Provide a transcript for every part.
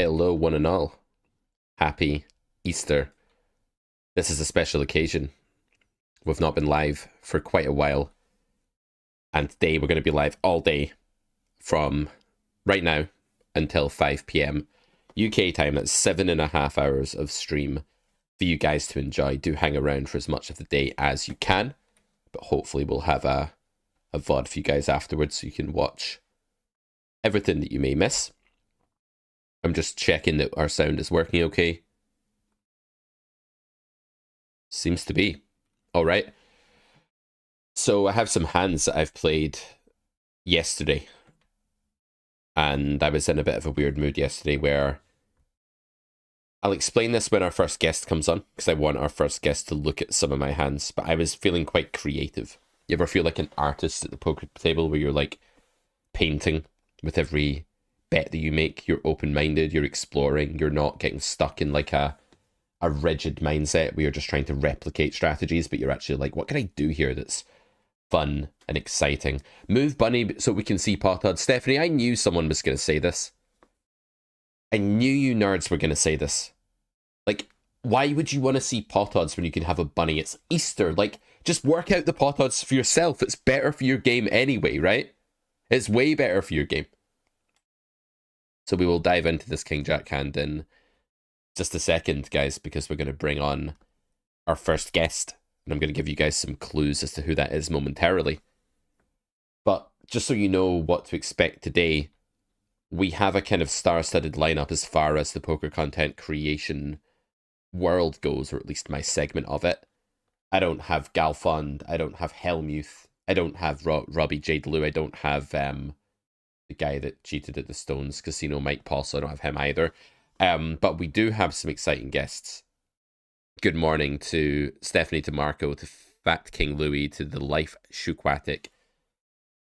Hello, one and all. Happy Easter. This is a special occasion. We've not been live for quite a while. And today we're going to be live all day from right now until 5 p.m. UK time. That's 7.5 hours of stream for you guys to enjoy. Do hang around for as much of the day as you can. But hopefully we'll have a VOD for you guys afterwards so you can watch everything that you may miss. I'm just checking that our sound is working okay. Seems to be. All right. So I have some hands that I've played yesterday. And I was in a bit of a weird mood yesterday where I'll explain this when our first guest comes on, because I want our first guest to look at some of my hands. But I was feeling quite creative. You ever feel like an artist at the poker table where you're like painting with every bet that you make? You're open-minded, you're exploring, you're not getting stuck in like a rigid mindset where you're just trying to replicate strategies, but you're actually like, what can I do here that's fun and exciting? Move Bunny so we can see pot odds. Stephanie, I knew someone was going to say this. I knew you nerds were going to say this. Like, why would you want to see pot odds when you can have a bunny? It's Easter. Like, just work out the pot odds for yourself. It's better for your game anyway, right? It's way better for your game. So we will dive into this King Jack hand in just a second, guys, because we're going to bring on our first guest. And I'm going to give you guys some clues as to who that is momentarily. But just so you know what to expect today, we have a kind of star-studded lineup as far as the poker content creation world goes, or at least my segment of it. I don't have Galfond, I don't have Helmuth, I don't have Robbie J. Lou, I don't have the guy that cheated at the Stones Casino, Mike Paul, so I don't have him either. But we do have some exciting guests. Good morning to Stephanie, to Marco, to Fat King Louis, to the Life Shuquatic,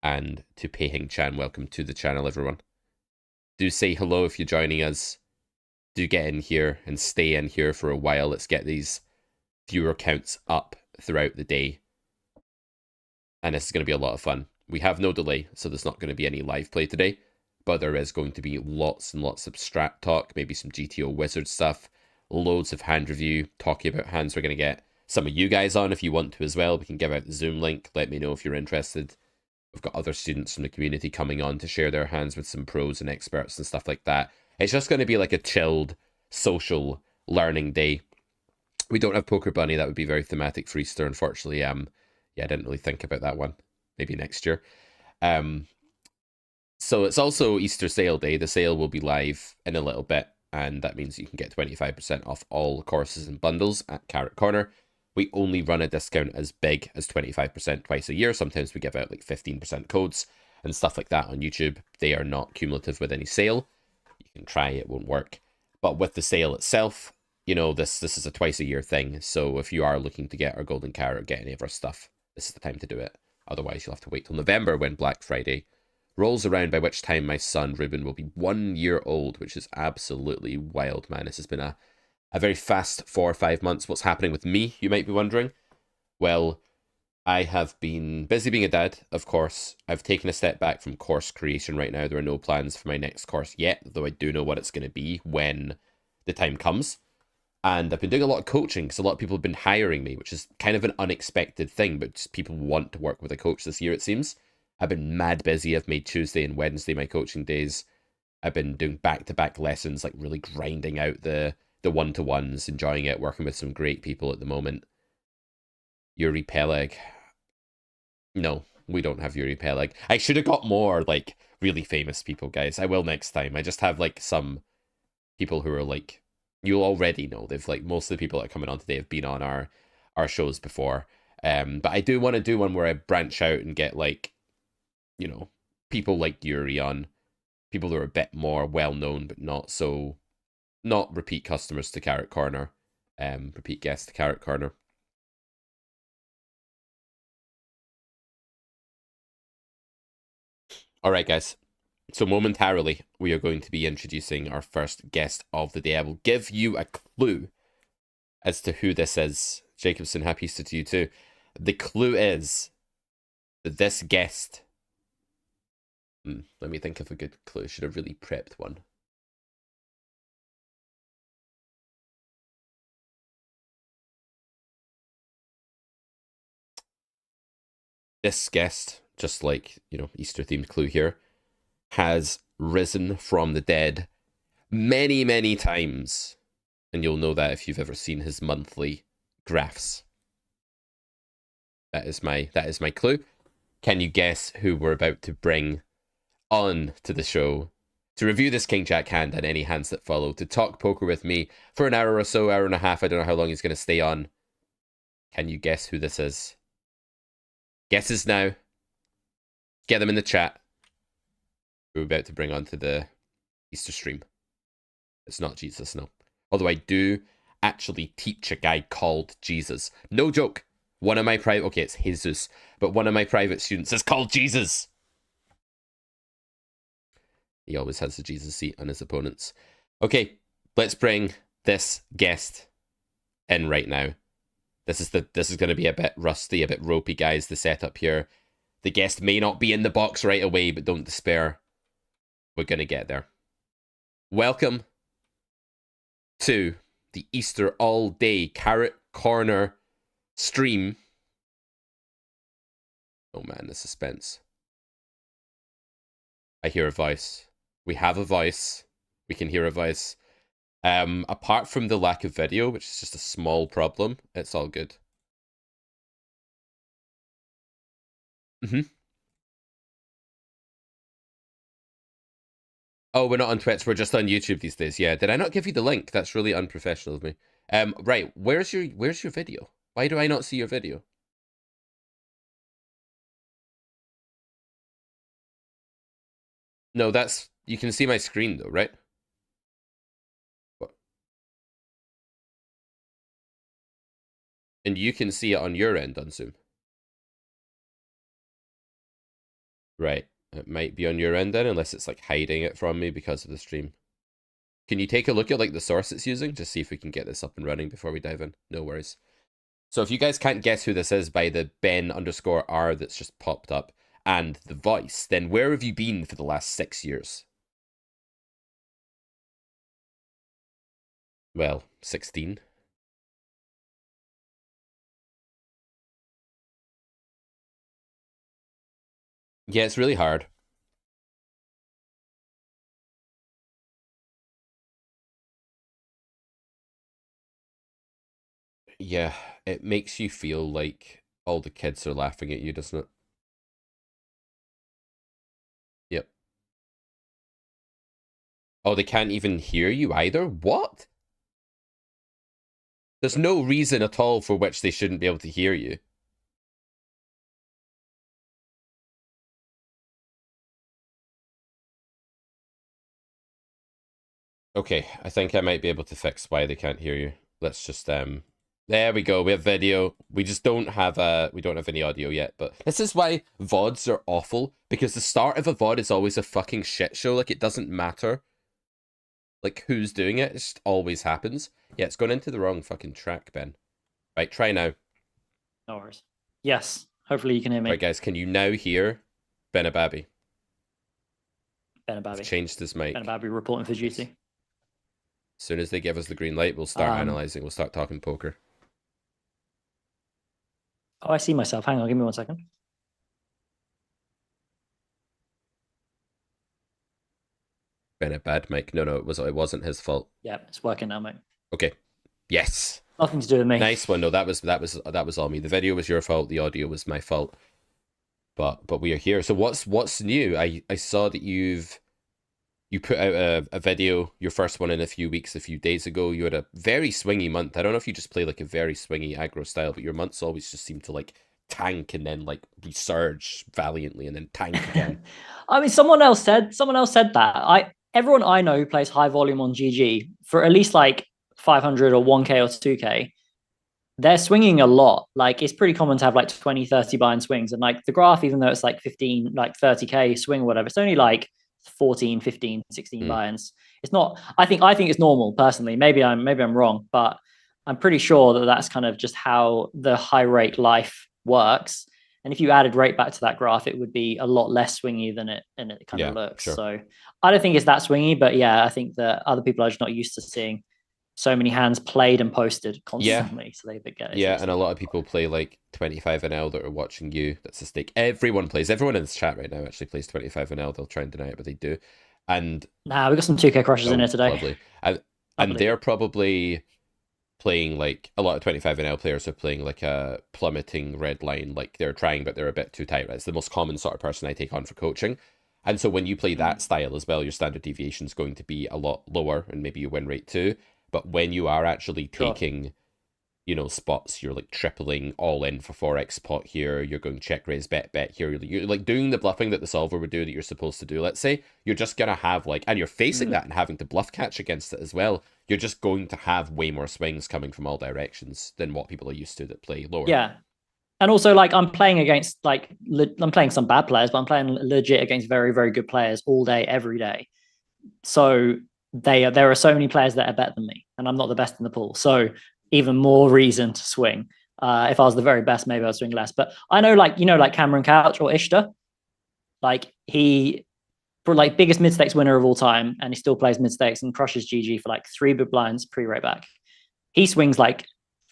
and to Peihing Chan. Welcome to the channel, everyone. Do say hello if you're joining us. Do get in here and stay in here for a while. Let's get these viewer counts up throughout the day. And this is going to be a lot of fun. We have no delay, so there's not going to be any live play today. But there is going to be lots and lots of strat talk, maybe some GTO wizard stuff, loads of hand review, talking about hands. We're going to get some of you guys on if you want to as well. We can give out the Zoom link. Let me know if you're interested. We've got other students from the community coming on to share their hands with some pros and experts and stuff like that. It's just going to be like a chilled, social learning day. We don't have Poker Bunny. That would be very thematic for Easter, unfortunately. Yeah, I didn't really think about that one. Maybe next year. So it's also Easter sale day. The sale will be live in a little bit, and that means you can get 25% off all courses and bundles at Carrot Corner. We only run a discount as big as 25% twice a year. Sometimes we give out like 15% codes and stuff like that on YouTube. They are not cumulative with any sale. You can try, it won't work. But with the sale itself, you know, this is a twice a year thing. So if you are looking to get our Golden Carrot, get any of our stuff, this is the time to do it. Otherwise, you'll have to wait till November when Black Friday rolls around, by which time my son Ruben will be 1 year old, which is absolutely wild, man. This has been a very fast 4 or 5 months. What's happening with me, you might be wondering? Well, I have been busy being a dad, of course. I've taken a step back from course creation right now. There are no plans for my next course yet, though I do know what it's going to be when the time comes. And I've been doing a lot of coaching because a lot of people have been hiring me, which is kind of an unexpected thing, but just people want to work with a coach this year, it seems. I've been mad busy. I've made Tuesday and Wednesday my coaching days. I've been doing back-to-back lessons, like really grinding out the one-to-ones, enjoying it, working with some great people at the moment. Yuri Peleg. No, we don't have Yuri Peleg. I should have got more, like, really famous people, guys. I will next time. I just have, like, some people who are, like, you'll already know. They've, like, most of the people that are coming on today have been on our shows before. But I do want to do one where I branch out and get, like, you know, people like Yuri on, people that are a bit more well-known, but not repeat customers to Carrot Corner, repeat guests to Carrot Corner. All right, guys. So momentarily, we are going to be introducing our first guest of the day. I will give you a clue as to who this is. Jacobson, happy Easter to you too. The clue is that this guest... let me think of a good clue. Should have really prepped one. This guest, just like, Easter themed clue here, has risen from the dead many, many times. And you'll know that if you've ever seen his monthly graphs. That is my clue. Can you guess who we're about to bring on to the show to review this King Jack hand and any hands that follow, to talk poker with me for an hour or so, hour and a half. I don't know how long he's going to stay on. Can you guess who this is? Guesses now. Get them in the chat. We're about to bring on to the Easter stream. It's not Jesus, no. Although I do actually teach a guy called Jesus. No joke. One of my private... Okay, it's Jesus. But one of my private students is called Jesus. He always has the Jesus seat on his opponents. Okay, let's bring this guest in right now. This is going to be a bit rusty, a bit ropey, guys, the setup here. The guest may not be in the box right away, but don't despair. We're going to get there. Welcome to the Easter all-day Carrot Corner stream. Oh man, the suspense. I hear a voice. We have a voice. We can hear a voice. Apart from the lack of video, which is just a small problem, it's all good. Oh, we're not on Twitch. We're just on YouTube these days. Yeah. Did I not give you the link? That's really unprofessional of me. Right. Where's your video? Why do I not see your video? No, you can see my screen though, right? What? And you can see it on your end on Zoom. Right. It might be on your end then, unless it's like hiding it from me because of the stream. Can you take a look at like the source it's using? Just see if we can get this up and running before we dive in. No worries. So if you guys can't guess who this is by the Ben_R that's just popped up and the voice, then where have you been for the last 6 years? Well, 16. Yeah, it's really hard. Yeah, it makes you feel like all the kids are laughing at you, doesn't it? Yep. Oh, they can't even hear you either? What? There's no reason at all for which they shouldn't be able to hear you. Okay, I think I might be able to fix why they can't hear you. Let's just there we go. We have video. We just don't have any audio yet, but this is why VODs are awful, because the start of a VOD is always a fucking shit show. Like, it doesn't matter like who's doing it. It just always happens. Yeah, it's gone into the wrong fucking track, Ben. Right, try now. No worries. Yes, hopefully you can hear me. Right, guys, can you now hear Benabadbeat? Benabadbeat. I've changed his mic. Benabadbeat reporting for duty. As soon as they give us the green light, we'll start analyzing. We'll start talking poker. Oh, I see myself. Hang on, give me 1 second. Been a bad mic. No, it wasn't his fault. Yeah, it's working now, mate. Okay. Yes. Nothing to do with me. Nice one. No, that was all me. The video was your fault. The audio was my fault. But we are here. So what's new? I saw that you put out a video, your first one in a few days ago. You had a very swingy month. I don't know if you just play like a very swingy aggro style, but your months always just seem to like tank and then like resurge valiantly and then tank again. I mean, someone else said that. Everyone I know who plays high volume on GG for at least like 500 or 1K or 2K, they're swinging a lot. Like, it's pretty common to have like 20, 30 buy and swings. And like the graph, even though it's like 15, like 30K swing or whatever, it's only like 14, 15, 16 buy-ins. It's not, I think it's normal personally. Maybe I'm wrong, but I'm pretty sure that that's kind of just how the high rate life works. And if you added rate back to that graph, it would be a lot less swingy than it kind of looks. Sure. So I don't think it's that swingy, but yeah, I think that other people are just not used to seeing so many hands played and posted Yeah, constantly, so they get yeah, and a exhausted. lot of people play like 25 and L that are watching you. That's a stake. Everyone plays. Everyone in this chat right now actually plays 25 and L. They'll try and deny it, but they do. And Nah, we got some 2K crushers in oh, here today. lovely. I And believe they're it. probably playing like a lot of 25 and L players are playing like a plummeting red line, like they're trying but they're a bit too tight. Right? It's the most common sort of person I take on for coaching. And so when you play that Mm. style as well, your standard deviation is going to be a lot lower and maybe your win rate too. But when you are actually Sure. taking, spots, you're like tripling all in for 4x pot here, you're going check raise bet here, you're like doing the bluffing that the solver would do that you're supposed to do. Let's say you're just gonna have like, and you're facing Mm. that and having to bluff catch against it as well, you're just going to have way more swings coming from all directions than what people are used to that play lower. Yeah. And also, like, I'm playing against, like, I'm playing some bad players, but I'm playing legit against very, very good players all day, every day. So there are so many players that are better than me, and I'm not the best in the pool. So even more reason to swing. If I was the very best, maybe I'd swing less. But I know, like, like Cameron Couch or Ishtar, like he for like biggest mid stakes winner of all time, and he still plays mid stakes and crushes GG for like 3 big blinds pre-rate back. He swings like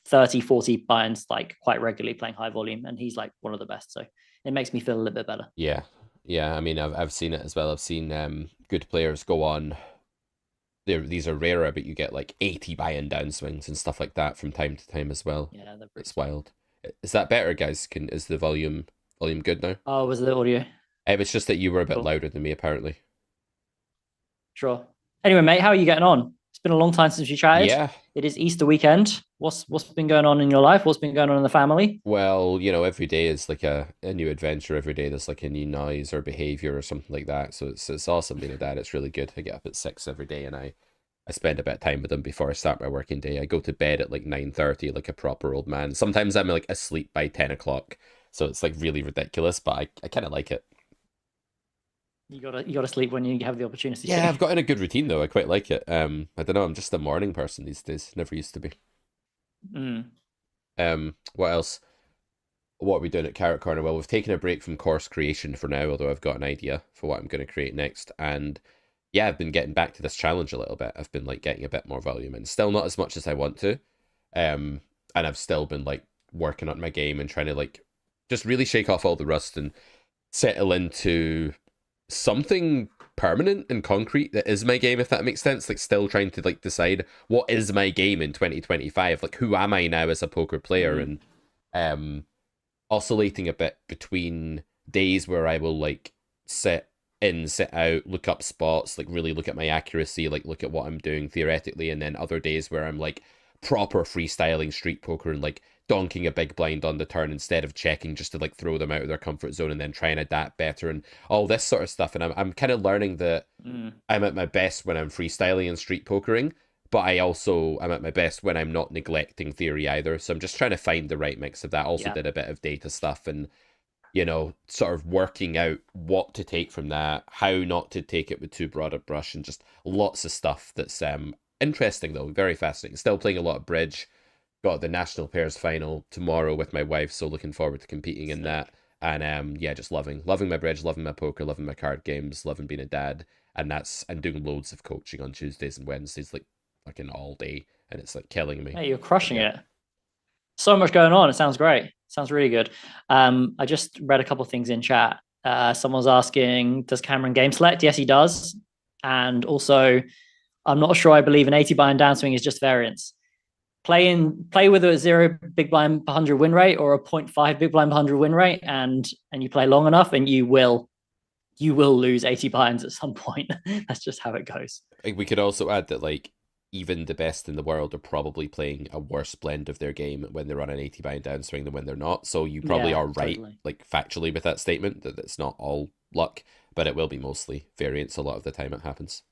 30, 40 binds like quite regularly playing high volume, and he's like one of the best. So it makes me feel a little bit better. Yeah, yeah. I mean, I've seen it as well. I've seen good players go on. These are rarer, but you get like 80 buy-in downswings and stuff like that from time to time as well. Yeah, they're pretty It's strong. wild. Is that better, guys? Is the volume good now? Oh, was the audio? It was just that you were a bit Cool. louder than me, apparently. Sure. Anyway, mate, how are you getting on? It's been a long time since we chatted. Yeah, It is Easter weekend. What's been going on in your life? What's been going on in the family? well, every day is like a new adventure. Every day there's like a new noise or behavior or something like that. So it's awesome being a dad. It's really good. I get up at 6 every day and I spend a bit of time with them before I start my working day. I go to bed at like 9:30, like a proper old man. Sometimes I'm like asleep by 10 o'clock. So it's like really ridiculous, but I kind of like it. You gotta sleep when you have the opportunity Yeah, to. I've got in a good routine though. I quite like it. I don't know. I'm just a morning person these days. Never used to be. Mm. What else? What are we doing at Carrot Corner? Well, we've taken a break from course creation for now, although I've got an idea for what I'm going to create next. And yeah, I've been getting back to this challenge a little bit. I've been like getting a bit more volume and still not as much as I want to. And I've still been like working on my game and trying to like just really shake off all the rust and settle into something permanent and concrete that is my game, if that makes sense. Like still trying to like decide what is my game in 2025. Like who am I now as a poker player? Mm. And oscillating a bit between days where I will like sit in, sit out, look up spots, like really look at my accuracy, like look at what I'm doing theoretically, and then other days where I'm like proper freestyling street poker and like donking a big blind on the turn instead of checking just to like throw them out of their comfort zone and then try and adapt better and all this sort of stuff. And I'm kind of learning that Mm. I'm at my best when I'm freestyling and street pokering, but I also am at my best when I'm not neglecting theory either. So I'm just trying to find the right mix of that. Also Yeah. did a bit of data stuff and sort of working out what to take from that, how not to take it with too broad a brush, and just lots of stuff that's interesting though, very fascinating. Still playing a lot of bridge. Got the national pairs final tomorrow with my wife, so looking forward to competing in that. Sick. And yeah, just loving my bridge, loving my poker, loving my card games, loving being a dad. And doing loads of coaching on Tuesdays and Wednesdays, like fucking all day, and it's like killing me. Hey, you're But crushing yeah, it. So much going on. It sounds great. Sounds really good. I just read a couple of things in chat. Someone's asking, does Cameron game select? Yes, he does. And also, I'm not sure I believe an 80 blind downswing is just variance. Play with a 0 big blind per 100 win rate or a zero point 0.5 big blind per 100 win rate, and you play long enough, and you will lose 80 blinds at some point. That's just how it goes. we could also add that like even the best in the world are probably playing a worse blend of their game when they're on an 80 bind downswing than when they're not. So you probably Yeah, are right, totally. like factually, with that statement that it's not all luck, but it will be mostly variance a lot of the time it happens.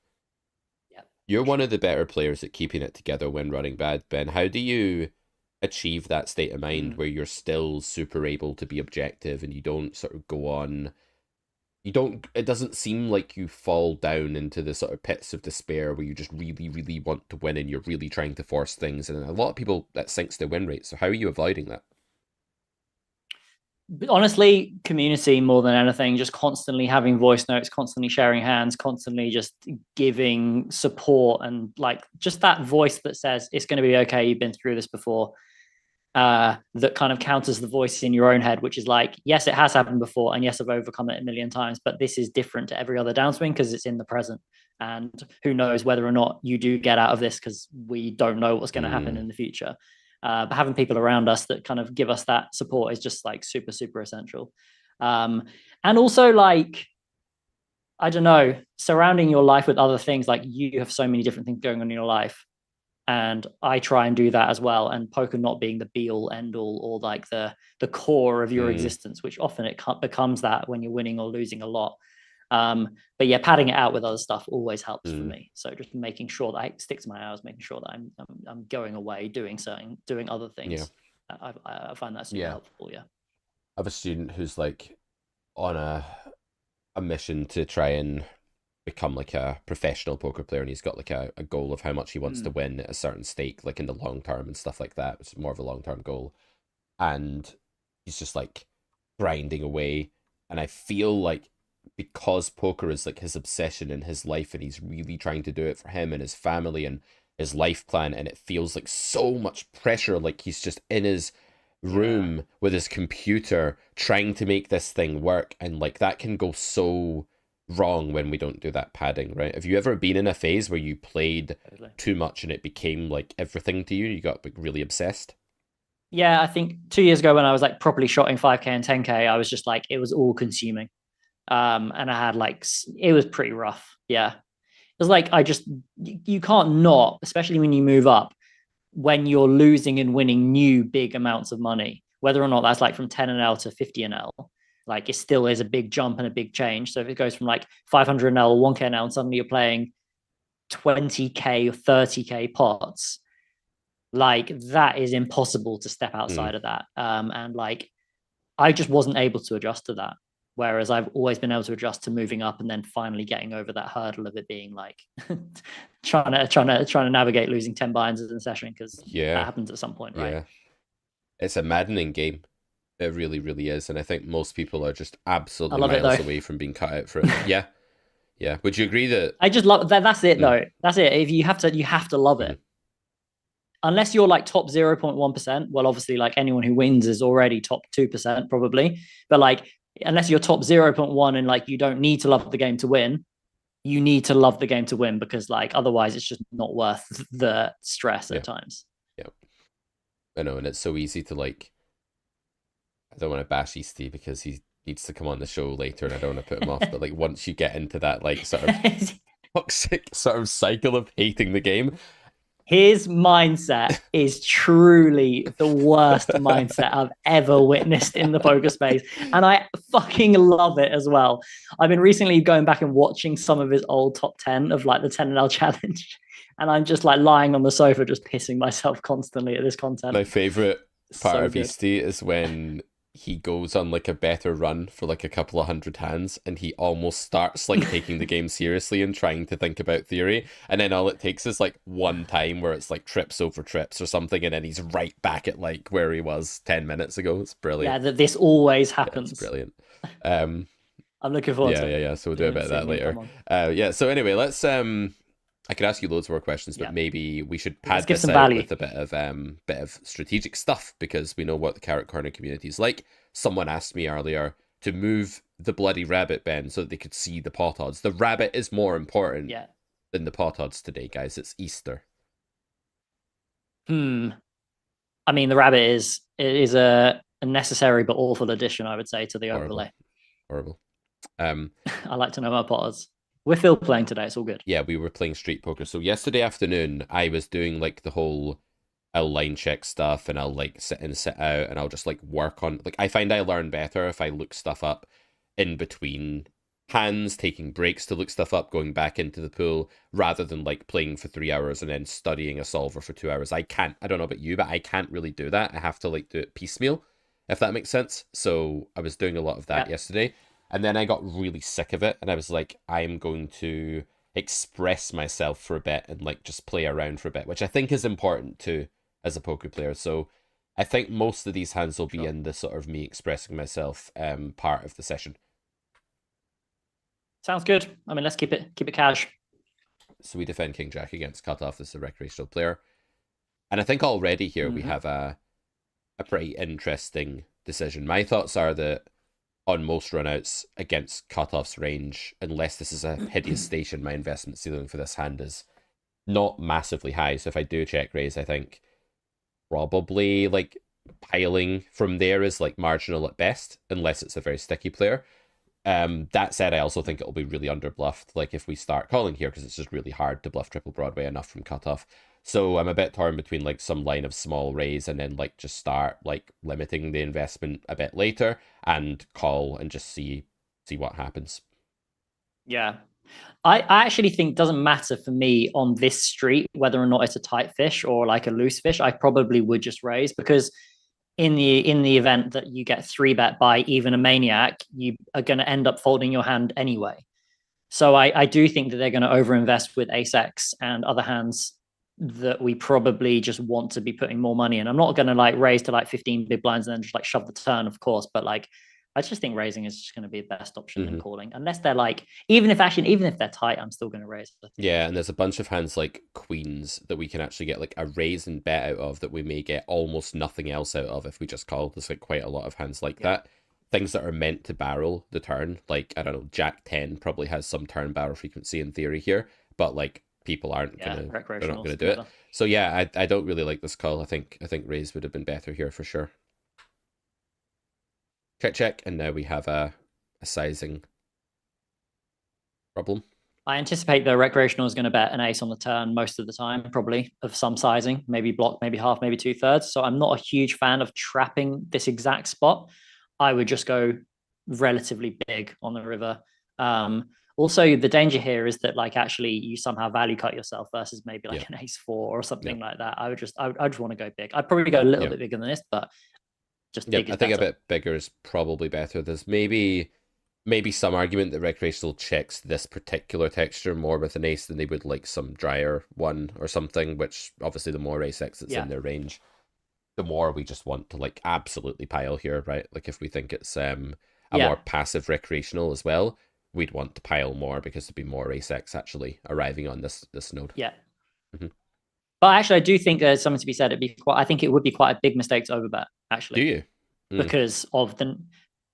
Yeah, You're for one sure. of the better players at keeping it together when running bad, Ben. How do you achieve that state of mind Mm. where you're still super able to be objective and you don't sort of go on you don't it doesn't seem like you fall down into the sort of pits of despair where you just really really want to win and you're really trying to force things, and a lot of people that sinks their win rate. So how are you avoiding that? honestly, community more than anything, just constantly having voice notes, constantly sharing hands, constantly just giving support, and like just that voice that says it's going to be okay, you've been through this before. That kind of counters the voice in your own head, which is like, yes, it has happened before, and yes, I've overcome it a million times, but this is different to every other downswing because it's in the present. And who knows whether or not you do get out of this, because we don't know what's going to happen in the future. But having people around us that kind of give us that support is just like super, super essential. And also, like, I don't know, surrounding your life with other things, like you have so many different things going on in your life. And I try and do that as well. And poker not being the be all end all, or like the core of your existence, which often it becomes that when you're winning or losing a lot. But yeah, padding it out with other stuff always helps for me. So just making sure that I stick to my hours, making sure that I'm going away, doing other things. Yeah. I find that super helpful. Yeah. I have a student who's like on a mission to try and become like a professional poker player, and he's got like a goal of how much he wants to win at a certain stake, like in the long term and stuff like that, which is more of a long-term goal. And he's just like grinding away, and I feel like because poker is like his obsession in his life, and he's really trying to do it for him and his family and his life plan, and it feels like so much pressure, like he's just in his room with his computer trying to make this thing work, and like that can go so wrong when we don't do that padding, right? Have you ever been in a phase where you played too much and it became like everything to you? You got like really obsessed? Yeah, I think 2 years ago when I was like properly shotting 5K and 10K, I was just like, it was all consuming. And I had like, it was pretty rough. Yeah. It was like, you can't not, especially when you move up, when you're losing and winning new big amounts of money, whether or not that's like from 10NL to 50NL, like it still is a big jump and a big change. So if it goes from like 500NL or 1K NL and suddenly you're playing 20K or 30K pots, like that is impossible to step outside of that. And like, I just wasn't able to adjust to that. Whereas I've always been able to adjust to moving up and then finally getting over that hurdle of it being like trying to navigate losing 10 binds in a session, because that happens at some point, right? Yeah. It's a maddening game. It really, really is. And I think most people are just absolutely miles away from being cut out for it. Yeah. Yeah. Would you agree that I just love that? That's it though. That's it. If you have to love it. Unless you're like top 0.1%, well, obviously, like anyone who wins is already top 2%, probably. But like, unless you're top 0.1 and like you don't need to love the game to win, you need to love the game to win, because like otherwise it's just not worth the stress at times. Yeah. I know, and it's so easy to like, I don't want to bash Easty because he needs to come on the show later and I don't want to put him off, but like once you get into that like sort of toxic sort of cycle of hating the game, his mindset is truly the worst mindset I've ever witnessed in the poker space. And I fucking love it as well. I've been recently going back and watching some of his old top 10 of like the 10NL challenge. And I'm just like lying on the sofa, just pissing myself constantly at this content. My favorite part of Easty is when he goes on like a better run for like a couple of hundred hands and he almost starts like taking the game seriously and trying to think about theory, and then all it takes is like one time where it's like trips over trips or something, and then he's right back at like where he was 10 minutes ago. It's brilliant. Yeah, this always happens. It's brilliant. I'm looking forward to it. Yeah, so we'll do a bit of that later. Yeah, so anyway, let's I could ask you loads more questions, but maybe we should pad this out with a bit of strategic stuff, because we know what the Carrot Corner community is like. Someone asked me earlier to move the bloody rabbit, Ben, so that they could see the pot odds. The rabbit is more important than the pot odds today, guys. It's Easter. I mean, the rabbit is a necessary but awful addition, I would say, to the overlay. Horrible. I like to know my pot odds. We're still playing today. It's all good. Yeah, we were playing street poker. So yesterday afternoon, I was doing like the whole, I'll line check stuff and I'll like sit in, sit out, and I'll just like work on, like I find I learn better if I look stuff up in between hands, taking breaks to look stuff up, going back into the pool, rather than like playing for 3 hours and then studying a solver for 2 hours. I don't know about you, but I can't really do that. I have to like do it piecemeal, if that makes sense. So I was doing a lot of that yesterday. And then I got really sick of it, and I was like, I'm going to express myself for a bit and like just play around for a bit, which I think is important too as a poker player. So I think most of these hands will be Sure. in the sort of me expressing myself part of the session. Sounds good. I mean, let's keep it cash. So we defend King Jack against Cutoff as a recreational player. And I think already here we have a pretty interesting decision. My thoughts are that on most runouts against Cutoff's range, unless this is a hideous station, my investment ceiling for this hand is not massively high. So if I do check raise, I think probably like piling from there is like marginal at best, unless it's a very sticky player. That said, I also think it'll be really underbluffed. Like if we start calling here, because it's just really hard to bluff triple Broadway enough from cutoff. So I'm a bit torn between like some line of small raise and then like just start like limiting the investment a bit later and call and just see what happens. Yeah. I actually think it doesn't matter for me on this street whether or not it's a tight fish or like a loose fish. I probably would just raise, because in the event that you get 3-bet by even a maniac, you are going to end up folding your hand anyway. So I do think that they're going to overinvest with ace X and other hands that we probably just want to be putting more money in. I'm not going to like raise to like 15 big blinds and then just like shove the turn, of course, but like I just think raising is just going to be the best option than calling, unless they're like, even if they're tight, I'm still going to raise. Yeah, and there's a bunch of hands like queens that we can actually get like a raise and bet out of that we may get almost nothing else out of if we just call. There's like quite a lot of hands like that. Things that are meant to barrel the turn, like I don't know, Jack 10 probably has some turn barrel frequency in theory here, but like people aren't they're not gonna do it. So yeah, I don't really like this call. I think raise would have been better here for sure. Check, and now we have a sizing problem. I anticipate the recreational is going to bet an ace on the turn most of the time, probably of some sizing, maybe block, maybe half, maybe 2/3. So I'm not a huge fan of trapping this exact spot. I would just go relatively big on the river. Also, the danger here is that like actually you somehow value cut yourself versus maybe like an ace 4 or something like that. I just want to go big. I'd probably go a little bit bigger than this, but just big is I think better. a bit bigger is probably better. There's maybe some argument that recreational checks this particular texture more with an ace than they would like some drier one or something, which obviously the more ace X that's in their range, the more we just want to like absolutely pile here, right? Like if we think it's a more passive recreational as well, we'd want to pile more because there'd be more ace X actually arriving on this node. Yeah. But actually, I do think there's something to be said. I think it would be quite a big mistake to overbet, actually. Do you? Because of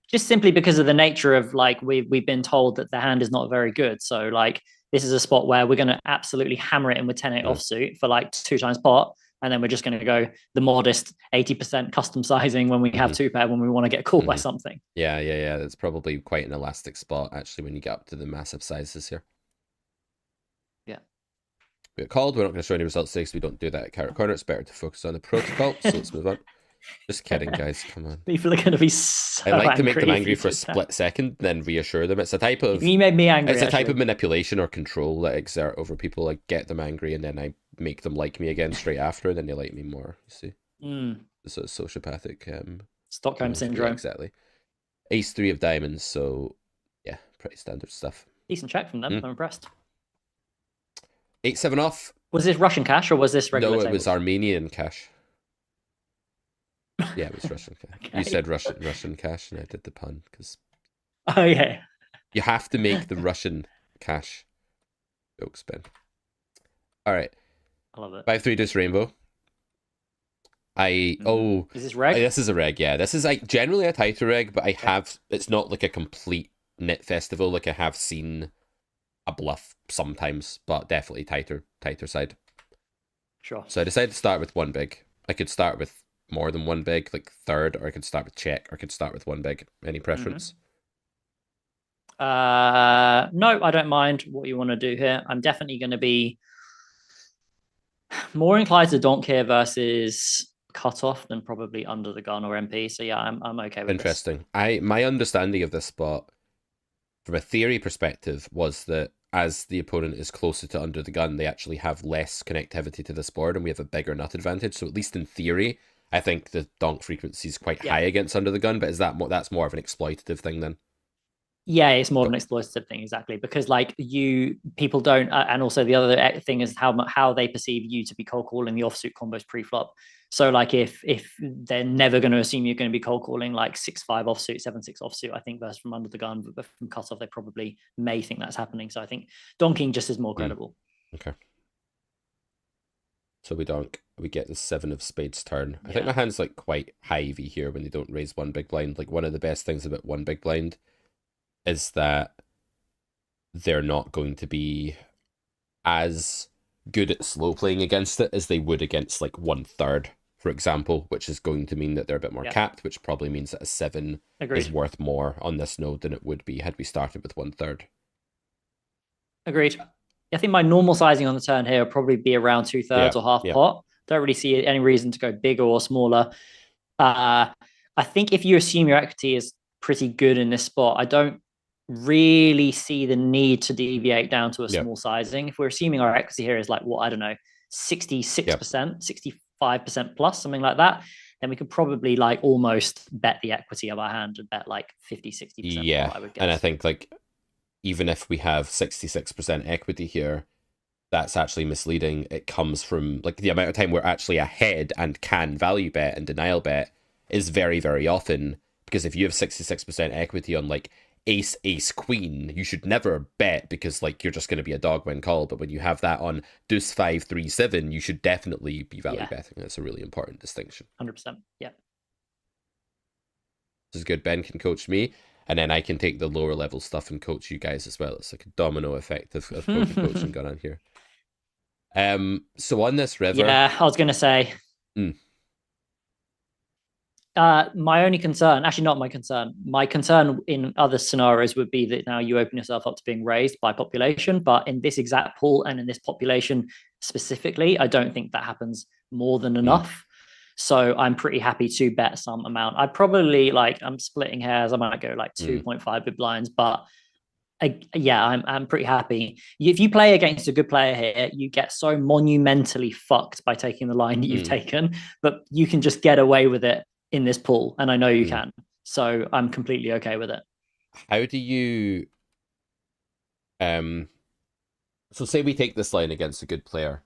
just simply because of the nature of like we've been told that the hand is not very good. So like this is a spot where we're going to absolutely hammer it in with 10-8 offsuit for like 2 times pot, and then we're just going to go the modest 80% custom sizing when we have 2-pair when we want to get called by something. Yeah. That's probably quite an elastic spot actually when you get up to the massive sizes here. Yeah. We get called. We're not going to show any results today because we don't do that at Carrot Corner. It's better to focus on the protocol. So let's move on. Just kidding, guys. Come on. People are going to be so I like to make them angry for a split second, then reassure them. It's a type of you made me angry. It's a type of manipulation or control that I exert over people. Like get them angry, and then I make them like me again straight after, and then they like me more. You see, the sort of sociopathic Stockholm syndrome. Exactly. Ace 3 of diamonds. So yeah, pretty standard stuff. Decent check from them. I'm impressed. 8-7 off. Was this Russian cash or was this regular? No, it was Armenian cash. Yeah, it was Russian cash. Okay. You said Russian cash, and I did the pun because. Oh yeah. You have to make the Russian cash joke spin. All right. I love it. 5-3 deuce rainbow. Is this reg? This is a reg, yeah. This is like generally a tighter reg, but it's not like a complete knit festival. Like I have seen a bluff sometimes, but definitely tighter side. Sure. So I decided to start with 1 big. I could start with more than 1 big, like third, or I could start with check, or I could start with 1 big. Any preference? No, I don't mind what you want to do here. I'm definitely going to be more inclined to donk here versus cutoff than probably under the gun or MP. So yeah, I'm okay with Interesting. My understanding of this spot from a theory perspective was that as the opponent is closer to under the gun, they actually have less connectivity to this board and we have a bigger nut advantage. So at least in theory, I think the donk frequency is quite high against under the gun, but that's more of an exploitative thing then? Yeah, it's more of an exploitative thing, exactly, because like people don't, and also the other thing is how they perceive you to be cold calling the offsuit combos pre-flop. So like if they're never going to assume you're going to be cold calling like 6-5 offsuit, 7-6 offsuit, I think versus from under the gun, but from cutoff, they probably may think that's happening. So I think donking just is more credible. Okay. So we donk. We get the 7 of spades turn. I Yeah. think my hand's like quite high EV here when they don't raise one big blind. Like one of the best things about one big blind is that they're not going to be as good at slow playing against it as they would against like 1/3, for example, which is going to mean that they're a bit more capped, which probably means that a 7 Agreed. is worth more on this node than it would be had we started with 1/3. Agreed. I think my normal sizing on the turn here will probably be around 2/3 or half pot. Don't really see any reason to go bigger or smaller. I think if you assume your equity is pretty good in this spot, I don't really see the need to deviate down to a small sizing. If we're assuming our equity here is like, what, I don't know, 66%, 65% plus, something like that, then we could probably like almost bet the equity of our hand and bet like 50-60%. Yeah, I would guess. and I think like even if we have 66% equity here, that's actually misleading. It comes from like the amount of time we're actually ahead and can value bet and denial bet is very, very often, because if you have 66% equity on like ace, ace, queen, you should never bet because like you're just going to be a dog when called. But when you have that on deuce 5, 3, 7, you should definitely be value betting. That's a really important distinction. 100%. Yeah. This is good. Ben can coach me, and then I can take the lower level stuff and coach you guys as well. It's like a domino effect of coaching going on here. So on this river, yeah, I was gonna say, my only concern, actually not my concern, my concern in other scenarios would be that now you open yourself up to being raised by population, but in this exact pool and in this population specifically, I don't think that happens more than enough. So I'm pretty happy to bet some amount. I'd probably like, I'm splitting hairs, I might go like 2.5 big blinds, but yeah, I'm pretty happy. If you play against a good player here, you get so monumentally fucked by taking the line that you've taken, but you can just get away with it in this pool, and I know you can. So I'm completely okay with it. How do you so say we take this line against a good player.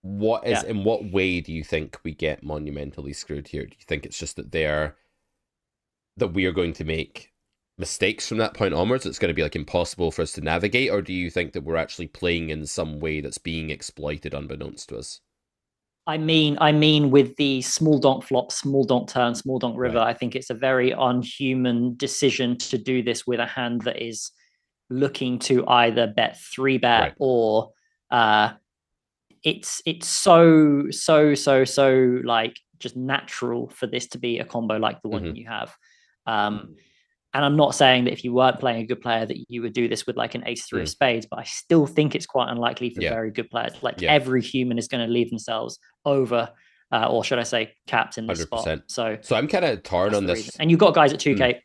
What is in what way do you think we get monumentally screwed here? Do you think it's just that we are going to make mistakes from that point onwards? It's going to be like impossible for us to navigate, or do you think that we're actually playing in some way that's being exploited unbeknownst to us? I mean, with the small donk flop, small donk turn, small donk river, I think it's a very unhuman decision to do this with a hand that is looking to either bet 3-bet or it's so like just natural for this to be a combo like the one you have. And I'm not saying that if you weren't playing a good player that you would do this with like an ace-3 of spades, but I still think it's quite unlikely for very good players. Like every human is going to leave themselves over, or should I say capped in this 100%. Spot. So I'm kind of torn on this. And you've got guys at 2K.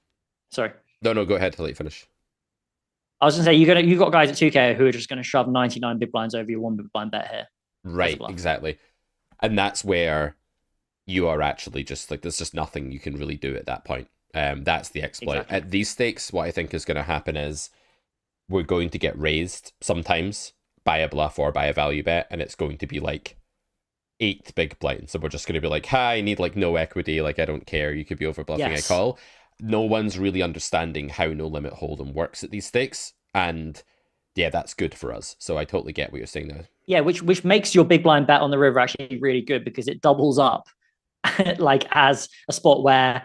Sorry. No, go ahead till you finish. I was going to say, you've got guys at 2K who are just going to shove 99 big blinds over your one big blind bet here. Right, exactly. And that's where you are actually just like, there's just nothing you can really do at that point. That's the exploit. Exactly. At these stakes, what I think is going to happen is we're going to get raised sometimes by a bluff or by a value bet, and it's going to be like 8 big blinds. So we're just going to be like, hi, I need like no equity, like I don't care, you could be over bluffing, I call. No one's really understanding how no limit hold'em works at these stakes, and yeah, that's good for us. So I totally get what you're saying now. Yeah, which makes your big blind bet on the river actually really good, because it doubles up like as a spot where,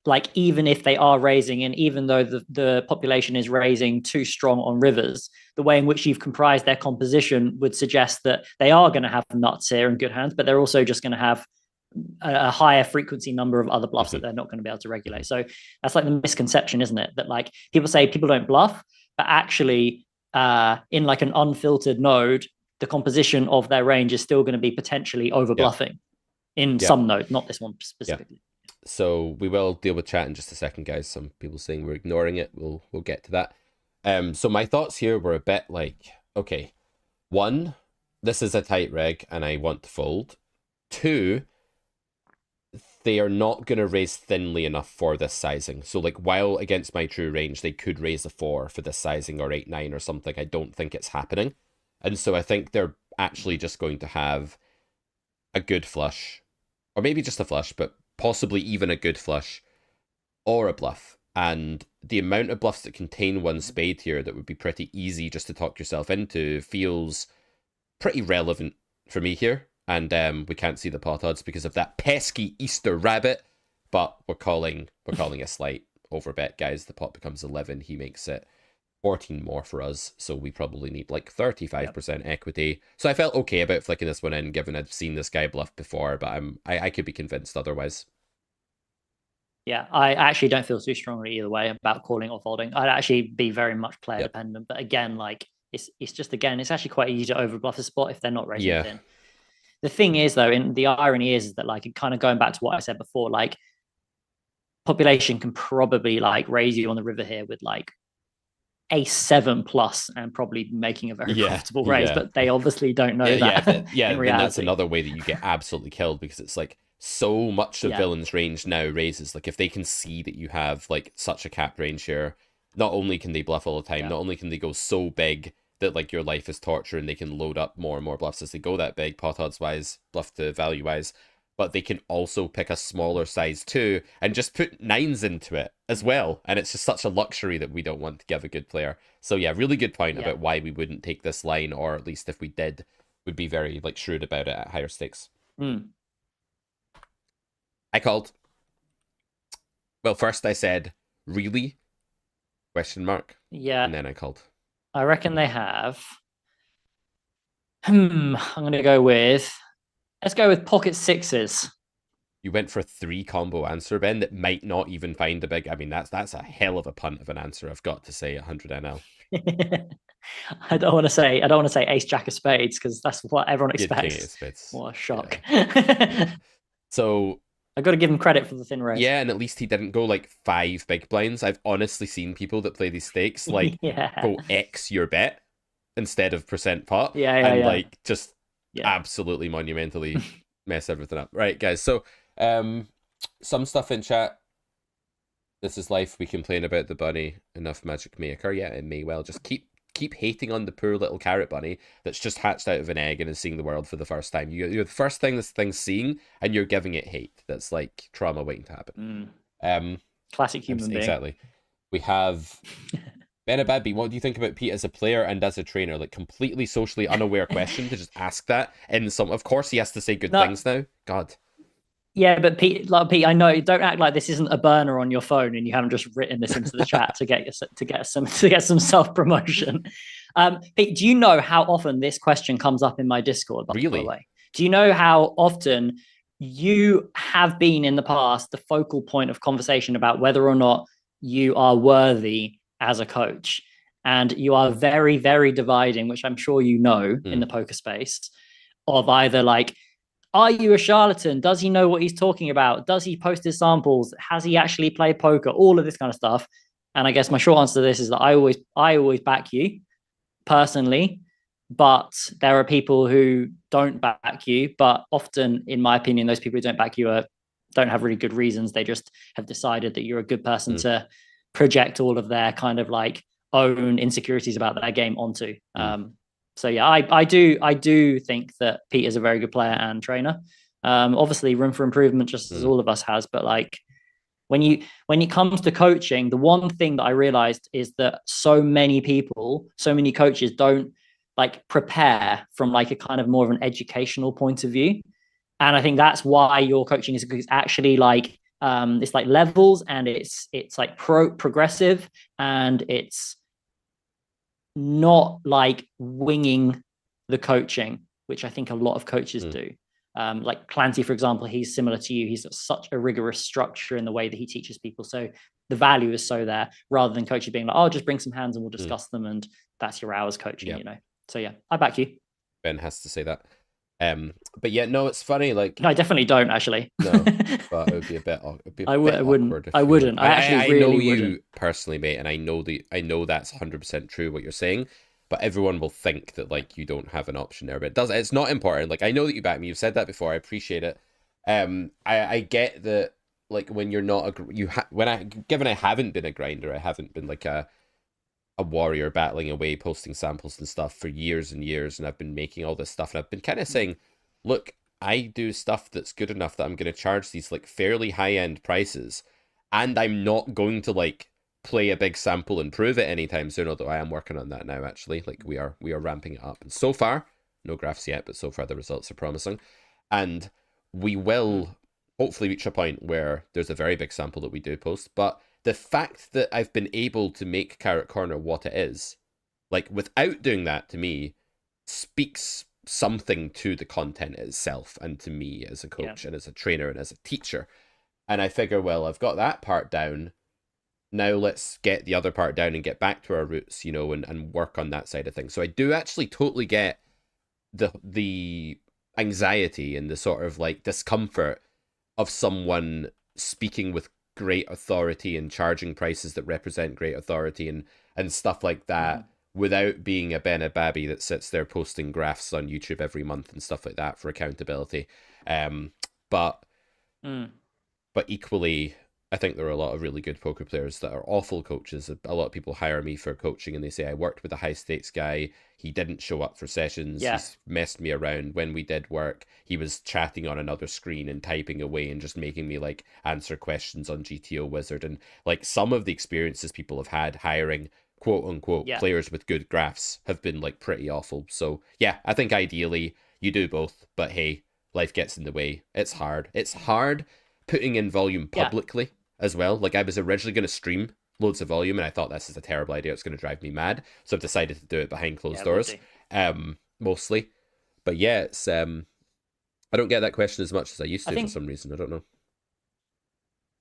like, even if they are raising, and even though the population is raising too strong on rivers, the way in which you've comprised their composition would suggest that they are going to have nuts here and good hands, but they're also just going to have a higher frequency number of other bluffs that they're not going to be able to regulate. So that's like the misconception, isn't it? That like people say people don't bluff, but actually in like an unfiltered node, the composition of their range is still going to be potentially over bluffing in some node, not this one specifically. So we will deal with chat in just a second, guys. Some people saying we're ignoring it. We'll get to that. So my thoughts here were a bit like, okay, 1, this is a tight reg and I want to fold. 2, they are not going to raise thinly enough for this sizing. So like while against my true range, they could raise a 4 for this sizing or 8-9 or something. I don't think it's happening. And so I think they're actually just going to have a good flush, or maybe just a flush, but possibly even a good flush or a bluff. And the amount of bluffs that contain one spade here that would be pretty easy just to talk yourself into feels pretty relevant for me here. And we can't see the pot odds because of that pesky Easter rabbit, but we're calling a slight overbet, guys. The pot becomes 11. He makes it 14 more for us, so we probably need like 35% equity. So I felt okay about flicking this one in, given I'd seen this guy bluff before, but I could be convinced otherwise. Yeah, I actually don't feel too strongly either way about calling or folding. I'd actually be very much player Yep. dependent, but again, like it's just again, it's actually quite easy to overbluff a spot if they're not raising Yeah. thin. The thing is, though, and the irony is that like kind of going back to what I said before, like population can probably like raise you on the river here with like a 7+ and probably making a very profitable raise, but they obviously don't know that. In reality. And that's another way that you get absolutely killed, because it's like so much of villain's range now raises. Like if they can see that you have like such a capped range here, not only can they bluff all the time, not only can they go so big that like your life is torture and they can load up more and more bluffs as they go that big, pot odds wise, bluff to value wise, but they can also pick a smaller size too and just put 9s into it as well. And it's just such a luxury that we don't want to give a good player. So yeah, really good point about why we wouldn't take this line, or at least if we did, would be very like shrewd about it at higher stakes. I called. Well, first I said, really? Question mark. Yeah. And then I called. I reckon they have. I'm going to go with, let's go with pocket 6s. You went for 3 combo answer, Ben, that might not even find a big... I mean, that's a hell of a punt of an answer, I've got to say, 100 NL. I don't want to say ace jack of spades, because that's what everyone expects. What a shock. Yeah. So I got to give him credit for the thin raise. Yeah, and at least he didn't go like 5 big blinds. I've honestly seen people that play these stakes like go X your bet instead of percent pot. Like just absolutely monumentally mess everything up. Right, guys. So some stuff in chat. This is life. We complain about the bunny. Enough magic may occur. Yeah, it may well. Just keep hating on the poor little carrot bunny that's just hatched out of an egg and is seeing the world for the first time. You're the first thing this thing's seeing, and you're giving it hate. That's like trauma waiting to happen. Classic human being. Exactly. We have Benabadbeat. What do you think about Pete as a player and as a trainer? Like completely socially unaware question to just ask that. And of course he has to say good things now. God. Yeah, but Pete, I know, don't act like this isn't a burner on your phone and you haven't just written this into the chat to get some self-promotion. Pete, do you know how often this question comes up in my Discord? By the way, do you know how often you have been in the past the focal point of conversation about whether or not you are worthy as a coach? And you are very, very dividing, which I'm sure you know in the poker space, of either like, are you a charlatan? Does he know what he's talking about? Does he post his samples? Has he actually played poker? All of this kind of stuff. And I guess my short answer to this is that I always back you personally, but there are people who don't back you. But often, in my opinion, those people who don't back you don't have really good reasons. They just have decided that you're a good person to project all of their kind of like own insecurities about their game onto. So yeah, I do think that Pete is a very good player and trainer. Obviously, room for improvement, just as all of us has. But like when it comes to coaching, the one thing that I realized is that so many coaches don't like prepare from like a kind of more of an educational point of view, and I think that's why your coaching is actually like it's like levels, and it's like progressive, and it's not like winging the coaching, which I think a lot of coaches do. Like Clanty, for example, he's similar to you. He's got such a rigorous structure in the way that he teaches people. So the value is so there, rather than coaches being like, oh, just bring some hands and we'll discuss them. And that's your hours coaching, you know? So yeah, I back you. Ben has to say that. But yeah, no, it's funny. Like, no, I definitely don't actually. No, but it would be a bit. I wouldn't. I wouldn't. I actually really know you wouldn't. Personally, mate, and I know that's 100% true what you're saying. But everyone will think that like you don't have an option there. But it's not important. Like I know that you back me. You've said that before. I appreciate it. I get that. Like when you're not given I haven't been a grinder. I haven't been like a warrior battling away, posting samples and stuff for years and years, and I've been making all this stuff, and I've been kind of saying, look, I do stuff that's good enough that I'm going to charge these like fairly high end prices, and I'm not going to like play a big sample and prove it anytime soon. Although I am working on that now, actually. Like we are ramping it up, and so far, no graphs yet, but so far the results are promising, and we will hopefully reach a point where there's a very big sample that we do post. But the fact that I've been able to make Carrot Corner what it is, like without doing that, to me speaks something to the content itself and to me as a coach and as a trainer and as a teacher. And I figure, well, I've got that part down. Now let's get the other part down and get back to our roots, you know, and work on that side of things. So I do actually totally get the anxiety and the sort of like discomfort of someone speaking with great authority and charging prices that represent great authority and stuff like that, without being a Benabadbeat that sits there posting graphs on YouTube every month and stuff like that for accountability. But equally, I think there are a lot of really good poker players that are awful coaches. A lot of people hire me for coaching and they say, I worked with a high stakes guy. He didn't show up for sessions. He's messed me around. When we did work, he was chatting on another screen and typing away and just making me like answer questions on GTO Wizard. And like some of the experiences people have had hiring quote unquote players with good graphs have been like pretty awful. So yeah, I think ideally you do both, but hey, life gets in the way. It's hard. It's hard putting in volume publicly as well. Like I was originally going to stream loads of volume and I thought this is a terrible idea. It's going to drive me mad. So I've decided to do it behind closed doors, mostly. But yeah, it's I don't get that question as much as I used to for some reason. I don't know.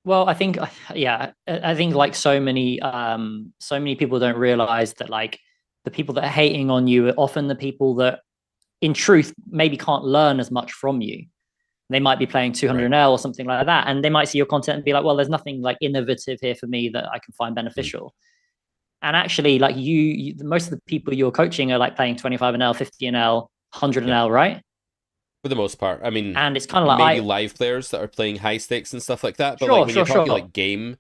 Well, I think, I think like so many people don't realize that like the people that are hating on you are often the people that in truth maybe can't learn as much from you. They might be playing 200L or something like that. And they might see your content and be like, well, there's nothing like innovative here for me that I can find beneficial. And actually like you most of the people you're coaching are like playing 25NL, 50NL, 100NL, right? For the most part. I mean, and it's kind of like maybe live players that are playing high stakes and stuff like that. But like when you're talking like game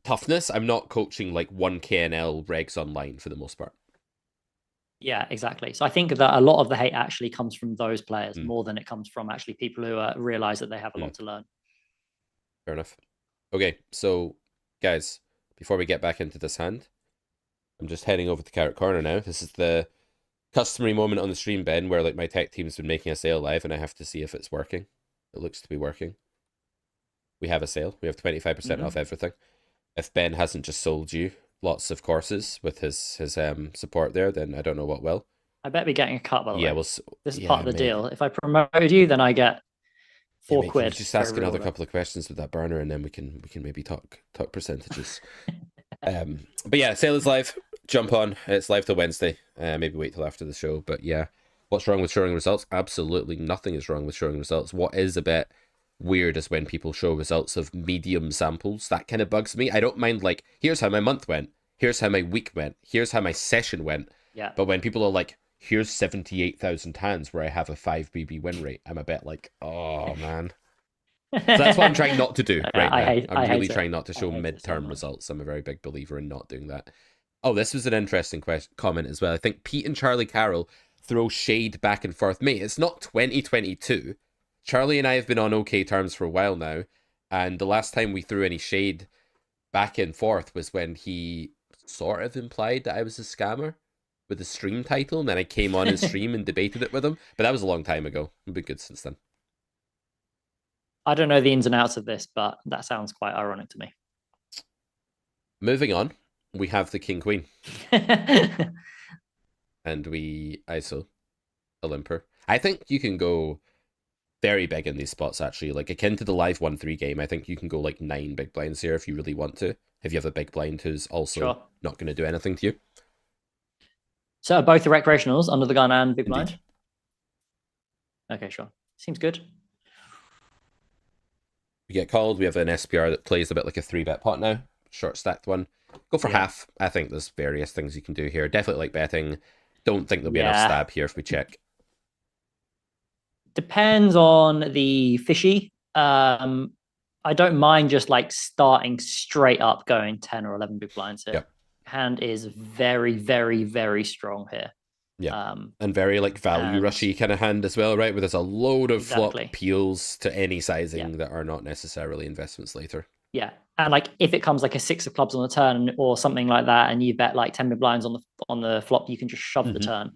toughness, I'm not coaching like 1KNL regs online for the most part. Yeah, exactly. So I think that a lot of the hate actually comes from those players more than it comes from actually people who realize that they have a lot to learn. Fair enough. Okay, so guys, before we get back into this hand, I'm just heading over to Carrot Corner now. This is the customary moment on the stream, Ben, where like my tech team's been making a sale live and I have to see if it's working. It looks to be working. We have a sale. We have 25% off everything. If Ben hasn't just sold you lots of courses with his support there, then I don't know what will. I bet we're getting a cut, by the way. Well, this is part of the deal. If I promoted you, then I get £4. Can you just ask another couple of questions with that burner, and then we can maybe talk percentages. But yeah, sale is live. Jump on. It's live till Wednesday. Maybe wait till after the show. But yeah, what's wrong with showing results? Absolutely nothing is wrong with showing results. What is a bit weird is when people show results of medium samples. That kind of bugs me. I don't mind like, here's how my month went. Here's how my week went. Here's how my session went. Yeah. But when people are like, here's 78,000 hands where I have a 5 BB win rate, I'm a bit like, oh man. So that's what I'm trying not to do right now. I'm really trying not to show midterm results. I'm a very big believer in not doing that. Oh, this was an interesting comment as well. I think Pete and Charlie Carroll throw shade back and forth. Mate, it's not 2022. Charlie and I have been on okay terms for a while now, and the last time we threw any shade back and forth was when he sort of implied that I was a scammer with the stream title, and then I came on his stream and debated it with him. But that was a long time ago. I've been good since then. I don't know the ins and outs of this, but that sounds quite ironic to me. Moving on, we have the King Queen. And we ISO Olymper. I think you can go very big in these spots, actually. Like, akin to the live 1-3 game, I think you can go like 9 big blinds here if you really want to. If you have a big blind who's also not going to do anything to you. So are both the recreationals under the gun and big blind? Okay, sure. Seems good. We get called. We have an SPR that plays a bit like a 3-bet pot now. Short stacked one. Go for half. I think there's various things you can do here. Definitely like betting. Don't think there'll be enough stab here if we check. Depends on the fishy. I don't mind just like starting straight up going 10 or 11 big blinds here. Hand is very, very, very strong here. Yeah. And very like value rushy kind of hand as well, right? Where there's a load of flop peels to any sizing that are not necessarily investments later. Yeah. And like if it comes like a 6 of clubs on the turn or something like that, and you bet like 10 big blinds on the flop, you can just shove the turn.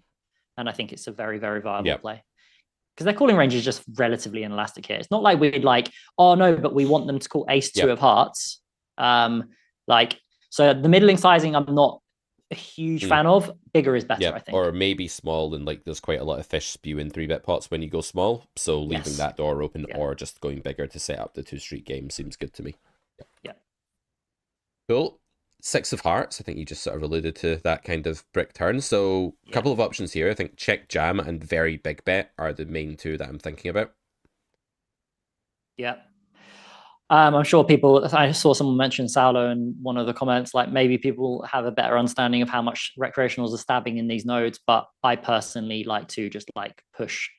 And I think it's a very, very viable play. Because their calling range is just relatively inelastic here. It's not like we'd like, oh no, but we want them to call ace 2 of hearts. Like, so the middling sizing, I'm not a huge fan of. Bigger is better, I think. Or maybe small, and like there's quite a lot of fish spewing 3-bet pots when you go small. So leaving that door open or just going bigger to set up the 2-street game seems good to me. Yeah. Cool. 6 of hearts. I think you just sort of alluded to that kind of brick turn. So a couple of options here. I think check jam and very big bet are the main two that I'm thinking about. Yeah. I'm sure people, I saw someone mention Saulo in one of the comments, like maybe people have a better understanding of how much recreationals are stabbing in these nodes, but I personally like to just like push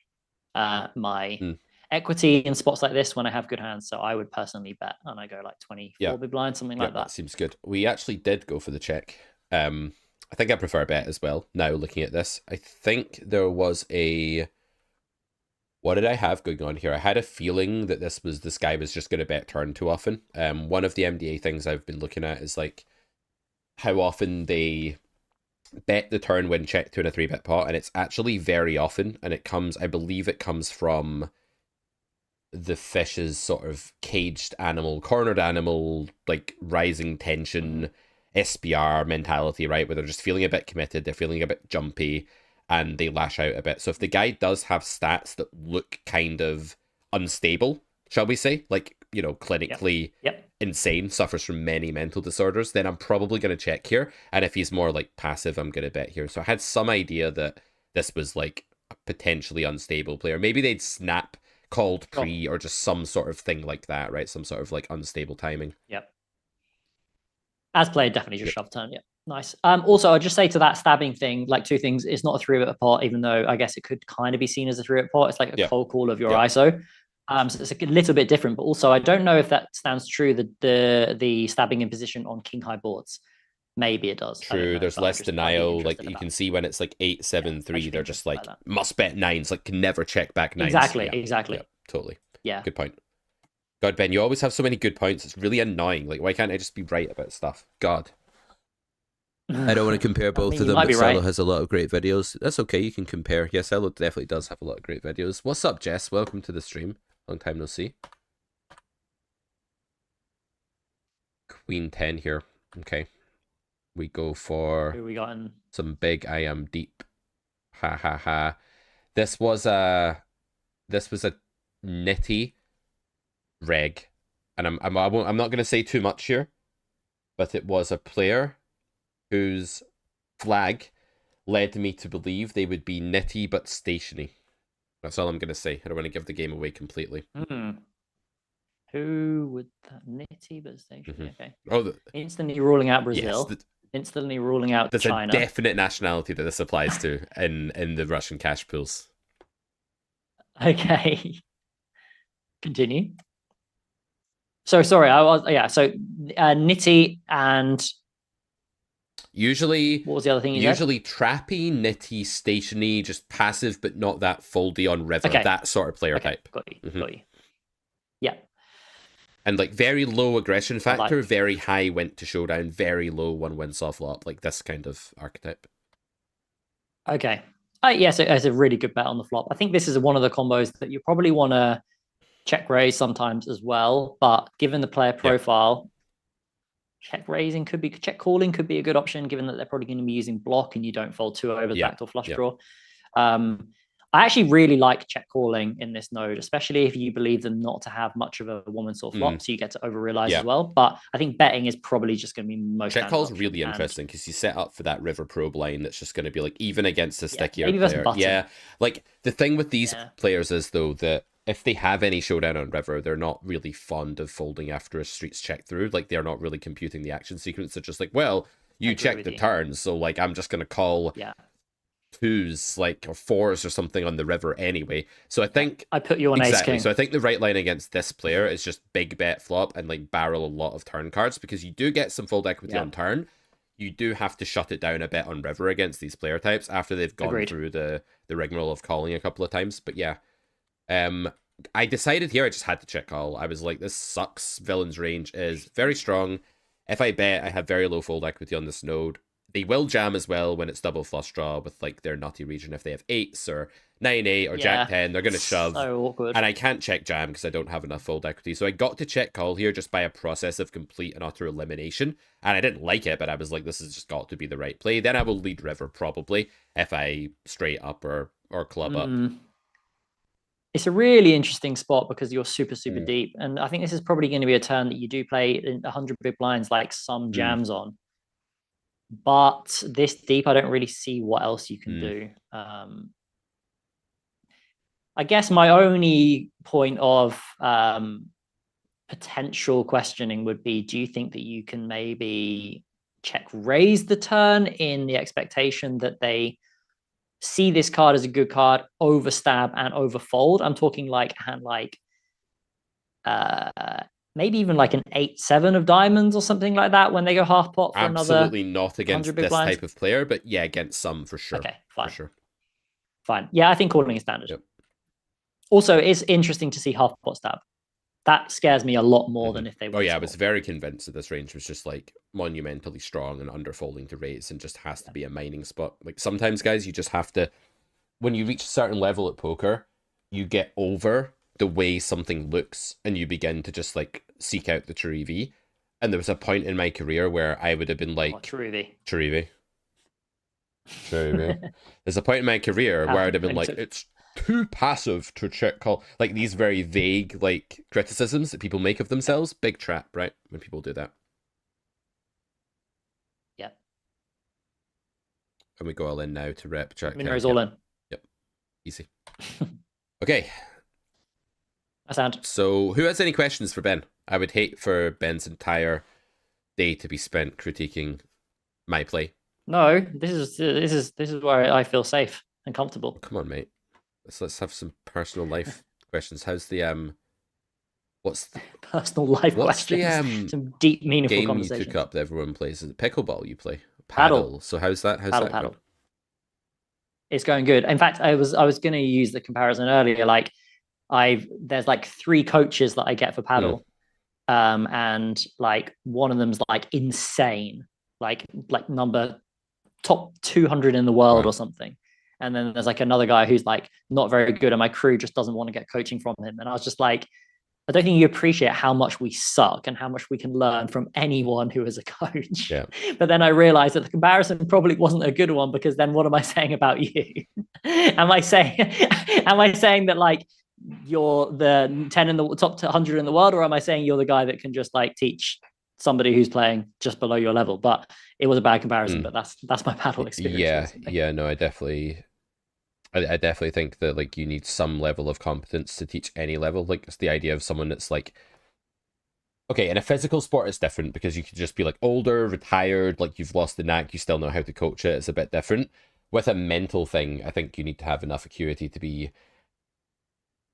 my equity in spots like this when I have good hands. So I would personally bet, and I go like 24 big blind, something like that. That seems good. We actually did go for the check. I think I prefer bet as well. Now looking at this, I think there was a... What did I have going on here? I had a feeling that this guy was just going to bet turn too often. One of the MDA things I've been looking at is like how often they bet the turn when checked to in a 3-bet pot, and it's actually very often, and it comes, I believe it comes from the fish's sort of caged animal, cornered animal, like rising tension, SPR mentality, right? Where they're just feeling a bit committed, they're feeling a bit jumpy, and they lash out a bit. So if the guy does have stats that look kind of unstable, shall we say, like, you know, clinically insane, suffers from many mental disorders, then I'm probably going to check here. And if he's more like passive, I'm going to bet here. So I had some idea that this was like a potentially unstable player. Maybe they'd snap called pre or just some sort of thing like that, right? Some sort of like unstable timing. Yep. As played, definitely just shove turn. Yeah. Nice. Also, I'll just say to that stabbing thing, like 2 things. It's not a 3-bet pot, even though I guess it could kind of be seen as a 3-bet pot. It's like a cold call of your ISO. So it's a little bit different. But also, I don't know if that stands true. The stabbing in position on king high boards. Maybe it does. True. There's less denial. Like you can see when it's like 8, 7, 3, they're just like must bet 9s. Like can never check back 9s. Exactly. Totally. Yeah. Good point. God, Ben, you always have so many good points. It's really annoying. Like, why can't I just be right about stuff? God. I don't want to compare both of them, but Salo has a lot of great videos. That's okay, you can compare. Yeah, Salo definitely does have a lot of great videos. What's up, Jess? Welcome to the stream. Long time no see. Queen 10 here. Okay. We go for Who we got in? Some big I am deep. Ha ha ha. This was a nitty reg. And I'm not going to say too much here, but it was a player whose flag led me to believe they would be nitty but stationary. That's all I'm going to say. I don't want to give the game away completely. Who would that nitty but stationary? Okay. Oh, instantly ruling out Brazil. Yes, instantly ruling out China. There's a definite nationality that this applies to in the Russian cash pools. Okay. Continue. So sorry, So nitty and usually what was the other thing? Usually trappy, nitty, stationary, just passive but not that foldy on river. Okay. That sort of player type. Got you. Yeah. And like very low aggression factor, very high went to showdown, very low 1 win soft flop, like this kind of archetype. Okay. Yes, it's a really good bet on the flop. I think this is one of the combos that you probably want to check raise sometimes as well, but given the player profile, check calling could be a good option, given that they're probably going to be using block and you don't fold 2 over the backdoor flush draw. I actually really like check calling in this node, especially if you believe them not to have much of a woman sort flop, so you get to over realize as well. But I think betting is probably just going to be most. Check call's really interesting because you set up for that river probe line that's just going to be like even against a stickier player. Yeah, like the thing with these players is though that if they have any showdown on river, they're not really fond of folding after a streets check through. Like they're not really computing the action sequence. They're just like, well, you checked the turn, so like I'm just going to call. 2s like or 4s or something on the river anyway. So I think I put you on ace king. So I think the right line against this player is just big bet flop and like barrel a lot of turn cards because you do get some fold equity on turn. you do have to shut it down a bit on river against these player types after they've gone through the rigmarole of calling a couple of times. But yeah, I decided here I just had to check call. I was like, this sucks. Villain's range is very strong. If I bet, I have very low fold equity on this node. They will jam as well when it's double flush draw with like their nutty region. If they have 8s or 9-8 or Jack 10, they're going to shove. So awkward. And I can't check jam because I don't have enough fold equity. So I got to check call here just by a process of complete and utter elimination. And I didn't like it, but I was like, this has just got to be the right play. Then I will lead river probably if I straight up or club up. It's a really interesting spot because you're super deep. And I think this is probably going to be a turn that you do play in 100 big blinds like some jams on. But this deep, I don't really see what else you can do. I guess my only point of potential questioning would be, do you think that you can maybe check raise the turn in the expectation that they see this card as a good card, over stab and over fold? I'm talking like hand like maybe even like an 8-7 of diamonds or something like that when they go half pot for absolutely another. Not against this type of player, but yeah, against some for sure. Okay, fine. For sure. Fine. Yeah, I think calling is standard. Yep. Also, it's interesting to see half pot stab. That scares me a lot more than if they were. Oh yeah, I was very convinced that this range was just like monumentally strong and underfolding to raise and just has to be a mining spot. Like sometimes, guys, you just have to, when you reach a certain level at poker, you get over the way something looks and you begin to just like seek out the true EV. And there was a point in my career where I would have been like, True EV. There's a point in my career where I'd have been like, it's too passive to check call. Like these very vague like criticisms that people make of themselves. Big trap, right? When people do that. Yeah. And we go all in now to rep Jack. Minra's all in. Yep. Easy. Okay. Sound. So who has any questions for Ben? I would hate for Ben's entire day to be spent critiquing my play. No, this is where I feel safe and comfortable. Come on, mate. Let's have some personal life questions. How's the what's the personal life questions? Some deep, meaningful game conversation. You took up that everyone plays? Is it pickleball you play? Paddle. So how's that? Paddle. It's going good. In fact, I was going to use the comparison earlier. Like there's like 3 coaches that I get for paddle, and like one of them's like insane, like number top 200 in the world or something. And then there's like another guy who's like not very good, and my crew just doesn't want to get coaching from him. And I was just like, I don't think you appreciate how much we suck and how much we can learn from anyone who is a coach. Yeah. But then I realized that the comparison probably wasn't a good one, because then what am I saying about you? am I saying that like you're the 10 in the top 100 in the world, or am I saying you're the guy that can just like teach somebody who's playing just below your level? But it was a bad comparison, but that's my paddle experience. Yeah, no, I definitely think that like you need some level of competence to teach any level. Like it's the idea of someone that's like, okay, in a physical sport it's different because you could just be like older, retired, like you've lost the knack, you still know how to coach it. It's a bit different. With a mental thing, I think you need to have enough acuity to be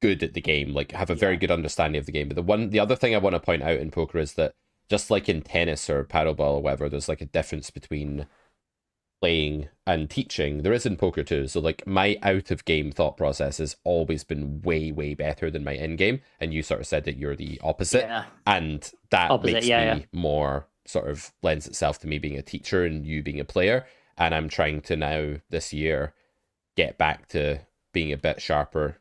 good at the game, like have a very good understanding of the game. But the other thing I want to point out in poker is that just like in tennis or paddleball or whatever, there's like a difference between playing and teaching. There is in poker too. So like my out of game thought process has always been way better than my in game. And you sort of said that you're the opposite. And that makes me more sort of lends itself to me being a teacher and you being a player. And I'm trying to now this year get back to being a bit sharper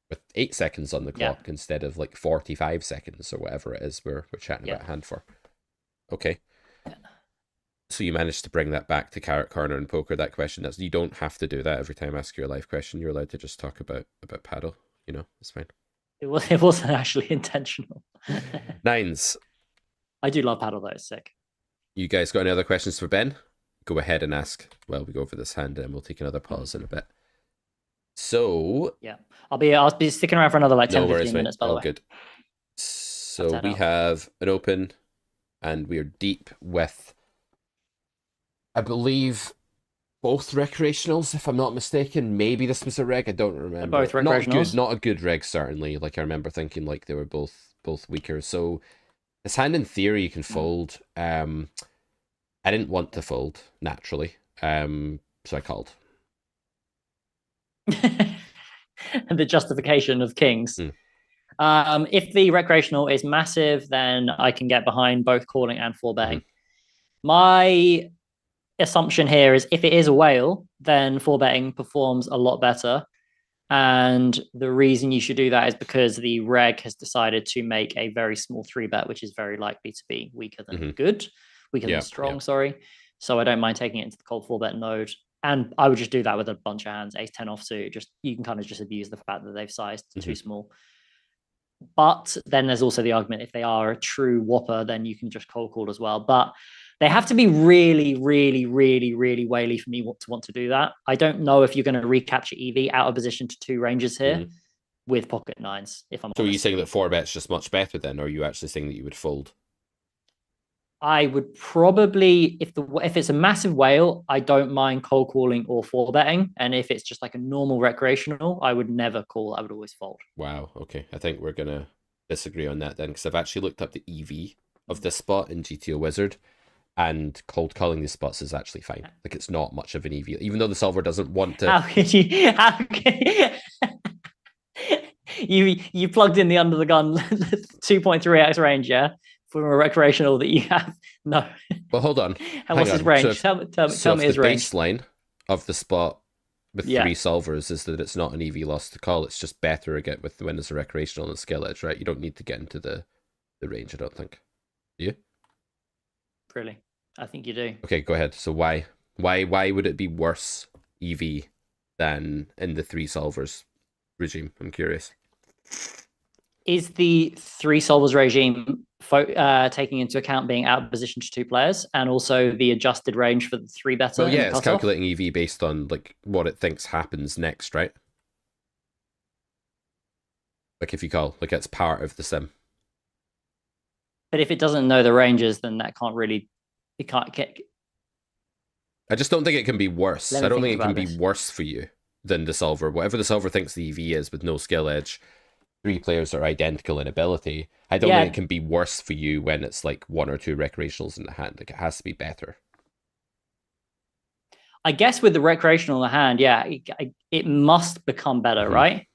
with 8 seconds on the clock instead of like 45 seconds or whatever it is we're chatting about hand for. Okay. So you managed to bring that back to Carrot Corner and poker, that question. You don't have to do that every time I ask you a live question. You're allowed to just talk about paddle, you know, it's fine. It wasn't actually intentional. Nines. I do love paddle though, it's sick. You guys got any other questions for Ben? Go ahead and ask while we go over this hand, and we'll take another pause in a bit. So yeah, I'll be sticking around for another like 10-15 minutes, by the way. Good. So we have an open, and we are deep with, I believe, both recreationals, if I'm not mistaken. Maybe this was a reg, I don't remember. Both recreationals. Not a good reg, certainly. Like I remember thinking like they were both weaker. So this hand in theory you can fold. I didn't want to fold naturally, so I called. The justification of kings. If the recreational is massive, then I can get behind both calling and four betting. My assumption here is if it is a whale, then four betting performs a lot better. And the reason you should do that is because the reg has decided to make a very small 3-bet, which is very likely to be weaker than good, weaker than strong, sorry. So I don't mind taking it into the cold 4-bet node. And I would just do that with a bunch of hands, ace 10 offsuit. Just you can kind of just abuse the fact that they've sized too small. But then there's also the argument if they are a true whopper, then you can just cold call as well. But they have to be really, really, really, really whaley for me to want to do that. I don't know if you're going to recapture EV out of position to 2 ranges here with pocket nines. If I'm so, honest. are you saying that 4-bet's just much better then, or are you actually saying that you would fold? I would probably, if it's a massive whale, I don't mind cold calling or 4-betting. And if it's just like a normal recreational, I would never call. I would always fold. Wow. Okay. I think we're going to disagree on that then, because I've actually looked up the EV of this spot in GTO Wizard, and cold calling these spots is actually fine. Like, it's not much of an EV, even though the solver doesn't want to. How can you plugged in the under the gun 2.3x range, yeah? From a recreational that you have. No. Well, hold on. And what's his range? So tell me his range. The baseline of the spot with 3 solvers is that it's not an EV loss to call. It's just better again with when it's a recreational and skill edge, right? You don't need to get into the range, I don't think. Do you? Really? I think you do. Okay, go ahead. So why would it be worse EV than in the 3 solvers regime? I'm curious. Is the 3 solvers regime taking into account being out of position to 2 players and also the adjusted range for the 3 better? Well, yeah, it's calculating EV based on like what it thinks happens next, right? Like if you call, like it's part of the sim. But if it doesn't know the ranges, then that can't really, it can't get. I just don't think it can be worse. I don't think it can be worse for you than the solver. Whatever the solver thinks the EV is with no skill edge, 3 players are identical in ability. I don't think it can be worse for you when it's like 1 or 2 recreationals in the hand. Like, it has to be better. I guess with the recreational in the hand, it must become better, right?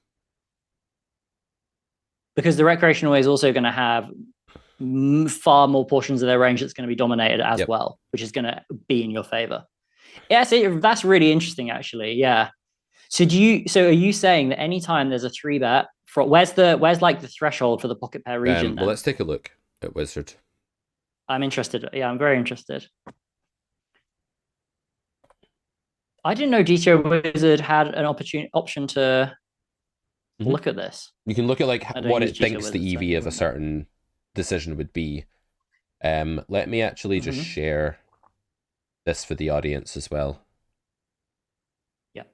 Because the recreational is also going to have far more portions of their range that's going to be dominated as well, which is going to be in your favor. Yeah, so that's really interesting, actually. Yeah. So are you saying that anytime there's a 3-bet, where's like the threshold for the pocket pair region? Well, let's take a look at Wizard. I'm interested. Yeah, I'm very interested. I didn't know GTO Wizard had an option to look at this. You can look at like what it thinks the EV of a certain decision would be. Let me actually just share this for the audience as well. Yep.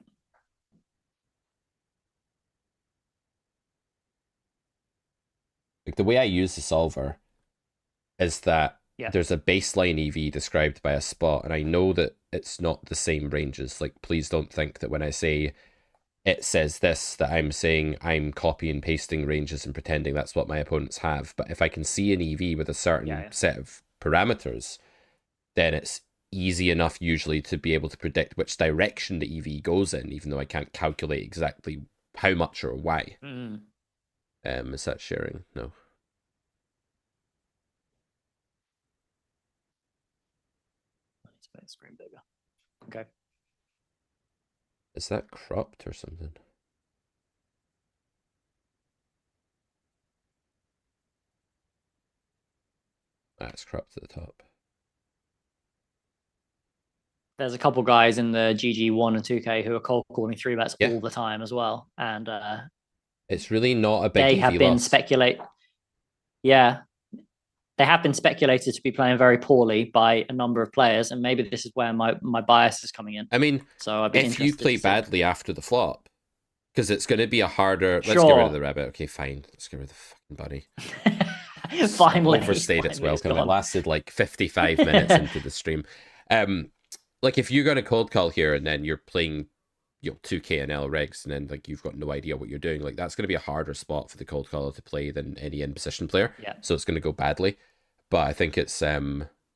Like the way I use the solver is that there's a baseline EV described by a spot, and I know that it's not the same ranges. Like, please don't think that when I say it says this, that I'm saying I'm copy and pasting ranges and pretending that's what my opponents have. But if I can see an EV with a certain set of parameters, then it's easy enough usually to be able to predict which direction the EV goes in, even though I can't calculate exactly how much or why. Is that sharing? No. Let's make the screen bigger. Okay. Is that cropped or something? That's cropped at the top. There's a couple guys in the GG1 and 2K who are cold calling 3-bets all the time as well, and it's really not a big. They have been they have been speculated to be playing very poorly by a number of players, and maybe this is where my bias is coming in. I mean, so if you play badly after the flop, because it's going to be a harder. Let's get rid of the rabbit. Okay, fine. Let's get rid of the fucking bunny. Finally, overstayed its welcome. It lasted like 55 minutes into the stream. Like if you're going to cold call here and then you're playing 2K and L regs and then like you've got no idea what you're doing, like that's going to be a harder spot for the cold caller to play than any in position player. Yeah. So it's going to go badly. But I think it's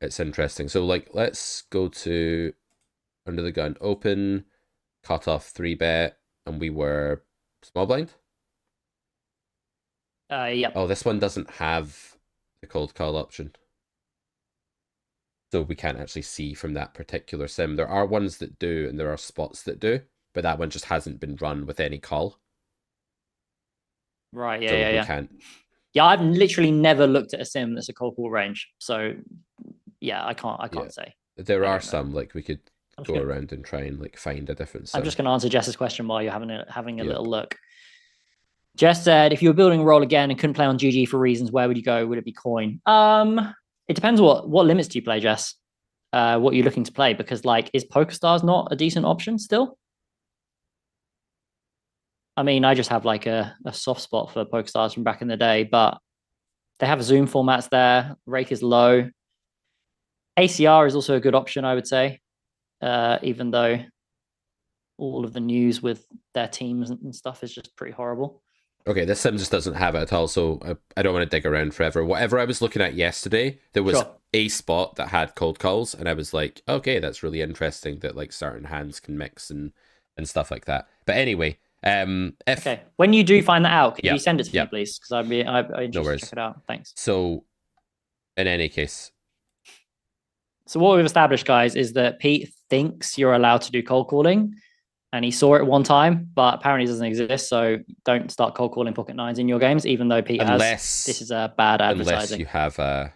it's interesting. So like, let's go to under the gun, open, cut off 3-bet, and we were small blind. Yep. Oh, this one doesn't have the cold call option. So we can't actually see from that particular sim. There are ones that do, and there are spots that do, but that one just hasn't been run with any call. Right, yeah, So yeah, we yeah. can't. Yeah, I've literally never looked at a sim that's a cold call range. So yeah, I can't say. There I are don't know. some, like we could go around and try and like find a different sim. I'm just going to answer Jess's question while you're having a Yep. little look. Jess said, if you were building a role again and couldn't play on GG for reasons, where would you go? Would it be coin? It depends what limits do you play, Jess? What you're looking to play, because like, is PokerStars not a decent option still? I mean, I just have like a soft spot for PokerStars from back in the day, but they have Zoom formats there. Rake is low. ACR is also a good option, I would say, even though all of the news with their teams and stuff is just pretty horrible. Okay, this sim just doesn't have it at all, so I don't want to dig around forever. Whatever I was looking at yesterday, there was a spot that had cold calls, and I was like, okay, that's really interesting that like certain hands can mix and stuff like that. But anyway, okay, when you do find that out, can you send it to me, please? Because I'm interested to check it out. Thanks. So, in any case, so what we've established, guys, is that Pete thinks you're allowed to do cold calling. And he saw it one time, but apparently it doesn't exist. So don't start cold calling pocket nines in your games, even though Pete has. This is a bad advertising. Unless you have a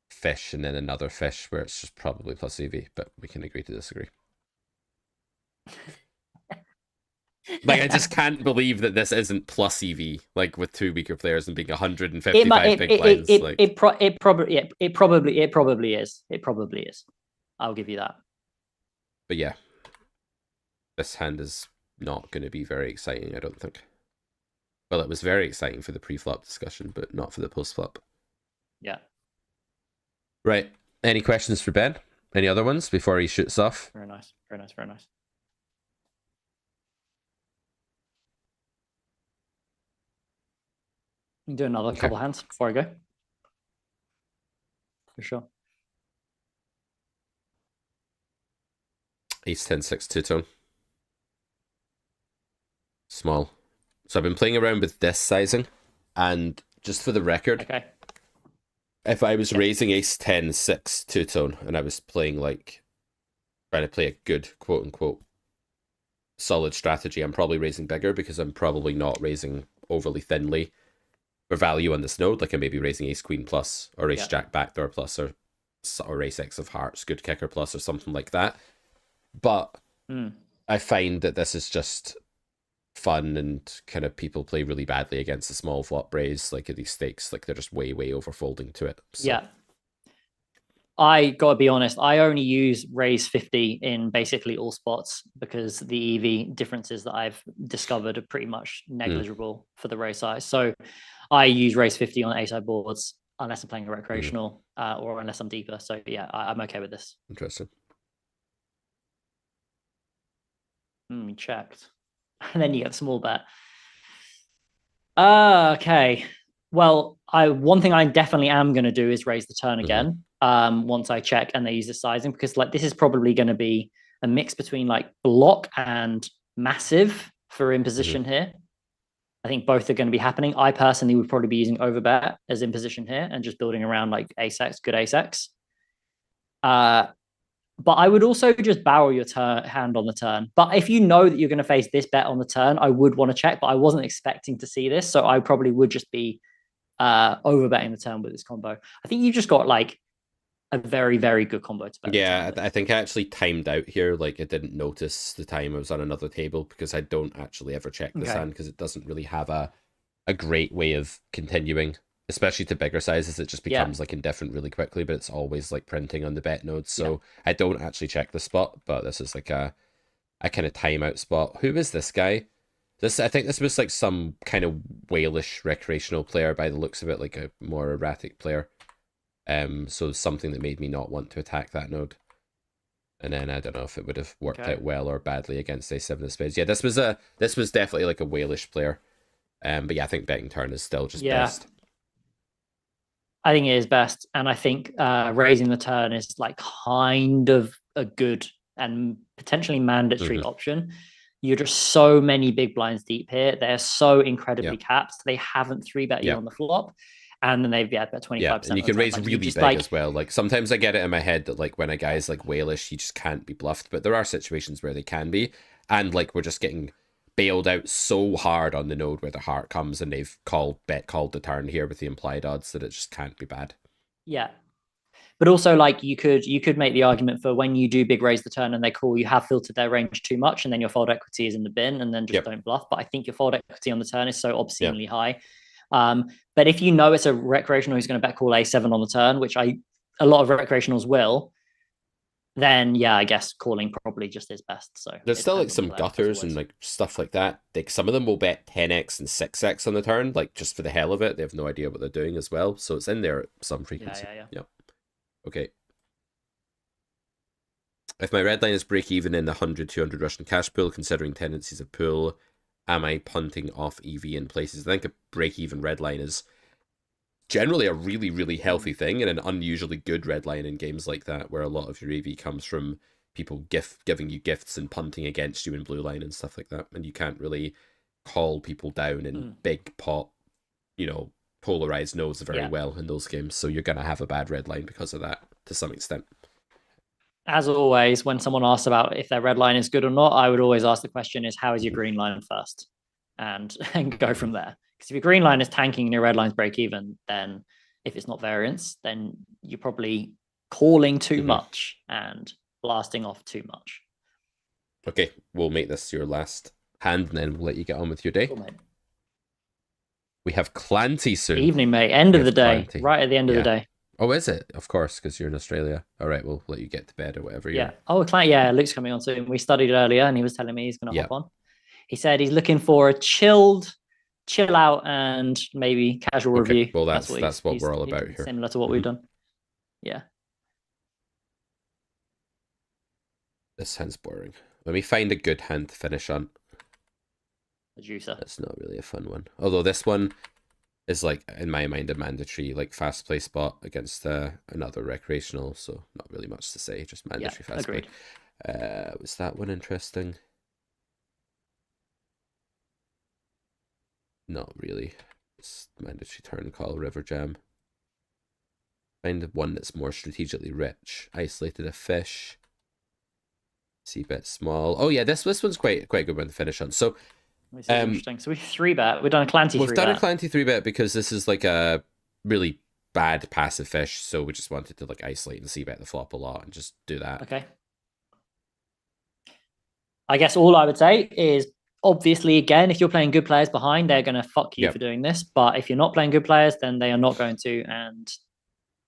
fish and then another fish where it's just probably plus EV, but we can agree to disagree. Like, I just can't believe that this isn't plus EV, like with 2 weaker players and being 155 big blinds. It probably is. It probably is. I'll give you that. But yeah. This hand is not going to be very exciting, I don't think. Well, it was very exciting for the pre-flop discussion, but not for the post-flop. Yeah. Right. Any questions for Ben? Any other ones before he shoots off? Very nice. Very nice. Very nice. You can do another couple hands before I go. For sure. Ace 10 6 two-tone. Small. So I've been playing around with this sizing, and just for the record, if I was raising ace 10 6 two-tone and I was playing like trying to play a good quote unquote solid strategy, I'm probably raising bigger because I'm probably not raising overly thinly for value on this node. Like I may be raising ace queen plus or ace jack backdoor plus or ace x of hearts good kicker plus or something like that. But I find that this is just fun, and kind of people play really badly against the small flop raise, like at these stakes, like they're just way overfolding to it. So. Yeah, I gotta be honest, I only use raise 50 in basically all spots because the EV differences that I've discovered are pretty much negligible for the raise size. So I use raise 50 on A-side boards unless I'm playing a recreational or unless I'm deeper. So yeah, I'm okay with this. Interesting. We checked. And then you get a small bet. Okay. Well, one thing I definitely am going to do is raise the turn again once I check and they use the sizing, because like this is probably going to be a mix between like block and massive for imposition here. I think both are going to be happening. I personally would probably be using overbet as imposition here and just building around like ace-x, good ace-x. But I would also just barrel your hand on the turn. But if you know that you're going to face this bet on the turn, I would want to check, but I wasn't expecting to see this. So I probably would just be overbetting the turn with this combo. I think you just got like a very, very good combo to bet. Yeah, I think I actually timed out here. Like I didn't notice the time I was on another table because I don't actually ever check this hand because it doesn't really have a great way of continuing. Especially to bigger sizes, it just becomes like indifferent really quickly, but it's always like printing on the bet node. So I don't actually check the spot, but this is like a kind of timeout spot. Who is this guy? I think this was like some kind of whalish recreational player by the looks of it, like a more erratic player. So something that made me not want to attack that node. And then I don't know if it would have worked out well or badly against a7 of spades. Yeah, this was definitely like a whalish player. But yeah, I think betting turn is still just best. I think it is best, and I think raising the turn is like kind of a good and potentially mandatory option. You're just so many big blinds deep here. They're so incredibly capped. They haven't 3-bet you on the flop, and then they've bet 25%. Yeah, and you can raise really big as well. Like sometimes I get it in my head that like when a guy's like whalish, he just can't be bluffed. But there are situations where they can be, and like we're just getting bailed out so hard on the node where the heart comes, and they've called the turn here with the implied odds that it just can't be bad. Yeah. But also, like you could make the argument for when you do big raise the turn and they call, you have filtered their range too much, and then your fold equity is in the bin, and then just don't bluff. But I think your fold equity on the turn is so obscenely high. But if you know it's a recreational who's going to bet call A7 on the turn, which a lot of recreationals will, then yeah, I guess calling probably just is best. So there's still like some gutters and like stuff like that. Like some of them will bet 10x and 6x on the turn, like just for the hell of it. They have no idea what they're doing as well. So it's in there at some frequency. Yeah. Okay. If my red line is break even in the 100-200 Russian cash pool, considering tendencies of pool, am I punting off EV in places? I think a break even red line is generally a really, really healthy thing, and an unusually good red line in games like that, where a lot of your EV comes from people giving you gifts and punting against you in blue line and stuff like that, and you can't really call people down in big pot, polarized nodes very well in those games, so you're going to have a bad red line because of that to some extent. As always, when someone asks about if their red line is good or not, I would always ask the question is, how is your green line first? And go from there. Because if your green line is tanking and your red line's break even, then if it's not variance, then you're probably calling too much and blasting off too much. Okay, we'll make this your last hand, and then we'll let you get on with your day. Cool, mate. We have Clanty soon. Evening, mate. End of the day. Clanty. Right at the end of the day. Oh, is it? Of course, because you're in Australia. All right, we'll let you get to bed or whatever. Yeah. Oh, Clanty. Yeah, Luke's coming on soon. We studied earlier, and he was telling me he's going to hop on. He said he's looking for a chill out and maybe casual review. Well, that's what we're all about here. Similar to what we've done. Yeah. This sounds boring. Let me find a good hand to finish on. A juicer. That's not really a fun one. Although this one is, like, in my mind, a mandatory, like, fast play spot against another recreational. So not really much to say. Just mandatory fast agreed. play. Was that one interesting? Not really. It's mandatory turn call, river jam. Find one that's more strategically rich. Isolated a fish. C-bet small. Oh yeah, this one's quite a good one to finish on. So interesting. So we 3-bet. We've done a Clanty 3-bet. We've done a Clanty 3-bet because this is like a really bad passive fish, so we just wanted to like isolate and C-bet the flop a lot and just do that. Okay. I guess all I would say is, obviously, again, if you're playing good players behind, they're going to fuck you for doing this. But if you're not playing good players, then they are not going to, and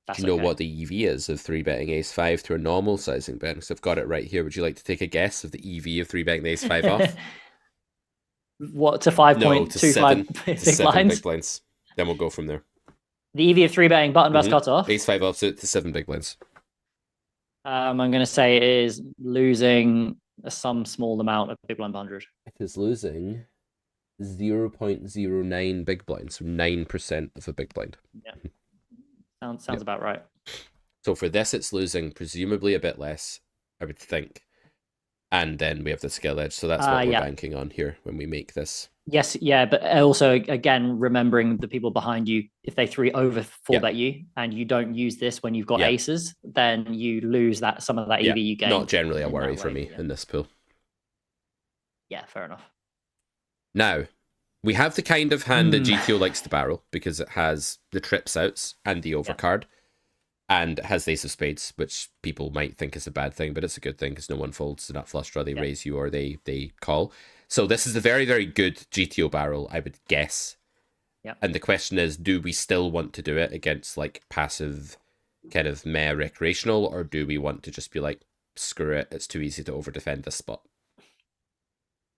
that's Do you know what the EV is of 3-betting ace-5 to a normal sizing bet? Because I've got it right here. Would you like to take a guess of the EV of 3-betting ace-5 off? What, to 5.25 big blinds? Big blinds. Then we'll go from there. The EV of 3-betting button bust cutoff? Ace-5 offsuit to 7 big blinds. I'm going to say it is losing some small amount of big blind 100. It is losing 0.09 big blinds, so 9% of a big blind. Yeah. Sounds about right. So for this, it's losing presumably a bit less, I would think. And then we have the skill edge, so that's what we're banking on here when we make this. Yes, yeah, but also, again, remembering the people behind you, if they 4-bet you, and you don't use this when you've got aces, then you lose some of that EV you gain. Not generally a worry for me in this pool. Yeah, fair enough. Now, we have the kind of hand that GTO likes to barrel, because it has the trips outs and the overcard, and it has the ace of spades, which people might think is a bad thing, but it's a good thing because no one folds the nut flush draw. They raise you or they call. So this is a very, very good GTO barrel, I would guess. Yep. And the question is, do we still want to do it against like passive kind of meh recreational, or do we want to just be like, screw it, it's too easy to overdefend this spot?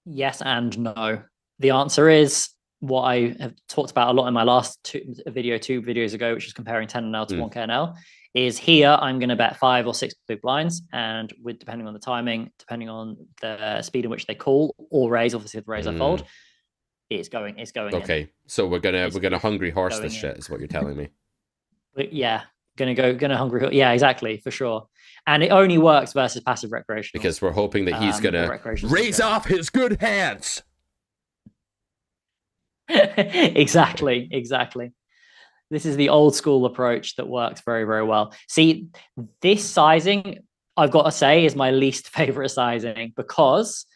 Yes and no. The answer is what I have talked about a lot in my last two videos ago, which is comparing 10NL to 1KNL, is here I'm going to bet 5 or 6 big blinds, and with depending on the timing, depending on the speed in which they call or raise, obviously if the raise I fold, it's going okay, in. so we're gonna hungry horse this shit, is what you're telling me. But yeah, gonna hungry hill. Yeah, exactly, for sure. And it only works versus passive recreational. Because we're hoping that he's gonna raise off his good hands. Exactly. This is the old school approach that works very, very well. See, this sizing, I've got to say, is my least favorite sizing, because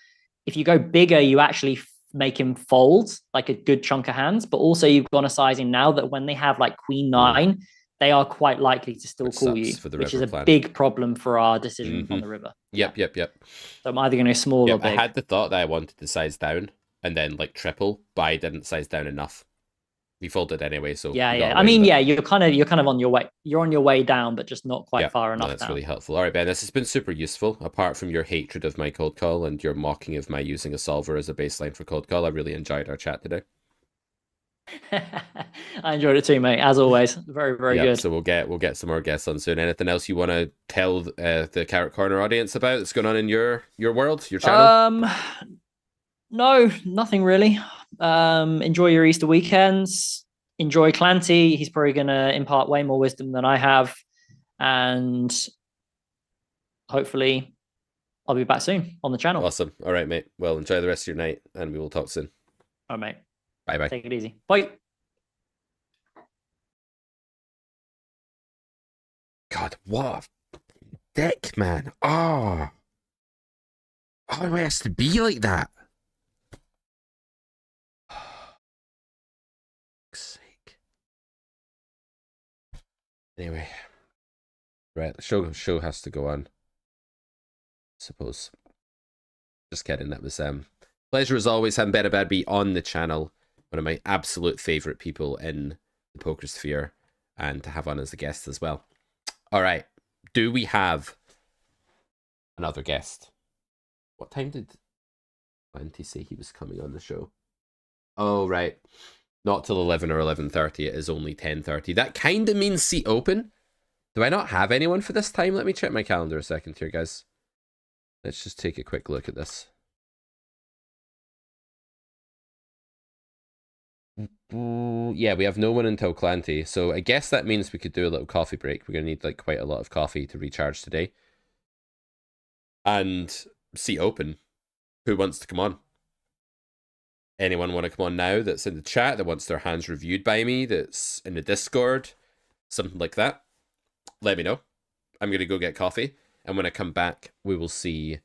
if you go bigger, you actually make him fold like a good chunk of hands. But also, you've got a sizing now that when they have like queen nine, they are quite likely to still call you, which is a big problem for our decision on the river. Yep. So I'm either going to go small or big. I had the thought that I wanted to size down and then like triple, but I didn't size down enough. He folded anyway, so yeah. I mean, yeah, you're kind of on your way. You're on your way down, but just not quite far enough. That's really helpful. All right, Ben, this has been super useful. Apart from your hatred of my cold call and your mocking of my using a solver as a baseline for cold call, I really enjoyed our chat today. I enjoyed it too, mate. As always, very, very good. So we'll get some more guests on soon. Anything else you want to tell the Carrot Corner audience about that's going on in your world, your channel? No, nothing really. Enjoy your Easter weekends. Enjoy Clanty. He's probably going to impart way more wisdom than I have, and hopefully, I'll be back soon on the channel. Awesome. All right, mate. Well, enjoy the rest of your night, and we will talk soon. All right, mate. Bye. Take it easy. Bye. God, what a dick, man. Oh, it has to be like that. Sake. Anyway, right, the show has to go on. I suppose. Just kidding. That was pleasure as always having Benabadbeat on the channel. One of my absolute favorite people in the poker sphere, and to have on as a guest as well. All right, do we have another guest? What time did Clanty say he was coming on the show? Oh, right. Not till 11 or 11:30. It is only 10:30. That kind of means seat open. Do I not have anyone for this time? Let me check my calendar a second here, guys. Let's just take a quick look at this. Yeah, we have no one until Clanty. So I guess that means we could do a little coffee break. We're going to need like quite a lot of coffee to recharge today. And seat open. Who wants to come on? Anyone want to come on now that's in the chat, that wants their hands reviewed by me, that's in the Discord, something like that? Let me know. I'm going to go get coffee. And when I come back, we will see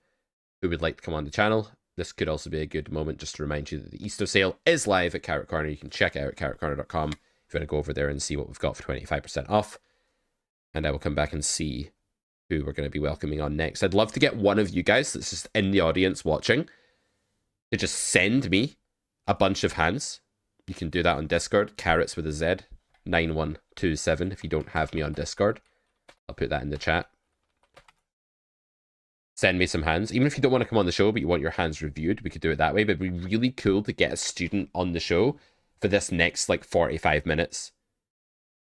who would like to come on the channel. This could also be a good moment just to remind you that the Easter sale is live at Carrot Corner. You can check it out at carrotcorner.com if you want to go over there and see what we've got for 25% off. And I will come back and see who we're going to be welcoming on next. I'd love to get one of you guys that's just in the audience watching to just send me a bunch of hands. You can do that on Discord, carrots with a Z, 9127 if you don't have me on Discord. I'll put that in the chat. Send me some hands. Even if you don't want to come on the show, but you want your hands reviewed, we could do it that way. But it'd be really cool to get a student on the show for this next, like, 45 minutes.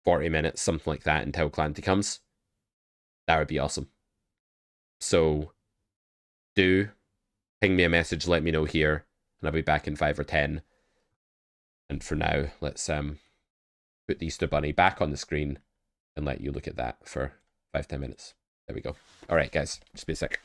40 minutes, something like that, until Clanty comes. That would be awesome. So, do ping me a message, let me know here, and I'll be back in 5 or 10. And for now, let's put the Easter Bunny back on the screen and let you look at that for 5-10 minutes. There we go. All right, guys, just be a sec.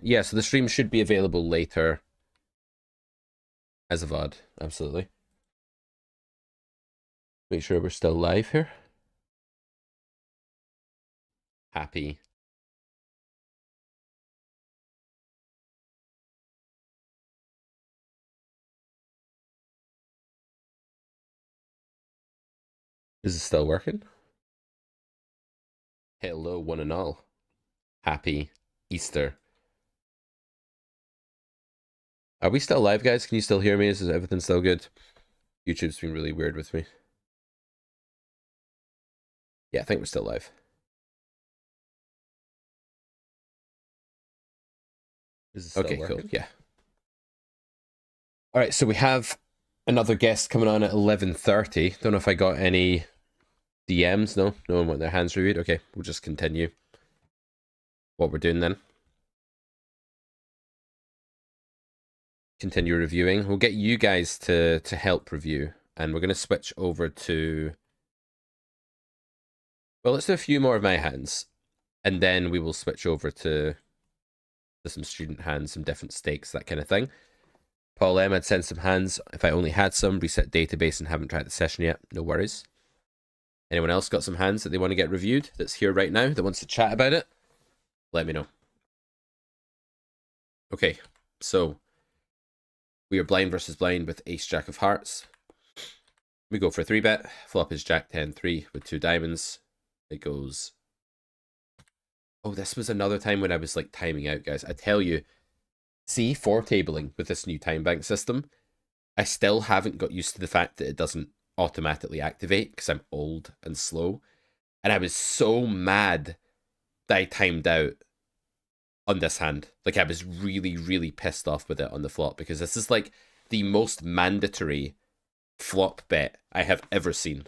Yeah, so the stream should be available later as a VOD, absolutely. Make sure we're still live here. Happy. Is it still working? Hello, one and all. Happy Easter. Are we still live, guys? Can you still hear me? Is everything still good? YouTube's been really weird with me. Yeah, I think we're still live. Is it still okay, working? Cool. Yeah. All right, so we have another guest coming on at 11:30. Don't know if I got any DMs. No one want their hands reviewed. Okay, we'll just continue what we're doing then. Continue reviewing. We'll get you guys to help review, and we're going to switch over to, well, let's do a few more of my hands, and then we will switch over to some student hands, some different stakes, that kind of thing. Paul M, I'd send some hands if I only had some. Reset database and haven't tried the session yet. No worries. Anyone else got some hands that they want to get reviewed that's here right now that wants to chat about it? Let me know. Okay, so we are blind versus blind with Ace Jack of Hearts. We go for a 3-bet. Flop is Jack 10-3 with 2 diamonds. It goes... Oh, this was another time when I was like timing out, guys. I tell you, see, 4-tabling with this new time bank system, I still haven't got used to the fact that it doesn't automatically activate because I'm old and slow. And I was so mad that I timed out on this hand. Like, I was really, really pissed off with it on the flop because this is like the most mandatory flop bet I have ever seen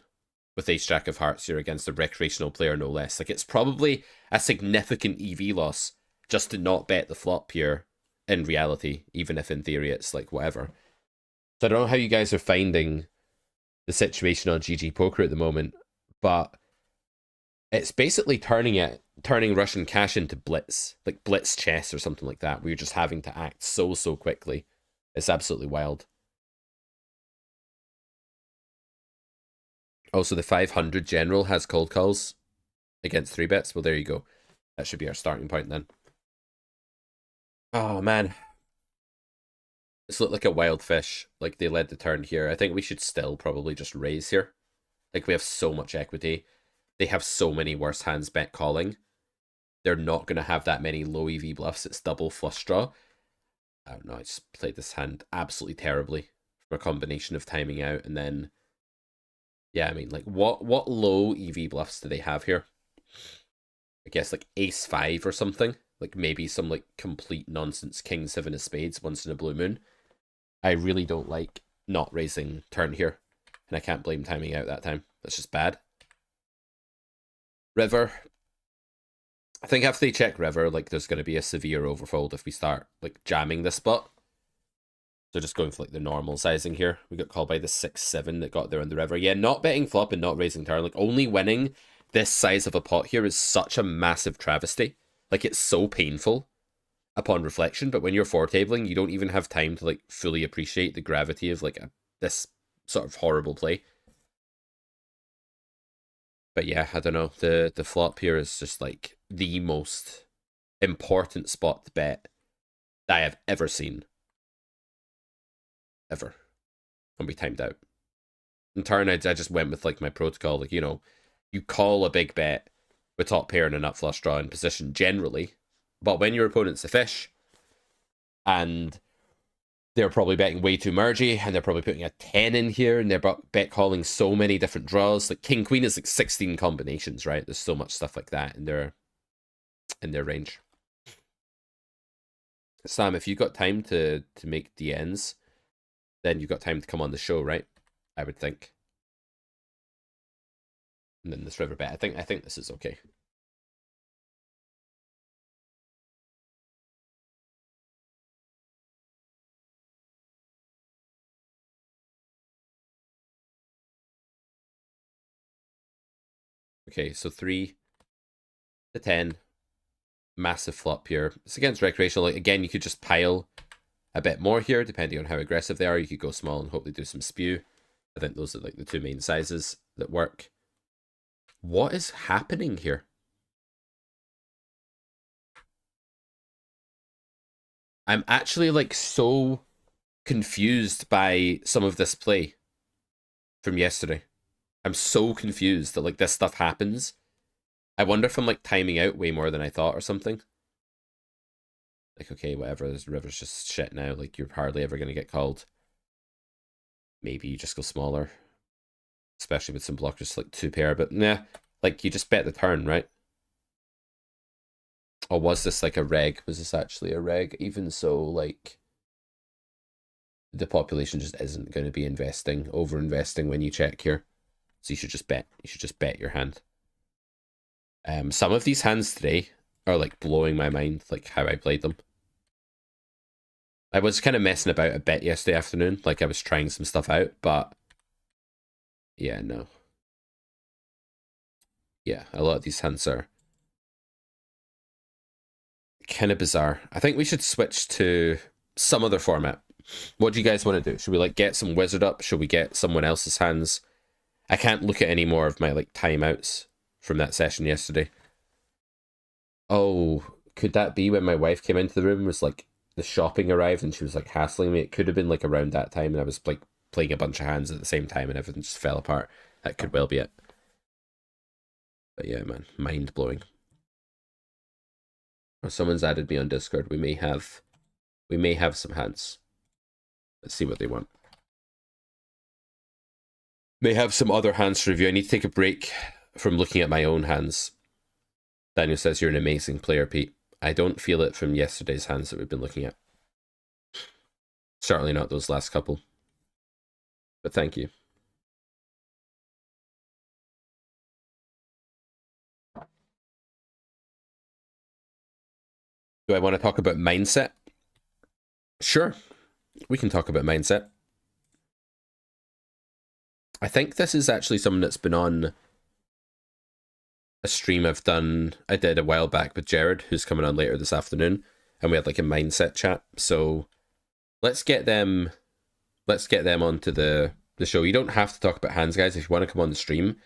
with Ace Jack of Hearts here against a recreational player, no less. Like, it's probably a significant EV loss just to not bet the flop here in reality, even if in theory it's like whatever. So I don't know how you guys are finding the situation on GG Poker at the moment, but it's basically turning Russian cash into blitz, like blitz chess or something like that, where you're just having to act so quickly. It's absolutely wild. Also, the 500 general has cold calls against 3-bets. Well, there you go. That should be our starting point then. Oh, man. This looked like a wild fish. Like, they led the turn here. I think we should still probably just raise here. Like, we have so much equity. They have so many worse hands bet calling. They're not going to have that many low EV bluffs. It's double flush draw. I don't know. I just played this hand absolutely terribly from a combination of timing out and then... Yeah, I mean, like, what low EV bluffs do they have here? I guess, like, Ace-5 or something. Like, maybe some, like, complete nonsense King-7 of spades once in a blue moon. I really don't like not raising turn here. And I can't blame timing out that time. That's just bad. River. I think after they check river, like, there's going to be a severe overfold if we start, like, jamming this spot. So just going for, like, the normal sizing here. We got called by the 6-7 that got there on the river. Yeah, not betting flop and not raising turn. Like, only winning this size of a pot here is such a massive travesty. Like, it's so painful upon reflection. But when you're 4-tabling, you don't even have time to, like, fully appreciate the gravity of, like, this sort of horrible play. But yeah, I don't know. The flop here is just, like, the most important spot to bet that I have ever seen. Ever. When we timed out. In turn, I just went with, like, my protocol. Like, you know, you call a big bet with top pair and a nut flush draw in position generally. But when your opponent's a fish, and they're probably betting way too mergy, and they're probably putting a 10 in here, and they're bet calling so many different draws. Like, King Queen is like 16 combinations, right? There's so much stuff like that in their range. Sam, if you got time to make DNs, then you've got time to come on the show, right? I would think. And then this river bet, I think this is okay. Okay, so 3 to 10 massive flop here. It's against recreational. Like, again, you could just pile a bit more here, depending on how aggressive they are. You could go small and hopefully do some spew. I think those are like the two main sizes that work. What is happening here? I'm actually like so confused by some of this play from yesterday. I'm so confused that like this stuff happens. I wonder if I'm like timing out way more than I thought or something. Like, okay, whatever, this river's just shit now. Like, you're hardly ever going to get called. Maybe you just go smaller. Especially with some blockers like 2-pair. But nah, like, you just bet the turn, right? Or was this like a reg? Was this actually a reg? Even so, like, the population just isn't going to be over-investing when you check here. So you should just bet. You should just bet your hand. Some of these hands today are like blowing my mind, like how I played them. I was kind of messing about a bit yesterday afternoon, like I was trying some stuff out, but yeah, no. Yeah, a lot of these hands are kind of bizarre. I think we should switch to some other format. What do you guys want to do? Should we like get some wizard up? Should we get someone else's hands? I can't look at any more of my like timeouts from that session yesterday. Oh, could that be when my wife came into the room, was like the shopping arrived and she was like hassling me? It could have been like around that time and I was like playing a bunch of hands at the same time and everything just fell apart. That could well be it. But yeah, man, mind blowing. Oh, someone's added me on Discord. We may have some hands. Let's see what they want. May have some other hands to review. I need to take a break from looking at my own hands. Daniel says you're an amazing player, Pete. I don't feel it from yesterday's hands that we've been looking at. Certainly not those last couple. But thank you. Do I want to talk about mindset? Sure. We can talk about mindset. I think this is actually someone that's been on a stream I did a while back with Jared, who's coming on later this afternoon, and we had like a mindset chat. So let's get them onto the show. You don't have to talk about hands, guys. If you want to come on the stream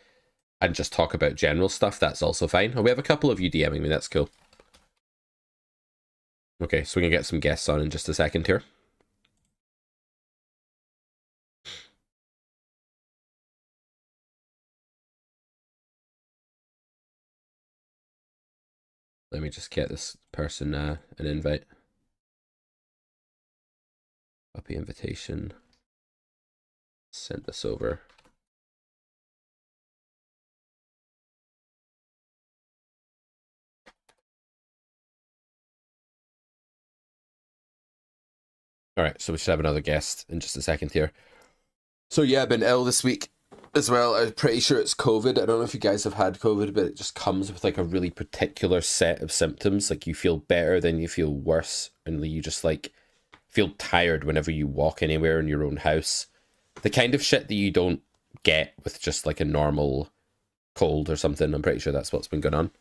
and just talk about general stuff, that's also fine. Oh, we have a couple of you DMing me. That's cool. Okay, so we can get some guests on in just a second here. Let me just get this person an invite. Copy invitation. Send this over. All right, so we should have another guest in just a second here. So yeah, I've been ill this week as well. I'm pretty sure it's COVID. I don't know if you guys have had COVID, but it just comes with like a really particular set of symptoms. Like you feel better, then you feel worse, and you just like feel tired whenever you walk anywhere in your own house. The kind of shit that you don't get with just like a normal cold or something. I'm pretty sure that's what's been going on.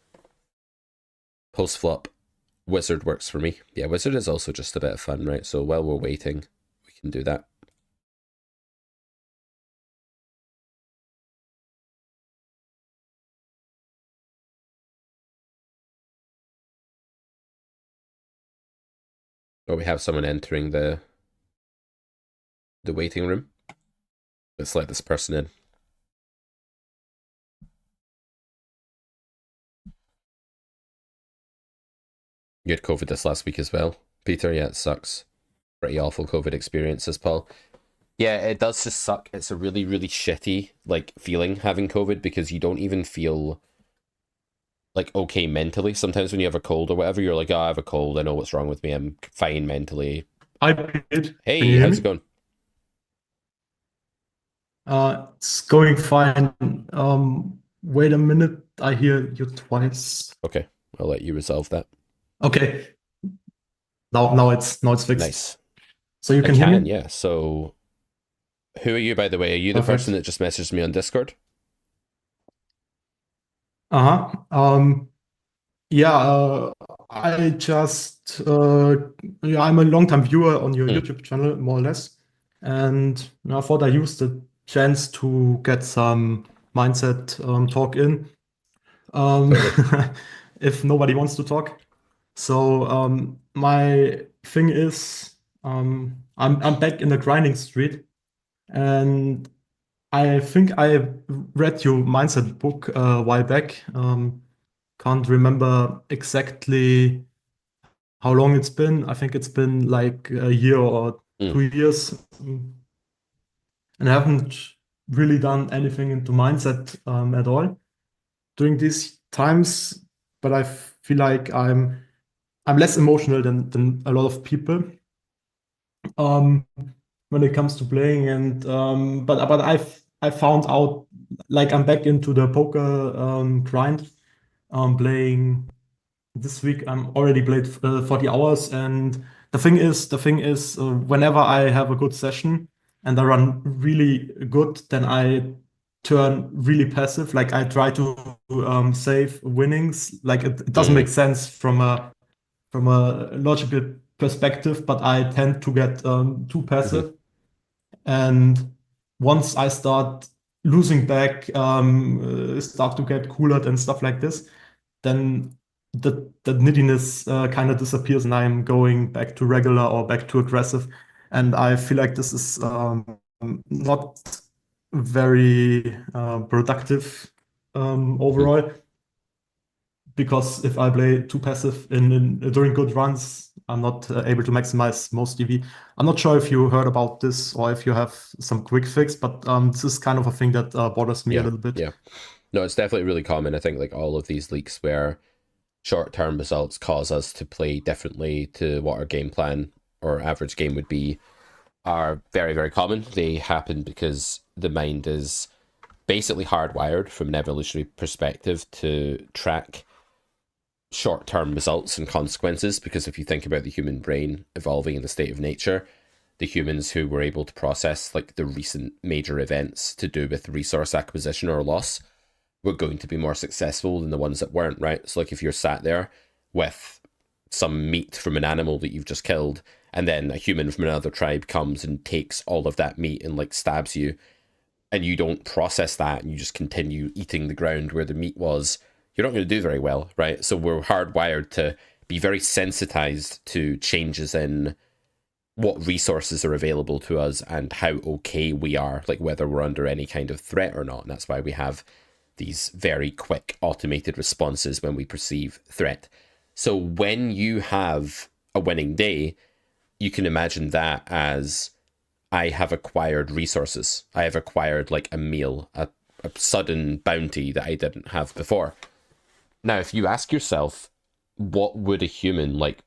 Post flop. Wizard works for me. Yeah, Wizard is also just a bit of fun, right? So while we're waiting, we can do that. Oh, we have someone entering the waiting room. Let's let this person in. You had COVID this last week as well, Peter. Yeah, it sucks. Pretty awful COVID experience, says Paul. Yeah, it does just suck. It's a really, really shitty like feeling having COVID because you don't even feel like okay mentally. Sometimes when you have a cold or whatever, you're like, oh, I have a cold. I know what's wrong with me. I'm fine mentally. Hi, Pete. Hey, how's it going? It's going fine. Wait a minute. I hear you twice. Okay, I'll let you resolve that. Okay. Now it's fixed. Nice. So you can hear me? Yeah. So, who are you, by the way? Are you the person that just messaged me on Discord? Yeah. I just, yeah, I'm a long-time viewer on your Mm. YouTube channel, more or less. And I thought I used the chance to get some mindset talk in, if nobody wants to talk. So my thing is, I'm back in the grinding street, and I think I read your mindset book a while back. Can't remember exactly how long it's been. I think it's been like a year or Mm. 2 years, and I haven't really done anything into mindset at all during these times. But I feel like I'm less emotional than a lot of people um, when it comes to playing. And but I found out, like, I'm back into the poker grind. Playing this week, I'm already played 40 hours, and the thing is, whenever I have a good session and I run really good, then I turn really passive. Like, I try to save winnings. Like, it doesn't Mm. make sense from a logical perspective, but I tend to get too passive. And once I start losing back, start to get cooler and stuff like this, then the nittiness kind of disappears, and I'm going back to regular or back to aggressive. And I feel like this is not very productive overall, because if I play too passive during good runs, I'm not able to maximize most EV. I'm not sure if you heard about this or if you have some quick fix, but this is kind of a thing that bothers me a little bit. Yeah. No, it's definitely really common. I think like all of these leaks where short-term results cause us to play differently to what our game plan or average game would be are very, very common. They happen because the mind is basically hardwired from an evolutionary perspective to track short-term results and consequences, because if you think about the human brain evolving in the state of nature, the humans who were able to process like the recent major events to do with resource acquisition or loss were going to be more successful than the ones that weren't, right? So like if you're sat there with some meat from an animal that you've just killed, and then a human from another tribe comes and takes all of that meat and like stabs you, and you don't process that and you just continue eating the ground where the meat was, you're not going to do very well, right? So we're hardwired to be very sensitized to changes in what resources are available to us and how okay we are, like whether we're under any kind of threat or not. And that's why we have these very quick automated responses when we perceive threat. So when you have a winning day, you can imagine that as, I have acquired resources. I have acquired like a meal, a sudden bounty that I didn't have before. Now, if you ask yourself, what would a human like,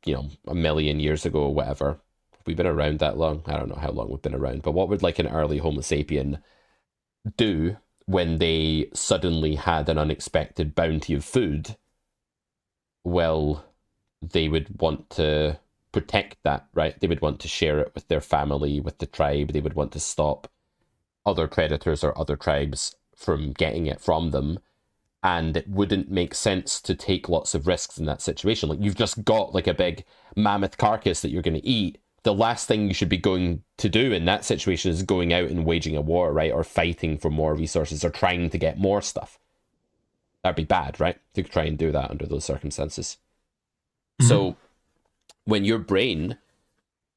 you know, a million years ago or whatever, have we been around that long? I don't know how long we've been around, but what would like an early Homo sapien do when they suddenly had an unexpected bounty of food? Well, they would want to protect that, right? They would want to share it with their family, with the tribe. They would want to stop other predators or other tribes from getting it from them. And it wouldn't make sense to take lots of risks in that situation. Like, you've just got like a big mammoth carcass that you're going to eat. The last thing you should be going to do in that situation is going out and waging a war, right? Or fighting for more resources or trying to get more stuff. That'd be bad, right? To try and do that under those circumstances. Mm-hmm. So when your brain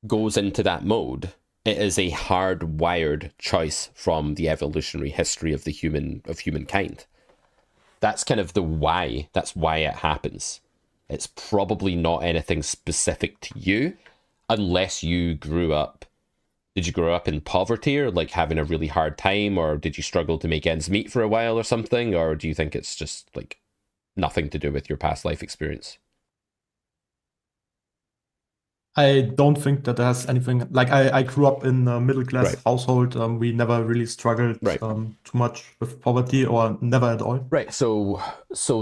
goes into that mode, it is a hardwired choice from the evolutionary history of humankind. That's kind of the why. That's why it happens. It's probably not anything specific to you, unless you grew up. Did you grow up in poverty or like having a really hard time, or did you struggle to make ends meet for a while or something? Or do you think it's just like nothing to do with your past life experience? I don't think that has anything, like, I grew up in a middle class household. We never really struggled too much with poverty, or never at all. Right. So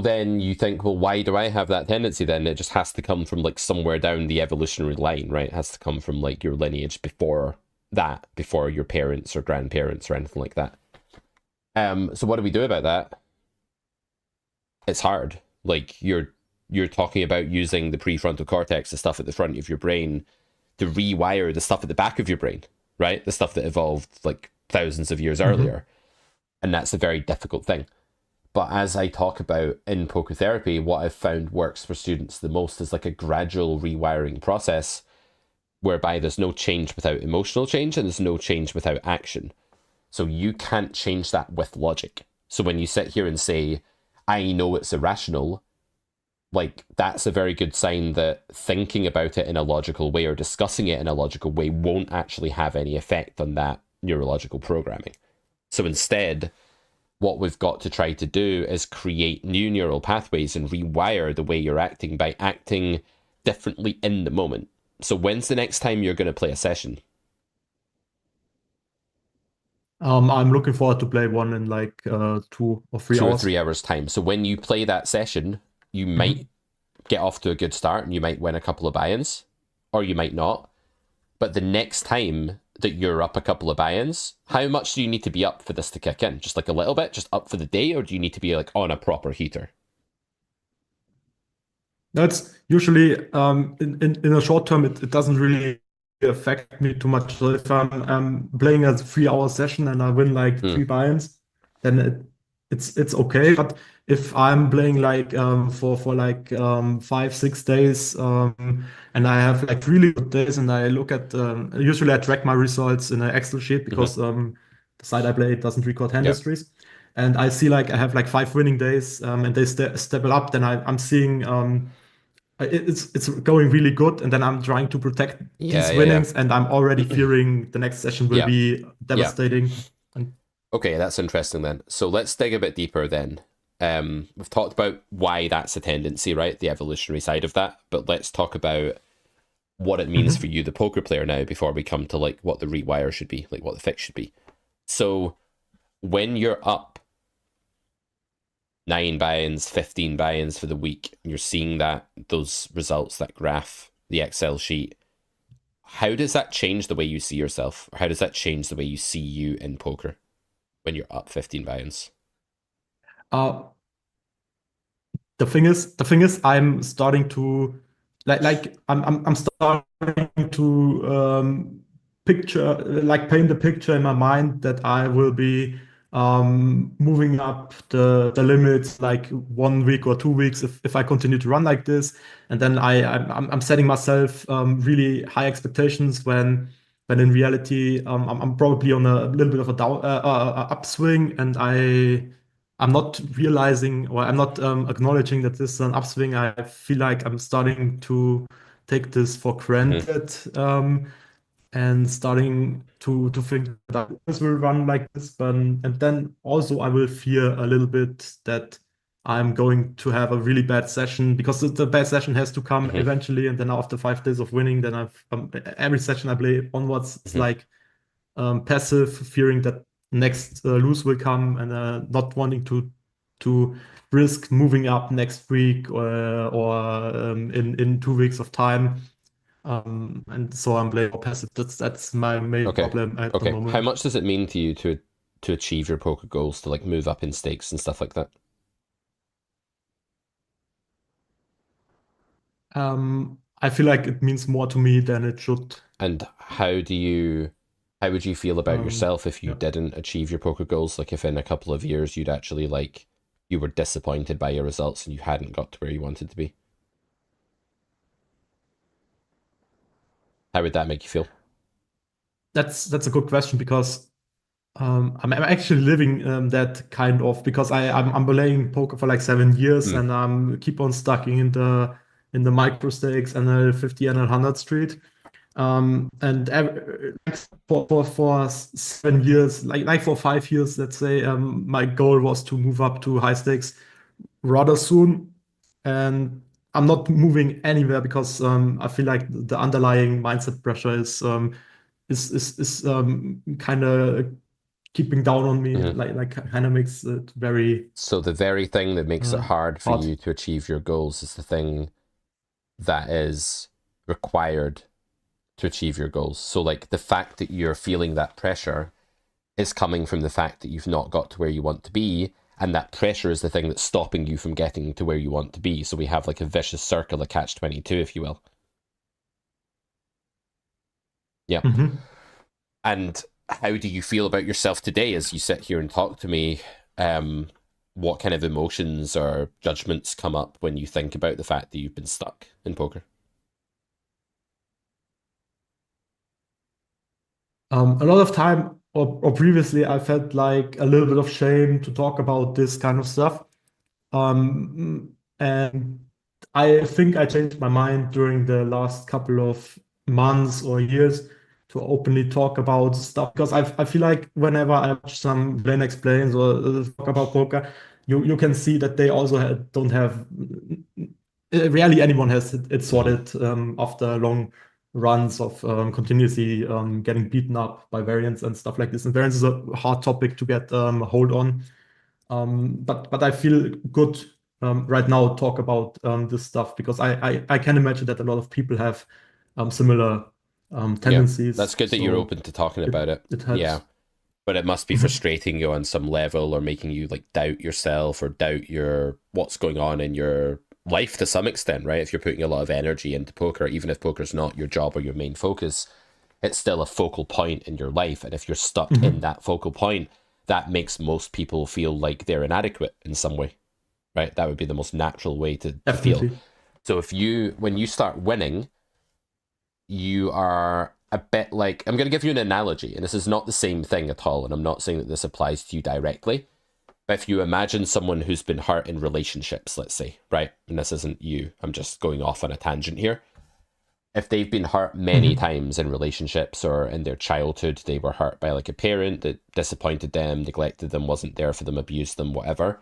then you think, well, why do I have that tendency then? It just has to come from like somewhere down the evolutionary line, right? It has to come from like your lineage before that, before your parents or grandparents or anything like that. So what do we do about that? It's hard. Like, you're talking about using the prefrontal cortex, the stuff at the front of your brain, to rewire the stuff at the back of your brain, right? The stuff that evolved like thousands of years earlier. And that's a very difficult thing. But as I talk about in poker therapy, what I've found works for students the most is like a gradual rewiring process whereby there's no change without emotional change and there's no change without action. So you can't change that with logic. So when you sit here and say, I know it's irrational, like that's a very good sign that thinking about it in a logical way or discussing it in a logical way won't actually have any effect on that neurological programming. So instead, what we've got to try to do is create new neural pathways and rewire the way you're acting by acting differently in the moment. So when's the next time you're going to play a session? I'm looking forward to play one in like 2 or 3 hours. 2 or 3 hours time. So when you play that session, you might get off to a good start and you might win a couple of buy-ins, or you might not. But the next time that you're up a couple of buy-ins, how much do you need to be up for this to kick in? Just like a little bit, just up for the day, or do you need to be like on a proper heater? That's usually in a short term, it doesn't really affect me too much. So if I'm playing a 3-hour session and I win like 3 buy-ins, then it's okay. But if I'm playing like for like 5-6 days and I have like really good days and I look at usually I track my results in an Excel sheet because the site I play doesn't record hand histories, and I see like I have like 5 winning days and they step up, then I'm seeing it's going really good, and then I'm trying to protect these winnings, and I'm already fearing the next session will be devastating. Okay, that's interesting then. So let's dig a bit deeper then. We've talked about why that's a tendency, right? The evolutionary side of that. But let's talk about what it means for you, the poker player, now, before we come to like what the rewire should be, like what the fix should be. So when you're up 9 buy-ins, 15 buy-ins for the week, and you're seeing those results, that graph, the Excel sheet, how does that change the way you see yourself? Or how does that change the way you see you in poker when you're up 15 buy-ins? The thing is, I'm starting to I'm starting to paint the picture in my mind that I will be moving up the limits like 1 week or 2 weeks if I continue to run like this, and then I'm setting myself really high expectations when in reality I'm probably on a little bit of a upswing, and I'm not realizing, or I'm not acknowledging that this is an upswing. I feel like I'm starting to take this for granted. And starting to think that this will run like this, and then also I will fear a little bit that I'm going to have a really bad session, because the bad session has to come eventually, and then after 5 days of winning, then I've every session I play onwards, it's like passive, fearing that next lose will come, and not wanting to risk moving up next week or in 2 weeks of time. And so I'm playing passive. That's my main problem at the moment. How much does it mean to you to achieve your poker goals, to like move up in stakes and stuff like that? I feel like it means more to me than it should. And how would you feel about yourself if you didn't achieve your poker goals? Like if in a couple of years you'd actually you were disappointed by your results and you hadn't got to where you wanted to be? How would that make you feel? That's a good question, because I'm actually living that kind of, because I'm playing poker for like 7 years, and I'm keep on stacking in the micro stakes and the 50 and 100 street. And for 7 years, like for 5 years, let's say, my goal was to move up to high stakes rather soon, and I'm not moving anywhere because I feel like the underlying mindset pressure is kind of keeping down on me, like kind of makes it very. So the very thing that makes it hard for you to achieve your goals is the thing that is required to achieve your goals. So like the fact that you're feeling that pressure is coming from the fact that you've not got to where you want to be, And that pressure is the thing that's stopping you from getting to where you want to be. So we have like a vicious circle, a catch-22, if you will. Yeah. Mm-hmm. And how do you feel about yourself today as you sit here and talk to me? What kind of emotions or judgments come up when you think about the fact that you've been stuck in poker? A lot of time, or previously, I felt like a little bit of shame to talk about this kind of stuff. And I think I changed my mind during the last couple of months or years to openly talk about stuff because I feel like whenever I watch some Blaine explains or talk about poker, you can see that they also don't have rarely anyone has it sorted after long runs of continuously getting beaten up by variance and stuff like this. And variance is a hard topic to get a hold on. But I feel good right now to talk about this stuff because I can imagine that a lot of people have similar tendencies. That's good that you're open to talking about it. It helps. Yeah. But it must be frustrating you on some level, or making you like doubt yourself or doubt what's going on in your life to some extent, right? If you're putting a lot of energy into poker, even if poker's not your job or your main focus, it's still a focal point in your life. And if you're stuck in that focal point, that makes most people feel like they're inadequate in some way, right? That would be the most natural way to feel. So when you start winning, you are a bit like, I'm going to give you an analogy, and this is not the same thing at all, and I'm not saying that this applies to you directly, but if you imagine someone who's been hurt in relationships, let's say, right? And this isn't you, I'm just going off on a tangent here. If they've been hurt many times in relationships, or in their childhood, they were hurt by like a parent that disappointed them, neglected them, wasn't there for them, abused them, whatever,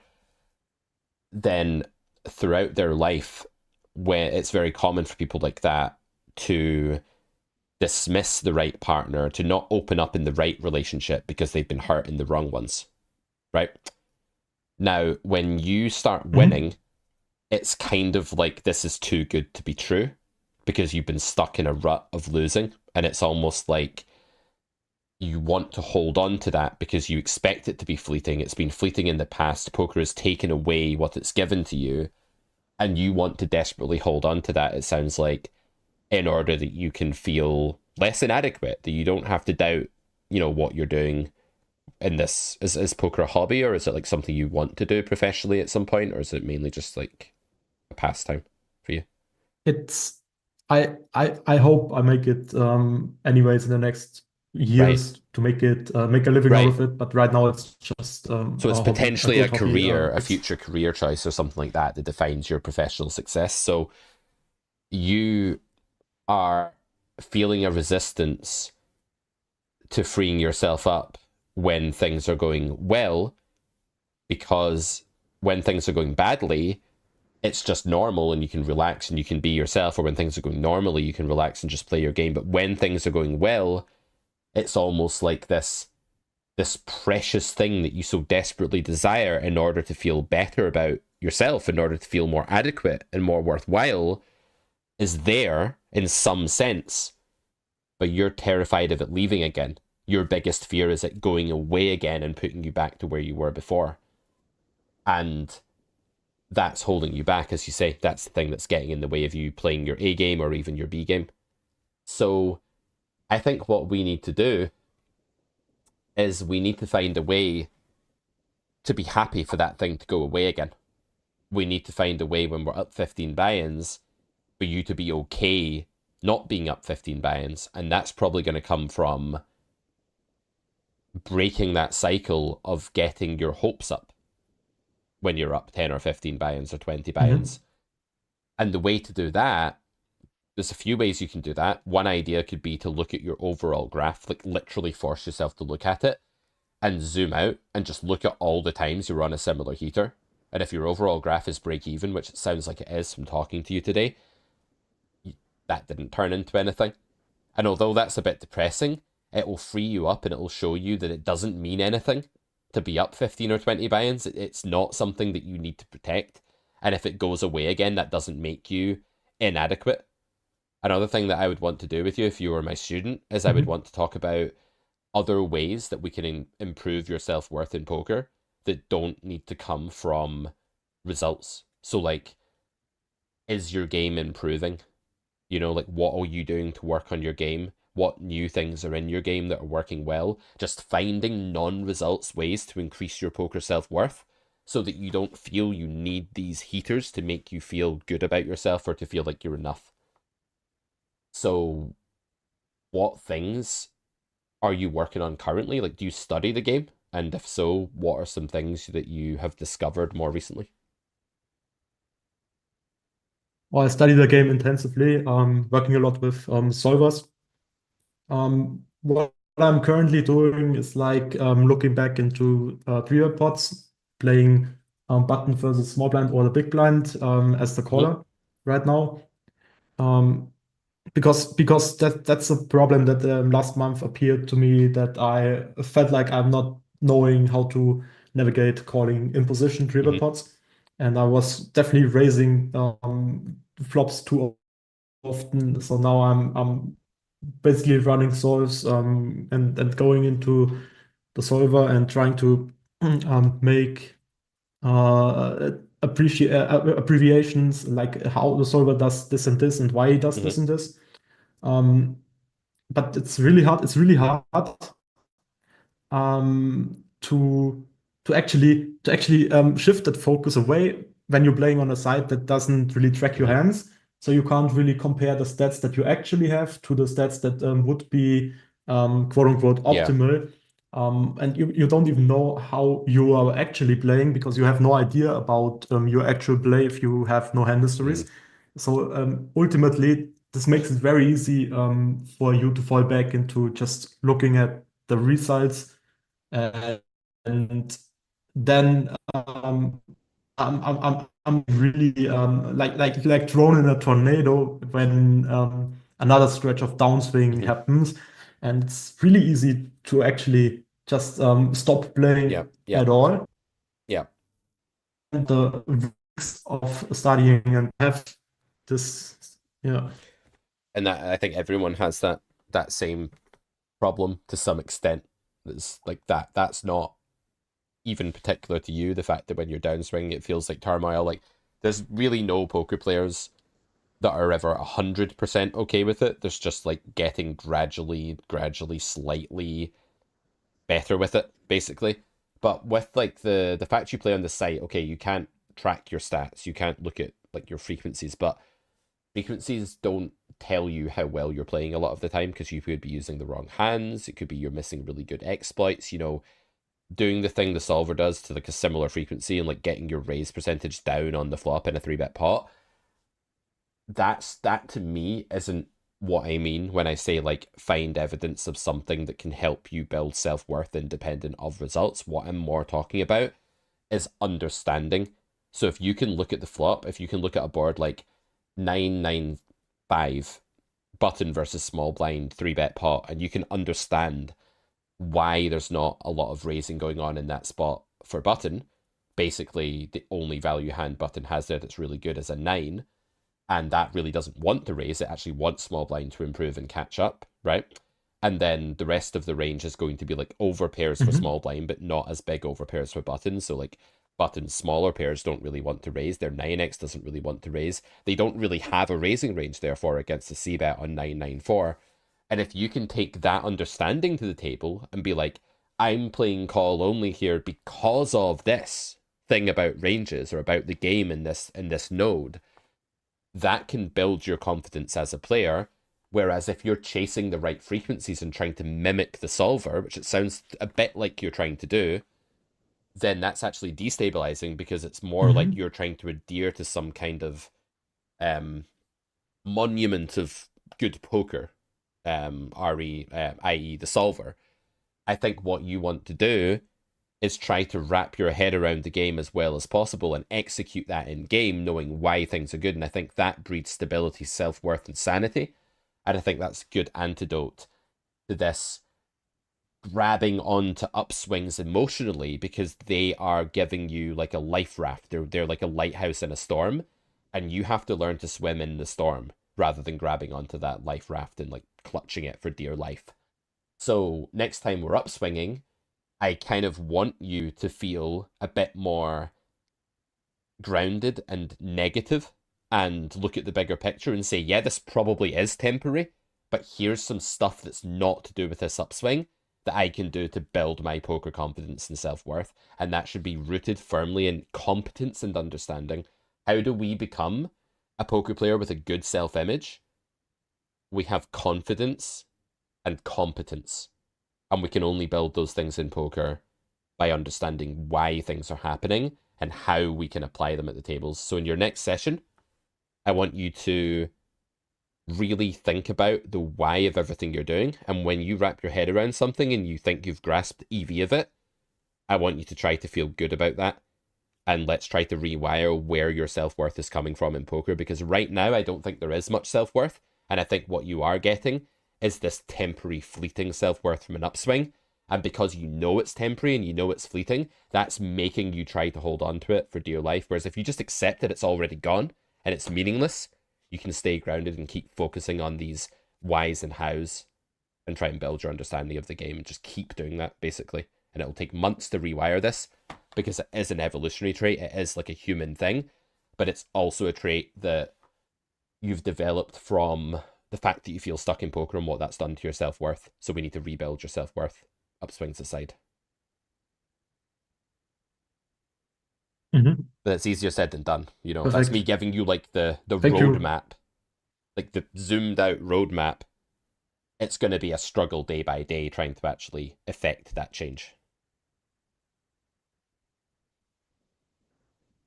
then throughout their life, when it's very common for people like that to dismiss the right partner, to not open up in the right relationship because they've been hurt in the wrong ones, right? Now, when you start winning, it's kind of like this is too good to be true because you've been stuck in a rut of losing, and it's almost like you want to hold on to that because you expect it to be fleeting. It's been fleeting in the past. Poker has taken away what it's given to you, and you want to desperately hold on to that, it sounds like, in order that you can feel less inadequate, that you don't have to doubt, what you're doing in this. Is poker a hobby, or is it like something you want to do professionally at some point, or is it mainly just like a pastime for you? It's I hope I make it anyways in the next years to make a living out of it, but right now it's just so it's potentially a career, a future career choice or something like that defines your professional success. So you are feeling a resistance to freeing yourself up when things are going well, because when things are going badly, it's just normal and you can relax and you can be yourself, or when things are going normally, you can relax and just play your game. But when things are going well, it's almost like this precious thing that you so desperately desire in order to feel better about yourself, in order to feel more adequate and more worthwhile, is there in some sense, but you're terrified of it leaving again. Your biggest fear is it going away again and putting you back to where you were before. And that's holding you back, as you say. That's the thing that's getting in the way of you playing your A game or even your B game. So I think what we need to do is we need to find a way to be happy for that thing to go away again. We need to find a way when we're up 15 buy-ins for you to be okay not being up 15 buy-ins. And that's probably going to come from breaking that cycle of getting your hopes up when you're up 10 or 15 buy-ins or 20 buy-ins. And the way to do that, there's a few ways you can do that. One idea could be to look at your overall graph, like literally force yourself to look at it and zoom out and just look at all the times you're on a similar heater. And if your overall graph is break even, which it sounds like it is from talking to you today, that didn't turn into anything. And although that's a bit depressing, it will free you up and it will show you that it doesn't mean anything to be up 15 or 20 buy-ins. It's not something that you need to protect. And if it goes away again, that doesn't make you inadequate. Another thing that I would want to do with you if you were my student is I would want to talk about other ways that we can improve your self-worth in poker. that don't need to come from results. So like, is your game improving? You know, like, what are you doing to work on your game? What new things are in your game that are working well? Just finding non-results ways to increase your poker self-worth so that you don't feel you need these heaters to make you feel good about yourself or to feel like you're enough. So what things are you working on currently? Like, do you study the game? And if so, what are some things that you have discovered more recently? Well, I study the game intensively, working a lot with solvers. What I'm currently doing is like looking back into three-way pots, playing button versus small blind or the big blind as the caller right now. Because that's a problem that last month appeared to me, that I felt like I'm not knowing how to navigate calling in position three-way pots, and I was definitely raising flops too often. So now I'm basically running solves and going into the solver and trying to make abbreviations, like how the solver does this and this and why he does this and this. But it's really hard. It's really hard to actually shift that focus away when you're playing on a site that doesn't really track your hands. So you can't really compare the stats that you actually have to the stats that would be quote unquote optimal. And you don't even know how you are actually playing, because you have no idea about your actual play if you have no hand histories. So ultimately, this makes it very easy for you to fall back into just looking at the results, and then I'm really like thrown in a tornado when another stretch of downswing happens, and it's really easy to actually just stop playing at all. Yeah. And the risks of studying and have this, And that, I think everyone has that same problem to some extent. That's like that's not even particular to you, the fact that when you're downswinging it feels like turmoil. Like, there's really no poker players that are ever 100% okay with it. There's just like getting gradually slightly better with it, basically. But with like the fact you play on the site, okay, you can't track your stats, you can't look at like your frequencies, but frequencies don't tell you how well you're playing a lot of the time, because you could be using the wrong hands. It could be you're missing really good exploits, you know, doing the thing the solver does to like a similar frequency and like getting your raise percentage down on the flop in a 3-bet pot. That to me isn't what I mean when I say like find evidence of something that can help you build self-worth independent of results. What I'm more talking about is understanding. So if you can look at the flop, if you can look at a board like 9-9-5 button versus small blind 3-bet pot, and you can understand why there's not a lot of raising going on in that spot for button. Basically, the only value hand button has there that's really good is a 9, and that really doesn't want to raise. It actually wants small blind to improve and catch up, right? And then the rest of the range is going to be like over pairs for small blind, but not as big over pairs for button. So like button's smaller pairs don't really want to raise. Their 9x doesn't really want to raise. They don't really have a raising range, therefore, against a c-bet on 9-9-4. And if you can take that understanding to the table and be like, I'm playing call only here because of this thing about ranges or about the game in this node, that can build your confidence as a player. Whereas if you're chasing the right frequencies and trying to mimic the solver, which it sounds a bit like you're trying to do, then that's actually destabilizing, because it's more like you're trying to adhere to some kind of monument of good poker, i.e. the solver. I think what you want to do is try to wrap your head around the game as well as possible and execute that in game, knowing why things are good. And I think that breeds stability, self-worth, and sanity. And I think that's a good antidote to this grabbing onto upswings emotionally, because they are giving you like a life raft. They're like a lighthouse in a storm, and you have to learn to swim in the storm rather than grabbing onto that life raft and like clutching it for dear life. So next time we're upswinging, I kind of want you to feel a bit more grounded and negative and look at the bigger picture and say, yeah, this probably is temporary, but here's some stuff that's not to do with this upswing that I can do to build my poker confidence and self-worth. And that should be rooted firmly in competence and understanding. How do we become a poker player with a good self-image? We have confidence and competence. And we can only build those things in poker by understanding why things are happening and how we can apply them at the tables. So in your next session, I want you to really think about the why of everything you're doing. And when you wrap your head around something and you think you've grasped EV of it, I want you to try to feel good about that. And let's try to rewire where your self-worth is coming from in poker. Because right now, I don't think there is much self-worth. And I think what you are getting is this temporary, fleeting self-worth from an upswing. And because you know it's temporary and you know it's fleeting, that's making you try to hold on to it for dear life. Whereas if you just accept that it's already gone and it's meaningless, you can stay grounded and keep focusing on these whys and hows and try and build your understanding of the game and just keep doing that, basically. And it'll take months to rewire this because it is an evolutionary trait. It is like a human thing, but it's also a trait that you've developed from the fact that you feel stuck in poker and what that's done to your self-worth. So we need to rebuild your self-worth, upswings aside. Mm-hmm. But it's easier said than done. You know, Perfect. That's me giving you like the Thank you. roadmap, like the zoomed out roadmap. It's going to be a struggle day by day trying to actually effect that change.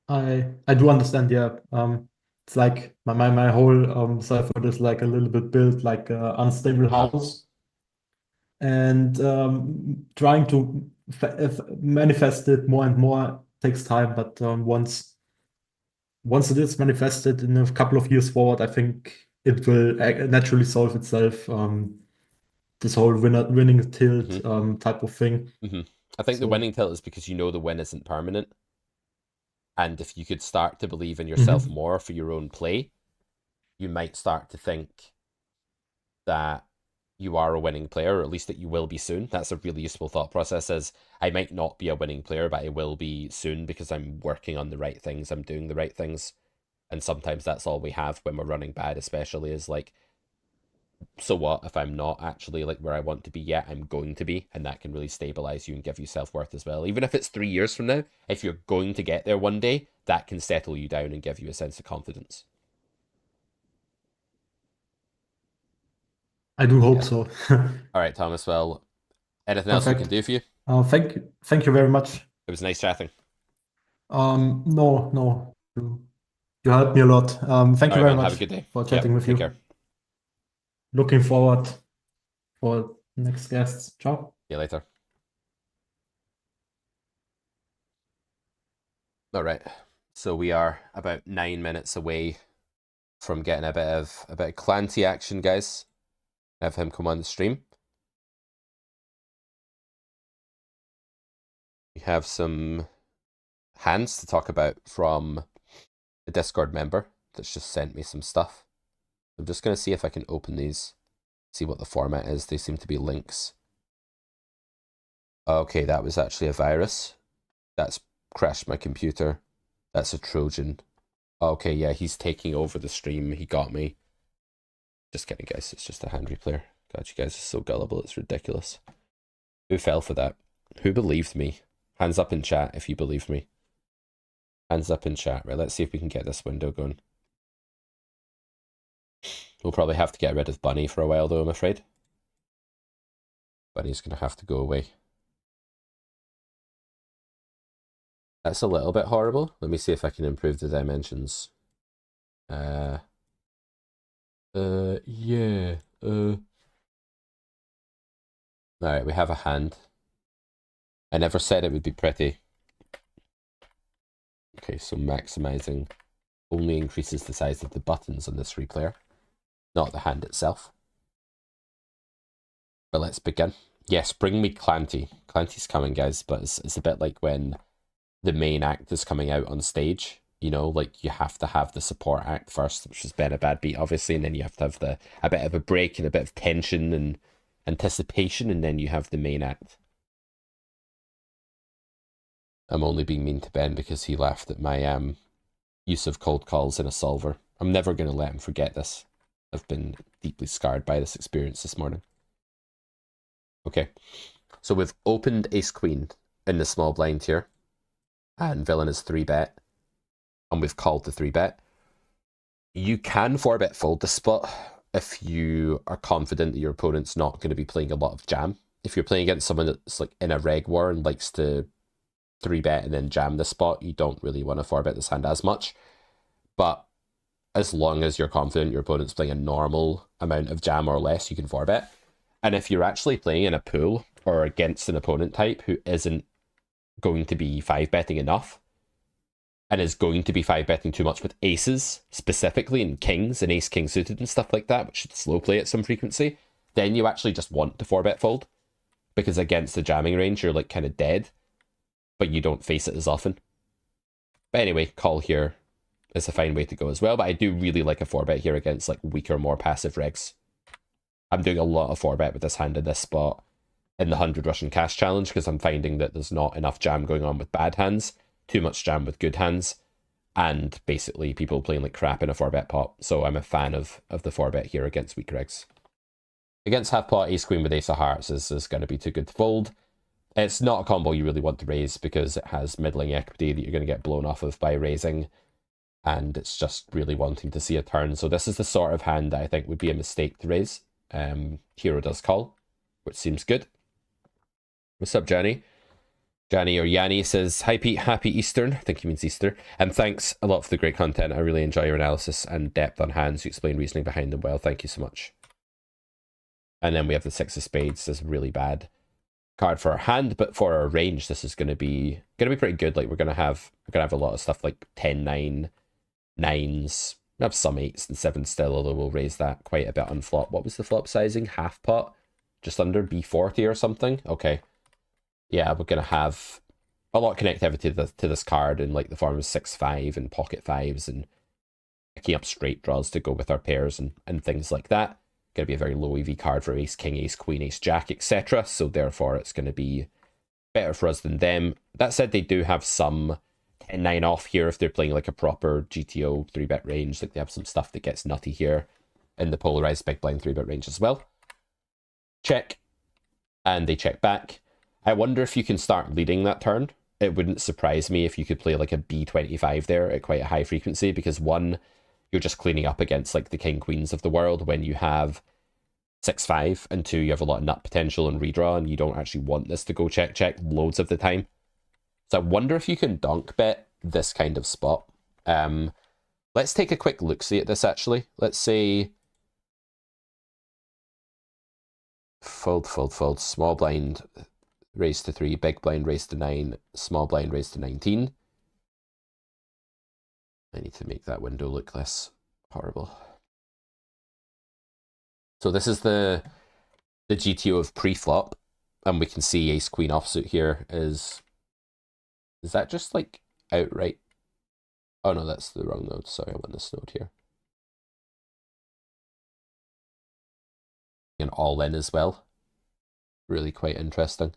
I do understand, yeah. It's like my whole self-worth is like a little bit built like an unstable house, and trying to manifest it more and more takes time. But once it is manifested in a couple of years forward, I think it will naturally solve itself. This whole winning tilt type of thing. I think the So- winning tilt is because you know the win isn't permanent. And if you could start to believe in yourself more for your own play, you might start to think that you are a winning player, or at least that you will be soon. That's a really useful thought process, is I might not be a winning player, but I will be soon because I'm working on the right things, I'm doing the right things. And sometimes that's all we have when we're running bad, especially, is like, so what if I'm not actually like where I want to be yet? I'm going to be, and that can really stabilize you and give you self-worth as well. Even if it's 3 years from now, if you're going to get there one day, that can settle you down and give you a sense of confidence. I do hope so. All right, Thomas. Well, anything else we can do for you? Thank you very much. It was nice chatting. No, you helped me a lot. Thank All you right, very man. much Have a good day. for chatting with Take you. care. Looking forward for next guests. Ciao. See you later. All right. So we are about 9 minutes away from getting a bit of Clanty action, guys. Have him come on the stream. We have some hands to talk about from a Discord member that's just sent me some stuff. I'm just going to see if I can open these, see what the format is. They seem to be links. Okay, that was actually a virus. That's crashed my computer. That's a Trojan. Okay, yeah, he's taking over the stream. He got me. Just kidding, guys. It's just a hand replayer. God, you guys are so gullible. It's ridiculous. Who fell for that? Who believed me? Hands up in chat if you believe me. Hands up in chat. Right, let's see if we can get this window going. We'll probably have to get rid of Bunny for a while, though, I'm afraid. Bunny's going to have to go away. That's a little bit horrible. Let me see if I can improve the dimensions. Yeah. Alright, we have a hand. I never said it would be pretty. Okay, so maximizing only increases the size of the buttons on this replayer, not the hand itself. But let's begin. Yes, bring me Clanty. Clanty's coming, guys, but it's a bit like when the main act is coming out on stage. You know, like you have to have the support act first, which is Benabadbeat, obviously, and then you have to have a bit of a break and a bit of tension and anticipation, and then you have the main act. I'm only being mean to Ben because he laughed at my use of cold calls in a solver. I'm never going to let him forget this. I've been deeply scarred by this experience this morning. Okay, so we've opened ace-queen in the small blind here, and villain is 3-bet, and we've called the 3-bet. You can 4-bet fold this spot if you are confident that your opponent's not going to be playing a lot of jam. If you're playing against someone that's like in a reg war and likes to 3-bet and then jam this spot, you don't really want to 4-bet this hand as much. But as long as you're confident your opponent's playing a normal amount of jam or less, you can 4-bet. And if you're actually playing in a pool or against an opponent type who isn't going to be 5-betting enough, and is going to be 5-betting too much with aces, specifically, and kings, and ace-king suited and stuff like that, which should slow play at some frequency, then you actually just want to 4-bet fold, because against the jamming range, you're like kind of dead, but you don't face it as often. But anyway, call here is a fine way to go as well, but I do really like a 4-bet here against like weaker, more passive regs. I'm doing a lot of 4-bet with this hand in this spot in the 100 Russian cash challenge, because I'm finding that there's not enough jam going on with bad hands, too much jam with good hands, and basically people playing like crap in a 4-bet pot. So I'm a fan of the 4-bet here against weak regs. Against half pot, ace-queen with ace of hearts is going to be too good to fold. It's not a combo you really want to raise because it has middling equity that you're going to get blown off of by raising, and it's just really wanting to see a turn. So this is the sort of hand that I think would be a mistake to raise. Hero does call, which seems good. What's up, Johnny? Johnny or Yanni says, "Hi Pete, happy Eastern." I think he means Easter. And thanks a lot for the great content. I really enjoy your analysis and depth on hands. You explain reasoning behind them well. Thank you so much. And then we have the 6 of spades. This is really bad card for our hand, but for our range, this is going to be pretty good. Like we're gonna have a lot of stuff like 10-9, 9s. We have some 8s and 7s still, although we'll raise that quite a bit on flop. What was the flop sizing? Half pot, just under B40 or something. Okay. Yeah, we're going to have a lot of connectivity to this card in like the form of 6-5 and pocket 5s and picking up straight draws to go with our pairs and things like that. Going to be a very low EV card for ace king, ace queen, ace jack, etc. So therefore it's going to be better for us than them. That said, they do have some 10-9 off here if they're playing like a proper GTO 3-bet range. Like they have some stuff that gets nutty here in the polarized big blind 3-bet range as well. Check. And they check back. I wonder if you can start leading that turn. It wouldn't surprise me if you could play like a B25 there at quite a high frequency, because one, you're just cleaning up against like the king queens of the world when you have 6-5, and two, you have a lot of nut potential and redraw, and you don't actually want this to go check loads of the time. So I wonder if you can donk bet this kind of spot. Let's take a quick look-see at this actually. Let's say fold, small blind raised to 3, big blind raised to 9, small blind raised to 19. I need to make that window look less horrible. So this is the GTO of pre-flop, and we can see ace queen offsuit here is that just like outright? Oh no, that's the wrong node. Sorry, I want this node here. And all in as well. Really quite interesting.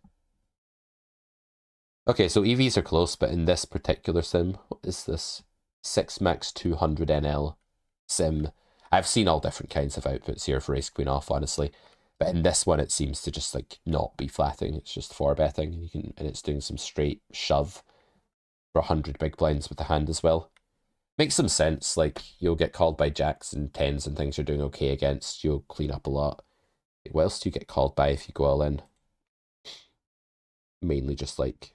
Okay, so EVs are close, but in this particular sim, what is this? 6 max 200 NL sim. I've seen all different kinds of outputs here for ace queen off, honestly. But in this one, it seems to just like not be flatting. It's just 4-betting. And it's doing some straight shove for 100 big blinds with the hand as well. Makes some sense. Like you'll get called by jacks and 10s and things you're doing okay against. You'll clean up a lot. What else do you get called by if you go all in? Mainly just like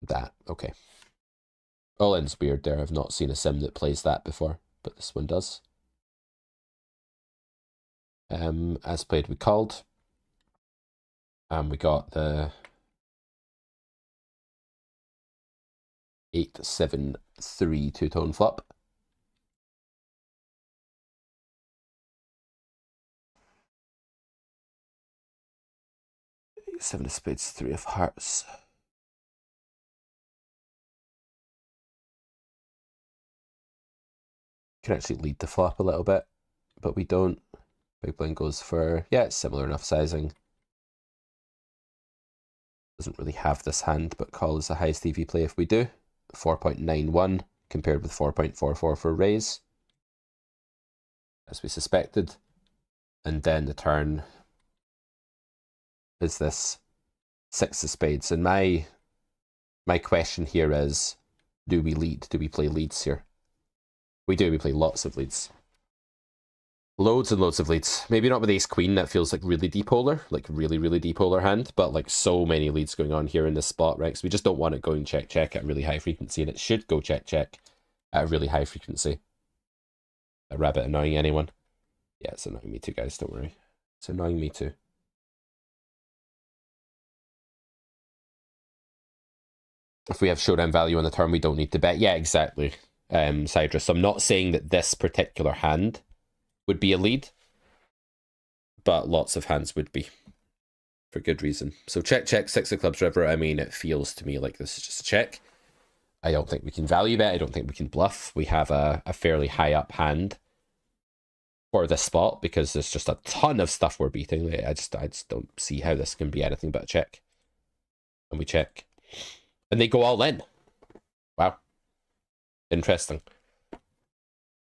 that. Okay. All in's weird there. I've not seen a sim that plays that before, but this one does. As played, we called. And we got the 8-7-3 two-tone flop. Seven of spades, 3 of hearts. Can actually lead the flop a little bit, but we don't. Big blind goes for, yeah, it's similar enough sizing. Doesn't really have this hand, but call is the highest EV play if we do. 4.91 compared with 4.44 for raise, as we suspected. And then the turn is this 6 of spades. And my question here is, do we lead? Do we play leads here? We do. We play lots of leads. Loads and loads of leads. Maybe not with ace queen, that feels like really depolar, like really, really depolar hand, but like so many leads going on here in this spot, right? So we just don't want it going check, check at a really high frequency, and it should go check, check at a really high frequency. A rabbit annoying anyone? Yeah, it's annoying me too, guys, don't worry. It's annoying me too. If we have showdown value on the turn, we don't need to bet. Yeah, exactly, Cydrus. So I'm not saying that this particular hand would be a lead, but lots of hands would be, for good reason. So check, check, 6 of clubs river. I mean, it feels to me like this is just a check. I don't think we can value bet. I don't think we can bluff. We have a fairly high up hand for this spot because there's just a ton of stuff we're beating. I just don't see how this can be anything but a check. And we check. And they go all in. Wow. Interesting.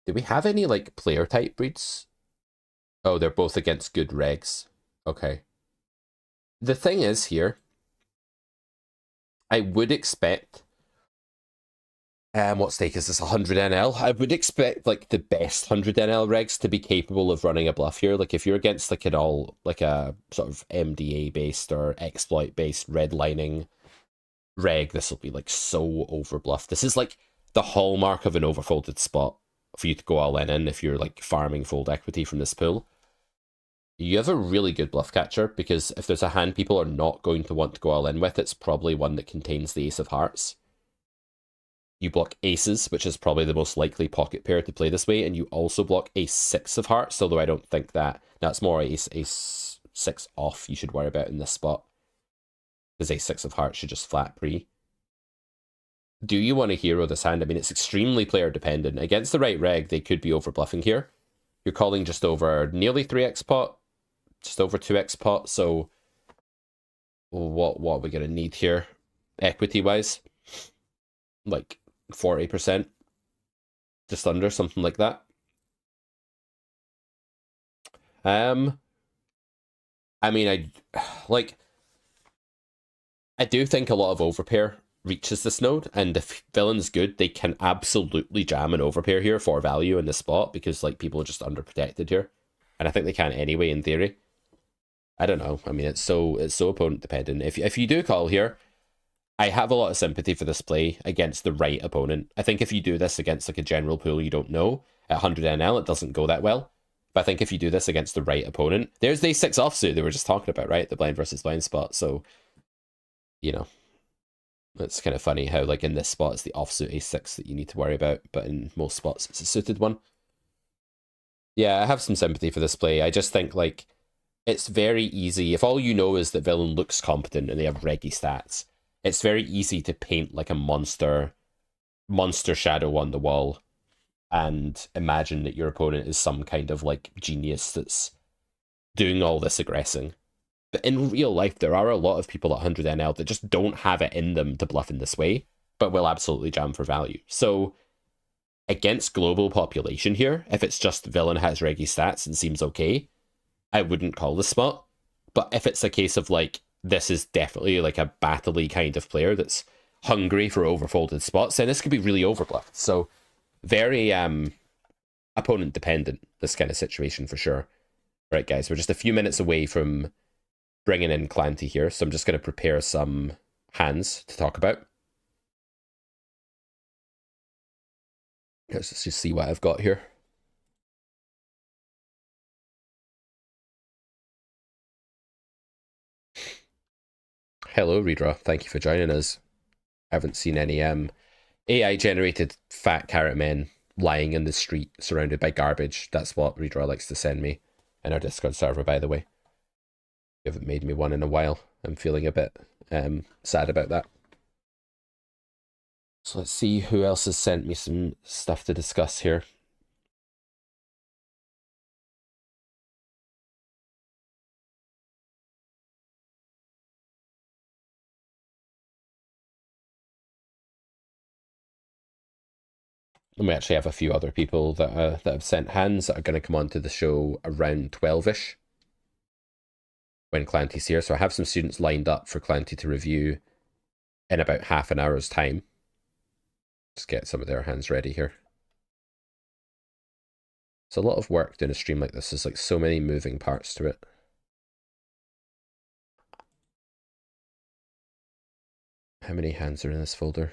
Do we have any, like, player type breeds? Oh, they're both against good regs. Okay. The thing is here, I would expect, what stake is this, 100 NL? I would expect, like, the best 100 NL regs to be capable of running a bluff here. Like, if you're against, like, an all, like, a sort of MDA-based or exploit-based redlining reg, this will be, like, so overbluffed. This is, like, the hallmark of an overfolded spot for you to go all in if you're, like, farming fold equity from this pool. You have a really good bluff catcher, because if there's a hand people are not going to want to go all in with, it's probably one that contains the ace of hearts. You block aces, which is probably the most likely pocket pair to play this way, and you also block ace 6 of hearts, although I don't think that's more ace 6 off you should worry about in this spot, because ace 6 of hearts should just flat pre. Do you want to hero this hand? I mean, it's extremely player dependent. Against the right reg, they could be overbluffing here. You're calling just over nearly 3x pot, just over 2x pot, so what are we going to need here, equity-wise? Like 40%, just under, something like that. I mean, I do think a lot of overpair reaches this node, and if villain's good, they can absolutely jam an overpair here for value in this spot, because like people are just underprotected here, and I think they can anyway in theory. I don't know. I mean, it's so opponent dependent. If you do call here, I have a lot of sympathy for this play against the right opponent. I think if you do this against like a general pool you don't know at 100 NL, it doesn't go that well. But I think if you do this against the right opponent, there's the 6 offsuit they were just talking about, right? The blind versus blind spot. So, you know, it's kind of funny how, like, in this spot, it's the offsuit ace-6 that you need to worry about, but in most spots, it's a suited one. Yeah, I have some sympathy for this play. I just think, like, it's very easy. If all you know is that villain looks competent and they have reggy stats, it's very easy to paint, like, a monster shadow on the wall and imagine that your opponent is some kind of, like, genius that's doing all this aggressing. But in real life, there are a lot of people at 100 NL that just don't have it in them to bluff in this way, but will absolutely jam for value. So against global population here, if it's just villain has reggy stats and seems okay, I wouldn't call this spot. But if it's a case of like, this is definitely like a battle-y kind of player that's hungry for overfolded spots, then this could be really overbluffed. So very opponent dependent, this kind of situation for sure. Right, guys, we're just a few minutes away from bringing in Clanty here, so I'm just going to prepare some hands to talk about. Let's just see what I've got here. Hello, Redraw. Thank you for joining us. I haven't seen any AI-generated fat carrot men lying in the street surrounded by garbage. That's what Redraw likes to send me in our Discord server, by the way. You haven't made me one in a while. I'm feeling a bit sad about that. So let's see who else has sent me some stuff to discuss here. And we actually have a few other people that have sent hands that are going to come onto the show around 12ish when Clanty's here. So I have some students lined up for Clanty to review in about half an hour's time. Just get some of their hands ready here. It's a lot of work doing a stream like this. There's like so many moving parts to it. How many hands are in this folder?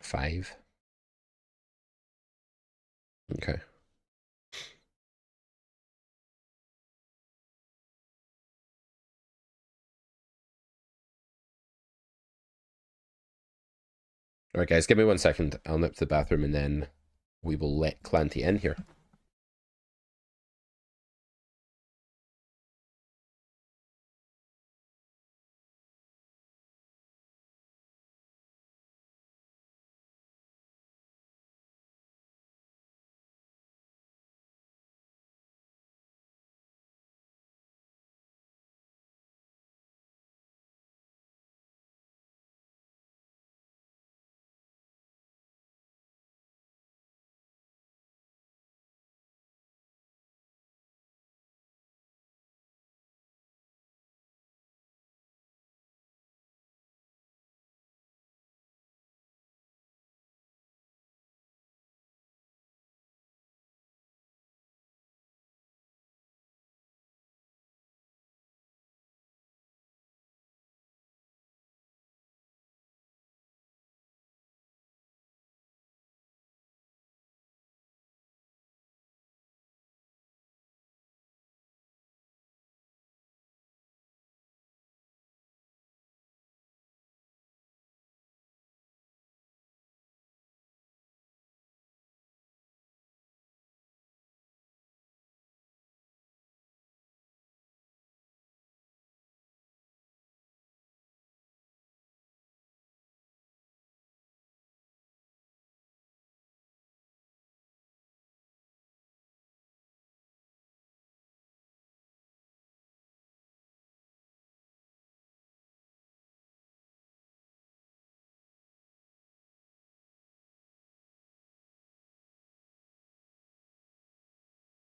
5. Okay. All right, guys, give me 1 second. I'll nip to the bathroom and then we will let Clanty in here.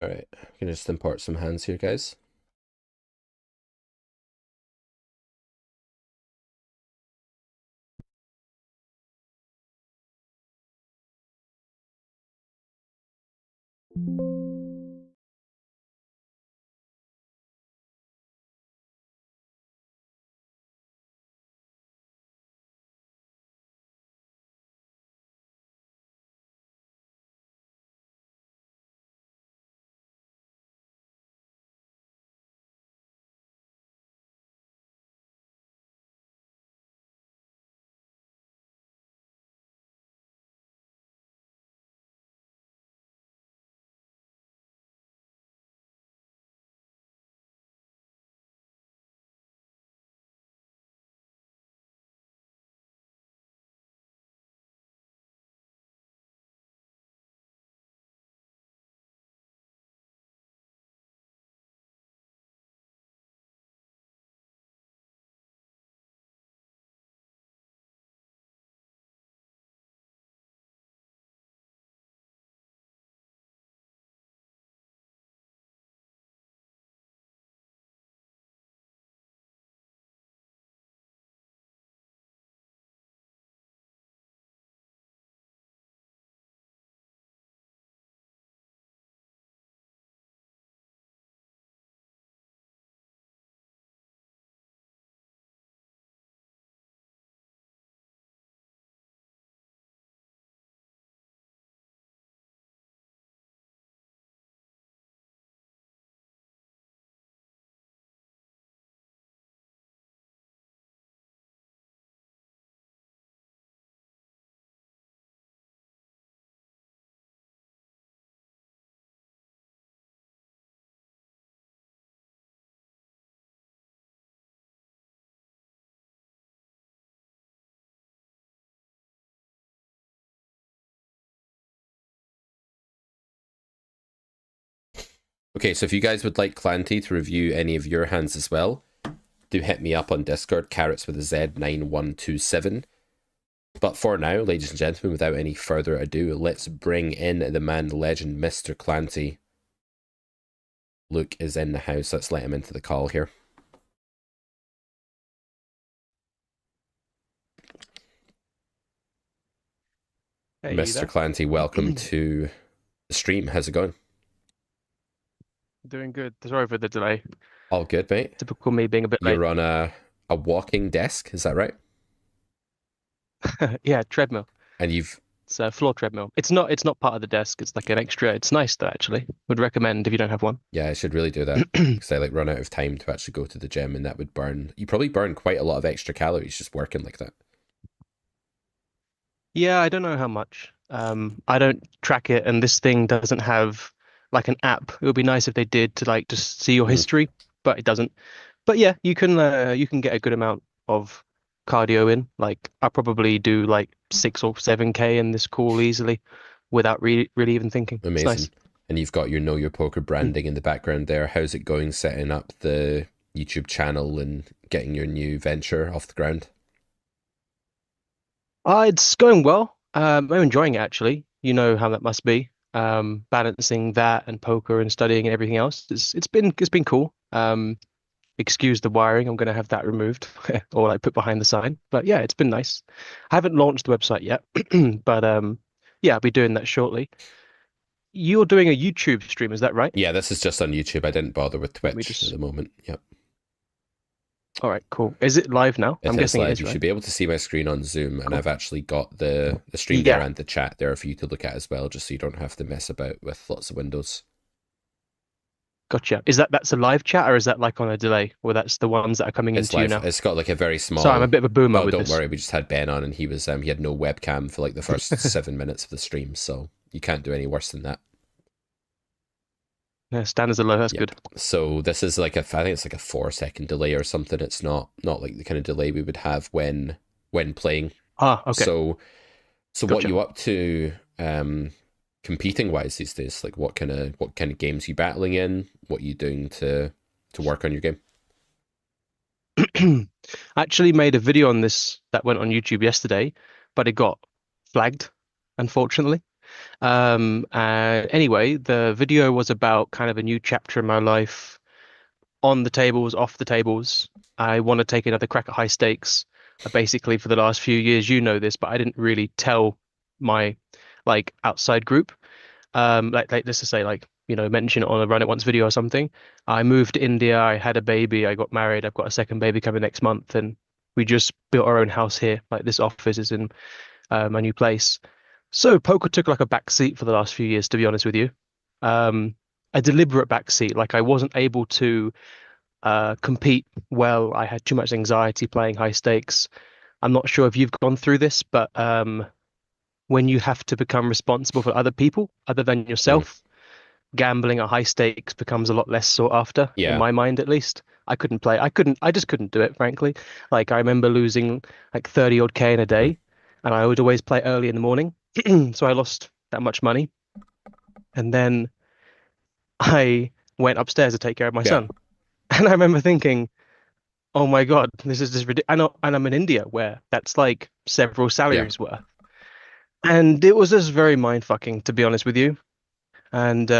All right, I'm gonna just import some hands here, guys. Okay, so if you guys would like Clanty to review any of your hands as well, do hit me up on Discord, carrots with a Z 9127. But for now, ladies and gentlemen, without any further ado, let's bring in the man, the legend, Mr. Clanty. Luke is in the house. Let's let him into the call here. Hey, Mr. Clanty, welcome to the stream. How's it going? Doing good. Sorry for the delay. All good, mate. Typical me being a bit late. You're on a walking desk, is that right? Yeah, treadmill. And you've... It's a floor treadmill. It's not part of the desk. It's like an extra. It's nice though, actually. Would recommend if you don't have one. Yeah, I should really do that because I like run out of time to actually go to the gym, and that would burn... You probably burn quite a lot of extra calories just working like that. Yeah, I don't know how much. I don't track it, and this thing doesn't have like an app. It would be nice if they did to like just see your history, but it doesn't. But yeah, you can get a good amount of cardio in. Like I probably do like 6 or 7K in this call easily without really even thinking. Amazing. It's nice. And you've got your Know Your Poker branding in the background there. How's it going setting up the YouTube channel and getting your new venture off the ground? It's going well. I'm enjoying it actually. You know how that must be. Balancing that and poker and studying and everything else. It's been cool. Excuse the wiring. I'm gonna have that removed or like put behind the sign. But yeah, it's been nice. I haven't launched the website yet, but yeah, I'll be doing that shortly. You're doing a YouTube stream, is that right? Yeah, this is just on YouTube. I didn't bother with Twitch just... at the moment. Yep. All right, cool. Is it live now? I'm guessing live. It is, right? You should be able to see my screen on Zoom, and I've actually got the stream there and the chat there for you to look at as well, just so you don't have to mess about with lots of windows. Gotcha. That's a live chat, or is that like on a delay, or that's the ones that are coming into live. You now? It's got like a very small... Sorry, I'm a bit of a boomer with don't this. worry, we just had Ben on, and he had no webcam for like the first 7 minutes of the stream, so you can't do any worse than that. Yeah, standards are low. That's good. So this is like I think it's like a 4-second delay or something. It's not like the kind of delay we would have when playing. Ah, okay. So Gotcha. What are you up to competing wise these days? Like what kind of games are you battling in? What are you doing to work on your game? I actually made a video on this that went on YouTube yesterday, but it got flagged, unfortunately. Anyway, the video was about kind of a new chapter in my life, on the tables, off the tables. I want to take another crack at high stakes. Basically, for the last few years, you know this, but I didn't really tell my like outside group. Like let's just say mention it on a Run It Once video or something. I moved to India. I had a baby. I got married. I've got a second baby coming next month, and we just built our own house here. Like this office is in my new place. So poker took like a back seat for the last few years, to be honest with you. A deliberate back seat. Like I wasn't able to compete well. I had too much anxiety playing high stakes. I'm not sure if you've gone through this, but when you have to become responsible for other people other than yourself, gambling at high stakes becomes a lot less sought after, in my mind at least. I just couldn't do it, frankly. Like I remember losing like 30 odd K in a day, and I would always play early in the morning. So I lost that much money. And then I went upstairs to take care of my son. And I remember thinking, oh my God, this is just ridiculous. And I'm in India where that's like several salaries worth. And it was just very mind-fucking, to be honest with you. And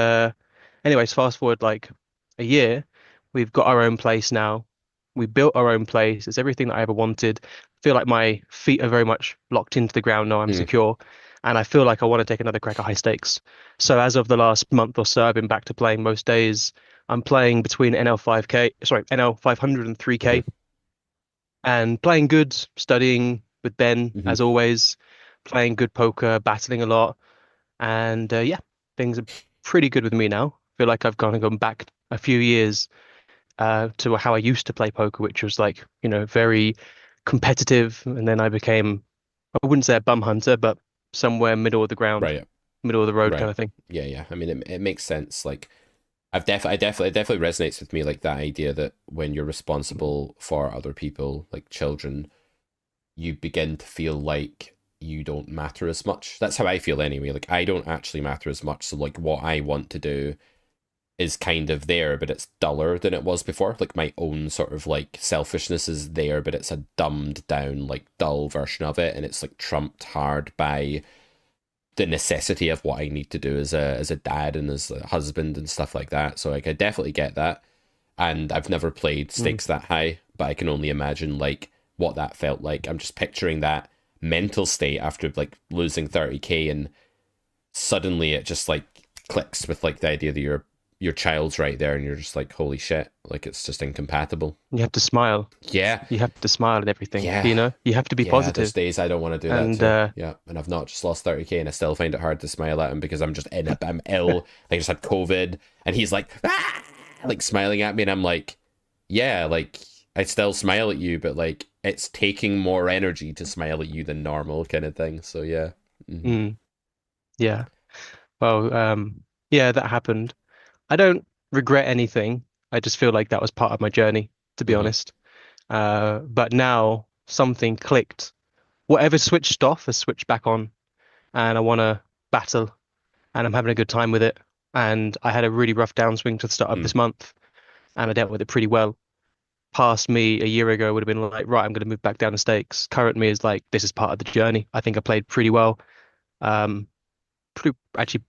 anyways, fast forward like a year, we've got our own place now. We built our own place. It's everything that I ever wanted. I feel like my feet are very much locked into the ground now. I'm secure. And I feel like I want to take another crack at high stakes. So as of the last month or so, I've been back to playing most days. I'm playing between NL 500 and 3K. And playing good, studying with Ben, as always. Playing good poker, battling a lot. And things are pretty good with me now. I feel like I've gone back a few years to how I used to play poker, which was like, very competitive. And then I became, I wouldn't say a bum hunter, but somewhere middle of the ground, middle of the road kind of thing. Yeah. I mean, it makes sense. Like, it definitely resonates with me. Like that idea that when you're responsible for other people, like children, you begin to feel like you don't matter as much. That's how I feel anyway. Like I don't actually matter as much. So like what I want to do is kind of there, but it's duller than it was before. Like my own sort of like selfishness is there, but it's a dumbed down, like dull version of it, and it's like trumped hard by the necessity of what I need to do as a dad and as a husband and stuff like that. So like I definitely get that. And I've never played stakes that high, but I can only imagine like what that felt like. I'm just picturing that mental state after like losing 30k, and suddenly it just like clicks with like the idea that your child's right there, and you're just like, holy shit, like it's just incompatible. You have to smile. Yeah. You have to smile at everything. Yeah. You know, you have to be positive. There's days I don't want to do And, that too. Yeah. And I've not just lost 30k, and I still find it hard to smile at him because I'm just in it. I'm ill. I just had COVID, and he's like, ah! Like smiling at me, and I'm like, yeah, like I still smile at you, but like it's taking more energy to smile at you than normal, kind of thing. So yeah. Yeah. Well, yeah, that happened. I don't regret anything. I just feel like that was part of my journey, to be honest. But now something clicked. Whatever switched off has switched back on, and I want to battle, and I'm having a good time with it. And I had a really rough downswing to the start of this month, and I dealt with it pretty well. Past me a year ago would have been like, right, I'm going to move back down the stakes. Current me is like, this is part of the journey. I think I played pretty well. Actually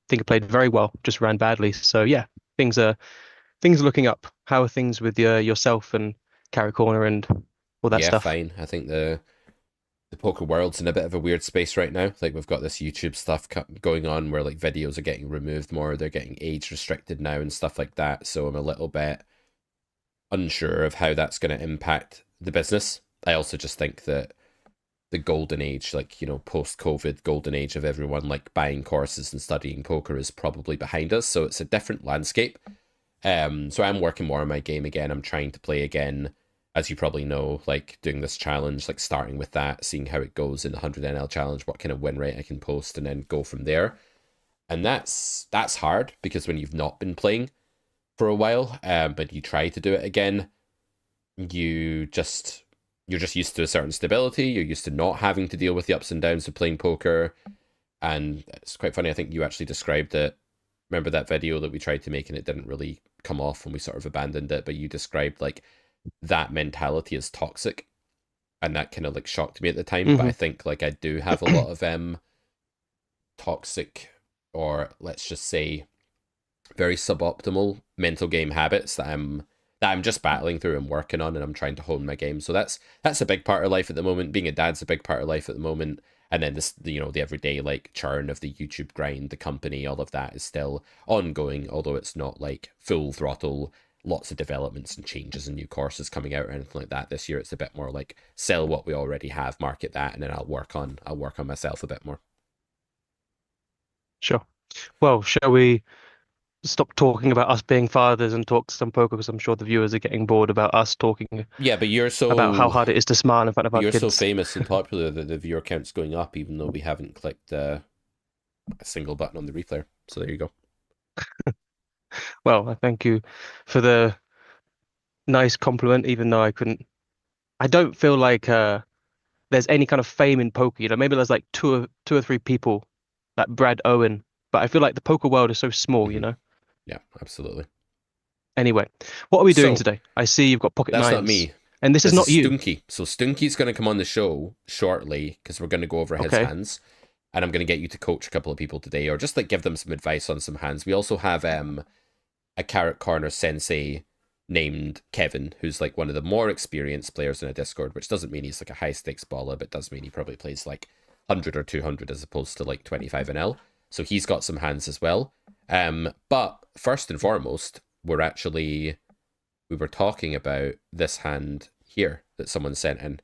think I played very well, just ran badly. So yeah, things are looking up. How are things with yourself and Carry Corner and all that stuff? Yeah, fine. I think the poker world's in a bit of a weird space right now. Like we've got this YouTube stuff going on where like videos are getting removed more, they're getting age restricted now and stuff like that. So I'm a little bit unsure of how that's going to impact the business. I also just think that the golden age, like, you know, post-COVID golden age of everyone like buying courses and studying poker is probably behind us. So it's a different landscape. So I'm working more on my game again. I'm trying to play again, as you probably know, like doing this challenge, like starting with that, seeing how it goes in the 100 NL challenge, what kind of win rate I can post, and then go from there. And that's hard because when you've not been playing for a while, but you try to do it again, you're just used to a certain stability. You're used to not having to deal with the ups and downs of playing poker. And it's quite funny. I think you actually described it. Remember that video that we tried to make and it didn't really come off and we sort of abandoned it, but you described like that mentality as toxic, and that kind of like shocked me at the time. But I think like I do have a lot of toxic, or let's just say very suboptimal mental game habits that I'm just battling through and working on, and I'm trying to hone my game. So that's a big part of life at the moment. Being a dad's a big part of life at the moment. And then this, you know, the everyday like churn of the YouTube grind, the company, all of that is still ongoing, although it's not like full throttle, lots of developments and changes and new courses coming out or anything like that. This year it's a bit more like sell what we already have, market that, and then I'll work on myself a bit more. Sure. Well, shall we stop talking about us being fathers and talk some poker, because I'm sure the viewers are getting bored about us talking. Yeah, but you're so about how hard it is to smile in front of our kids. You're so famous and popular that the viewer count's going up, even though we haven't clicked a single button on the replayer. So there you go. Well, I thank you for the nice compliment, even though I don't feel like there's any kind of fame in poker. You know, maybe there's like two or three people like Brad Owen, but I feel like the poker world is so small, you know. Yeah, absolutely. Anyway, what are we doing today? I see you've got pocket nines. That's not me. And this is not you. Stunky. So Stunky's going to come on the show shortly because we're going to go over his hands. And I'm going to get you to coach a couple of people today, or just like give them some advice on some hands. We also have a Carrot Corner sensei named Kevin, who's like one of the more experienced players in a Discord, which doesn't mean he's like a high stakes baller, but does mean he probably plays like 100 or 200 as opposed to like 25 NL. So he's got some hands as well. But first and foremost, we were talking about this hand here that someone sent in,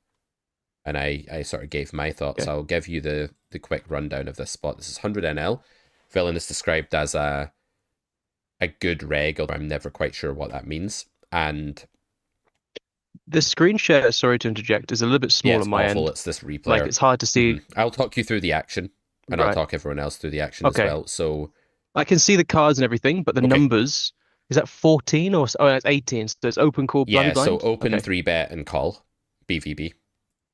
and I sort of gave my thoughts. Okay. I'll give you the quick rundown of this spot. This is 100 NL. Villain is described as a good reg, although I'm never quite sure what that means. And the screen share, sorry to interject, is a little bit small on my end. It's this replay. Like it's hard to see. I'll talk you through the action, and I'll talk everyone else through the action as well. So I can see the cards and everything, but the numbers, is that 14 or that's 18? So it's open, call, blind, blind? So open, 3-bet, and call, BVB.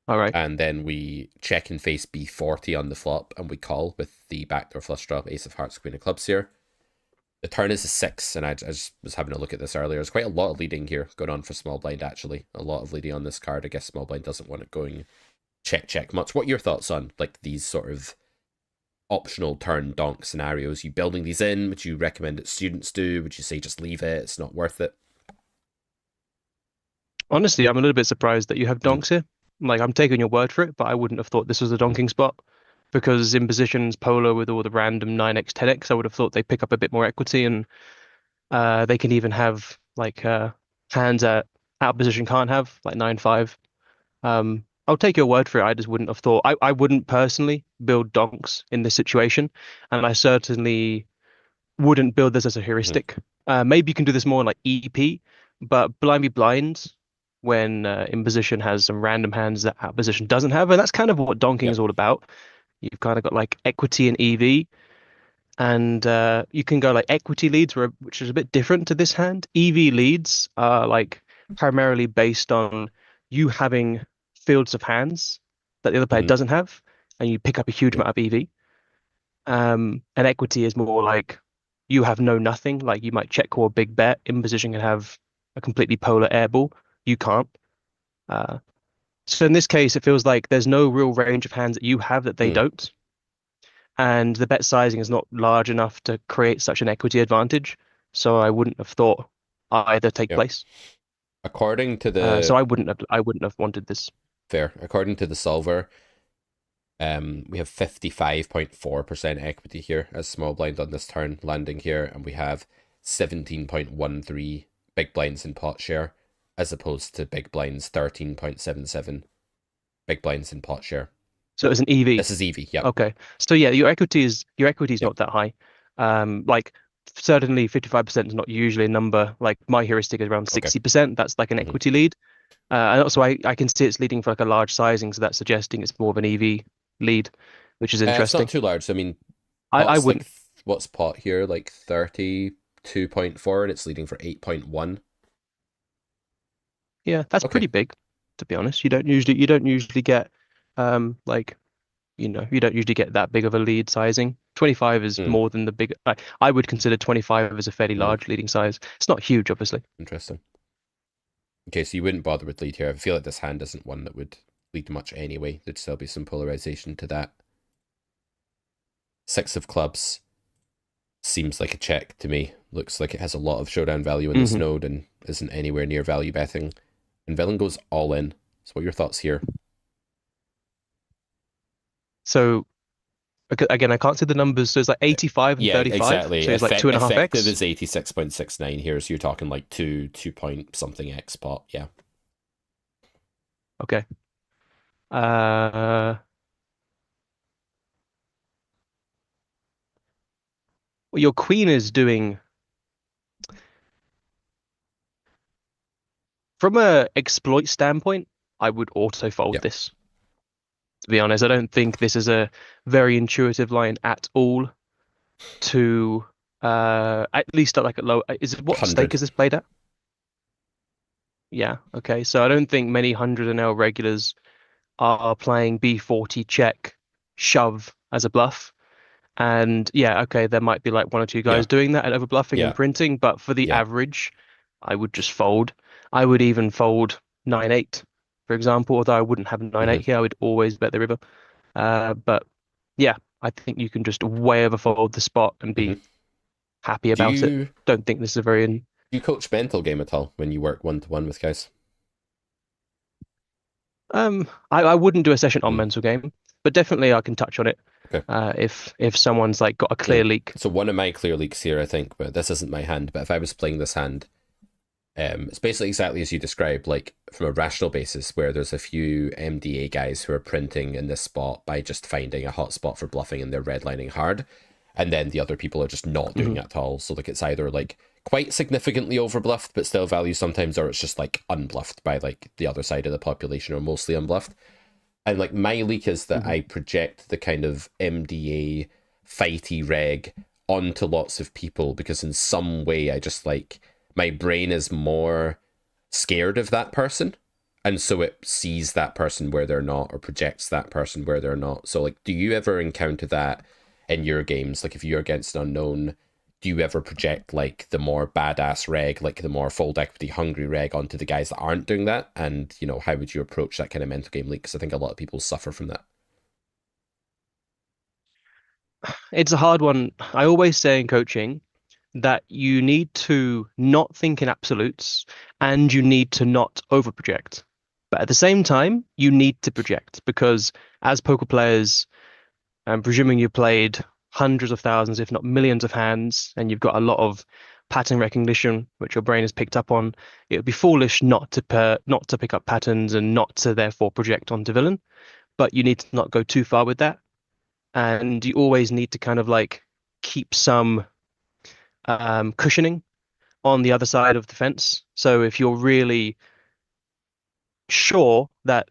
All right. And then we check and face B40 on the flop, and we call with the backdoor flush draw, ace of hearts, queen of clubs here. The turn is a 6, and I just was having a look at this earlier. There's quite a lot of leading here going on for small blind, actually. A lot of leading on this card. I guess small blind doesn't want it going check much. What are your thoughts on like these sort of optional turn donk scenarios? You building these in? Would you recommend that students do? Would you say just leave it? It's not worth it? Honestly, I'm a little bit surprised that you have donks here. Like, I'm taking your word for it, but I wouldn't have thought this was a donking spot, because in positions polar with all the random 9x, 10x, I would have thought they pick up a bit more equity, and they can even have like hands at out position can't have, like 9-5. I'll take your word for it. I just wouldn't have thought. I wouldn't personally build donks in this situation, and I certainly wouldn't build this as a heuristic. Maybe you can do this more like EP, but blind be blind when in position has some random hands that out position doesn't have, and that's kind of what donking is all about. You've kind of got like equity and EV, and you can go like equity leads, which is a bit different to this hand. EV leads are like primarily based on you having fields of hands that the other player doesn't have, and you pick up a huge amount of EV. And equity is more like you have nothing. Like you might check call a big bet in position and have a completely polar airball. You can't. So in this case, it feels like there's no real range of hands that you have that they don't. And the bet sizing is not large enough to create such an equity advantage. So I wouldn't have thought either take place. According to the so I wouldn't have wanted this. Fair. According to the solver, we have 55.4% equity here as small blind on this turn landing here, and we have 17.13 big blinds in pot share, as opposed to big blinds 13.77 big blinds in pot share. So it's an EV. This is EV, yeah. Okay. So yeah, your equity is not that high. Like certainly 55% is not usually a number. Like my heuristic is around 60%. That's like an equity lead. And also I can see it's leading for like a large sizing, so that's suggesting it's more of an EV lead, which is interesting. It's not too large. I mean, I wouldn't. Like, what's pot here? Like 32.4, and it's leading for 8.1. Yeah, that's pretty big, to be honest. You don't usually get like, you don't usually get that big of a lead sizing. 25 is more than the big. I would consider 25 as a fairly large leading size. It's not huge, obviously. Interesting. Okay, so you wouldn't bother with lead here. I feel like this hand isn't one that would lead much anyway. There'd still be some polarization to that. 6 of clubs seems like a check to me. Looks like it has a lot of showdown value in this node and isn't anywhere near value betting. And villain goes all in. So what are your thoughts here? So again, I can't see the numbers. So it's like 85 and 35. Exactly. So it's like 2.5x. Effective is 86.69 here. So you're talking like 2 point something X pot. Yeah. Okay. Well, your queen is doing, from a exploit standpoint, I would auto fold this. To be honest, I don't think this is a very intuitive line at all. To at least at like a low. Is it what 100. stake is this played at? Yeah. Okay. So I don't think many 100NL regulars are playing B40 check shove as a bluff. And yeah, okay, there might be like 1 or 2 guys doing that and over bluffing and printing, but for the average, I would just fold. I would even fold 9-8, for example, although I wouldn't have 9-8 here. I would always bet the river. But yeah, I think you can just way overfold the spot and be happy about it. Don't think this is a very... Do you coach mental game at all when you work one-to-one with guys? I wouldn't do a session on mental game, but definitely I can touch on it. Okay. If someone's like got a clear leak. So one of my clear leaks here, I think, but this isn't my hand, but if I was playing this hand, it's basically exactly as you described, like from a rational basis, where there's a few MDA guys who are printing in this spot by just finding a hot spot for bluffing and they're redlining hard, and then the other people are just not doing it at all. So like it's either like quite significantly overbluffed but still value sometimes, or it's just like unbluffed by like the other side of the population, or mostly unbluffed. And like my leak is that I project the kind of MDA fighty reg onto lots of people, because in some way I just like, my brain is more scared of that person, and so it sees that person where they're not, or projects that person where they're not. So like, do you ever encounter that in your games? Like if you're against an unknown, do you ever project like the more badass reg, like the more fold equity hungry reg onto the guys that aren't doing that? And, you know, how would you approach that kind of mental game leak? Because I think a lot of people suffer from that. It's a hard one. I always say in coaching that you need to not think in absolutes and you need to not over project. But at the same time, you need to project because as poker players, I'm presuming you played hundreds of thousands, if not millions of hands, and you've got a lot of pattern recognition, which your brain has picked up on. It would be foolish not to pick up patterns and not to therefore project onto villain. But you need to not go too far with that, and you always need to kind of like keep some cushioning on the other side of the fence. So if you're really sure that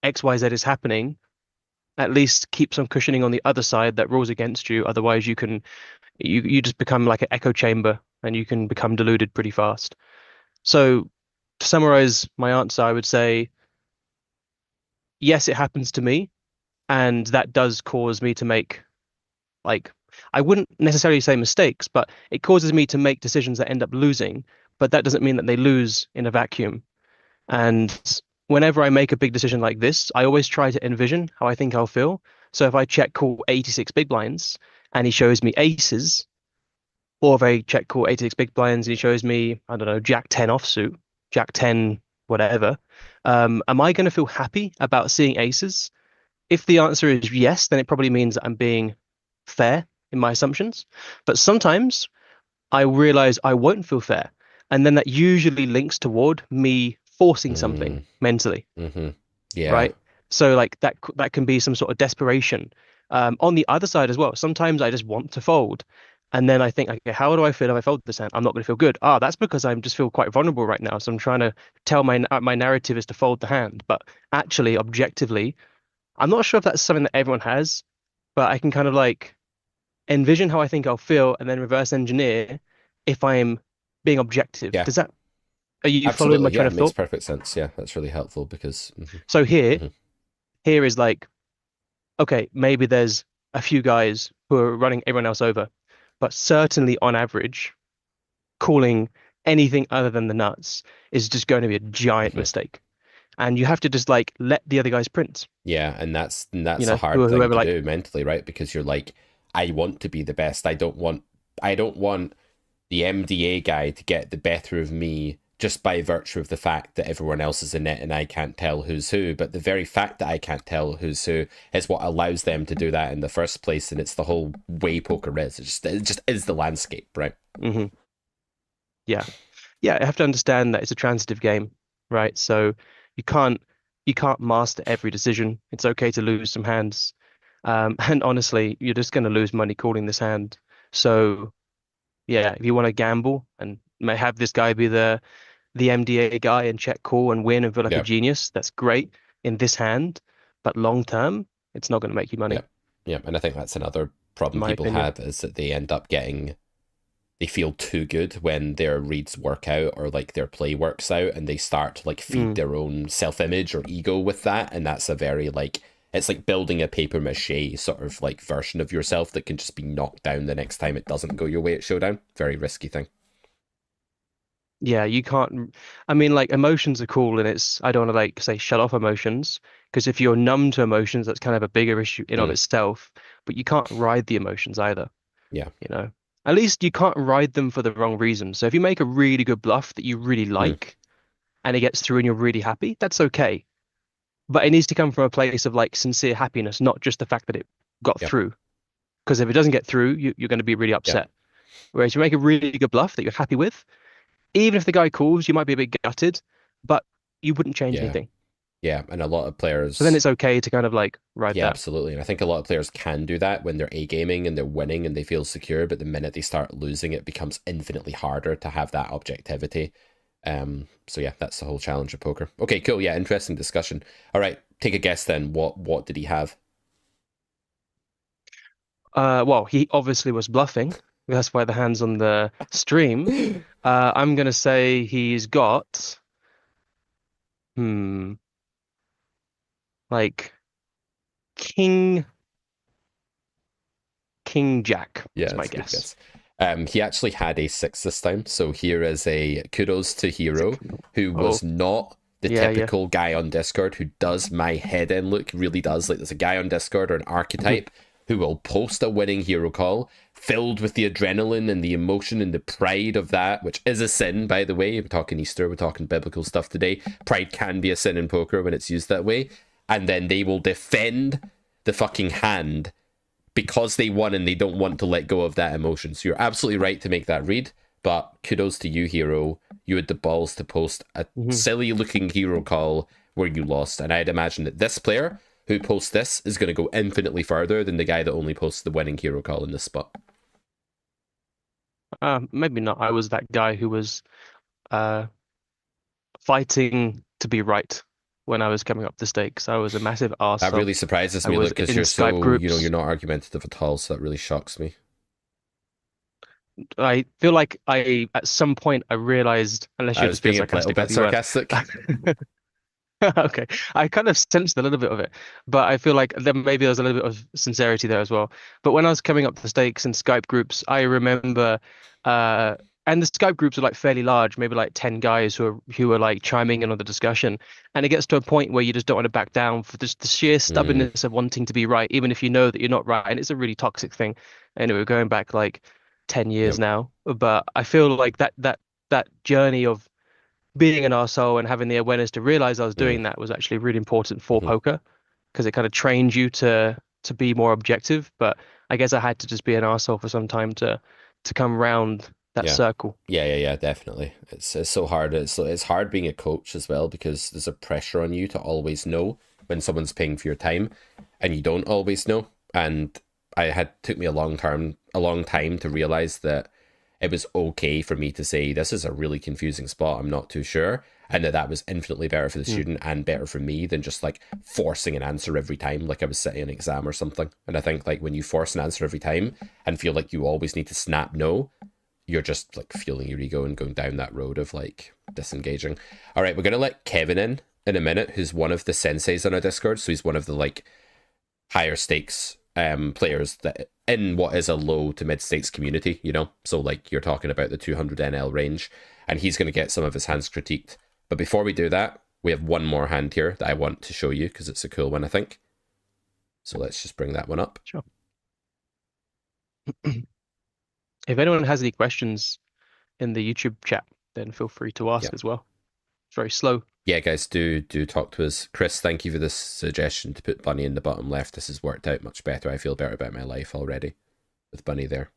XYZ is happening, at least keep some cushioning on the other side that rules against you. Otherwise, you just become like an echo chamber and you can become deluded pretty fast. So to summarize my answer, I would say, yes, it happens to me. And that does cause me to make, like, I wouldn't necessarily say mistakes, but it causes me to make decisions that end up losing. But that doesn't mean that they lose in a vacuum. And whenever I make a big decision like this, I always try to envision how I think I'll feel. So if I check call 86 big blinds and he shows me aces, or if I check call 86 big blinds and he shows me, I don't know, Jack 10 offsuit, Jack 10, whatever, am I going to feel happy about seeing aces? If the answer is yes, then it probably means that I'm being fair in my assumptions. But sometimes I realize I won't feel fair. And then that usually links toward me forcing something mentally. Yeah. Right. So like that can be some sort of desperation. On the other side as well, sometimes I just want to fold. And then I think, okay, how do I feel if I fold this hand? I'm not going to feel good. That's because I just feel quite vulnerable right now. So I'm trying to tell my narrative is to fold the hand. But actually, objectively, I'm not sure if that's something that everyone has, but I can kind of like envision how I think I'll feel and then reverse engineer if I'm being objective. Yeah. Are you Absolutely. following my train of It makes thought? perfect sense. Yeah, that's really helpful because. So here is like, okay, maybe there's a few guys who are running everyone else over, but certainly on average, calling anything other than the nuts is just going to be a giant mistake. And you have to just like let the other guys print. Yeah, and that's You know, a hard thing whoever to like do mentally, right? Because you're like, I want to be the best. I don't want the MDA guy to get the better of me just by virtue of the fact that everyone else is in it and I can't tell who's who. But the very fact that I can't tell who's who is what allows them to do that in the first place. And it's the whole way poker is. It just is the landscape, right? Yeah. Yeah, I have to understand that it's a transitive game, right? So you can't master every decision. It's okay to lose some hands. And honestly, you're just going to lose money calling this hand. So yeah, if you want to gamble and may have this guy be the MDA guy and check call and win and feel like a genius, that's great in this hand. But long term, it's not going to make you money. Yeah, and I think that's another problem people have is that they end up they feel too good when their reads work out or like their play works out, and they start to like feed their own self-image or ego with that, and that's a very like, it's like building a paper mache sort of like version of yourself that can just be knocked down the next time it doesn't go your way at showdown. Very risky thing. Yeah, you can't. I mean, like emotions are cool, and I don't want to like say shut off emotions, because if you're numb to emotions, that's kind of a bigger issue in of itself. But you can't ride the emotions either. Yeah, you know. At least you can't ride them for the wrong reason. So if you make a really good bluff that you really like and it gets through and you're really happy, that's okay. But it needs to come from a place of like sincere happiness, not just the fact that it got through. Because if it doesn't get through, you're going to be really upset. Whereas you make a really good bluff that you're happy with, even if the guy calls, you might be a bit gutted, but you wouldn't change anything. Yeah, and a lot of players. So then it's okay to kind of like ride that. Yeah, absolutely. And I think a lot of players can do that when they're A-gaming and they're winning and they feel secure, but the minute they start losing, it becomes infinitely harder to have that objectivity. So yeah, that's the whole challenge of poker. Okay, cool. Yeah, interesting discussion. All right, take a guess then. What did he have? Well, he obviously was bluffing. That's why the hand's on the stream. I'm gonna say he's got like King Jack. Yeah, is my that's a good guess. He actually had a 6 this time, so here is a kudos to Hero, who was not the typical guy on Discord who does my head in look, really does. Like, there's a guy on Discord or an archetype who will post a winning hero call filled with the adrenaline and the emotion and the pride of that, which is a sin, by the way. We're talking Easter, we're talking biblical stuff today. Pride can be a sin in poker when it's used that way. And then they will defend the fucking hand because they won and they don't want to let go of that emotion. So you're absolutely right to make that read, but kudos to you, Hero. You had the balls to post a silly looking hero call where you lost. And I'd imagine that this player who posts this is going to go infinitely further than the guy that only posts the winning hero call in this spot. Maybe not. I was that guy who was fighting to be right when I was coming up the stakes. I was a massive arsehole. That really surprises me, because you're so, you're not argumentative at all, so that really shocks me. I feel like at some point I realized, unless you're just being sarcastic. A little bit sarcastic. Okay, I kind of sensed a little bit of it, but I feel like maybe there's a little bit of sincerity there as well. But when I was coming up the stakes in Skype groups, I remember, and the Skype groups are like fairly large, maybe like 10 guys who are like chiming in on the discussion, and it gets to a point where you just don't want to back down for just the sheer stubbornness of wanting to be right, even if you know that you're not right, and it's a really toxic thing. Anyway, we're going back like 10 years now, but I feel like that journey of being an arsehole and having the awareness to realize I was doing that was actually really important for poker, because it kind of trained you to be more objective. But I guess I had to just be an arsehole for some time to come around that circle. Yeah, definitely. It's so hard. It's hard being a coach as well, because there's a pressure on you to always know when someone's paying for your time, and you don't always know. And took me a long time to realize that it was okay for me to say, this is a really confusing spot, I'm not too sure, and that was infinitely better for the student and better for me than just like forcing an answer every time, like I was sitting an exam or something. And I think like when you force an answer every time and feel like you always need to snap no, you're just like fueling your ego and going down that road of like disengaging. All right, we're gonna let Kevin in a minute, who's one of the senseis on our Discord, so he's one of the like higher stakes players that in what is a low to mid stakes community, you know, so like you're talking about the 200 NL range, and he's going to get some of his hands critiqued. But before we do that, we have one more hand here that I want to show you because it's a cool one, I think. So let's just bring that one up. Sure. If anyone has any questions in the YouTube chat, then feel free to ask as well. It's very slow. Yeah, guys, do talk to us. Chris, thank you for this suggestion to put Bunny in the bottom left. This has worked out much better. I feel better about my life already with Bunny there.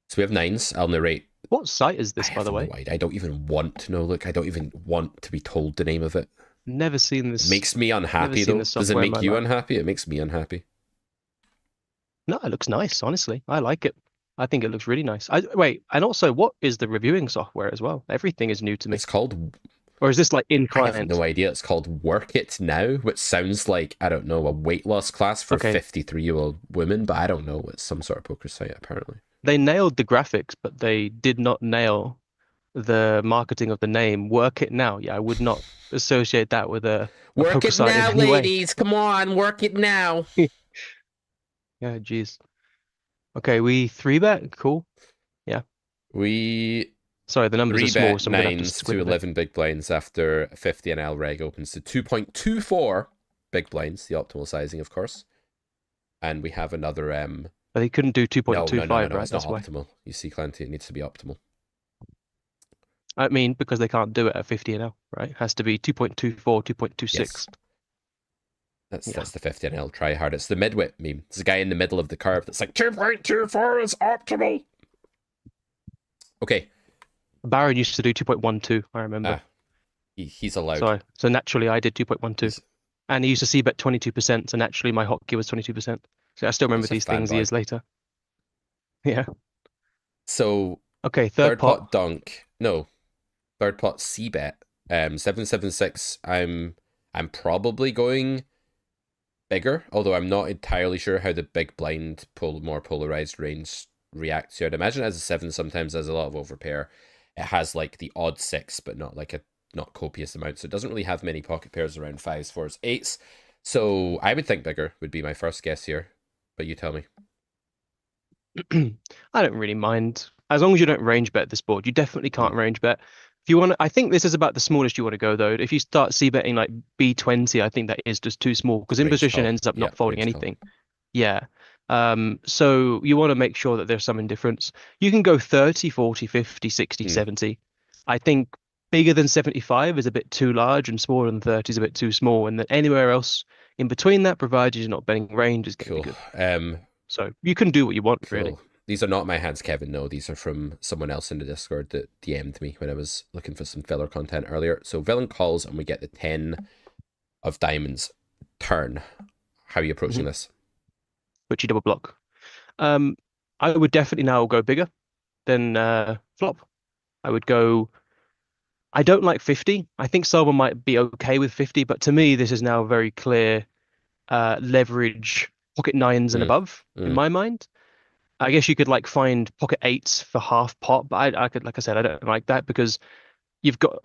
So we have 9s. I'll narrate. What site is this, by the way? I don't even want to know. Look, I don't even want to be told the name of it. Never seen this. It makes me unhappy, though. Does it make you unhappy? It makes me unhappy. No, it looks nice, honestly. I like it. I think it looks really nice. Wait, and also, what is the reviewing software as well? Everything is new to me. It's called... Or is this like in client? I have no idea. It's called Work It Now, which sounds like, I don't know, a weight loss class for 53-year-old women, but I don't know. It's some sort of poker site, apparently. They nailed the graphics, but they did not nail the marketing of the name. Work It Now. Yeah, I would not associate that with a Work poker it site now, in any way. ladies. Come on, work it now. Yeah, geez. Okay, we 3-bet. Cool. Yeah. Sorry, the numbers are small, so I'm going to have to squint 11 big blinds after 50 NL reg opens to 2.24 big blinds, the optimal sizing, of course. And we have another... But he couldn't do 2.25, no, right? It's not optimal. You see, Clanty, it needs to be optimal. I mean, because they can't do it at 50 NL, right? It has to be 2.24, 2.26. Yes. That's the 50 NL try hard. It's the midwit meme. There's a guy in the middle of the curve that's like 2.24 is optimal. Okay. Baron used to do 2.12, I remember. He's allowed. Sorry. So naturally I did 2.12. And he used to see bet 22%, so naturally my hotkey was 22%. So I still remember these things years later. Yeah. So okay, third pot donk. No. Third pot C bet. 776. I'm probably going bigger, although I'm not entirely sure how the big blind more polarized range reacts to it. I'd imagine it has a 7 sometimes has a lot of overpair. It has like the odd 6, but not copious amount. So it doesn't really have many pocket pairs around 5s, 4s, 8s. So I would think bigger would be my first guess here, but you tell me. I don't really mind as long as you don't range bet this board. You definitely can't range bet. If you want to, I think this is about the smallest you want to go though. If you start c betting like B20, I think that is just too small because Range imposition call. ends up Yeah, not folding range call. anything. Yeah. So you want to make sure that there's some indifference. You can go 30, 40, 50, 60, 70. I think bigger than 75 is a bit too large and smaller than 30 is a bit too small. And then anywhere else in between that, provided you're not betting range, is going to be good. So you can do what you want, really. These are not my hands, Kevin. No, these are from someone else in the Discord that DM'd me when I was looking for some filler content earlier. So villain calls and we get the 10 of diamonds turn. How are you approaching this? Which you double block. I would definitely now go bigger than flop. I would go. I don't like 50. I think someone might be okay with 50, but to me, this is now very clear leverage pocket nines and above in my mind. I guess you could like find pocket eights for half pot, but I could, like I said, I don't like that because you've got,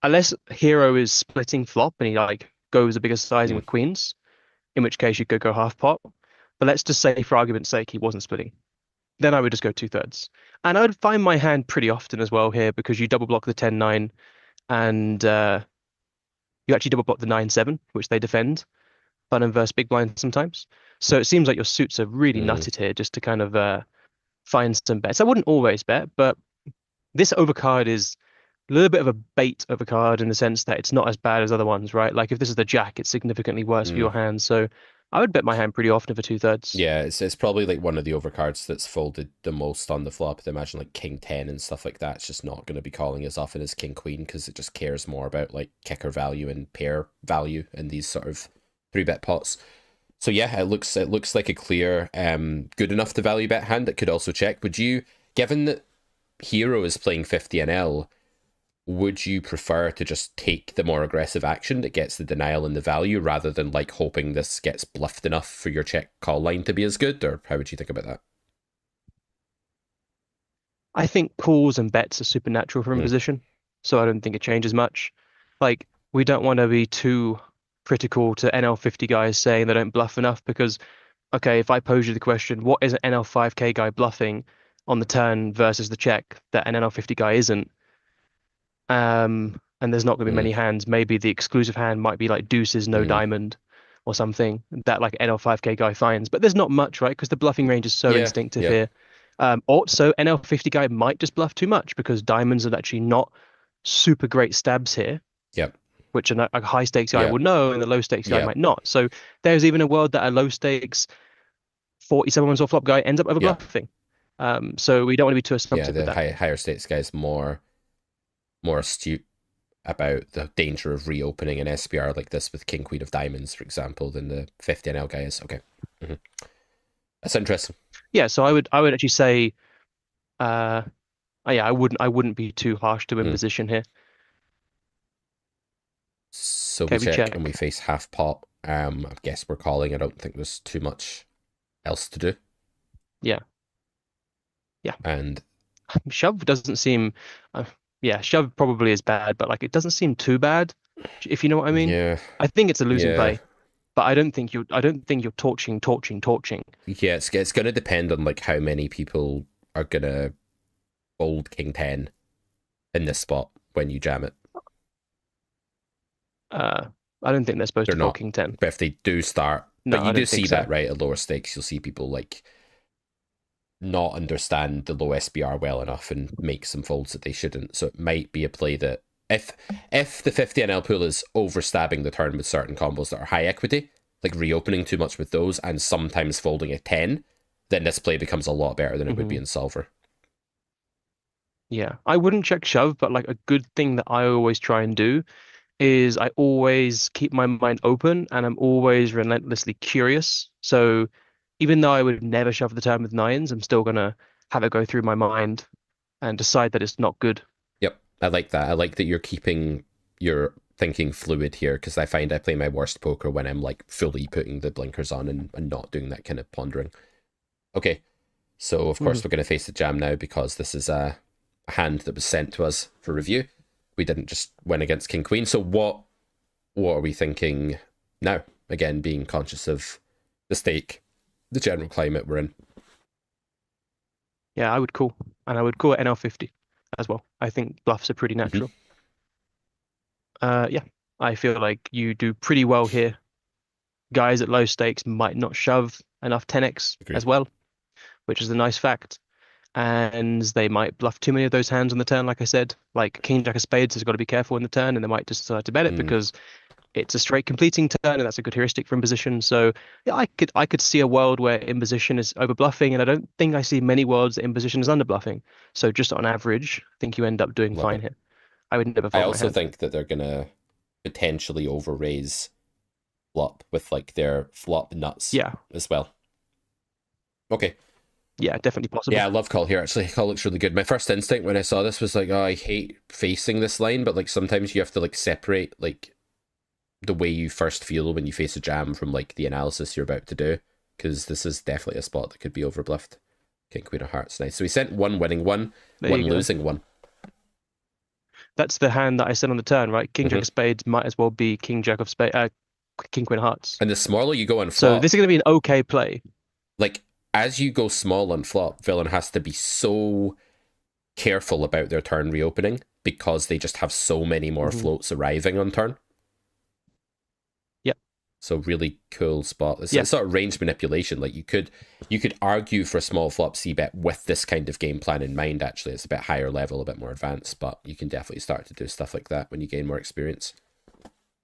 unless hero is splitting flop and he like goes the biggest sizing with queens, in which case you could go half pot. But let's just say for argument's sake, he wasn't splitting. Then I would just go 2/3. And I would find my hand pretty often as well here because you double block the 10-9 and you actually double block the 9-7, which they defend, button versus big blind sometimes. So it seems like your suits are really nutted here just to kind of find some bets. I wouldn't always bet, but this overcard is a little bit of a bait overcard in the sense that it's not as bad as other ones, right? Like if this is the jack, it's significantly worse for your hand. So I would bet my hand pretty often for 2/3. Yeah, it's probably like one of the overcards that's folded the most on the flop. I imagine like King 10 and stuff like that. It's just not going to be calling as often as King Queen because it just cares more about like kicker value and pair value in these sort of 3-bet pots. So yeah, it looks like a clear, good enough to value bet hand that could also check. Would you, given that Hero is playing 50 NL, would you prefer to just take the more aggressive action that gets the denial and the value rather than like hoping this gets bluffed enough for your check call line to be as good? Or how would you think about that? I think calls and bets are supernatural from position, so I don't think it changes much. Like we don't want to be too critical to NL50 guys saying they don't bluff enough because, okay, if I pose you the question, what is an NL5K guy bluffing on the turn versus the check that an NL50 guy isn't? And there's not going to be many hands. Maybe the exclusive hand might be like deuces, no diamond or something that like NL5K guy finds, but there's not much, right? Because the bluffing range is so instinctive here. Also, NL50 guy might just bluff too much because diamonds are actually not super great stabs here. Yep. Which a high stakes guy would know and the low stakes guy might not. So there's even a world that a low stakes 47 or flop guy ends up over bluffing. So we don't want to be too assumptive with that. The higher stakes guy is more astute about the danger of reopening an SPR like this with King Queen of Diamonds, for example, than the 50 NL guy is. Okay. That's interesting. Yeah, so I would actually say I wouldn't be too harsh to imposition here. So we check and we face half pot. I guess we're calling. I don't think there's too much else to do. Yeah. And shove doesn't seem. Shove probably is bad, but like it doesn't seem too bad, if you know what I mean. Yeah. I think it's a losing play, but I don't think you're torching. Yeah, it's going to depend on like how many people are going to fold King 10 in this spot when you jam it. I don't think they're supposed to fold King 10. But if they do start, but you do see that, right? At lower stakes, you'll see people like not understand the low SBR well enough and make some folds that they shouldn't. So it might be a play that if the 50 NL pool is overstabbing the turn with certain combos that are high equity, like reopening too much with those and sometimes folding a 10, then this play becomes a lot better than it would be in solver. Yeah, I wouldn't check shove, but like a good thing that I always try and do is I always keep my mind open and I'm always relentlessly curious. So even though I would never shove the turn with nines, I'm still going to have it go through my mind and decide that it's not good. Yep, I like that. I like that you're keeping your thinking fluid here because I find I play my worst poker when I'm like fully putting the blinkers on and not doing that kind of pondering. Okay, so of course we're going to face the jam now because this is a hand that was sent to us for review. We didn't just win against King Queen. So what are we thinking now? Again, being conscious of the stake, the general climate we're in. Yeah, I would call, and I would call it NL50 as well. I think bluffs are pretty natural. Yeah, I feel like you do pretty well here. Guys at low stakes might not shove enough 10x Agreed. as well, which is a nice fact. And they might bluff too many of those hands on the turn, like I said. Like King Jack of Spades has got to be careful in the turn, and they might just decide to bet it because it's a straight completing turn, and that's a good heuristic for imposition. So yeah, I could see a world where imposition is over bluffing, and I don't think I see many worlds that imposition is under bluffing. So just on average, I think you end up doing Love fine it. here. I would never I fold my also hand. think that they're gonna potentially over raise flop with like their flop nuts Yeah, as well. Okay. yeah, definitely possible. Yeah, I love call here actually. Call looks really good. My first instinct when I saw this was like, oh, I hate facing this line, but like sometimes you have to like separate like the way you first feel when you face a jam from like the analysis you're about to do, because this is definitely a spot that could be overbluffed. King Queen of Hearts, nice. So we sent one winning one, There one you go. losing one. That's the hand that I said on the turn, right? King Jack of Spades might as well be King Jack of Spades, King Queen of Hearts. And the smaller you go on flop, So this is going to be an okay play. like as you go small on flop, villain has to be so careful about their turn reopening because they just have so many more floats arriving on turn. Yep. So really cool spot. It's Yeah. sort of range manipulation. Like you could argue for a small flop c-bet with this kind of game plan in mind. Actually, it's a bit higher level, a bit more advanced, but you can definitely start to do stuff like that when you gain more experience.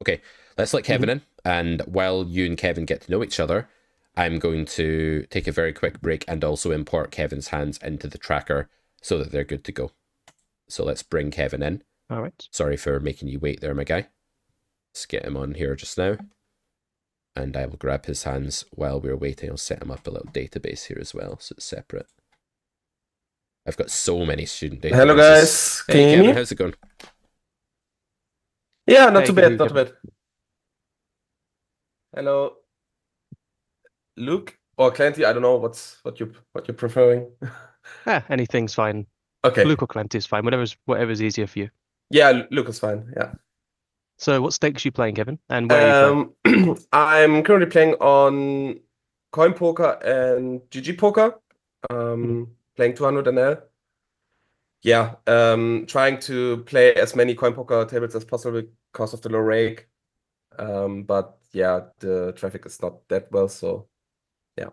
Okay, let's let Kevin in, and while you and Kevin get to know each other, I'm going to take a very quick break and also import Kevin's hands into the tracker so that they're good to go. So let's bring Kevin in. All right. Sorry for making you wait there, my guy. Let's get him on here just now. And I will grab his hands while we're waiting. I'll set him up a little database here as well, so it's separate. I've got so many student databases. Hello guys, can Hey you hear Kevin, me? how's it going? Yeah, not Hey, too good bad, evening, not too bad. Hello, Luke or Clanty. I don't know what you're preferring. Anything's fine. Okay. Luke or Clanty is fine. Whatever's easier for you. Yeah, Luke is fine. Yeah. So what stakes are you playing, Kevin? And where are you playing? I'm currently playing on Coin Poker and GG Poker. Playing 200 NL. Yeah, trying to play as many Coin Poker tables as possible because of the low rake. But yeah, the traffic is not that well, so yeah,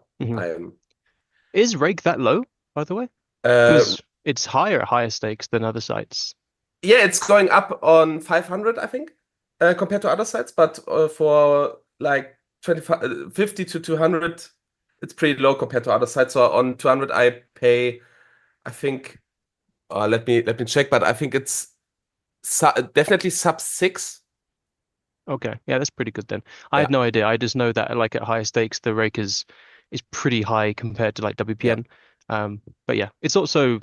Is rake that low, by the way? Because it's higher stakes than other sites. Yeah, it's going up on 500, I think, compared to other sites, but for like 50 to 200, it's pretty low compared to other sites. So on 200, I pay, I think, let me check, but I think it's definitely sub 6. Okay, yeah, that's pretty good then. I had no idea. I just know that like at higher stakes, the rake is pretty high compared to like WPN. But yeah, it's also.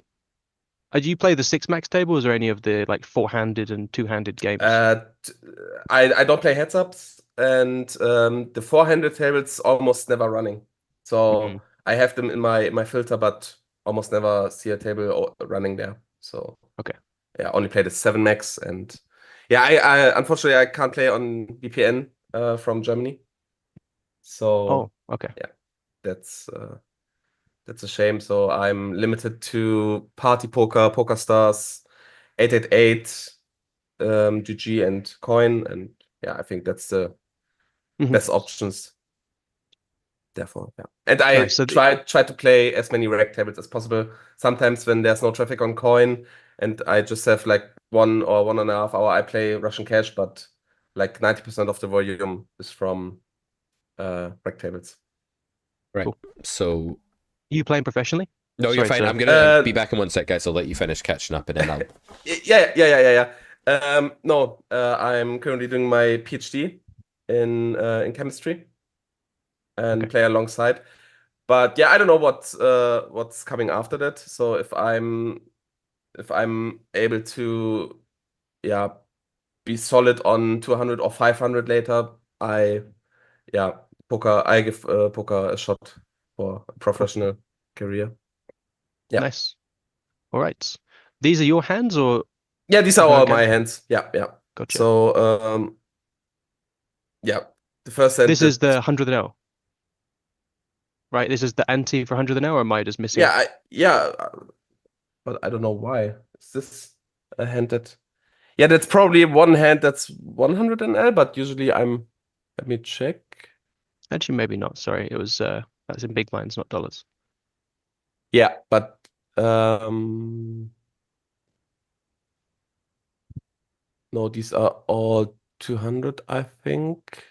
Do you play the 6 max tables or any of the like 4-handed and 2-handed games? I don't play heads ups, and the 4-handed tables almost never running. So I have them in my filter, but almost never see a table running there. So okay, yeah, only play the 7 max, and yeah, I unfortunately I can't play on VPN from Germany. So okay, yeah, that's a shame. So I'm limited to Party Poker, PokerStars, 888, GG, and Coin, and yeah, I think that's the best options. Therefore, yeah, and I try to play as many reg tables as possible. Sometimes when there's no traffic on Coin, and I just have like 1 or 1.5 hour, I play Russian cash, but like 90% of the volume is from reg tables. Right. Cool. So. Are you playing professionally? No, you're fine. I'm gonna be back in 1 sec, guys. I'll let you finish catching up, and then I'll. Yeah. No, I'm currently doing my PhD in chemistry and play alongside. But yeah, I don't know what's coming after that. So if I'm able to be solid on 200 or 500 later, I give poker a shot for a professional career. Yeah. Nice. All right. These are your hands, or? Yeah, these are all my hands. Yeah. Gotcha. So the first hand. This is the 100 NL. right? This is the ante for 100 an hour, or am I just missing? But I don't know why. Is this a hand that? Yeah, that's probably one hand that's 100 NL, but usually I'm. Let me check. Actually, maybe not. Sorry, it was that's in big blinds, not dollars. Yeah, but no, these are all 200, I think.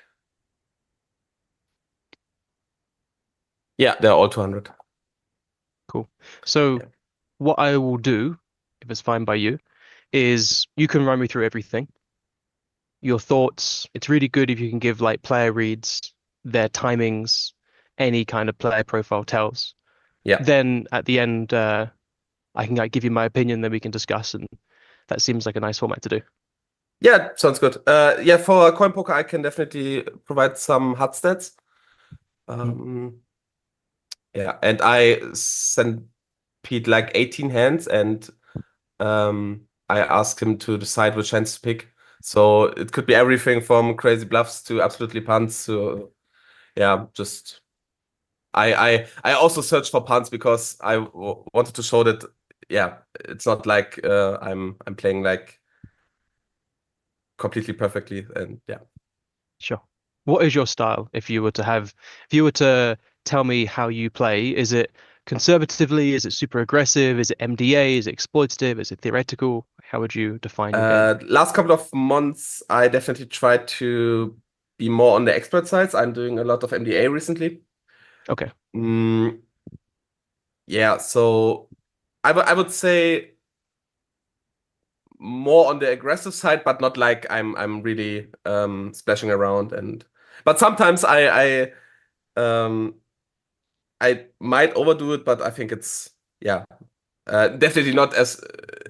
Yeah, they're all 200. Cool. So Yeah. what I will do, if it's fine by you, is you can run me through everything. Your thoughts. It's really good if you can give like player reads, their timings, any kind of player profile tells. Yeah. Then at the end, I can like give you my opinion, then we can discuss, and that seems like a nice format to do. Yeah, sounds good. Yeah, for coin poker, I can definitely provide some HUD stats. Yeah, and I sent Pete like 18 hands, and I asked him to decide which hands to pick. So it could be everything from crazy bluffs to absolutely punts to, yeah, just I also searched for punts because I wanted to show that, yeah, it's not like I'm playing like completely perfectly, and yeah. Sure. What is your style? If you were to tell me how you play, is it conservatively? Is it super aggressive? Is it MDA? Is it exploitative? Is it theoretical? How would you define your game? Last couple of months, I definitely tried to be more on the expert sides. I'm doing a lot of MDA recently. Okay. Yeah, so I would say more on the aggressive side, but not like I'm really splashing around, but sometimes I might overdo it, but I think it's definitely not as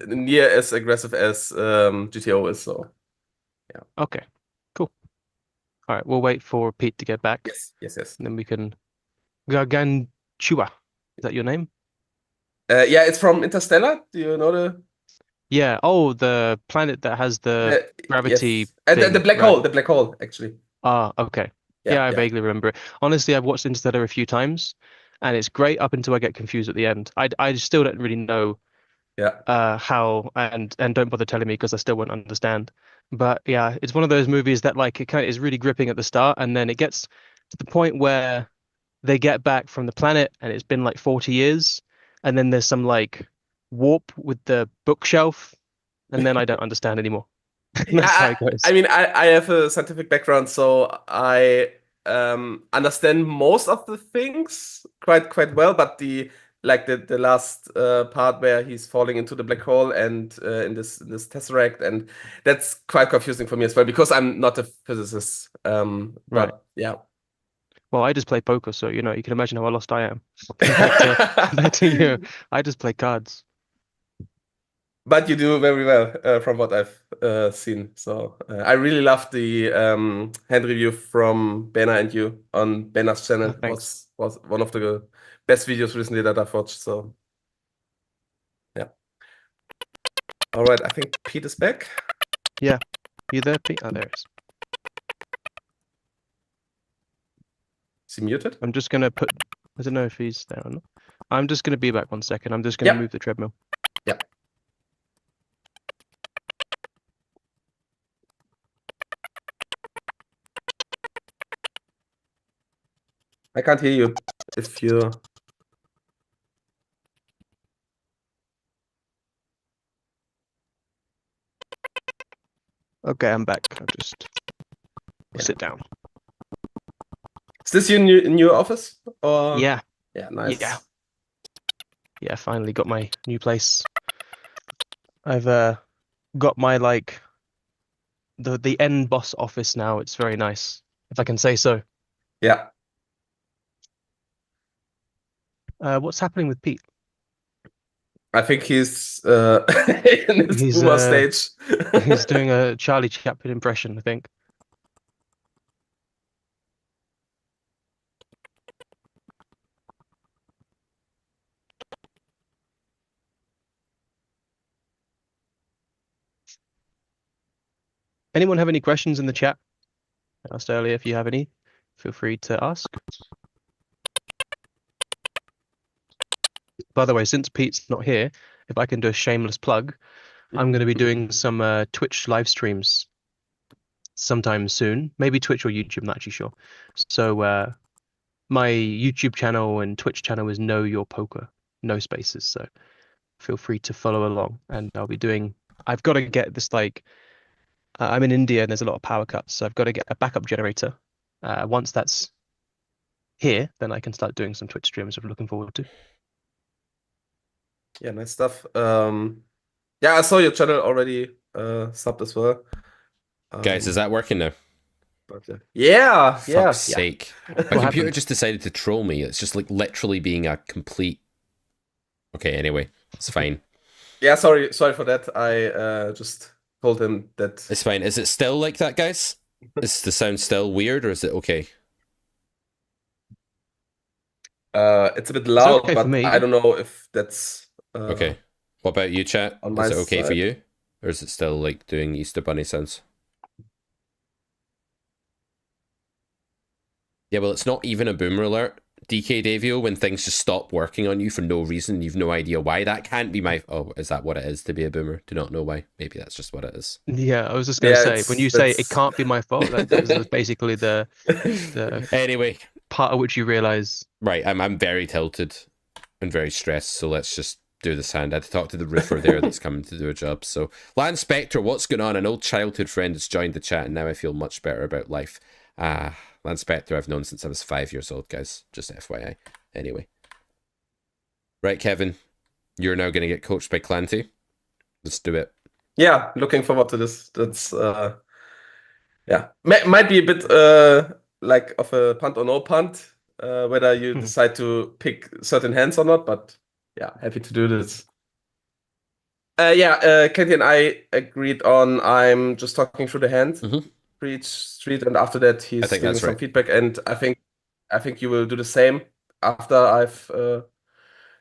near as aggressive as GTO is. So yeah. Okay. Cool. All right. We'll wait for Pete to get back. Yes. And then we can. Gargantua. Is that your name? Yeah, it's from Interstellar. Do you know the? Yeah. Oh, the planet that has the gravity Yes. And thing, the black right? hole. The black hole, actually. Ah, okay. Yeah, I vaguely remember it. Honestly, I've watched Interstellar a few times, and it's great up until I get confused at the end. I still don't really know how, and don't bother telling me because I still won't understand. But yeah, it's one of those movies that like it kind of is really gripping at the start, and then it gets to the point where they get back from the planet, and it's been like 40 years, and then there's some like warp with the bookshelf, and then I don't understand anymore. That's how it goes. I mean, I have a scientific background, so I understand most of the things quite well, but the last part where he's falling into the black hole and in this tesseract, and that's quite confusing for me as well because I'm not a physicist. Right. But yeah. Well, I just play poker, so you can imagine how lost I am compared to you. I just play cards. But you do very well from what I've seen. So I really love the hand review from Bena and you on Bena's channel. Thanks. Was one of the best videos recently that I've watched. So yeah. All right, I think Pete is back. Yeah. You there, Pete? Oh, there he is. Is he muted? I'm just gonna put. I don't know if he's there or not. I'm just gonna be back 1 second. I'm just gonna move the treadmill. Yeah. I can't hear you if you. Okay, I'm back. I'll just sit down. Is this your new office? Or... Yeah. Yeah, nice. Yeah, finally got my new place. I've got my like the end boss office now. It's very nice, if I can say so. Yeah. What's happening with Pete? I think he's in his boomer stage. He's doing a Charlie Chaplin impression, I think. Anyone have any questions in the chat? I asked earlier if you have any. Feel free to ask. By the way, since Pete's not here, if I can do a shameless plug, I'm going to be doing some Twitch live streams sometime soon. Maybe Twitch or YouTube, I'm not actually sure. So my YouTube channel and Twitch channel is Know Your Poker, no spaces. So feel free to follow along. And I'll be doing. I've got to get this I'm in India and there's a lot of power cuts, so I've got to get a backup generator. Once that's here, then I can start doing some Twitch streams I'm looking forward to. Yeah, nice stuff. Yeah, I saw your channel already subbed as well. Guys, is that working now? But, yeah. Fuck's sake. My computer just decided to troll me. It's just like literally being a complete... Okay, anyway, it's fine. Yeah, sorry for that. I just told him that... It's fine. Is it still like that, guys? Is the sound still weird, or is it okay? It's a bit loud, okay but for me. I don't know if that's... Okay. What about you, chat? Is it okay for you? Or is it still like doing Easter Bunny sounds? Yeah, well, it's not even a boomer alert, DK Davio, when things just stop working on you for no reason. You've no idea why. That can't be my... Oh, is that what it is to be a boomer? Do not know why. Maybe that's just what it is. Yeah, I was just going to say, when you say it can't be my fault, that's basically the anyway, part of which you realize... Right, I'm very tilted and very stressed, so let's just do this hand. I had to talk to the roofer there that's coming to do a job. So, Lance Spectre, what's going on? An old childhood friend has joined the chat, and now I feel much better about life. Lance Spectre I've known since I was 5 years old, guys. Just FYI. Anyway. Right, Kevin. You're now going to get coached by Clanty. Let's do it. Yeah, looking forward to this. That's, yeah. Might be a bit like of a punt or no punt, whether you decide to pick certain hands or not, but yeah, happy to do this. Clanty and I agreed on I'm just talking through the hand. Each street, and after that he's giving some feedback, and I think you will do the same after I've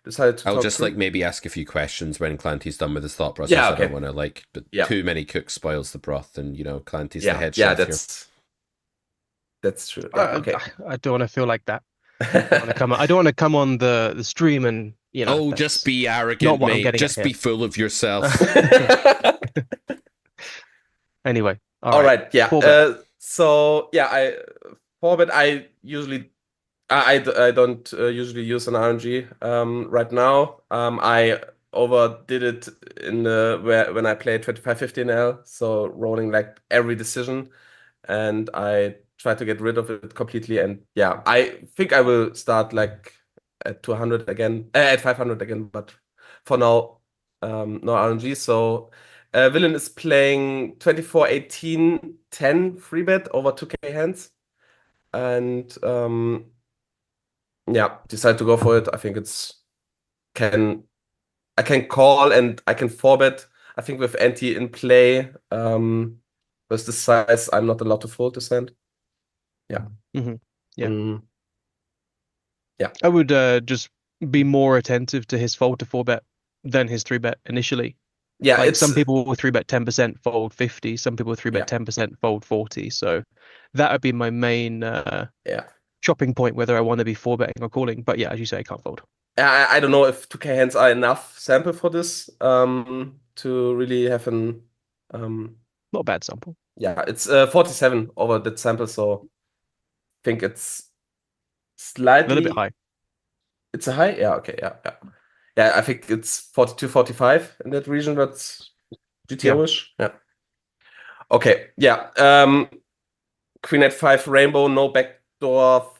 decided to I'll talk just through. like maybe ask a few questions when Clanty's done with his thought process. Yeah, okay. I don't want to like, but too many cooks spoils the broth, and you know Clanty's the head chef. Yeah, that's true. Yeah, okay. I don't want to feel like that. I don't want to come on the stream and just be arrogant, mate. Just be full of yourself. Anyway. All right. Yeah. So yeah, I usually I don't usually use an RNG right now. I overdid it in when I played 25-15L, so rolling like every decision, and I try to get rid of it completely. And yeah, I think I will start like at 200 again, at 500 again, but for now, no RNG. So. Villain is playing 24-18-10 free bet over 2k hands, and decide to go for it. I think I can call and I can 4-bet. I think with ante in play, with the size, I'm not allowed to fold this hand. Yeah. Yeah. I would just be more attentive to his fold to 4-bet than his 3-bet initially. Yeah, like some people will 3-bet 10%, fold 50. Some people 3-bet 10%, fold 40. So that would be my main chopping point, whether I want to be 4-betting or calling. But yeah, as you say, I can't fold. I don't know if 2k hands are enough sample for this to really have an not a bad sample. Yeah, it's 47 over that sample, so I think it's slightly a little bit high. It's a high? Yeah, okay, yeah. Yeah, I think it's 42, 45 in that region. That's GTO-ish. Yeah. Okay, yeah. Queen at 5 rainbow, no backdoor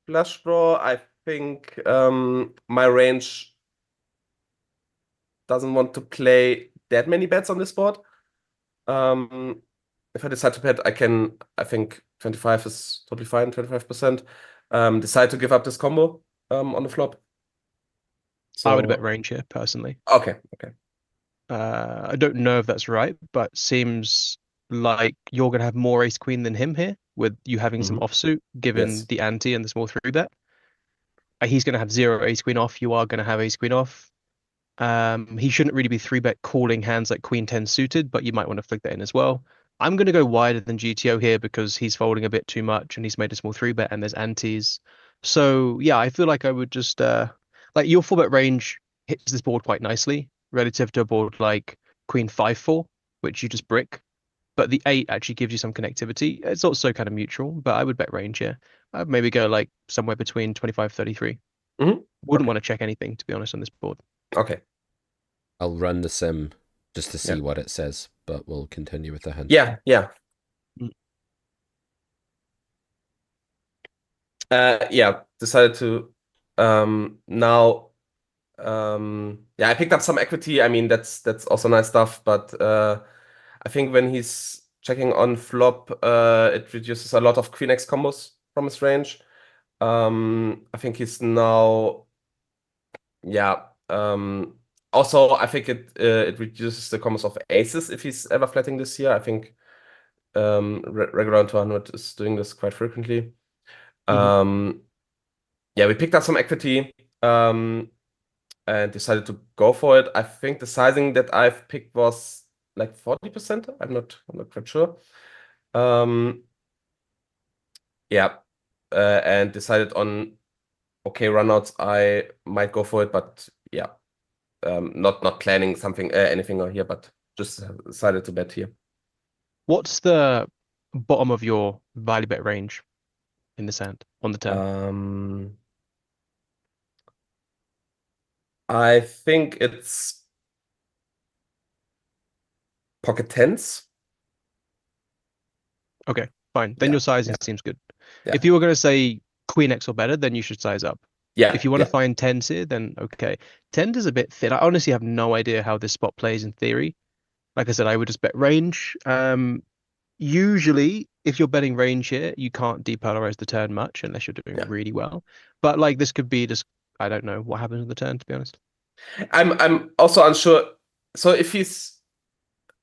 flush draw. I think my range doesn't want to play that many bets on this board. If I decide to bet, I think 25 is totally fine, 25%. Decide to give up this combo on the flop. So, I would bet range here, personally. Okay. I don't know if that's right, but seems like you're going to have more ace queen than him here, with you having some offsuit, given the ante and the small 3-bet. He's going to have 0 ace queen off. You are going to have ace queen off. He shouldn't really be 3-bet calling hands like queen 10 suited, but you might want to flick that in as well. I'm going to go wider than GTO here because he's folding a bit too much and he's made a small 3-bet and there's antes. So yeah, I feel like I would just... like your 4-bet range hits this board quite nicely relative to a board like Queen 5-4, which you just brick. But the 8 actually gives you some connectivity. It's also kind of neutral, but I would bet range here. I'd maybe go like somewhere between 25-33. Wouldn't want to check anything, to be honest, on this board. Okay. I'll run the sim just to see what it says, but we'll continue with the hand. Yeah. Decided to now. I picked up some equity. I mean, that's also nice stuff, but I think when he's checking on flop, it reduces a lot of Queen X combos from his range. I think he's now, also, I think it reduces the combos of aces if he's ever flatting this year. I think regular 200 is doing this quite frequently. We picked up some equity and decided to go for it. I think the sizing that I've picked was like 40%. I'm not quite sure. And decided on runouts. I might go for it, but not planning something anything here, but just decided to bet here. What's the bottom of your value bet range in this hand on the turn? I think it's pocket tens. Okay, fine. Then your sizing seems good. Yeah. If you were going to say Queen X or better, then you should size up. Yeah. If you want to find tens here, then okay. 10 is a bit thin. I honestly have no idea how this spot plays in theory. Like I said, I would just bet range. Usually, if you're betting range here, you can't depolarize the turn much unless you're doing really well. But like this could be just, I don't know what happens on the turn, to be honest. I'm also unsure. So if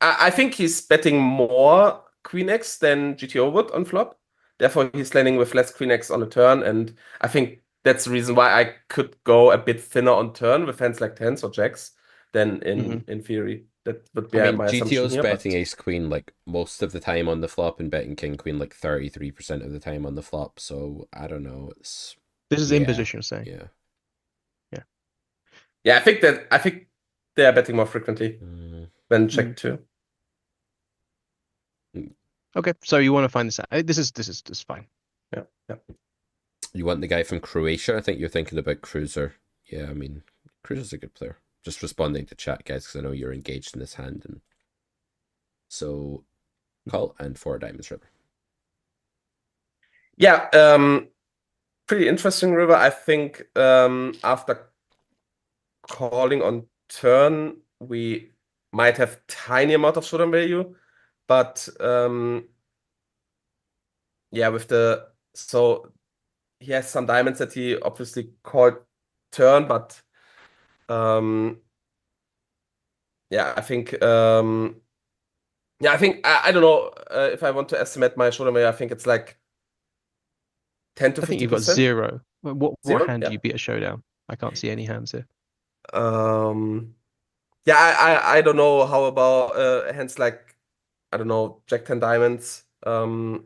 I think he's betting more Queen X than GTO would on flop. Therefore, he's landing with less Queen X on the turn, and I think that's the reason why I could go a bit thinner on turn with hands like tens or jacks than in theory. That would be my assumption GTO's here, betting ace queen like most of the time on the flop and betting king queen like 33% of the time on the flop. So I don't know. This is in position, you're saying. Yeah, I think they are betting more frequently than check too. Okay, so you want to find this out. This is fine. Yeah. You want the guy from Croatia? I think you're thinking about Cruiser. Yeah, I mean, Cruiser's a good player. Just responding to chat, guys, because I know you're engaged in this hand. And so, call and 4 diamonds river. Yeah, pretty interesting river. I think after calling on turn, we might have tiny amount of showdown value, but so he has some diamonds that he obviously called turn, but I think I don't know if I want to estimate my showdown value. I think it's like 10 to 15%. I think you've got 0. What Zero? hand do you beat a showdown? I can't see any hands here. I don't know. How about hands like, I don't know, Jack 10 diamonds? You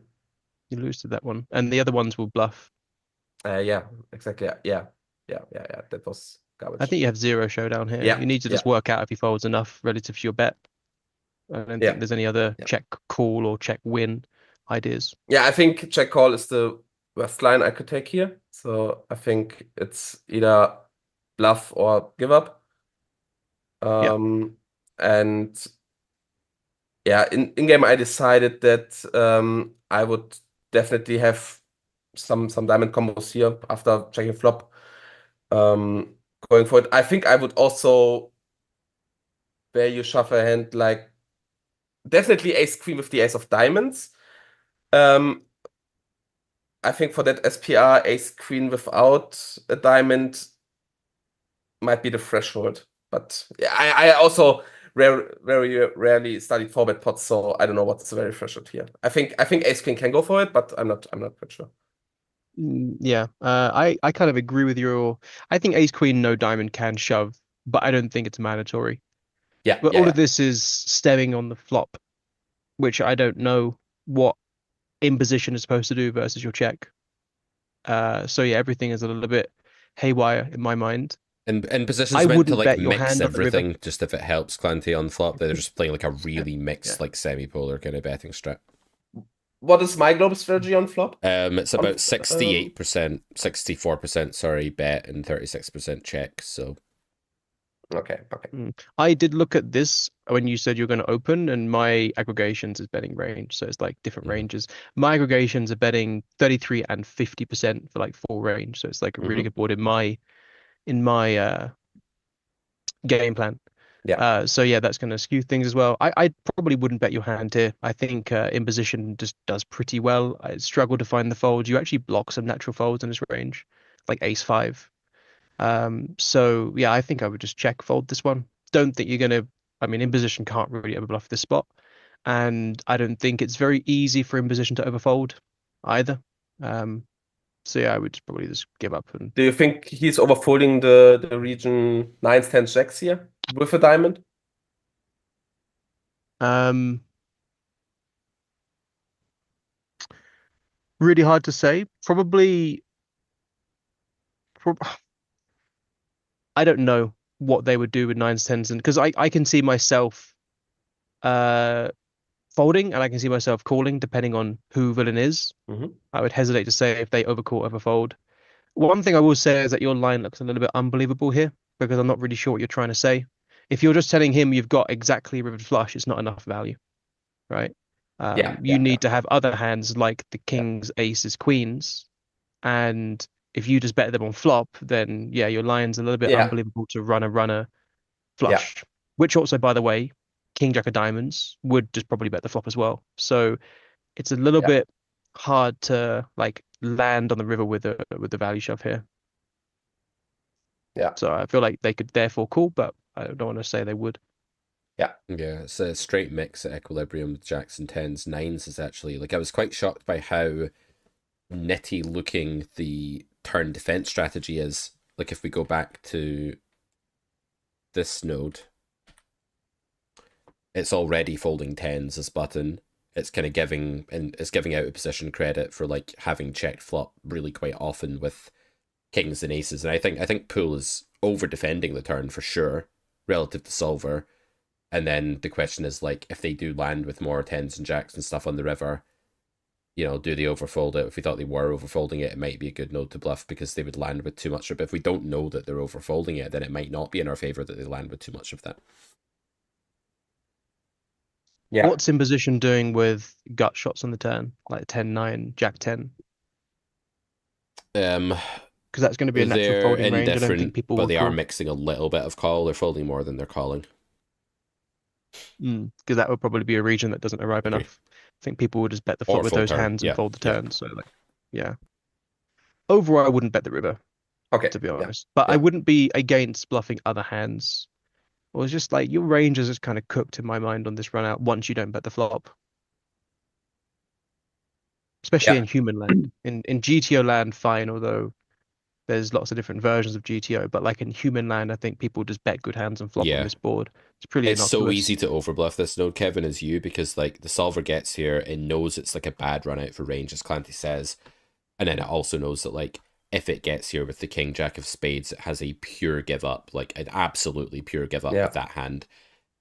lose to that one, and the other ones will bluff. Yeah, exactly. Yeah. That was garbage. I think you have 0 showdown here. Yeah, You need to just work out if he folds enough relative to your bet. I don't think there's any other check call or check win ideas. Yeah, I think check call is the worst line I could take here. So I think it's either bluff or give up. And in game I decided that I would definitely have some diamond combos here after checking flop. Going for it, I think I would also value shuffle a hand like definitely ace queen with the ace of diamonds. I think for that SPR, ace queen without a diamond might be the threshold. But I also very rarely studied 4-bet pots, so I don't know what's the very threshold here. I think ace queen can go for it, but I'm not quite sure. Yeah, I kind of agree with your. I think ace queen no diamond can shove, but I don't think it's mandatory. Yeah, but all of this is stemming on the flop, which I don't know what imposition is supposed to do versus your check. So yeah, everything is a little bit haywire in my mind. In positions I meant to wouldn't like bet your mix hand on the river. everything, just if it helps Clanty on flop, they're just playing like a really mixed, like semi-polar kind of betting strat. What is my global strategy on flop? It's about 68%, 64%, sorry, bet and 36% check. So Okay. I did look at this when you said you're going to open, and my aggregations is betting range, so it's like different ranges. My aggregations are betting 33 and 50% for like full range, so it's like a really good board in my game plan. So yeah, that's going to skew things as well. I probably wouldn't bet your hand here. I think imposition just does pretty well. I struggle to find the folds. You actually block some natural folds in this range, like ace five. So yeah, I think I would just check fold this one. Don't think you're gonna. I mean, imposition can't really overbluff this spot, and I don't think it's very easy for imposition to overfold either. So yeah, I would probably just give up. And do you think he's overfolding the region 9s, 10s, jacks here with a diamond? Really hard to say. Probably. I don't know what they would do with 9s, 10s, and because I can see myself folding, and I can see myself calling depending on who villain is. I would hesitate to say if they overcall, overfold. One thing I will say is that your line looks a little bit unbelievable here, because I'm not really sure what you're trying to say. If you're just telling him you've got exactly rivered flush, it's not enough value, right? You need to have other hands like the kings, aces, queens, and if you just bet them on flop, then yeah, your line's a little bit unbelievable to run a runner flush, which also, by the way, king jack of diamonds would just probably bet the flop as well. So it's a little bit hard to like land on the river with the value shove here. So I feel like they could therefore call, but I don't want to say they would. Yeah, it's a straight mix at equilibrium with jacks and 10s. 9s is actually, like, I was quite shocked by how nitty looking the turn defense strategy is. Like, if we go back to this node, it's already folding 10s as button. It's kind of giving out a position credit for like having checked flop really quite often with kings and aces. And I think Pool is over defending the turn for sure relative to solver. And then the question is, like, if they do land with more 10s and jacks and stuff on the river, you know, do they overfold it? If we thought they were overfolding it, it might be a good node to bluff because they would land with too much. But if we don't know that they're overfolding it, then it might not be in our favor that they land with too much of that. Yeah. What's imposition doing with gut shots on the turn, like 10-9, jack 10? Because that's going to be a natural folding range. I don't think people but will they call. are mixing a little bit of call. They're folding more than they're calling. Because that would probably be a region that doesn't arrive enough. I think people would just bet the flop with those hands and fold the turn. So like, yeah. Overall, I wouldn't bet the river. Okay. To be honest, but I wouldn't be against bluffing other hands. Or it's just like your range is just kind of cooked in my mind on this run out once you don't bet the flop. Especially in human land. In GTO land, fine, although there's lots of different versions of GTO, but like in human land, I think people just bet good hands and flop on this board. It's pretty innocuous. So easy to overbluff this node, Kevin, as you, because like the solver gets here and knows it's like a bad run out for range, as Clanty says. And then it also knows that like if it gets here with the king jack of spades, it has a pure give up, like an absolutely pure give up with that hand.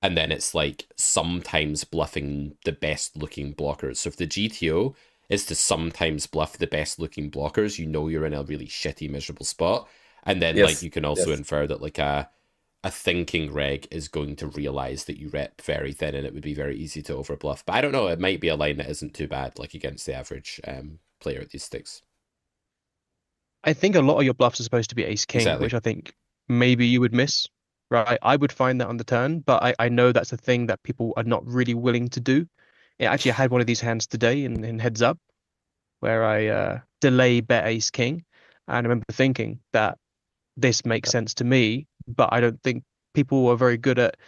And then it's like sometimes bluffing the best looking blockers. So if the GTO is to sometimes bluff the best looking blockers, you know you're in a really shitty, miserable spot. And then like you can also infer that like a thinking reg is going to realize that you rep very thin and it would be very easy to overbluff. But I don't know, it might be a line that isn't too bad, like against the average player at these sticks. I think a lot of your bluffs are supposed to be ace king, which I think maybe you would miss, right? I would find that on the turn, but I know that's a thing that people are not really willing to do. Actually, I had one of these hands today in heads up where I delay bet ace king. And I remember thinking that this makes sense to me, but I don't think people are very good at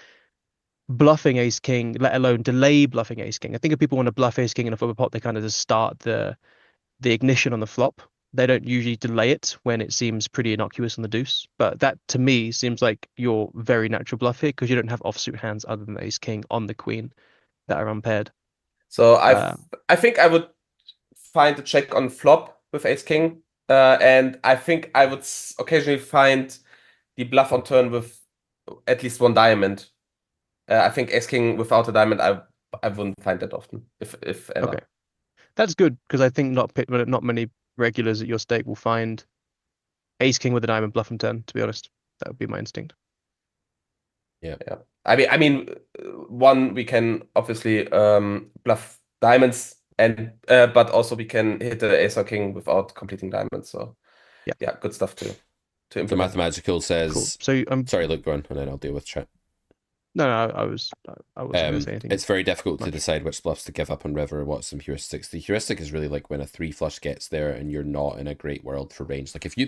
bluffing ace king, let alone delay bluffing ace king. I think if people want to bluff ace king in a flop pot, they kind of just start the ignition on the flop. They don't usually delay it when it seems pretty innocuous on the deuce. But that, to me, seems like your very natural bluff here because you don't have offsuit hands other than ace king on the queen that are unpaired. So I think I would find a check on flop with ace king. And I think I would occasionally find the bluff on turn with at least one diamond. I think ace king without a diamond, I wouldn't find that often, if ever. Okay. That's good, because I think not many regulars at your stake will find ace king with a diamond bluff on turn, to be honest. That would be my instinct. Yeah. I mean, one, we can obviously bluff diamonds, and but also we can hit the ace or king without completing diamonds. So yeah, good stuff to The implement. Mathematical says, Cool. So I'm sorry, Luke, go on, and then I'll deal with chat. No, I wasn't going to say anything. It's very difficult to decide which bluffs to give up on river or what's some heuristics. The heuristic is really like when a 3 flush gets there and you're not in a great world for range. Like if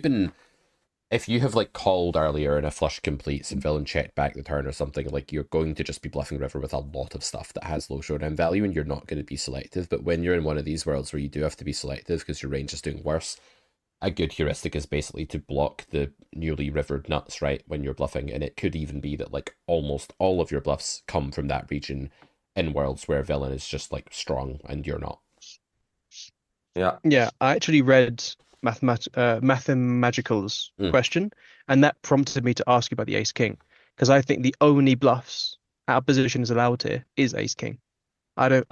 you have like called earlier and a flush completes and villain checked back the turn or something, like you're going to just be bluffing river with a lot of stuff that has low showdown value and you're not going to be selective. But when you're in one of these worlds where you do have to be selective because your range is doing worse, a good heuristic is basically to block the newly rivered nuts, right, when you're bluffing. And it could even be that like almost all of your bluffs come from that region in worlds where villain is just like strong and you're not. Yeah, I actually read Mathemagical's question, and that prompted me to ask you about the ace king, because I think the only bluffs out of position is allowed here is ace king. I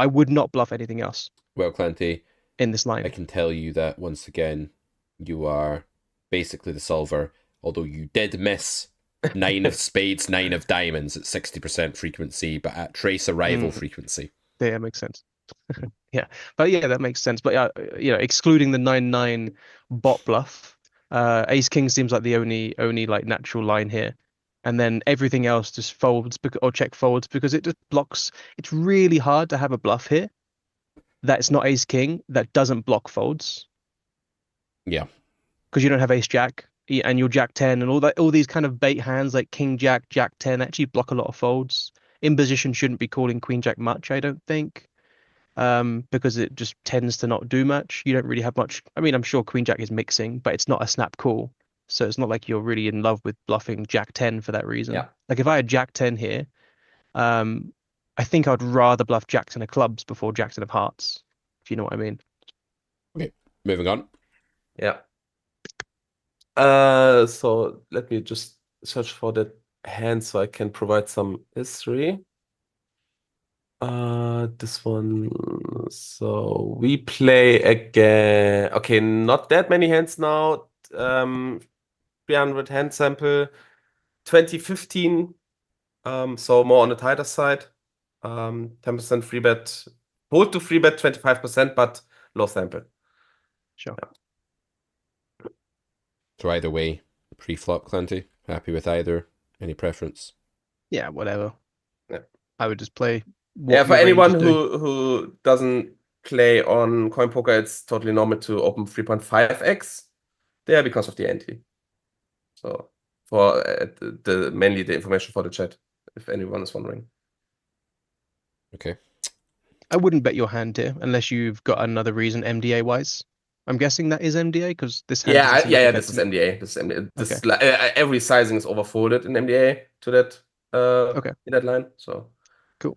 would not bluff anything else. Well, Clanty, in this line, I can tell you that once again, you are basically the solver, although you did miss 9 of spades, 9 of diamonds at 60% frequency, but at trace arrival frequency. Yeah, that makes sense. Yeah, but yeah, that makes sense. But excluding the 9-9 bot bluff, ace king seems like the only like natural line here, and then everything else just folds or check folds because it just blocks. It's really hard to have a bluff here that's not ace king that doesn't block folds. Yeah, because you don't have ace jack and your jack 10 and all these kind of bait hands like king jack, jack 10 actually block a lot of folds. In position shouldn't be calling queen jack much, I don't think. Because it just tends to not do much. You don't really have much. I mean, I'm sure queen jack is mixing, but it's not a snap call. So it's not like you're really in love with bluffing jack 10 for that reason. Yeah. Like if I had jack 10 here, I think I'd rather bluff jack 10 of clubs before jack 10 of hearts, if you know what I mean. Okay, moving on. Yeah. So let me just search for that hand so I can provide some history. This one. So we play again. Okay, not that many hands now. 300 hand sample. 2015. So more on the tighter side. 10% free bet. Hold to free bet 25%, but low sample. Sure. Yeah. So either way, pre-flop, Clanty. Happy with either? Any preference? Yeah, whatever. Yeah. I would just play. Yeah, for anyone who doesn't play on coin poker, it's totally normal to open 3.5x there because of the ante. So for mainly the information for the chat, if anyone is wondering. Okay. I wouldn't bet your hand here unless you've got another reason MDA wise. I'm guessing that is MDA because this hand. Yeah, this is MDA. This is MDA. This okay. Every sizing is overfolded in MDA to that in that line. So cool.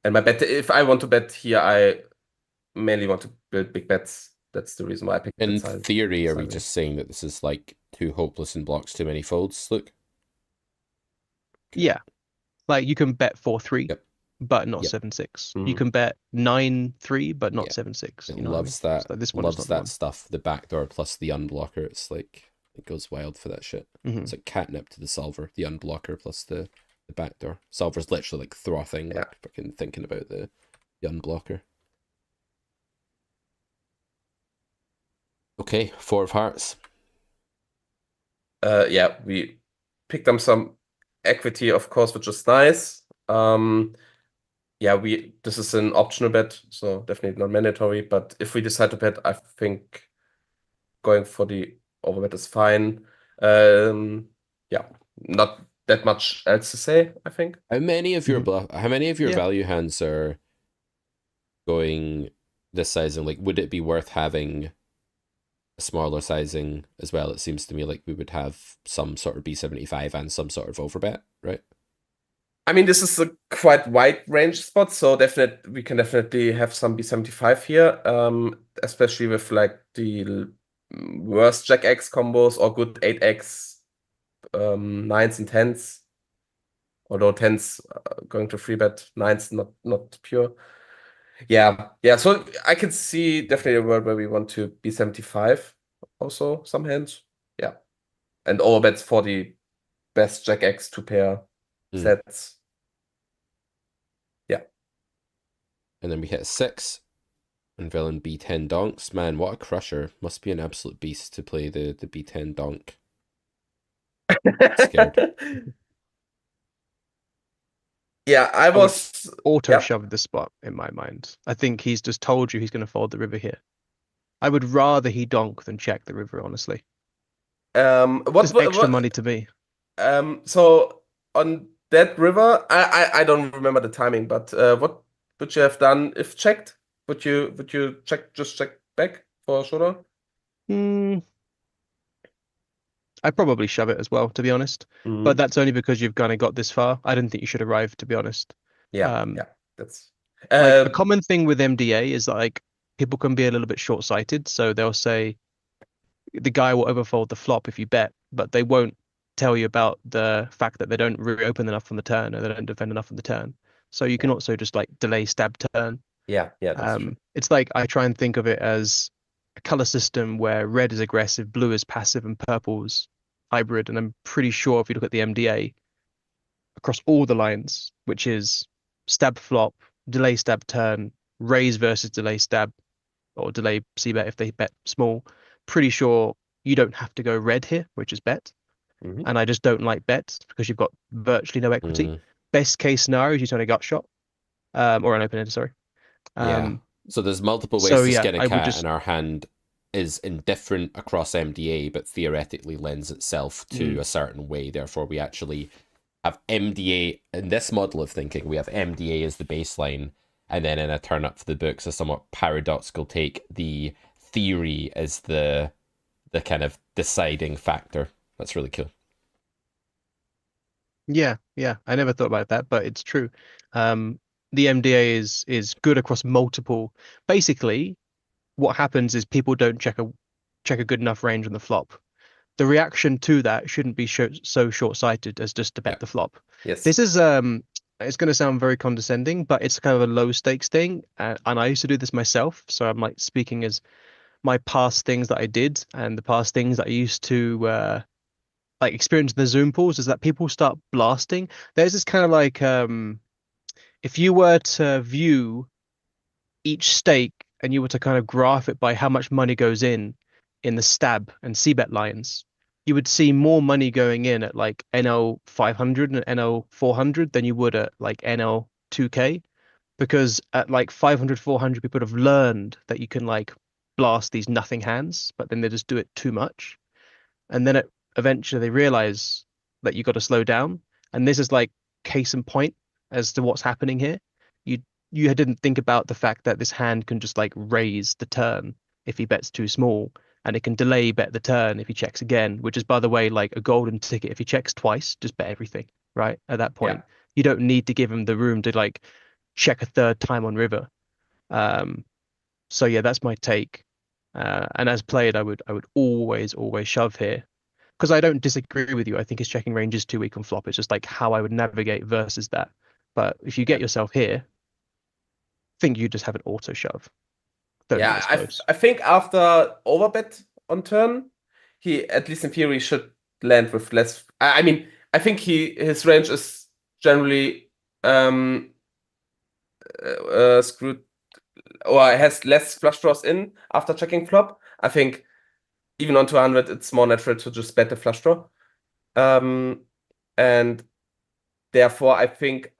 And my bet, if I want to bet here, I mainly want to build big bets. That's the reason why I picked. In theory, are we just saying that this is like too hopeless and blocks too many folds? Look. Yeah, like you can bet 4-3, but not 7-6. You can bet 9-3, but not 7-6. It loves that. Like this one loves that stuff. The backdoor plus the unblocker. It's like it goes wild for that shit. It's like catnip to the solver. The unblocker plus the backdoor. Solver's literally like frothing, like fucking thinking about the unblocker. Okay, 4 of hearts. Yeah, we picked up some equity, of course, which is nice. Yeah, this is an optional bet, so definitely not mandatory. But if we decide to bet, I think going for the overbet is fine. Yeah, not that much else to say, I think. How many of your value hands are going this sizing? Like, would it be worth having a smaller sizing as well? It seems to me like we would have some sort of B75 and some sort of overbet, right? I mean, this is a quite wide range spot, so we can definitely have some B75 here, especially with like the worst Jack X combos or good 8X nines and tens. Although tens going to 3-bet, nines not pure. Yeah. So I can see definitely a world where we want to be 75 also, some hands. Yeah. And overbets for the best Jack X 2-pair sets. Yeah. And then we hit a 6. And villain B10 donks. Man, what a crusher. Must be an absolute beast to play the B10 donk. Scared. Yeah, I was auto shove the spot in my mind. I think he's just told you he's going to fold the river here. I would rather he donk than check the river, honestly. Just extra money to me. So on that river, I don't remember the timing, but what would you have done if checked? Would you just check back for showdown? I'd probably shove it as well, to be honest. But that's only because you've kind of got this far. I didn't think you should arrive, to be honest. Yeah, that's like a common thing with MDA is that like people can be a little bit short-sighted, so they'll say the guy will overfold the flop if you bet, but they won't tell you about the fact that they don't reopen enough on the turn or they don't defend enough on the turn. So you can also just like delay stab turn. Yeah, that's true. It's like I try and think of it as a color system where red is aggressive, blue is passive, and purple's hybrid. And I'm pretty sure if you look at the MDA across all the lines, which is stab flop, delay stab turn, raise versus delay stab, or delay c-bet if they bet small, pretty sure you don't have to go red here, which is bet. And I just don't like bets because you've got virtually no equity. Best case scenario is you turn a gut shot, or an open-ended, sorry. Yeah. So there's multiple ways to skin a cat, and our hand is indifferent across MDA, but theoretically lends itself to a certain way. Therefore, we actually have MDA in this model of thinking. We have MDA as the baseline, and then in a turn up for the books, a somewhat paradoxical take, the theory is the kind of deciding factor. That's really cool. Yeah. I never thought about that, but it's true. The MDA is good across multiple. Basically, what happens is people don't check a good enough range on the flop. The reaction to that shouldn't be so short-sighted as just to bet the flop. Yes. This is it's going to sound very condescending, but it's kind of a low stakes thing, and I used to do this myself. So I'm like speaking as my past things that I did and the past things that I used to like experience in the Zoom pools is that people start blasting. There's this kind of like if you were to view each stake and you were to kind of graph it by how much money goes in the stab and c-bet lines, you would see more money going in at like NL 500 and NL 400 than you would at like NL 2K, because at like 500, 400, people have learned that you can like blast these nothing hands, but then they just do it too much. And then eventually they realize that you got to slow down. And this is like case in point as to what's happening here. You didn't think about the fact that this hand can just like raise the turn if he bets too small, and it can delay bet the turn if he checks again, which is, by the way, like a golden ticket. If he checks twice, just bet everything, right? At that point, you don't need to give him the room to like check a third time on river. So yeah, that's my take. And as played, I would always shove here, because I don't disagree with you. I think his checking range is too weak on flop. It's just like how I would navigate versus that. But if you get yourself here, I think you just have an auto shove. I think after overbet on turn, he, at least in theory, should land with less. I mean, I think his range is generally screwed, or has less flush draws in after checking flop. I think even on 200, it's more natural to just bet the flush draw. And therefore, I think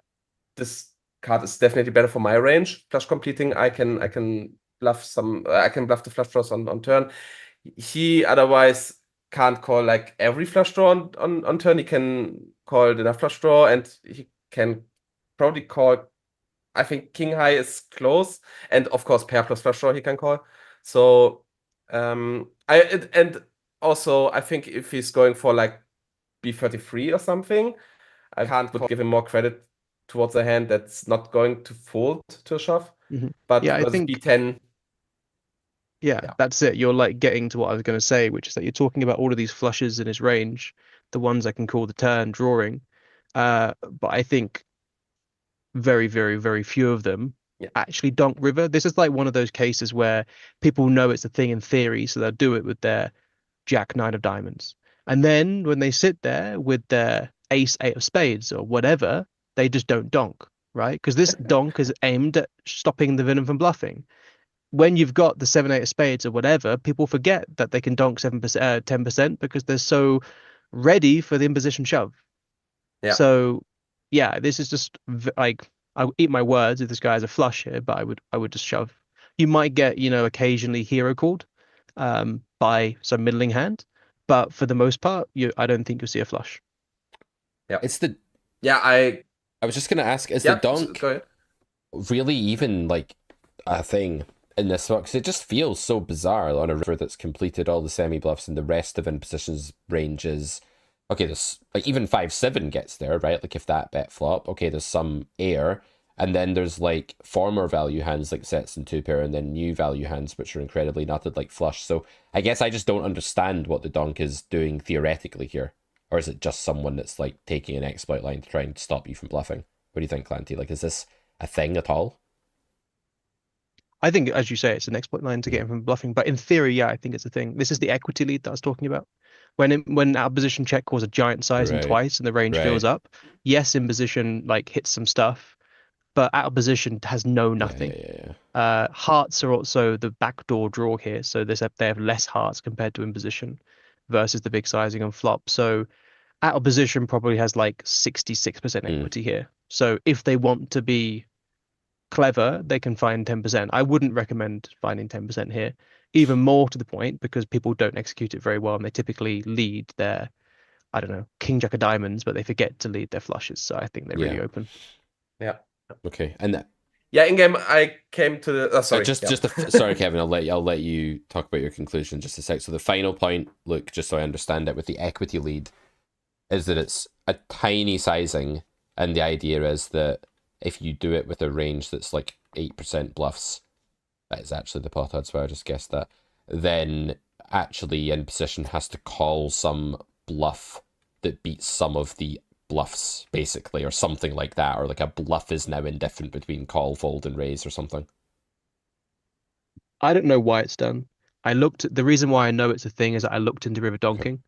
this card is definitely better for my range. Flush completing, I can bluff the flush draws on turn. He otherwise can't call like every flush draw on turn. He can call the flush draw, and he can probably call, I think king high is close, and of course pair plus flush draw he can call. So and also I think if he's going for like B33 or something, I would give him more credit towards a hand that's not going to fold to a shove. But yeah, I think B10. Yeah, that's it. You're like getting to what I was going to say, which is that you're talking about all of these flushes in his range the ones that can call the turn drawing. But I think very, very, very few of them actually donk river. This is like one of those cases where people know it's a thing in theory, so they'll do it with their Jack 9 of diamonds. And then when they sit there with their Ace 8 of spades or whatever, they just don't donk, right? Because this donk is aimed at stopping the villain from bluffing. When you've got the 7 8 of spades or whatever, people forget that they can donk 7%, 10% because they're so ready for the imposition shove. Yeah. So, yeah, this is just like, I eat my words if this guy has a flush here, but I would just shove. You might get, occasionally hero called by some middling hand, but for the most part, I don't think you'll see a flush. Yeah, I was just gonna ask, is the donk go ahead. really even like a thing in this one? Because it just feels so bizarre on a river that's completed all the semi bluffs and the rest of impositions ranges. Okay, there's like even 5-7 gets there, right? Like if that bet flop, okay, there's some air, and then there's like former value hands like sets and 2 pair, and then new value hands which are incredibly nutted like flush. So I guess I just don't understand what the donk is doing theoretically here. Or is it just someone that's like taking an exploit line to try and stop you from bluffing? What do you think, Clanty? Like, is this a thing at all? I think, as you say, it's an exploit line to get him from bluffing. But in theory, yeah, I think it's a thing. This is the equity lead that I was talking about. When out of position check calls a giant sizing twice and the range fills up, yes, in position like hits some stuff, but out of position has nothing. Hearts are also the backdoor draw here, so they have less hearts compared to in position versus the big sizing on flop. So out of position probably has like 66% equity here. So if they want to be clever, they can find 10%. I wouldn't recommend finding 10% here. Even more to the point, because people don't execute it very well and they typically lead their, I don't know, king jack of diamonds, but they forget to lead their flushes. So I think they're really open. Yeah. Okay. And in game I came to the sorry. Sorry, Kevin, I'll let you talk about your conclusion in just a sec. So the final point, look, just so I understand it, with the equity lead is that it's a tiny sizing, and the idea is that if you do it with a range that's like 8% bluffs, that is actually the pot odds where I just guessed that, then actually in position has to call some bluff that beats some of the bluffs, basically, or something like that, or like a bluff is now indifferent between call, fold, and raise or something. I don't know why it's done. The reason why I know it's a thing is that I looked into river donking.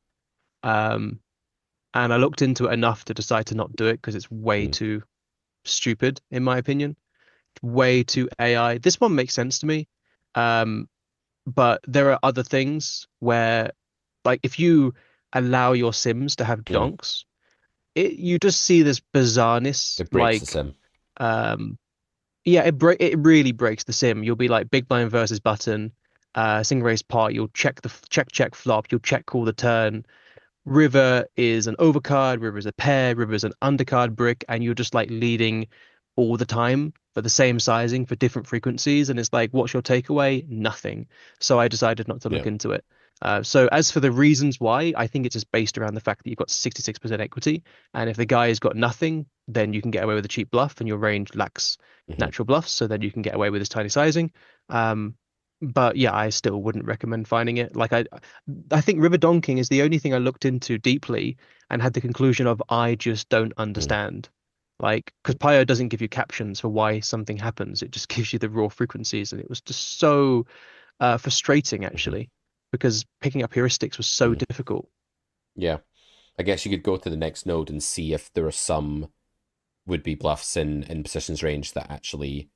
And I looked into it enough to decide to not do it because it's way too stupid, in my opinion. Way too AI. This one makes sense to me. But there are other things where, like, if you allow your sims to have donks, you just see this bizarreness. It breaks the sim. It really breaks the sim. You'll be like big blind versus button, single raise pot. You'll check flop. You'll check call the turn. River is an overcard. River is a pair. River is an undercard brick, and you're just like leading all the time for the same sizing for different frequencies. And it's like, what's your takeaway? Nothing. So I decided not to look into it. So as for the reasons why, I think it's just based around the fact that you've got 66% equity. And if the guy has got nothing, then you can get away with a cheap bluff and your range lacks natural bluffs. So then you can get away with this tiny sizing. But yeah, I still wouldn't recommend finding it. Like I think river donking is the only thing I looked into deeply and had the conclusion of I just don't understand. Like, because Pio doesn't give you captions for why something happens. It just gives you the raw frequencies. And it was just so frustrating, actually, because picking up heuristics was so difficult. Yeah. I guess you could go to the next node and see if there are some would-be bluffs in positions range that actually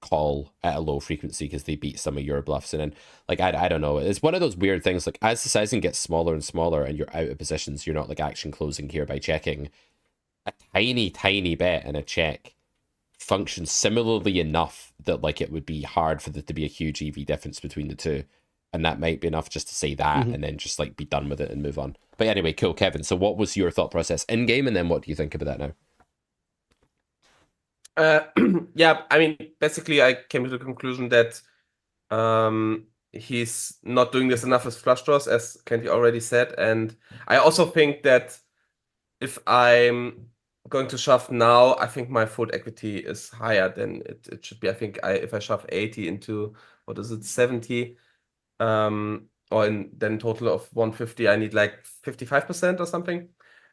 call at a low frequency because they beat some of your bluffs. And then, like, I don't know. It's one of those weird things. Like, as the sizing gets smaller and smaller and you're out of positions, you're not, like, action closing here by checking. A tiny bet and a check functions similarly enough that, like, it would be hard for there to be a huge EV difference between the two. And that might be enough just to say that and then just, like, be done with it and move on. But anyway, cool, Kevin. So what was your thought process in-game, and then what do you think about that now? Yeah, I mean, basically, I came to the conclusion that he's not doing this enough with flush draws, as Clanty already said. And I also think that if I'm going to shove now, I think my fold equity is higher than it should be. I think if I shove 80 into, what is it, 70, or then total of 150, I need like 55% or something.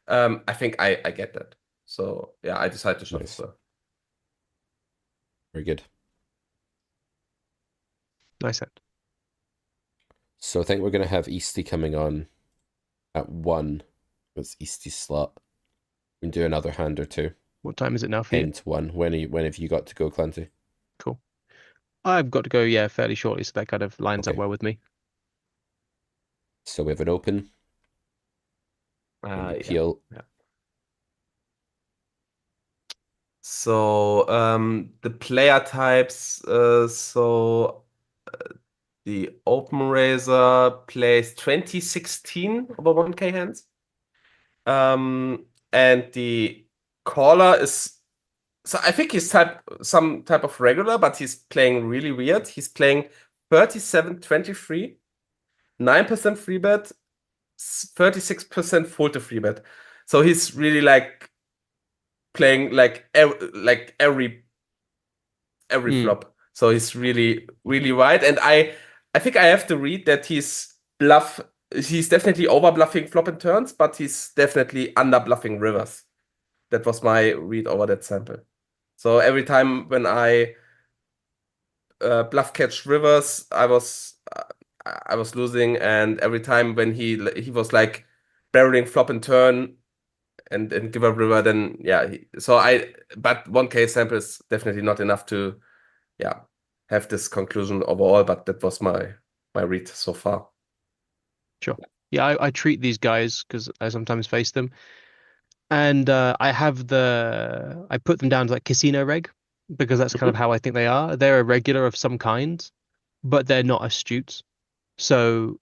I think I get that. So yeah, I decided to shuffle. Nice. So. Very good. Nice hand. So I think we're going to have Easty coming on at 1. It's Easty's slot. We can do another hand or two. What time is it now for you? 10 to 1. When have you got to go, Clanty? Cool. I've got to go, yeah, fairly shortly, so that kind of lines up Okay. well with me. So we have an open. And you peel. Yeah. So the player types, the open raiser plays 2016 over 1k hands. And the caller is, so I think he's some type of regular, but he's playing really weird. He's playing 37-23, 9% free bet, 36% fold to free bet. So he's really like playing like every flop. So he's really, really wide. And I think I have to read that he's definitely over bluffing flop and turns, but he's definitely under bluffing rivers. That was my read over that sample. So every time when I bluff catch rivers, I was losing, and every time when he was like barreling flop and turn and give up river, then yeah. But 1k sample is definitely not enough to have this conclusion overall. But that was my read so far. Sure. Yeah, I treat these guys because I sometimes face them, and I put them down to like casino reg because that's kind of how I think they are. They're a regular of some kind, but they're not astute. So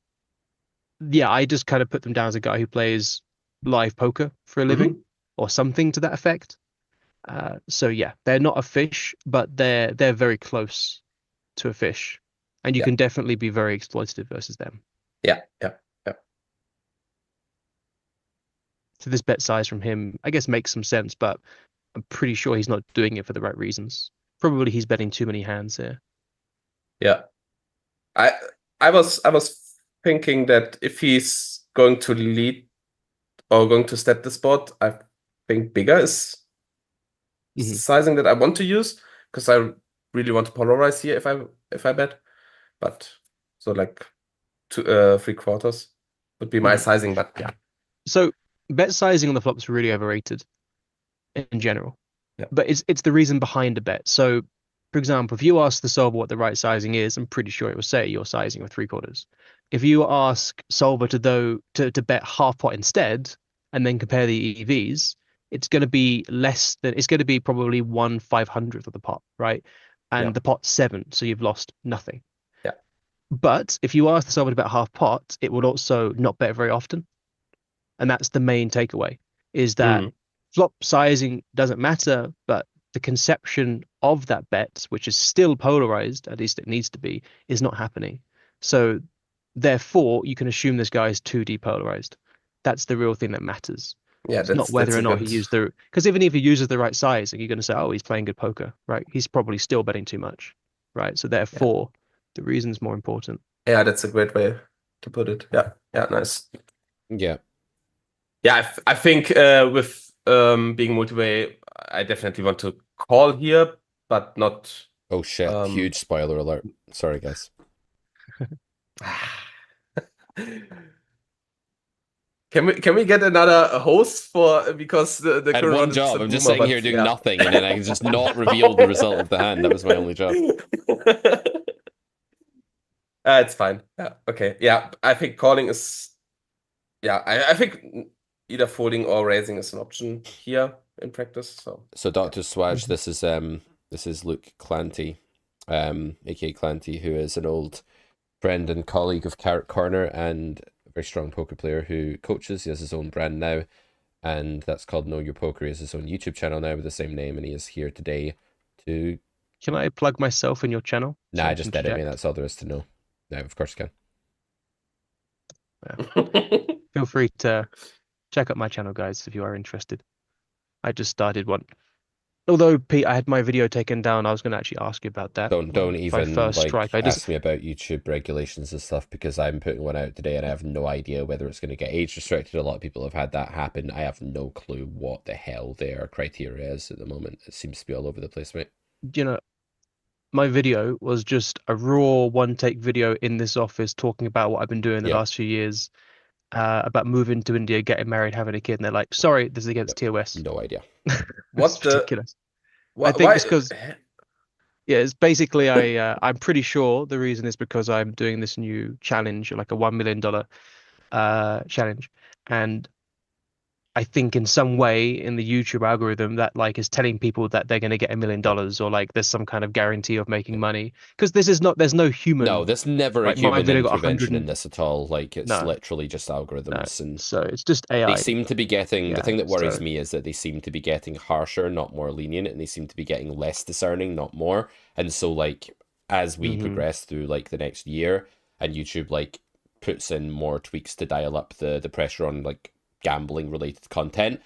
yeah, I just kind of put them down as a guy who plays live poker for a living or something to that effect. So yeah, they're not a fish, but they're very close to a fish, and you can definitely be very exploitative versus them. Yeah. So this bet size from him, I guess, makes some sense, but I'm pretty sure he's not doing it for the right reasons. Probably he's betting too many hands here. Yeah, I was thinking that if he's going to lead or going to step the spot, I think bigger is sizing that I want to use, because I really want to polarize here if I bet. But so like 3/4 would be my sizing, but yeah. So bet sizing on the flop is really overrated in general. Yeah. But it's the reason behind a bet. So for example, if you ask the solver what the right sizing is, I'm pretty sure it will say your sizing of 3/4. If you ask solver to bet half pot instead and then compare the EVs, it's going to be it's going to be probably 1/500th of the pot, right? And the pot's 7, so you've lost nothing. Yeah. But if you ask the solver to bet half pot, it would also not bet very often. And that's the main takeaway, is that flop sizing doesn't matter, but the conception of that bet, which is still polarized, at least it needs to be, is not happening. So therefore, you can assume this guy is too depolarized. That's the real thing that matters. Yeah, it's not whether or not he used because even if he uses the right sizing, you're going to say, oh, he's playing good poker, right? He's probably still betting too much, right? So therefore, the reason's more important. Yeah, that's a great way to put it. Yeah, nice. Yeah. Yeah, I think with being multi-way, I definitely want to call here, but not. Oh shit! Huge spoiler alert. Sorry, guys. Can we get another host because the I had current one job. I'm just sitting here doing nothing, and then I can just not reveal the result of the hand. That was my only job. It's fine. Yeah. Okay. Yeah. I think calling is. Yeah. I think either folding or raising is an option here in practice. So Dr. Swaj, this is Luke Clanty, aka Clanty, who is an old friend and colleague of Carrot Corner and a very strong poker player who coaches. He has his own brand now, and that's called Know Your Poker. He has his own YouTube channel now with the same name, and he is here today to... Can I plug myself in your channel? Nah, I just edit me. That's all there is to know. No, of course you can. Yeah. Feel free to check out my channel, guys, if you are interested. I just started one. Although Pete, I had my video taken down. I was going to actually ask you about that. Don't even first like strike. ask me about YouTube regulations and stuff, because I'm putting one out today and I have no idea whether it's going to get age restricted. A lot of people have had that happen. I have no clue what the hell their criteria is at the moment. It seems to be all over the place, mate. You know, my video was just a raw one-take video in this office talking about what I've been doing the last few years, about moving to India, getting married, having a kid, and they're like, "Sorry, this is against TOS." No idea. What ridiculous. I think why? it's because it's basically I'm pretty sure the reason is because I'm doing this new challenge, like a $1 million challenge, and I think in some way in the YouTube algorithm that like is telling people that they're going to get $1 million, or like there's some kind of guarantee of making money, because there's no human. No, there's never like, a human video got intervention 100 in this at all. Like, it's No. literally just algorithms, and So it's just AI. they seem to be getting, the thing that worries so- me is that they seem to be getting harsher, not more lenient, and they seem to be getting less discerning, not more. And so, like, as we progress through like the next year, and YouTube like puts in more tweaks to dial up the pressure on like gambling related content,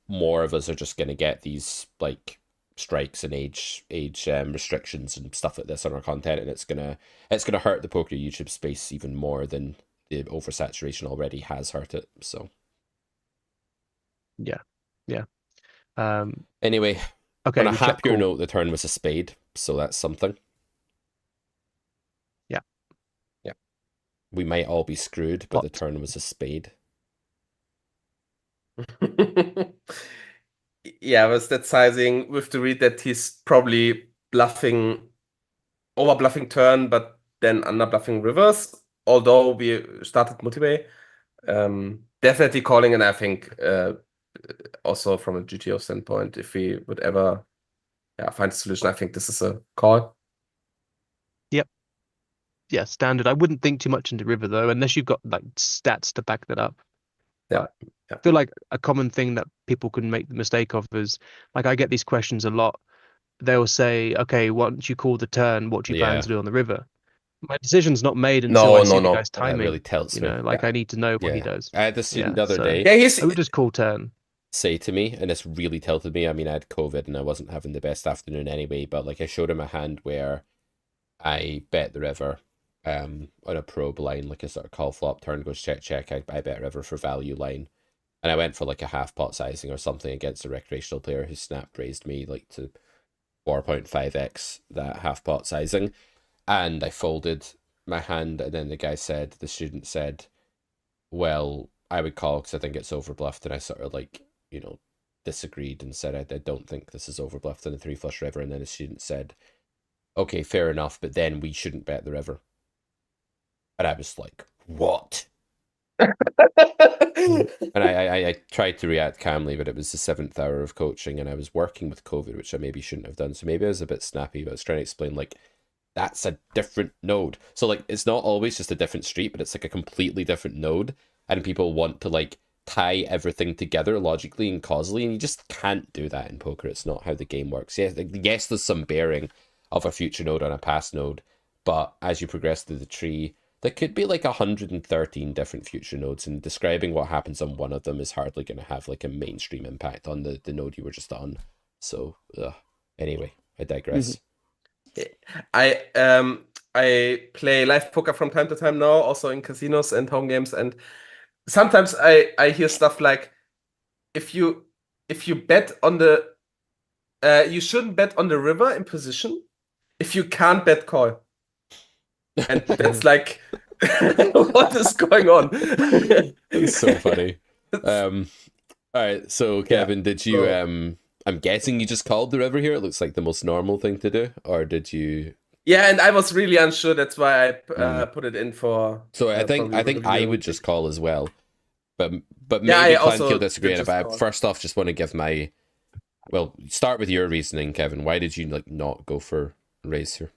more of us are just going to get these like strikes and age restrictions and stuff like this on our content, and it's gonna hurt the poker YouTube space even more than the oversaturation already has hurt it. So anyway, Okay. on a we check happier call. note, the turn was a spade, so that's something. Yeah. We might all be screwed, but the Pot. turn was a spade. Yeah, with that sizing, with the read that he's probably over bluffing turn, but then under bluffing rivers. Although we started multi-way, definitely calling, and I think also from a GTO standpoint, if we would ever find a solution, I think this is a call. Yeah, standard. I wouldn't think too much into river though, unless you've got like stats to back that up. Yeah. I feel like a common thing that people can make the mistake of is, like, I get these questions a lot. They'll say, "Okay, once you call the turn, what do you plan to do on the river?" My decision's not made until I see the guy's That timing. really tells me. Like I need to know what he does. I had this student the other so- day. Yeah, I would just call turn. Say to me, and this really tilted me. I mean, I had COVID and I wasn't having the best afternoon anyway, but like I showed him a hand where I bet the river on a probe line, like a sort of call flop, turn goes check check, I bet river for value line, and I went for like a half pot sizing or something against a recreational player who snap raised me like to 4.5x that half pot sizing, and I folded my hand, and then the student said, well, I would call because I think it's overbluffed, and I sort of like, disagreed and said I don't think this is overbluffed in a 3 flush river, and then the student said, okay, fair enough, but then we shouldn't bet the river. And I was like, what? And I tried to react calmly, but it was the 7th hour of coaching and I was working with COVID, which I maybe shouldn't have done. So maybe I was a bit snappy, but I was trying to explain, like, that's a different node. So, like, it's not always just a different street, but it's like a completely different node. And people want to, like, tie everything together logically and causally, and you just can't do that in poker. It's not how the game works. Yes, there's some bearing of a future node on a past node, but as you progress through the tree, there could be like 113 different future nodes, and describing what happens on one of them is hardly going to have like a mainstream impact on the node you were just on. So, anyway, I digress. I play live poker from time to time now, also in casinos and home games, and sometimes I hear stuff like, if you bet on the you shouldn't bet on the river in position. If you can't bet, call. And that's like, what is going on? It's so funny. All right, so Kevin, did you I'm guessing you just called the river here. It looks like the most normal thing to do, or did you? Yeah, and I was really unsure. That's why I put it in for. So I think I would just call as well, but maybe I Clanty also will disagree. did But just call. first off, just want to give my start with your reasoning, Kevin. Why did you like not go for raise here?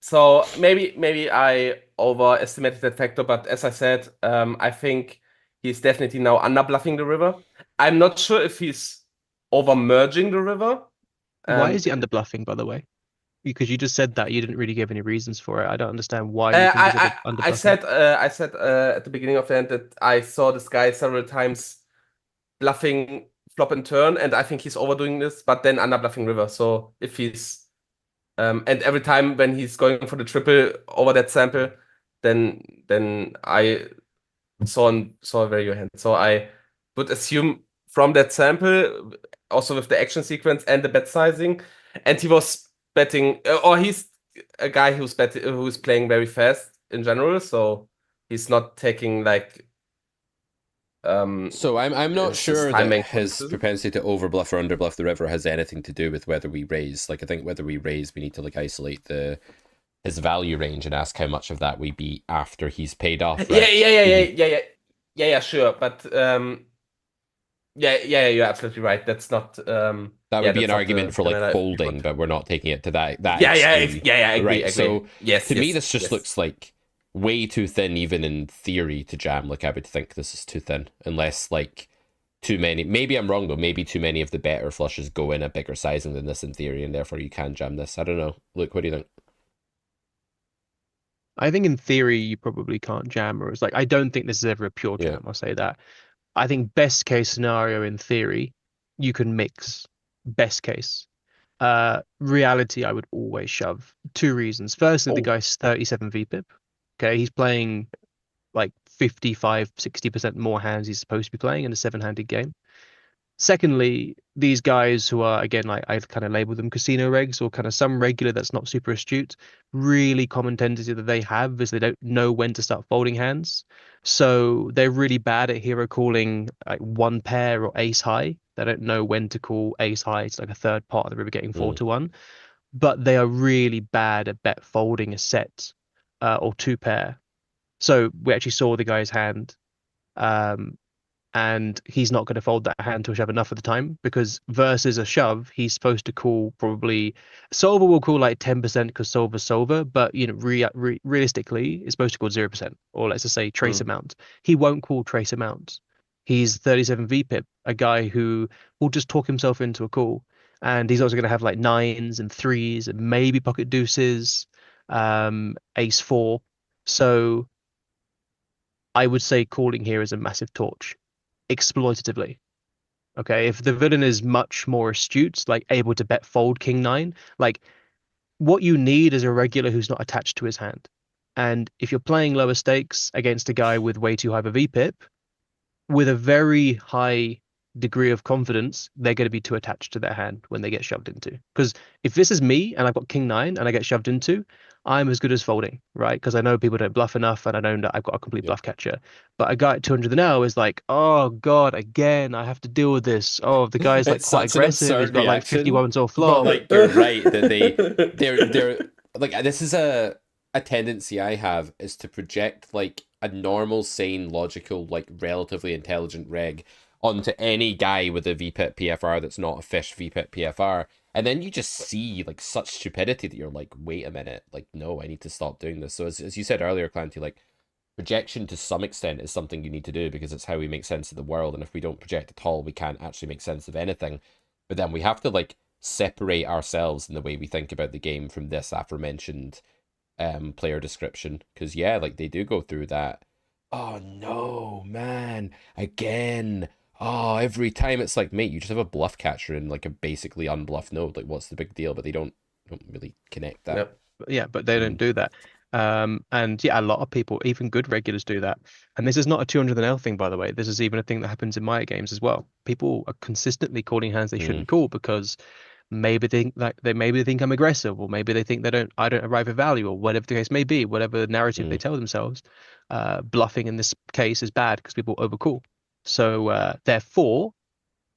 So maybe I overestimated that factor, but as I said, I think he's definitely now under bluffing the river. I'm not sure if he's over merging the river. Why is he under bluffing, by the way? Because you just said that you didn't really give any reasons for it. I don't understand why you think he's under bluffing. I said at the beginning of the end that I saw this guy several times bluffing flop and turn, and I think he's overdoing this, but then under bluffing river. So if he's and every time when he's going for the triple over that sample, then I saw a value hand. So I would assume from that sample, also with the action sequence and the bet sizing, and he was betting, or he's a guy who's playing very fast in general, so he's not taking like. So I'm not sure timing that his criticism. propensity to overbluff or underbluff the river has anything to do with whether we raise. Like I think whether we raise, we need to like isolate his value range and ask how much of that we beat after he's paid off. Right? Yeah, sure, but yeah, you're absolutely right. That's not that would be an argument for like folding, but we're not taking it to that extreme. I agree, right. agree. So to me, this just looks like way too thin, even in theory, to jam. Like I would think this is too thin, unless like too many. Maybe I'm wrong though. Maybe too many of the better flushes go in a bigger sizing than this in theory, and therefore you can jam this. I don't know. Luke, what do you think? I think in theory you probably can't jam, or it's like I don't think this is ever a pure jam. I'll say that. I think best case scenario in theory, you can mix. Best case. Reality, I would always shove. 2 reasons. Firstly, the guy's 37 VPIP. Okay, he's playing like 55, 60% more hands he's supposed to be playing in a 7-handed game. Secondly, these guys who are, again, like I've kind of labeled them casino regs or kind of some regular that's not super astute, really common tendency that they have is they don't know when to start folding hands. So they're really bad at hero calling like 1 pair or ace high. They don't know when to call ace high. It's like a third part of the river getting 4-1. But they are really bad at bet folding a set or 2 pair. So we actually saw the guy's hand. And he's not going to fold that hand to shove enough of the time, because versus a shove, he's supposed to call probably solver will call like 10% because solver, but you know realistically it's supposed to call 0%, or let's just say trace amount. He won't call trace amount. He's 37 VPIP, a guy who will just talk himself into a call, and he's also going to have like 9s and 3s and maybe pocket deuces, ace 4. So I would say calling here is a massive torch. Exploitatively. Okay, if the villain is much more astute, like able to bet fold king 9, like what you need is a regular who's not attached to his hand. And if you're playing lower stakes against a guy with way too high of a VPIP, with a very high degree of confidence, they're going to be too attached to their hand when they get shoved into. Because if this is me and I've got king 9 and I get shoved into, I'm as good as folding, right? Because I know people don't bluff enough, and I know that I've got a complete bluff catcher. But a guy at 200 an hour is like, oh god, again, I have to deal with this. Oh, the guy's like quite aggressive. He's got like 51s all flop. Like you're right that they're like, this is a tendency I have, is to project like a normal, sane, logical, like relatively intelligent reg onto any guy with a VPIP PFR that's not a fish VPIP PFR. And then you just see like such stupidity that you're like, wait a minute, like, no, I need to stop doing this. So as you said earlier, Clanty, like projection to some extent is something you need to do, because it's how we make sense of the world. And if we don't project at all, we can't actually make sense of anything. But then we have to like separate ourselves in the way we think about the game from this aforementioned player description. Because yeah, like they do go through that. Oh no, man, again. Oh, every time it's like, mate, you just have a bluff catcher in like a basically unbluffed node. Like, what's the big deal? But they don't really connect that. Yep. Yeah, but they don't do that. And yeah, a lot of people, even good regulars, do that. And this is not a 200 L thing, by the way. This is even a thing that happens in my games as well. People are consistently calling hands they shouldn't call because maybe they think I'm aggressive, or maybe they think I don't arrive at value, or whatever the case may be, whatever narrative they tell themselves. Bluffing in this case is bad because people overcall. So therefore,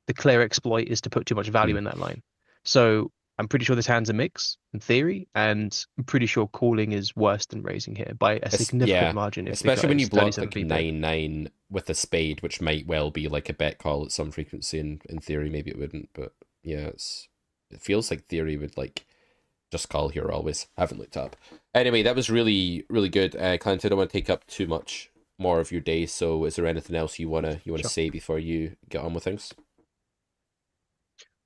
the clear exploit is to put too much value in that line. So I'm pretty sure this hand's a mix in theory, and I'm pretty sure calling is worse than raising here by a significant margin. Especially when you block like 9-9 with a spade, which might well be like a bet call at some frequency. In theory, maybe it wouldn't, but yeah, it feels like theory would like just call here always. Haven't looked up. Anyway, that was really, really good. Clanty, I don't want to take up too much more of your day, so is there anything else you wanna say before you get on with things?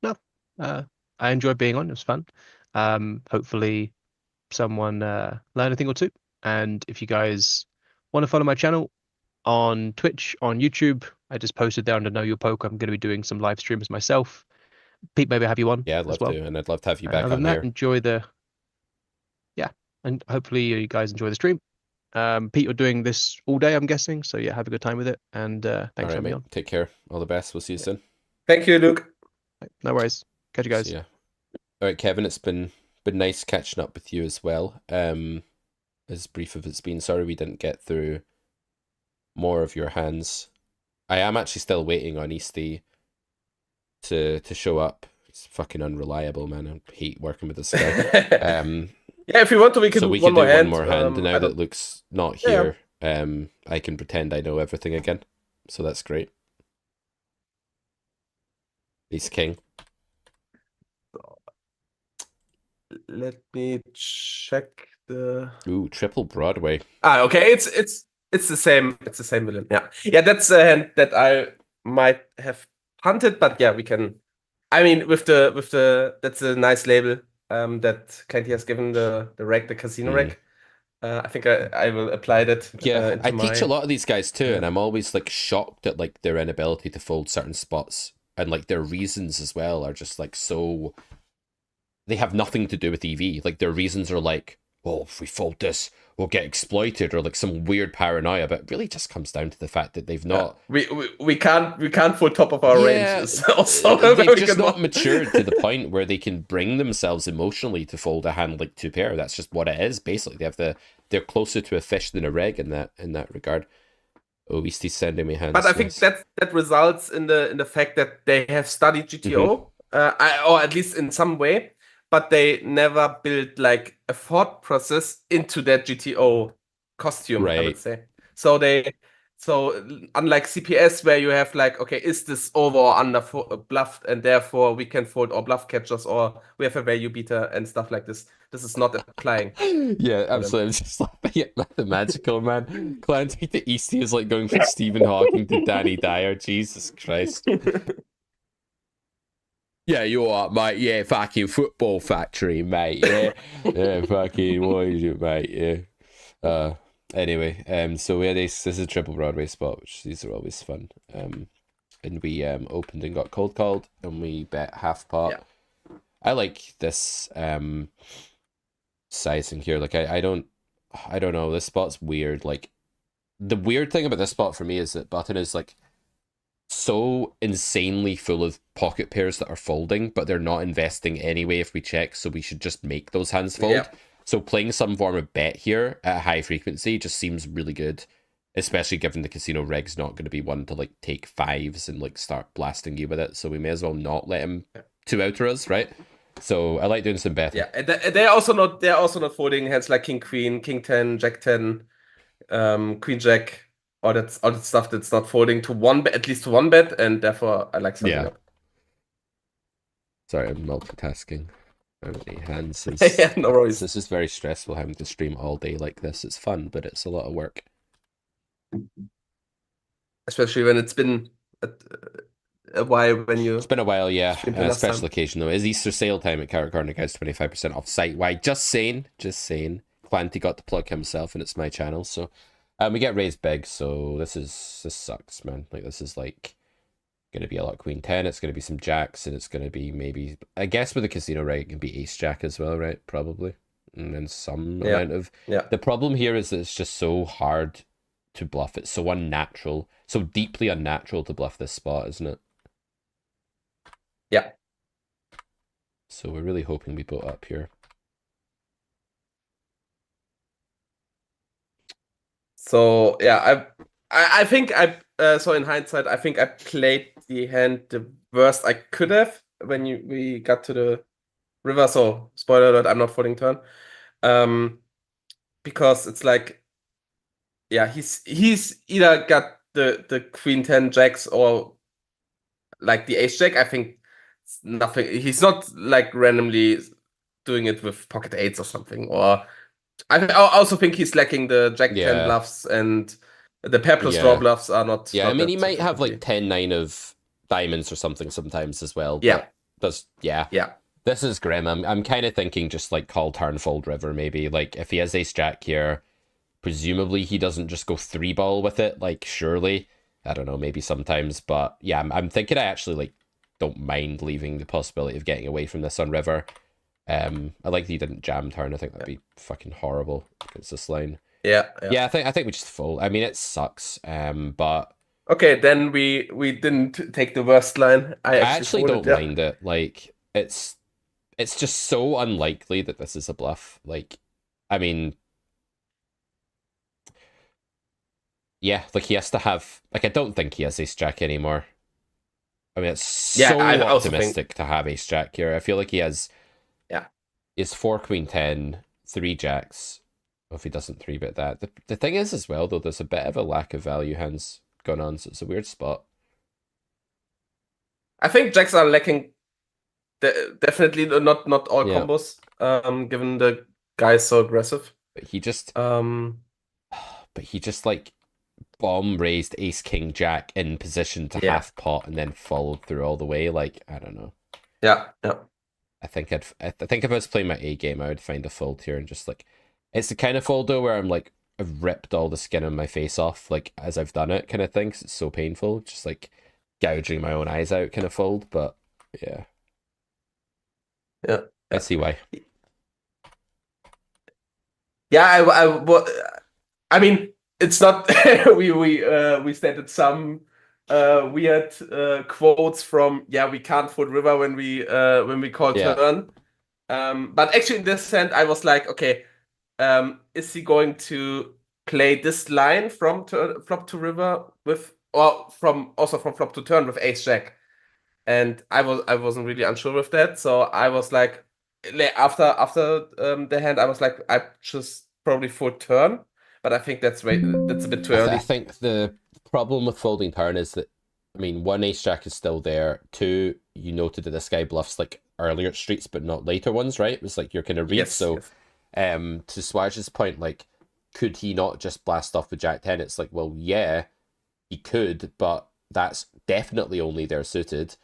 No, I enjoyed being on. It was fun. Hopefully someone learned a thing or two. And if you guys want to follow my channel on Twitch, on YouTube, I just posted there under Know Your Poker. I'm going to be doing some live streams myself. Pete, maybe I'll have you on. Yeah, I'd love well. to, and I'd love to have you back Other on than that, here. enjoy the and hopefully you guys enjoy the stream. Pete, you're doing this all day, I'm guessing. So yeah, have a good time with it. And thanks for having me on. Take care. All the best. We'll see you soon. Thank you, Luke. No worries. Catch you guys. Yeah. All right, Kevin. It's been nice catching up with you as well. As brief as it's been, sorry we didn't get through more of your hands. I am actually still waiting on Easty to show up. It's fucking unreliable, man. I hate working with this guy. Yeah, if you want to, we can so do we one can more do hand. one more hand. Now that Luke's not here, I can pretend I know everything again. So that's great. He's king. Let me check the. Ooh, triple Broadway. Okay, it's the same. It's the same villain. Yeah. That's a hand that I might have punted, but yeah, we can. I mean, with the that's a nice label. That Clanty has given the reg, the casino reg. I think I will apply that. Yeah, I teach a lot of these guys too, and I'm always like shocked at like their inability to fold certain spots, and like their reasons as well are just like so. They have nothing to do with EV. Like their reasons are like, well, if we fold this, we'll get exploited, or like some weird paranoia. But it really just comes down to the fact that they've not. We can't fold top of our ranges. Also, they've just not matured to the point where they can bring themselves emotionally to fold a hand like two pair. That's just what it is. Basically, they're closer to a fish than a reg in that regard. Oh, Easty's sending me hands. But I think that results in the fact that they have studied GTO, or at least in some way. But they never built like a thought process into that GTO costume, right. I would say. So unlike CPS where you have like, okay, is this over or under bluffed, and therefore we can fold or bluff catchers, or we have a value beater and stuff like this. This is not applying. Yeah, absolutely. I'm just laughing at mathematical, man. Clanty to Easty is like going from Stephen Hawking to Danny Dyer. Jesus Christ. Yeah, you are, mate. Yeah, fucking football factory, mate. Yeah, yeah, fucking what is it, mate? Yeah. Anyway, so yeah, this is a triple Broadway spot, which these are always fun. And we opened and got cold called, and we bet half pot. Yeah. I like this sizing here. Like I don't know. This spot's weird. Like the weird thing about this spot for me is that button is like so insanely full of pocket pairs that are folding, but they're not investing anyway if we check, so we should just make those hands fold. Yeah. So playing some form of bet here at a high frequency just seems really good, especially given the casino reg's not going to be one to like take fives and like start blasting you with it, so we may as well not let him two outer us, right? So I like doing some betting. Yeah, and they're also not folding hands like King Queen, King 10, Jack 10, Queen Jack. All that stuff that's not folding to at least to one bet, and therefore I like something up. Sorry, I'm multitasking. How many hands? Yeah, no worries. This is very stressful having to stream all day like this. It's fun, but it's a lot of work. Especially when it's been a while when you... It's been a while, yeah. A special occasion though. Is Easter sale time at Carrot Corner, guys, 25% off site-wide. Just saying. Clanty got to plug himself, and it's my channel, so... we get raised big, so this sucks, man. Like this is like gonna be a lot of Queen 10, it's gonna be some jacks, and it's gonna be maybe, I guess with the casino reg it can be ace jack as well, right? Probably. And then some amount of the problem here is that it's just so hard to bluff. It's so unnatural, so deeply unnatural to bluff this spot, isn't it? Yeah. So we're really hoping we put up here. So yeah, I think so in hindsight, I think I played the hand the worst I could have when we got to the river. So spoiler alert, I'm not folding turn, because it's like, yeah, he's either got the Queen 10 jacks or like the ace jack. I think it's nothing. He's not like randomly doing it with pocket eights or something, or. I also think he's lacking the Jack 10 bluffs, and the pair plus draw bluffs are not. Yeah, I mean, he might have like 10-9 of diamonds or something sometimes as well. Yeah. This is grim. I'm kind of thinking just like call turn fold river maybe. Like if he has ace jack here, presumably he doesn't just go 3-ball with it. Like surely, I don't know, maybe sometimes, but yeah, I'm thinking I actually like don't mind leaving the possibility of getting away from this on river. I like that you didn't jam turn. I think that'd be fucking horrible against this line. Yeah. Yeah, I think we just fold. I mean, it sucks. But okay, then we didn't take the worst line. I actually folded, don't mind it. Like it's just so unlikely that this is a bluff. Like, I mean, yeah, like he has to have. Like, I don't think he has ace jack anymore. I mean, it's so I also optimistic to have ace jack here. I feel like he has. Yeah. Is 4 queen 10, 3 jacks. Well, if he doesn't 3-bet that. The thing is as well though, there's a bit of a lack of value hands going on, so it's a weird spot. I think jacks are lacking. Definitely not all combos. Given the guy's so aggressive. But he just like bomb raised ace king jack in position to half pot and then followed through all the way. Like, I don't know. Yeah. I think if I was playing my A game, I would find a fold here and just like, it's the kind of fold though where I'm like, I've ripped all the skin on my face off, like as I've done it, kind of thing. 'Cause it's so painful, just like gouging my own eyes out, kind of fold. But yeah, I see why. Yeah, I mean, it's not. we stated some weird quotes from we can't fold river when we call turn. But actually in this hand I was like, okay, is he going to play this line from flop to river with, or from flop to turn with ace jack? And I wasn't really unsure with that, so I was like, after the hand I was like, I just probably fold turn, but I think that's a bit too early. I think the problem with folding turn is that, I mean, 1, ace jack is still there. 2, you noted that this guy bluffs like earlier streets but not later ones, right? It was like you're kind of read. Yes, so to Swaj's point, like, could he not just blast off with jack 10? It's like, well, yeah, he could, but that's definitely only there suited,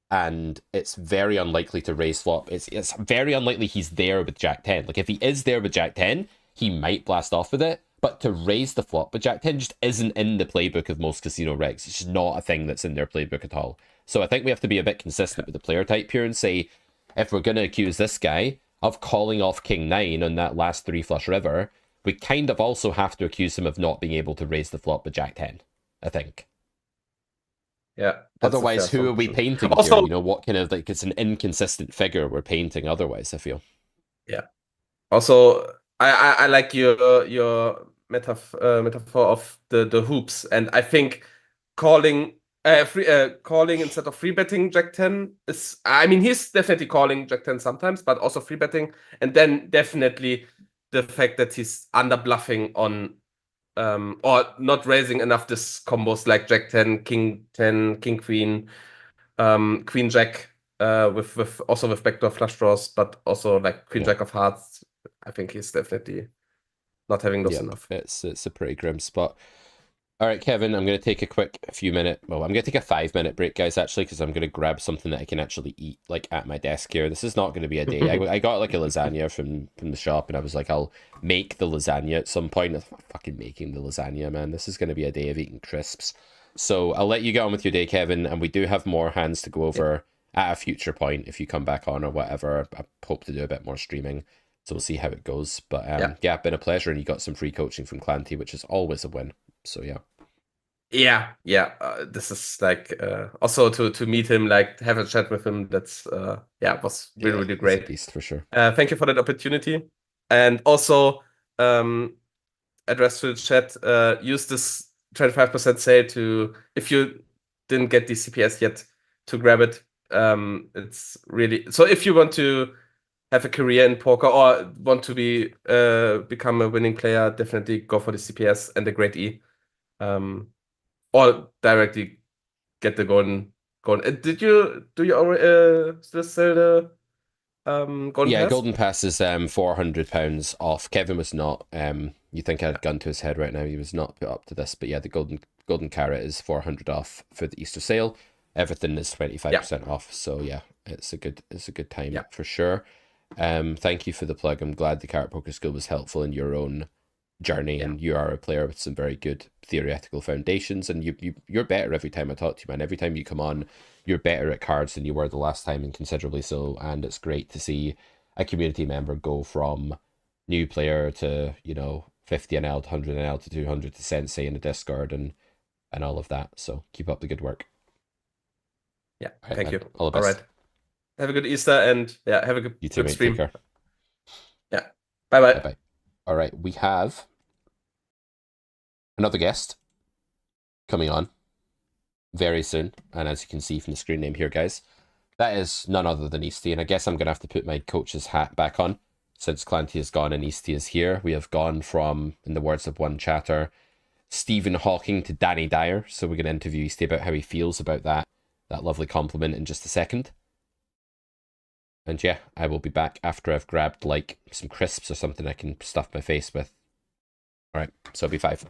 and it's very unlikely to raise flop. It's very unlikely he's there with jack 10. Like, if he is there with jack 10, he might blast off with it, but to raise the flop with jack 10 just isn't in the playbook of most casino regs. It's just not a thing that's in their playbook at all. So I think we have to be a bit consistent with the player type here and say, if we're going to accuse this guy of calling off king 9 on that last 3 flush river, we kind of also have to accuse him of not being able to raise the flop with jack 10, I think. Yeah. Otherwise, who are we painting here? You know, what kind of, like, it's an inconsistent figure we're painting otherwise, I feel. Yeah. Also, I like your metaphor of the hoops, and I think calling instead of free betting jack 10 is, I mean, he's definitely calling jack 10 sometimes, but also free betting, and then definitely the fact that he's under bluffing on or not raising enough this combos like jack 10, king 10, king queen, queen jack, with also with backdoor flush draws, but also like queen jack of hearts. I think he's definitely not having those enough. It's a pretty grim spot. All right, Kevin, I'm going to take a quick I'm going to take a 5-minute break, guys, actually, because I'm going to grab something that I can actually eat, like, at my desk here. This is not going to be a day. I got, like, a lasagna from the shop, and I was like, I'll make the lasagna at some point. I'm fucking making the lasagna, man. This is going to be a day of eating crisps. So I'll let you get on with your day, Kevin, and we do have more hands to go over at a future point if you come back on or whatever. I hope to do a bit more streaming, so we'll see how it goes. But yeah, been a pleasure, and you got some free coaching from Clanty, which is always a win. So yeah. This is like also to meet him, like have a chat with him. That's was really great. He's a beast for sure. Thank you for that opportunity, and also address to the chat. Use this 25% sale to, if you didn't get the CPS yet, to grab it. It's really, so if you want to have a career in poker or want to become a winning player, definitely go for the CPS and the Great E. Or directly get the golden. Do you already still sell the golden pass? Yeah, golden pass is £400 off. Kevin was not. You think I had a gun to his head right now? He was not put up to this, but yeah, the golden carrot is 400 off for the Easter sale. Everything is 25% off. So yeah, it's a good time for sure. Thank you for the plug. I'm glad the Carrot Poker School was helpful in your own journey, and you are a player with some very good theoretical foundations, and you're better every time I talk to you, man. Every time you come on, you're better at cards than you were the last time, and considerably so. And it's great to see a community member go from new player to 50 NL to 100 NL to 200 to sensei in the Discord and all of that. So keep up the good work. Yeah, right, thank man. you. All the best. All right. Have a good Easter, and yeah, have a good, You too, good mate. stream. Take care. Yeah. Bye-bye. Bye-bye. All right, we have another guest coming on very soon. And as you can see from the screen name here, guys, that is none other than Easty. And I guess I'm going to have to put my coach's hat back on since Clanty is gone and Easty is here. We have gone from, in the words of one chatter, Stephen Hawking to Danny Dyer. So we're going to interview Easty about how he feels about that lovely compliment in just a second. And yeah, I will be back after I've grabbed like some crisps or something I can stuff my face with. All right, so it'll be 5.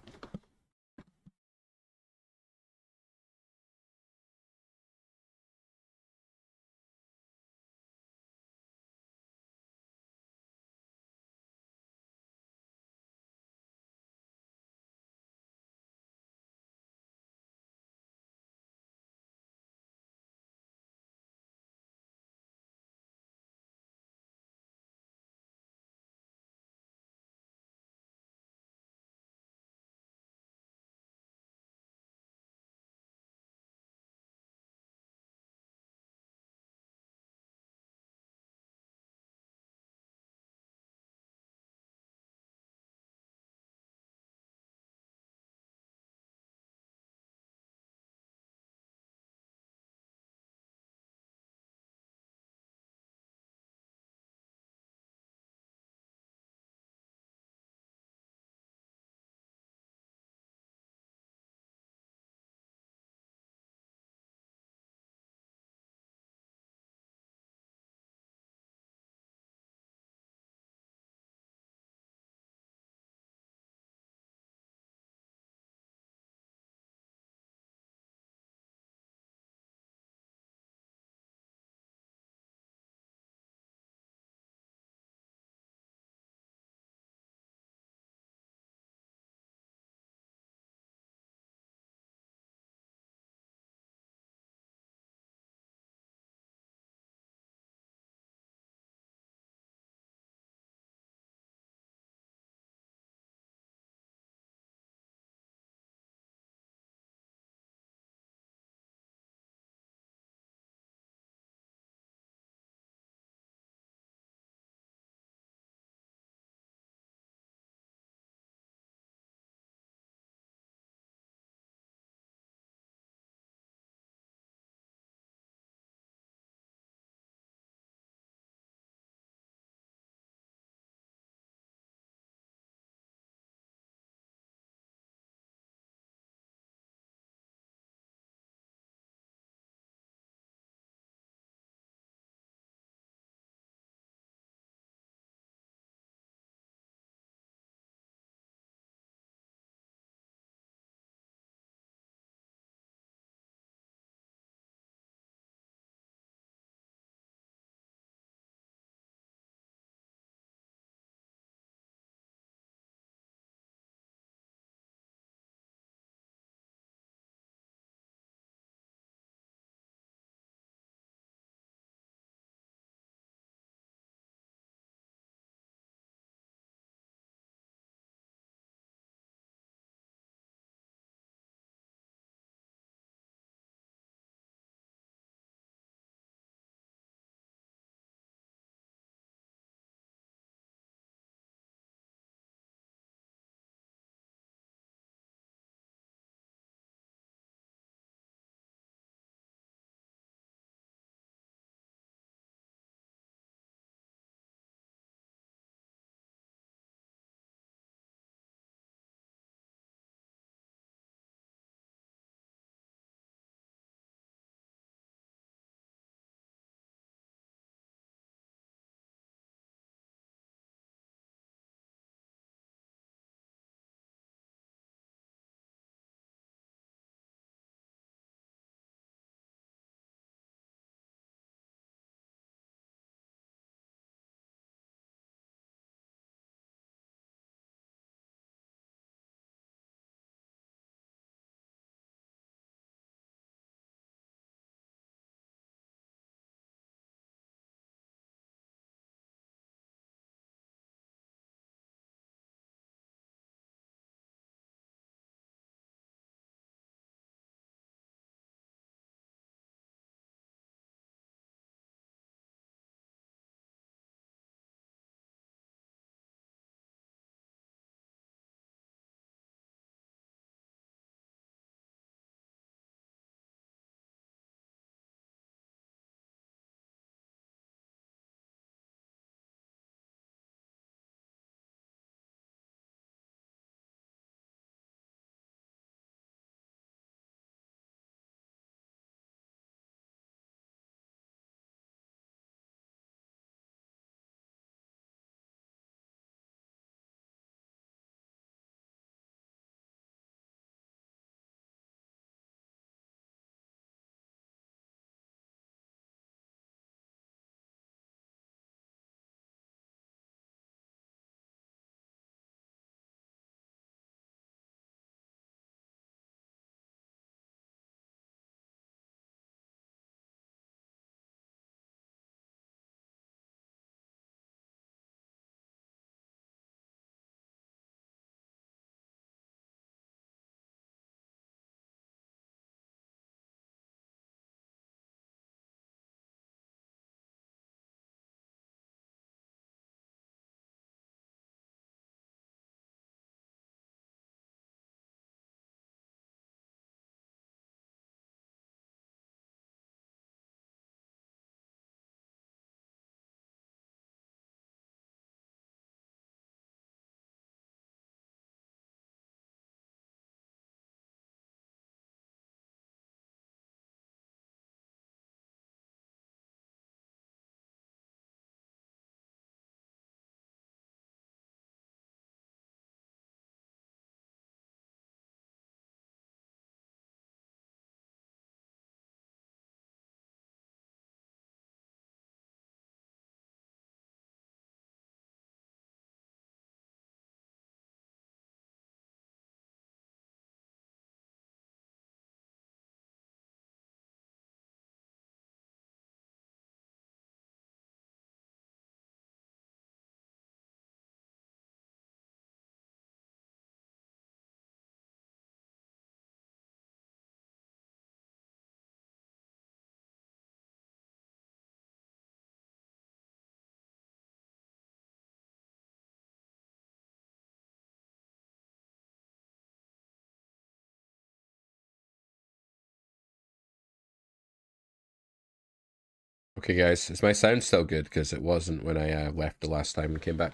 Okay, guys, is my sound still good? Because it wasn't when I left the last time and came back.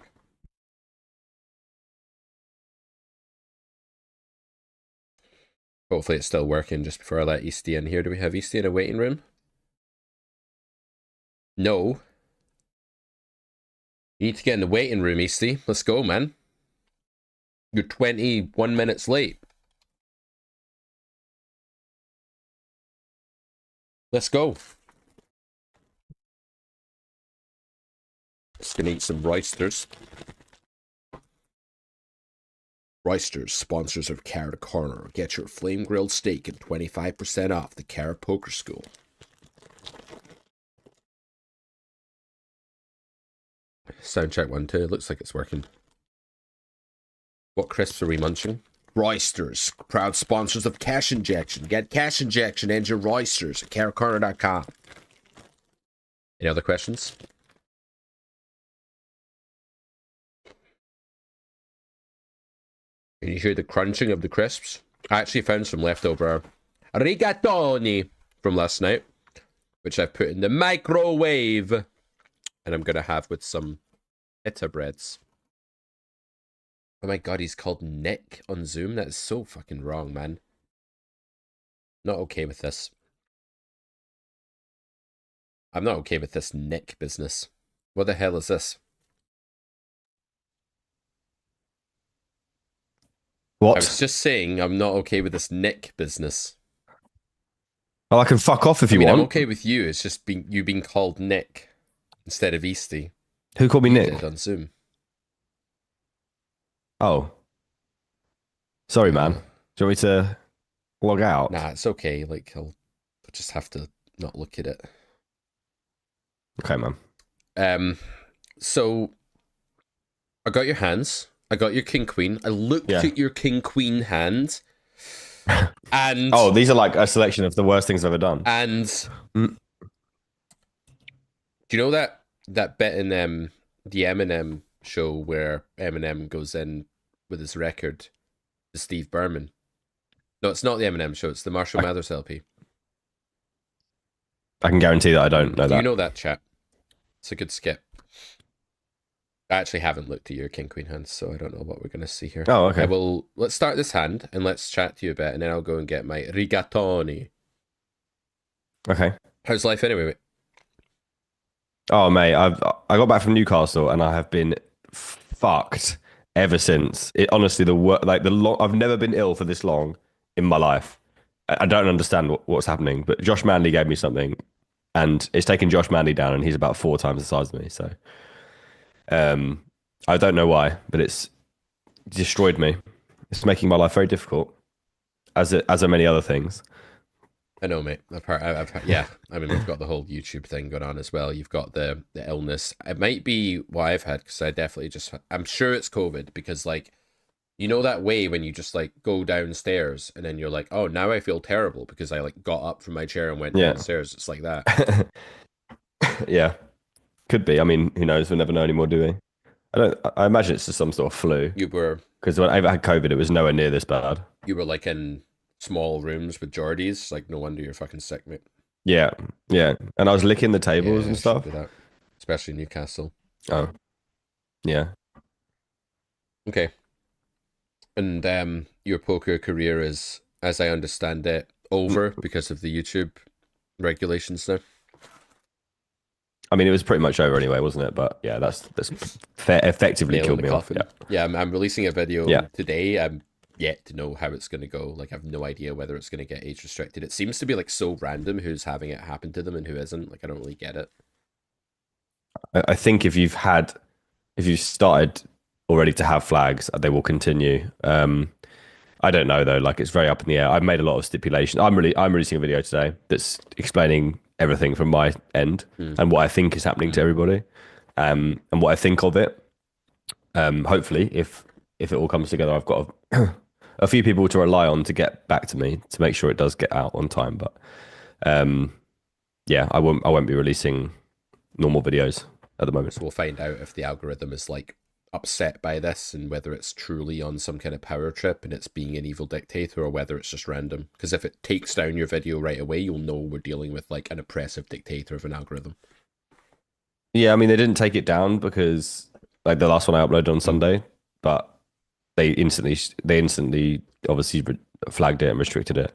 Hopefully it's still working just before I let Easty in here. Do we have Easty in a waiting room? No. You need to get in the waiting room, Easty. Let's go, man. You're 21 minutes late. Let's go. Just gonna eat some Roysters. Roysters, sponsors of Carrot Corner. Get your flame grilled steak and 25% off the Carrot Poker School. Sound check 1, 2. Looks like it's working. What crisps are we munching? Roysters, proud sponsors of Cash Injection. Get Cash Injection and your Roysters at carrotcorner.com. Any other questions? Can you hear the crunching of the crisps? I actually found some leftover rigatoni from last night, which I've put in the microwave, and I'm going to have with some pita breads. Oh my god, he's called Nick on Zoom? That is so fucking wrong, man. Not okay with this. I'm not okay with this Nick business. What the hell is this? What? I was just saying I'm not okay with this Nick business. Well, I can fuck off if you want. I'm okay with you. It's just you being called Nick instead of Easty. Who called me Nick? Did on Zoom. Oh. Sorry, man. Do you want me to log out? Nah, it's okay. Like, I'll just have to not look at it. Okay, man. So I got your hands. I got your king queen. I looked at your king queen hand, and oh, these are like a selection of the worst things I've ever done. And do you know that bit in the Eminem show where Eminem goes in with his record to Steve Berman? No, it's not the Eminem show. It's the Marshall Mathers LP. I can guarantee that I don't know that. You know that, chat. It's a good skip. I actually haven't looked at your king queen hands, so I don't know what we're going to see here. Oh, okay. Let's start this hand and let's chat to you a bit, and then I'll go and get my rigatoni. Okay. How's life anyway, mate? Oh, mate, I got back from Newcastle and I have been fucked ever since. It honestly, I've never been ill for this long in my life. I don't understand what's happening, but Josh Manley gave me something, and it's taken Josh Manley down, and he's about 4 times the size of me. So, I don't know why, but it's destroyed me. It's making my life very difficult, as are many other things. I know, mate. Yeah. I mean, we've got the whole YouTube thing going on as well. You've got the illness. It might be what I've had, because I definitely I'm sure it's COVID, because like, you know that way when you just like go downstairs and then you're like, oh, now I feel terrible because I like got up from my chair and went downstairs. It's like that. Yeah, could be. I mean, who knows? We'll never know anymore, do we? I imagine it's just some sort of flu. You were, because when I had COVID, it was nowhere near this bad. You were like in small rooms with Geordies. Like, no wonder you're fucking sick, mate. Yeah, and I was licking the tables and stuff. Especially Newcastle. Oh, yeah. Okay. And your poker career is, as I understand it, over because of the YouTube regulations now. I mean, it was pretty much over anyway, wasn't it? But yeah, that's effectively killed me off. Yeah, I'm releasing a video today. I'm yet to know how it's going to go. Like, I have no idea whether it's going to get age restricted. It seems to be like so random who's having it happen to them and who isn't. Like, I don't really get it. I think if you've started already to have flags, they will continue. I don't know though. Like, it's very up in the air. I've made a lot of stipulations. I'm releasing a video today that's explaining everything from my end and what I think is happening to everybody, and what I think of it. Hopefully, if it all comes together, I've got a few people to rely on to get back to me to make sure it does get out on time. But yeah, I won't be releasing normal videos at the moment. So we'll find out if the algorithm is like upset by this and whether it's truly on some kind of power trip and it's being an evil dictator or whether it's just random. Because if it takes down your video right away, you'll know we're dealing with like an oppressive dictator of an algorithm. Yeah, I mean, they didn't take it down because like the last one I uploaded on Sunday, but they instantly obviously flagged it and restricted it.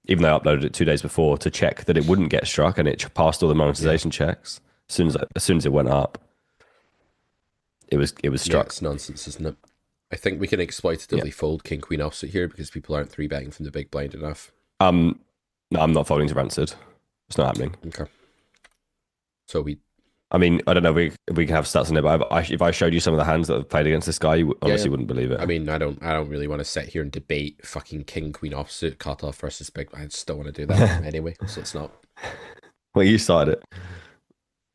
Even though I uploaded it 2 days before to check that it wouldn't get struck, and it passed all the monetization checks as soon as it went up. It was struck. Yeah, it's nonsense, isn't it? I think we can exploitatively fold king queen offsuit here because people aren't 3-betting from the big blind enough. No, I'm not folding to Rancid. It's not happening. Okay. So I mean, I don't know if we can have stats on it, but if I showed you some of the hands that have played against this guy, you honestly wouldn't believe it. I mean, I don't really want to sit here and debate fucking king queen offsuit cutoff versus big. I just don't want to do that anyway. So it's not. Well, you started it.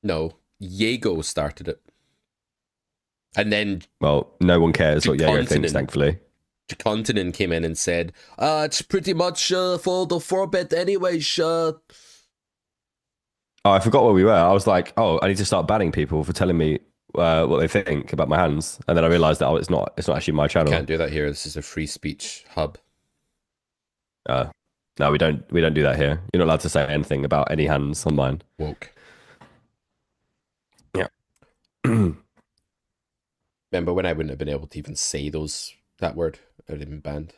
No, Jago started it, and then well, no one cares what Jago thinks, thankfully. Continent came in and said, it's pretty much for the 4-bet anyway, Oh, I forgot where we were. I was like, I need to start banning people for telling me what they think about my hands, and then I realized that it's not actually my channel. Can't do that here. This is a free speech hub. No, we don't do that here. You're not allowed to say anything about any hands on mine. Woke. Yeah. Remember when I wouldn't have been able to even say that word? I would have been banned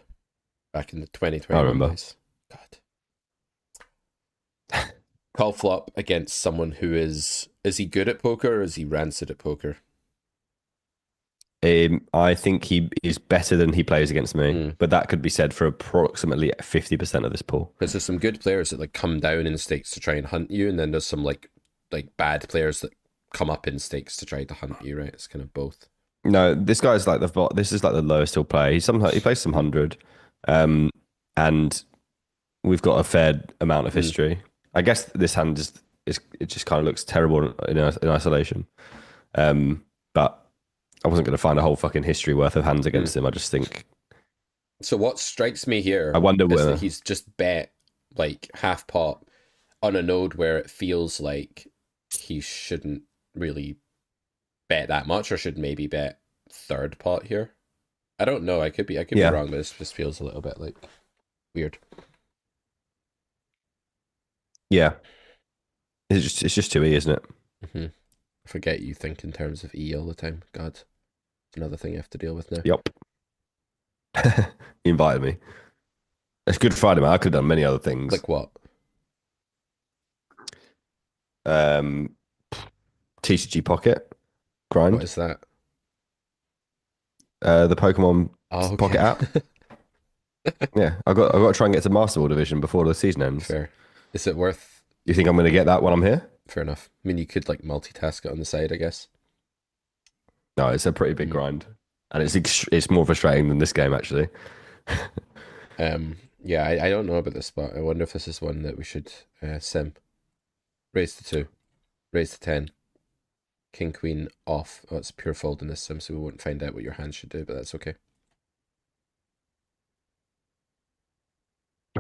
back in the 2020. I remember. Days. God. Call flop against someone who is he good at poker or is he rancid at poker? I think he is better than he plays against me, but that could be said for approximately 50% of this pool. Because there's some good players that like come down in stakes to try and hunt you, and then there's some like bad players that come up in stakes to try to hunt you, right? It's kind of both. No, this guy's like this is like the lowest he'll play. He plays some 100, and we've got a fair amount of history. I guess this hand it just kind of looks terrible in isolation, but I wasn't going to find a whole fucking history worth of hands against him. I just think. So what strikes me here, I wonder is whether that he's just bet like half pot on a node where it feels like he shouldn't really bet that much, or should maybe bet third pot here. I don't know. I could be wrong, but this just feels a little bit like weird. Yeah, it's just 2E, isn't it? Mm-hmm. I forget you think in terms of E all the time. God, it's another thing you have to deal with now. Yep. He invited me. It's Good Friday, man. I could have done many other things. Like what? TCG Pocket grind. What is that? The Pokemon Pocket app. Yeah, I got to try and get to Master Ball Division before the season ends. Fair. Is it worth? You think I'm going to get that when I'm here? Fair enough. I mean, you could like multitask it on the side, I guess. No, it's a pretty big grind, and it's more frustrating than this game actually. Yeah, I don't know about this spot. I wonder if this is one that we should sim. Raise to 2, raise to 10, king queen off. Oh, it's pure fold in this sim, so we won't find out what your hand should do, but that's okay.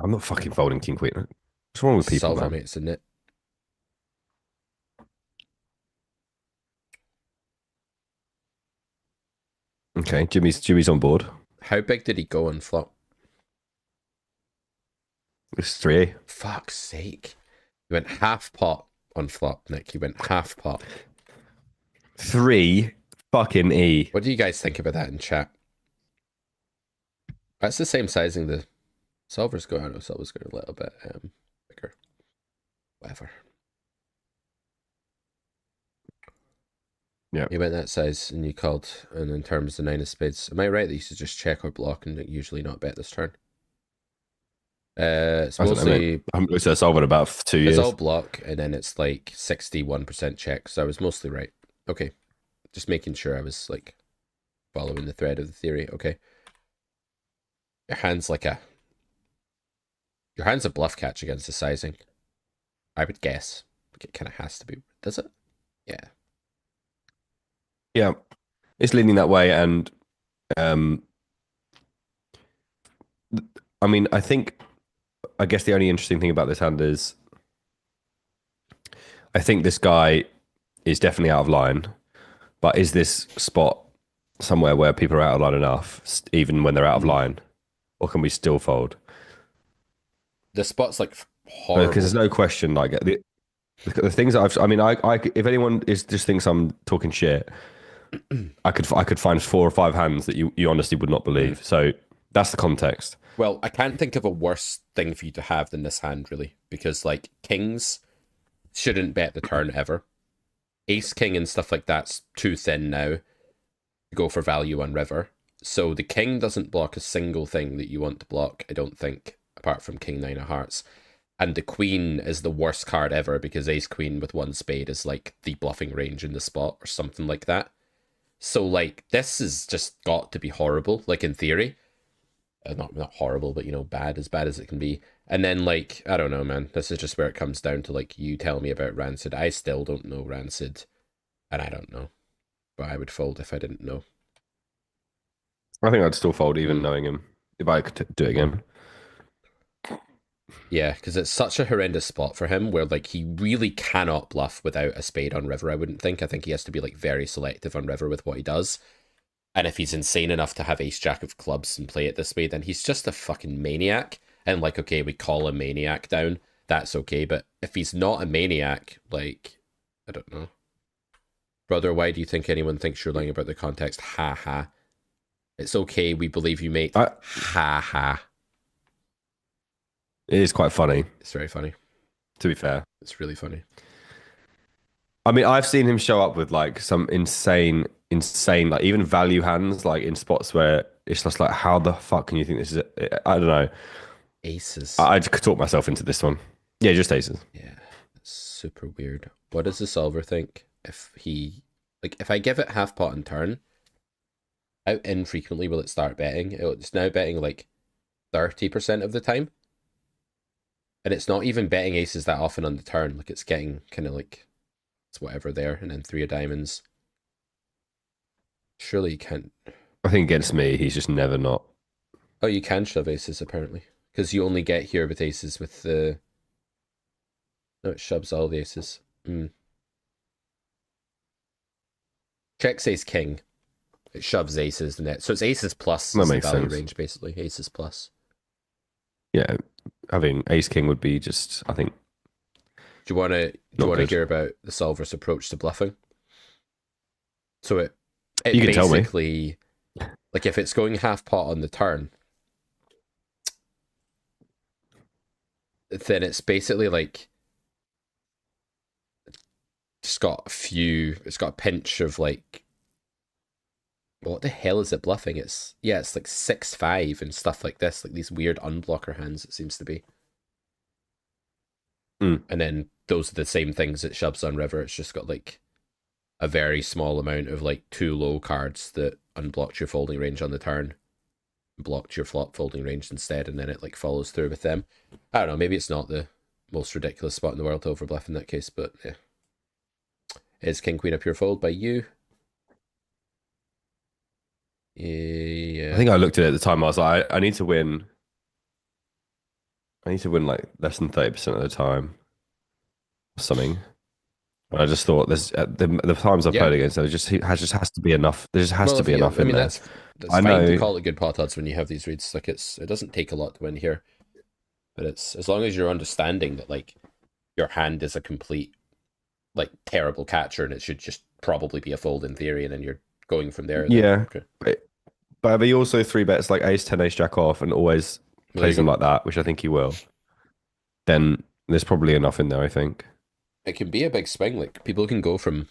I'm not fucking folding king queen. What's wrong with people, Solver, man? mate, it's a nit. Okay, Jimmy's on board. How big did he go on flop? It's 3A. Fuck's sake. He went half pot on flop, Nick. He went half pot. 3 fucking E. What do you guys think about that in chat? That's the same sizing the solver's going. I know solver's going a little bit bigger. Whatever. Yeah. He went that size and you called, and in terms of 9 of spades. Am I right that you should just check or block and usually not bet this turn? It's mostly. I'm going to solve in about 2 years. It's all block, and then it's like 61% check. So I was mostly right. Okay, just making sure I was like following the thread of the theory. Okay, your hand's a bluff catch against the sizing. I would guess. Like it kind of has to be. Does it? Yeah. Yeah, it's leaning that way, and I mean, I guess the only interesting thing about this hand is I think this guy is definitely out of line, But is this spot somewhere where people are out of line enough, even when they're out of line, or can we still fold? The spot's like horrible. Because there's no question. Like the things that I if anyone just thinks I'm talking shit, I could find 4 or 5 hands that you honestly would not believe. So that's the context. Well, I can't think of a worse thing for you to have than this hand, really, because like kings shouldn't bet the turn ever. Ace king and stuff like that's too thin now to go for value on river. So the king doesn't block a single thing that you want to block, I don't think, apart from king 9 of hearts. And the queen is the worst card ever because ace queen with 1 spade is like the bluffing range in the spot or something like that. So like this has just got to be horrible, like in theory. Not horrible, but you know, bad as it can be. And then like, I don't know, man, this is just where it comes down to like, you tell me about Rancid. I still don't know Rancid, and I don't know, but I would fold if I didn't know. I think I'd still fold even knowing him if I could do it again. Yeah, because it's such a horrendous spot for him where like he really cannot bluff without a spade on river, I wouldn't think. I think he has to be like very selective on river with what he does. And if he's insane enough to have ace jack of clubs and play it this way, then he's just a fucking maniac. And like, okay, we call a maniac down, that's okay. But if he's not a maniac, like, I don't know. Brother, why do you think anyone thinks you're lying about the context? Ha ha. It's okay, we believe you, mate. Ha ha. It is quite funny. It's very funny. To be fair. It's really funny. I mean, I've seen him show up with like some insane, like even value hands, like in spots where it's just like, how the fuck can you think this is it? I don't know. Aces. I could talk myself into this one. Yeah, just aces. Yeah, it's super weird. What does the solver think if he, like, if I give it half pot and turn, how infrequently will it start betting? It's now betting like 30% of the time. And it's not even betting aces that often on the turn. Like, it's getting kind of like, it's whatever there, and then 3 of diamonds. Surely you can't. I think against me, he's just never not. Oh, you can shove aces, apparently. Because you only get here with aces with the... No, it shoves all the aces. Checks ace king. It shoves aces in it. So it's aces plus. That makes value sense. Range, basically. Aces plus. Yeah, having ace king would be just, I think. Do you want to hear about the solver's approach to bluffing? So it you can basically, tell me. Like if it's going half pot on the turn, then it's basically like it's got a pinch of like, what the hell is it bluffing? It's like 6-5 and stuff like this, like these weird unblocker hands, it seems to be. And then those are the same things it shoves on river. It's just got like a very small amount of like 2 low cards that unblocked your folding range on the turn, blocked your flop folding range instead, and then it like follows through with them. I don't know, maybe it's not the most ridiculous spot in the world to overbluff in that case, but yeah. Is king queen a pure fold by you? Yeah. I think I looked at it at the time. I was like, I need to win. I need to win like less than 30% of the time. Something. And I just thought there's the times I've played against, there just has to be enough. There just has to be enough in there. That's fine to call it good pot odds when you have these reads. Like it doesn't take a lot to win here, but it's as long as you're understanding that like your hand is a complete like terrible catcher and it should just probably be a fold in theory, and then you're going from there. Yeah, okay. But he also 3-bets like ace 10 ace jack off and always plays him like that, which I think he will. Then there's probably enough in there, I think. It can be a big swing. Like people can go from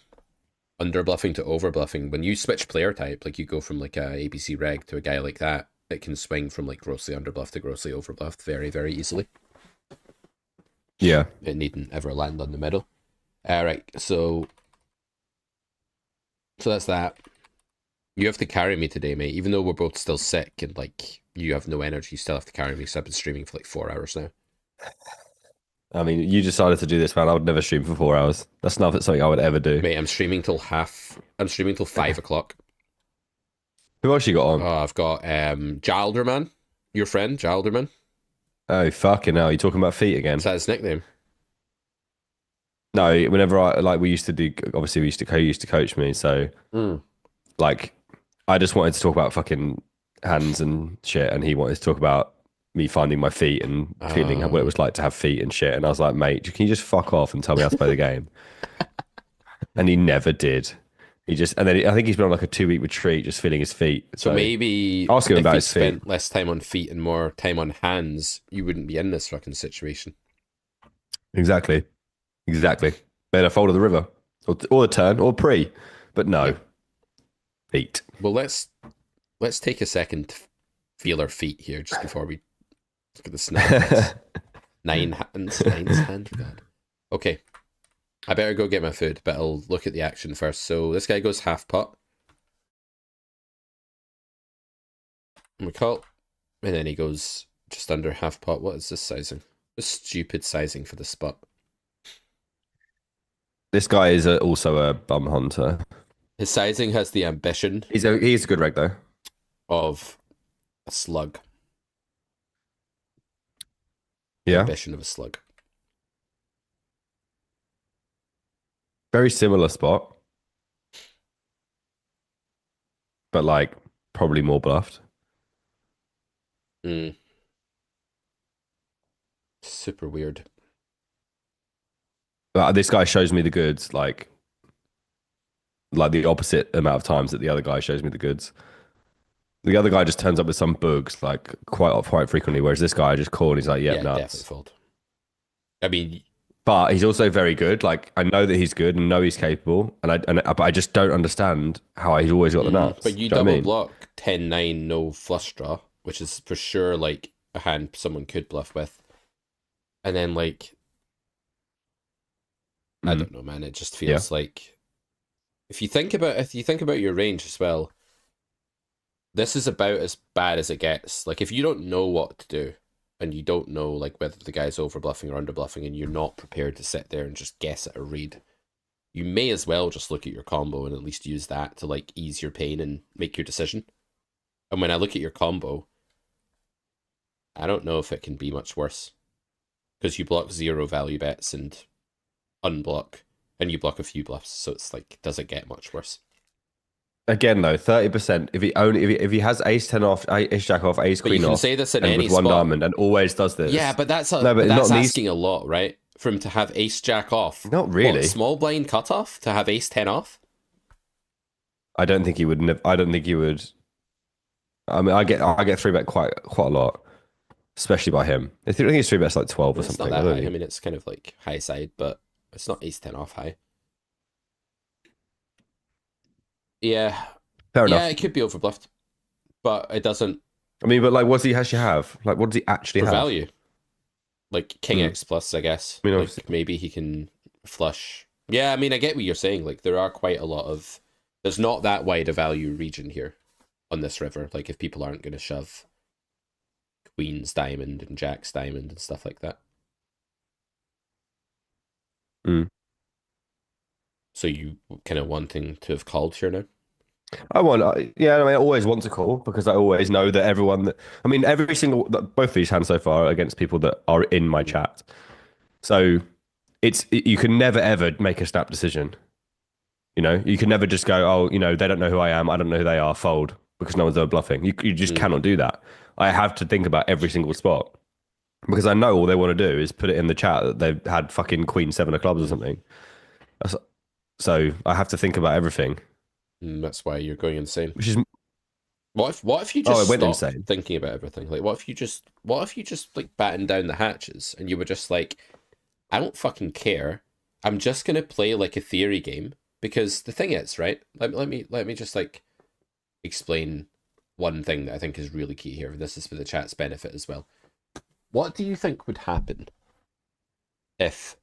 under bluffing to over bluffing. When you switch player type, like you go from like a ABC reg to a guy like that, it can swing from like grossly underbluffed to grossly overbluffed very, very easily. Yeah. It needn't ever land on the middle. Right, so that's that. You have to carry me today, mate. Even though we're both still sick and like you have no energy, you still have to carry me. So I've been streaming for like 4 hours now. I mean, you decided to do this, man. I would never stream for 4 hours. That's not something I would ever do. Mate, I'm streaming till 5 o'clock. Who else you got on? Oh, I've got Jalderman, your friend, Jalderman. Oh, fucking hell. You talking about feet again? Is that his nickname? no, whenever we used to do, obviously he used to coach me, so like I just wanted to talk about fucking hands and shit, and he wanted to talk about me finding my feet and feeling what it was like to have feet and shit. And I was like, mate, can you just fuck off and tell me how to play the game? And he never did. He just, and then I think he's been on like a 2-week retreat, just feeling his feet. So maybe ask him about his feet. Spent less time on feet and more time on hands, you wouldn't be in this fucking situation. Exactly. Better fold of the river, or the turn, or pre, but no, feet. Well, let's take a second to feel our feet here just before we look at the snap. Nine's hand, God. Okay. I better go get my food, but I'll look at the action first. So this guy goes half pot. And we call. And then he goes just under half pot. What is this sizing? A stupid sizing for the spot. This guy is also a bum hunter. His sizing has the ambition. He's a good reg though. Of a slug. Yeah. Ambition of a slug. Very similar spot, but like probably more bluffed. Super weird. But this guy shows me the goods like the opposite amount of times that the other guy shows me the goods. The other guy just turns up with some bugs like quite frequently, whereas this guy I just call and he's like, yeah, nuts. Definitely fold. I mean, but he's also very good. Like I know that he's good and know he's capable, but I just don't understand how he's always got the nuts. But you double block 10-9 no flush draw, which is for sure like a hand someone could bluff with, and then like I don't know, man. It just feels like if you think about your range as well, this is about as bad as it gets. Like if you don't know what to do, and you don't know like whether the guy's over bluffing or under bluffing, and you're not prepared to sit there and just guess at a read, you may as well just look at your combo and at least use that to like ease your pain and make your decision. And when I look at your combo, I don't know if it can be much worse, because you block 0 value bets and unblock, and you block a few bluffs. So it's like, does it get much worse? Again though, 30%. If he has ace 10 off, ace jack off, ace queen off, but you can say this in any with one spot. diamond and always does this. Yeah, but that's asking a lot, right? For him to have ace jack off. Not really. What, small blind cutoff to have ace 10 off? I don't think he would. I don't think he would. I mean, I get three bet quite a lot, especially by him. I think his three bet's like 12 or something. It's not that high. I mean, it's kind of like high side, but it's not ace 10 off high. Yeah. Fair enough. Yeah, it could be overbluffed, but it doesn't. I mean, but like, what does he actually have? Like, what does he actually have? Value. Like King X plus, I guess. I mean, like maybe he can flush. Yeah, I mean, I get what you're saying. Like, there are quite a lot of. There's not that wide a value region here on this river. Like, if people aren't going to shove Queen's diamond and Jack's diamond and stuff like that. So you kind of wanting to have called here now? I always want to call, because I always know that every single, both these hands so far are against people that are in my chat. So you can never ever make a snap decision. You know, you can never just go, oh, you know, they don't know who I am, I don't know who they are, fold, because no one's ever bluffing. You just cannot do that. I have to think about every single spot, because I know all they want to do is put it in the chat that they've had fucking Queen 7 of clubs or something. So I have to think about everything. That's why you're going insane. Which is what if you just stopped insane. thinking about everything? Like, what if you just like battened down the hatches and you were just like, I don't fucking care. I'm just gonna play like a theory game, because the thing is, right? Let me just like explain one thing that I think is really key here. This is for the chat's benefit as well. What do you think would happen if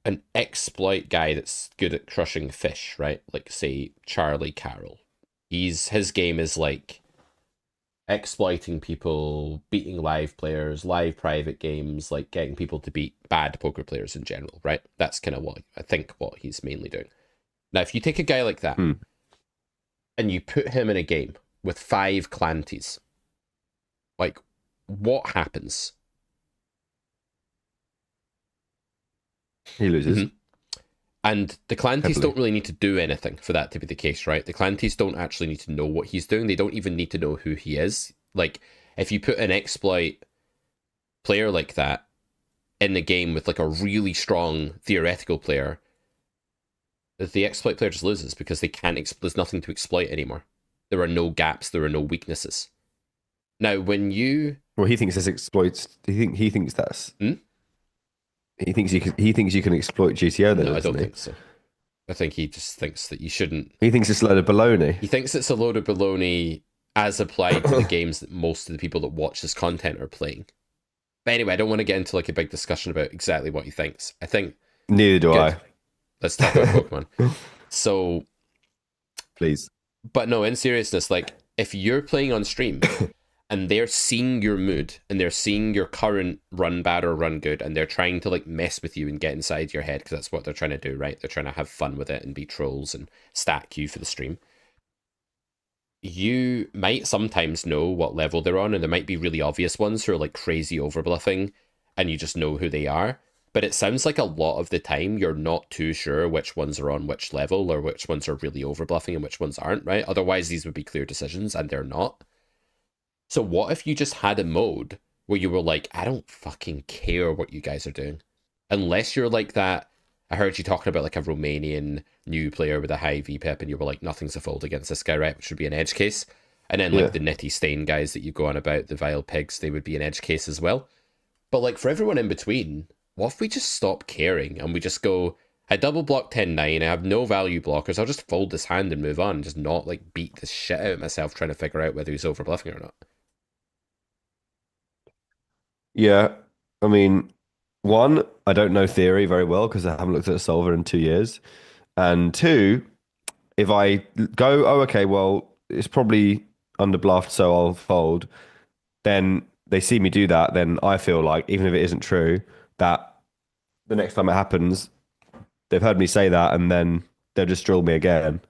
an exploit guy that's good at crushing fish, right? Like, say, Charlie Carroll. His game is like exploiting people, beating live players, live private games, like getting people to beat bad poker players in general, right? That's kind of what he's mainly doing. Now, if you take a guy like that and you put him in a game with 5 Clanties, like, what happens? He loses. And the Clanties don't really need to do anything for that to be the case, right? The Clanties don't actually need to know what he's doing. They don't even need to know who he is. Like, if you put an exploit player like that in the game with like a really strong theoretical player, the exploit player just loses because they can't. There's nothing to exploit anymore. There are no gaps. There are no weaknesses. Now, when you he thinks there's exploits. He thinks that's. Hmm? He thinks you can exploit GTO. Then, no, I don't think so. I think he just thinks that you shouldn't. He thinks it's a load of baloney. He thinks it's a load of baloney as applied to the games that most of the people that watch this content are playing. But anyway, I don't want to get into like a big discussion about exactly what he thinks. I think neither do I. Let's talk about Pokemon. So, please. But no, in seriousness, like if you're playing on stream and they're seeing your mood and they're seeing your current run bad or run good, and they're trying to like mess with you and get inside your head, because that's what they're trying to do, right? They're trying to have fun with it and be trolls and stack you for the stream. You might sometimes know what level they're on, and there might be really obvious ones who are like crazy overbluffing, and you just know who they are. But it sounds like a lot of the time you're not too sure which ones are on which level, or which ones are really overbluffing and which ones aren't, right? Otherwise, these would be clear decisions, and they're not. So what if you just had a mode where you were like, I don't fucking care what you guys are doing. Unless you're like that. I heard you talking about like a Romanian new player with a high VPIP, and you were like, nothing's a fold against this guy, right? Which would be an edge case. And then like the Nitty Stain guys that you go on about, the Vile Pigs, they would be an edge case as well. But like for everyone in between, what if we just stop caring and we just go, I double block 10-9, I have no value blockers, I'll just fold this hand and move on, and just not like beat the shit out of myself trying to figure out whether he's overbluffing or not. Yeah, I mean, one, I don't know theory very well because I haven't looked at a solver in 2 years. And two, if I go, oh, okay, well, it's probably underbluffed, so I'll fold, then they see me do that, then I feel like, even if it isn't true, that the next time it happens, they've heard me say that, and then they'll just drill me again.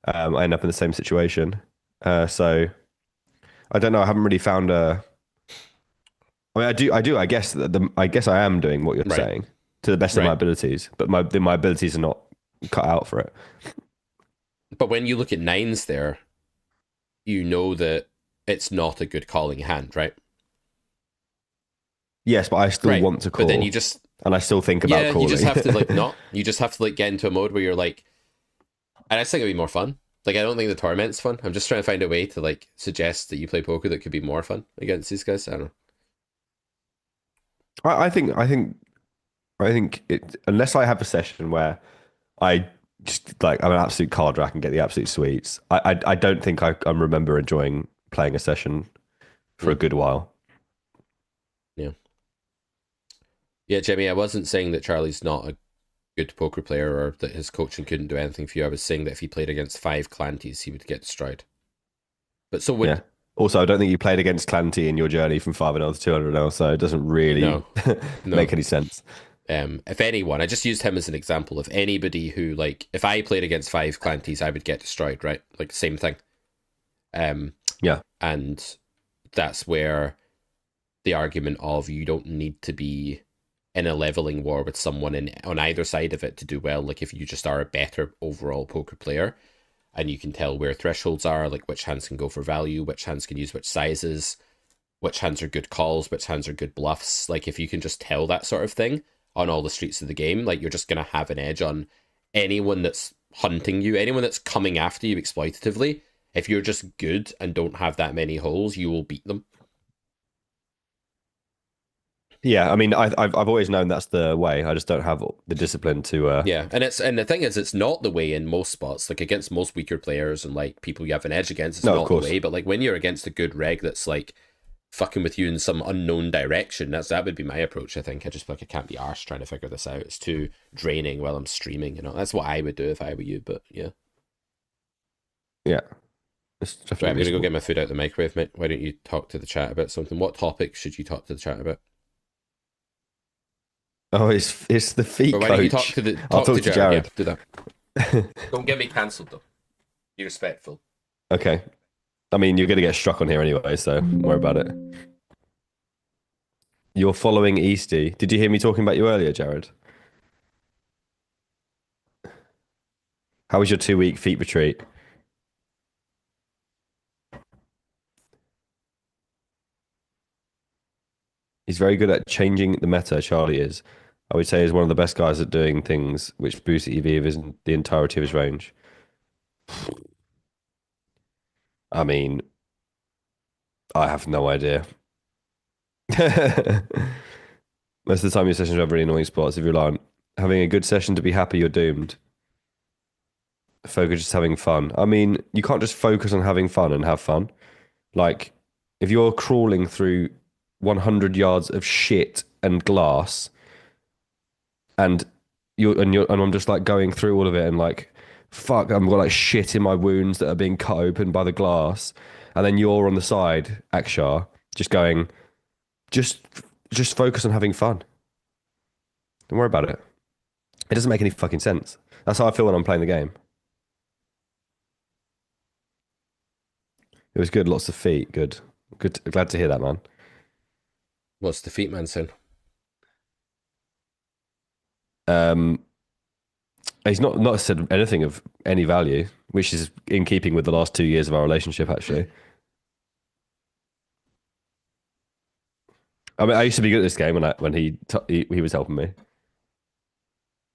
I end up in the same situation. So I don't know. I haven't really found a. I mean, I do. I guess I guess I am doing what you're saying to the best of my abilities, but my abilities are not cut out for it. But when you look at nines, there, you know that it's not a good calling hand, right? Yes, but I still want to call. But then you just and I still think about calling. You just have to like not. You just have to like get into a mode where you're like, and I just think it'd be more fun. Like I don't think the tournament's fun. I'm just trying to find a way to like suggest that you play poker that could be more fun against these guys. I don't know. I think it, unless I have a session where I just like I'm an absolute card rack and get the absolute sweets, I don't think I remember enjoying playing a session for a good while. Yeah, Jimmy, I wasn't saying that Charlie's not a good poker player or that his coaching couldn't do anything for you. I was saying that if he played against 5 Clanties, he would get destroyed. But so would... Yeah. Also, I don't think you played against Clanty in your journey from 5-0 to 200-0, so it doesn't really make any sense. If anyone, I just used him as an example. If anybody who, like, if I played against 5 Clanties, I would get destroyed, right? Like, same thing. Yeah. And that's where the argument of you don't need to be in a leveling war with someone on either side of it to do well. Like if you just are a better overall poker player and you can tell where thresholds are, like which hands can go for value, which hands can use which sizes, which hands are good calls, which hands are good bluffs. Like if you can just tell that sort of thing on all the streets of the game, like you're just going to have an edge on anyone that's hunting you, anyone that's coming after you exploitatively. If you're just good and don't have that many holes, you will beat them. Yeah, I mean, I've always known that's the way. I just don't have the discipline to. Yeah, and the thing is, it's not the way in most spots. Like against most weaker players and like people you have an edge against, it's not the way. But like when you're against a good reg that's like fucking with you in some unknown direction, that would be my approach. I think I just feel like I can't be arsed trying to figure this out. It's too draining while I'm streaming. You know, that's what I would do if I were you. But yeah, yeah. Right, I'm gonna go get my food out of the microwave, mate. Why don't you talk to the chat about something? What topic should you talk to the chat about? Oh, it's the feet coach. Why don't you talk to I'll talk to Jared. Yeah, do that. Don't get me cancelled though. Be respectful. Okay. I mean, you're going to get struck on here anyway, so don't worry about it. You're following Easty. Did you hear me talking about you earlier, Jared? How was your 2-week feet retreat? He's very good at changing the meta, Charlie is. I would say he's one of the best guys at doing things which boost EV of the entirety of his range. I mean, I have no idea. Most of the time your sessions have really annoying spots. If you're like having a good session to be happy, you're doomed. Focus just having fun. I mean, you can't just focus on having fun and have fun. Like, if you're crawling through 100 yards of shit and glass, and I'm just like going through all of it and like, fuck, I've got like shit in my wounds that are being cut open by the glass, and then you're on the side, Akshar, just going, just focus on having fun. Don't worry about it. It doesn't make any fucking sense. That's how I feel when I'm playing the game. It was good. Lots of feet. Good. Glad to hear that, man. What's the feet man saying? He's not said anything of any value, which is in keeping with the last 2 years of our relationship, actually. I mean, I used to be good at this game when he was helping me.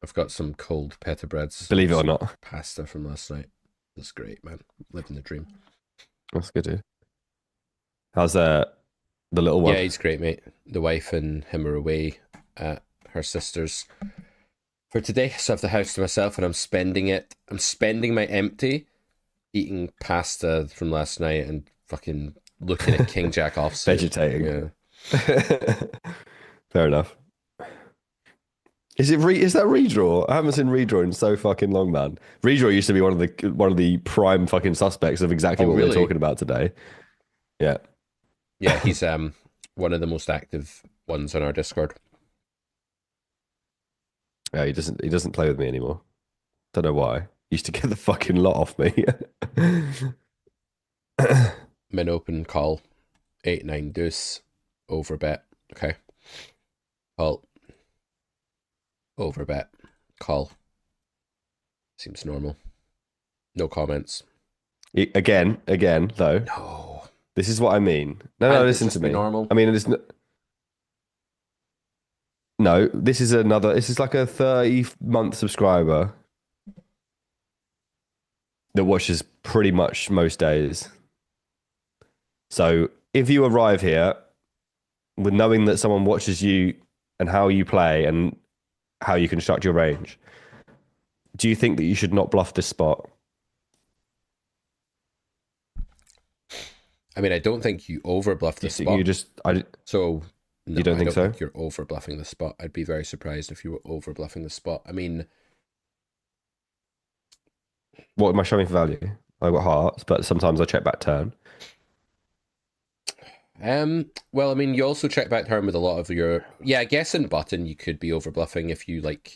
I've got some cold pita breads. Believe it or not. Pasta from last night. That's great, man. Living the dream. That's good, dude. How's the little one? Yeah, he's great, mate. The wife and him are away at her sister's for today, so I have the house to myself, and I'm spending my empty eating pasta from last night and fucking looking at King Jack offsuit. Vegetating. Yeah. Fair enough. Is that redraw? I haven't seen redraw in so fucking long, man. Redraw used to be one of the prime fucking suspects of exactly what really? we're talking about today. Yeah. Yeah, he's one of the most active ones on our Discord. Yeah, he doesn't play with me anymore. Don't know why. He used to get the fucking lot off me. Min open call 8-9 deuce over bet. Okay. Call. Over bet. Call. Seems normal. No comments. Again, though. No. This is what I mean. No, listen to me. Normal. I mean, no, this is like a 30-month subscriber that watches pretty much most days. So if you arrive here with knowing that someone watches you and how you play and how you construct your range, do you think that you should not bluff this spot? I mean, I don't think you over bluff the spot. No, you don't think so? Think you're over bluffing the spot. I'd be very surprised if you were over bluffing the spot. I mean, what am I showing for value? I've got hearts, but sometimes I check back turn. Well, I mean, you also check back turn with a lot of your... Yeah, I guess in button you could be over bluffing if you like...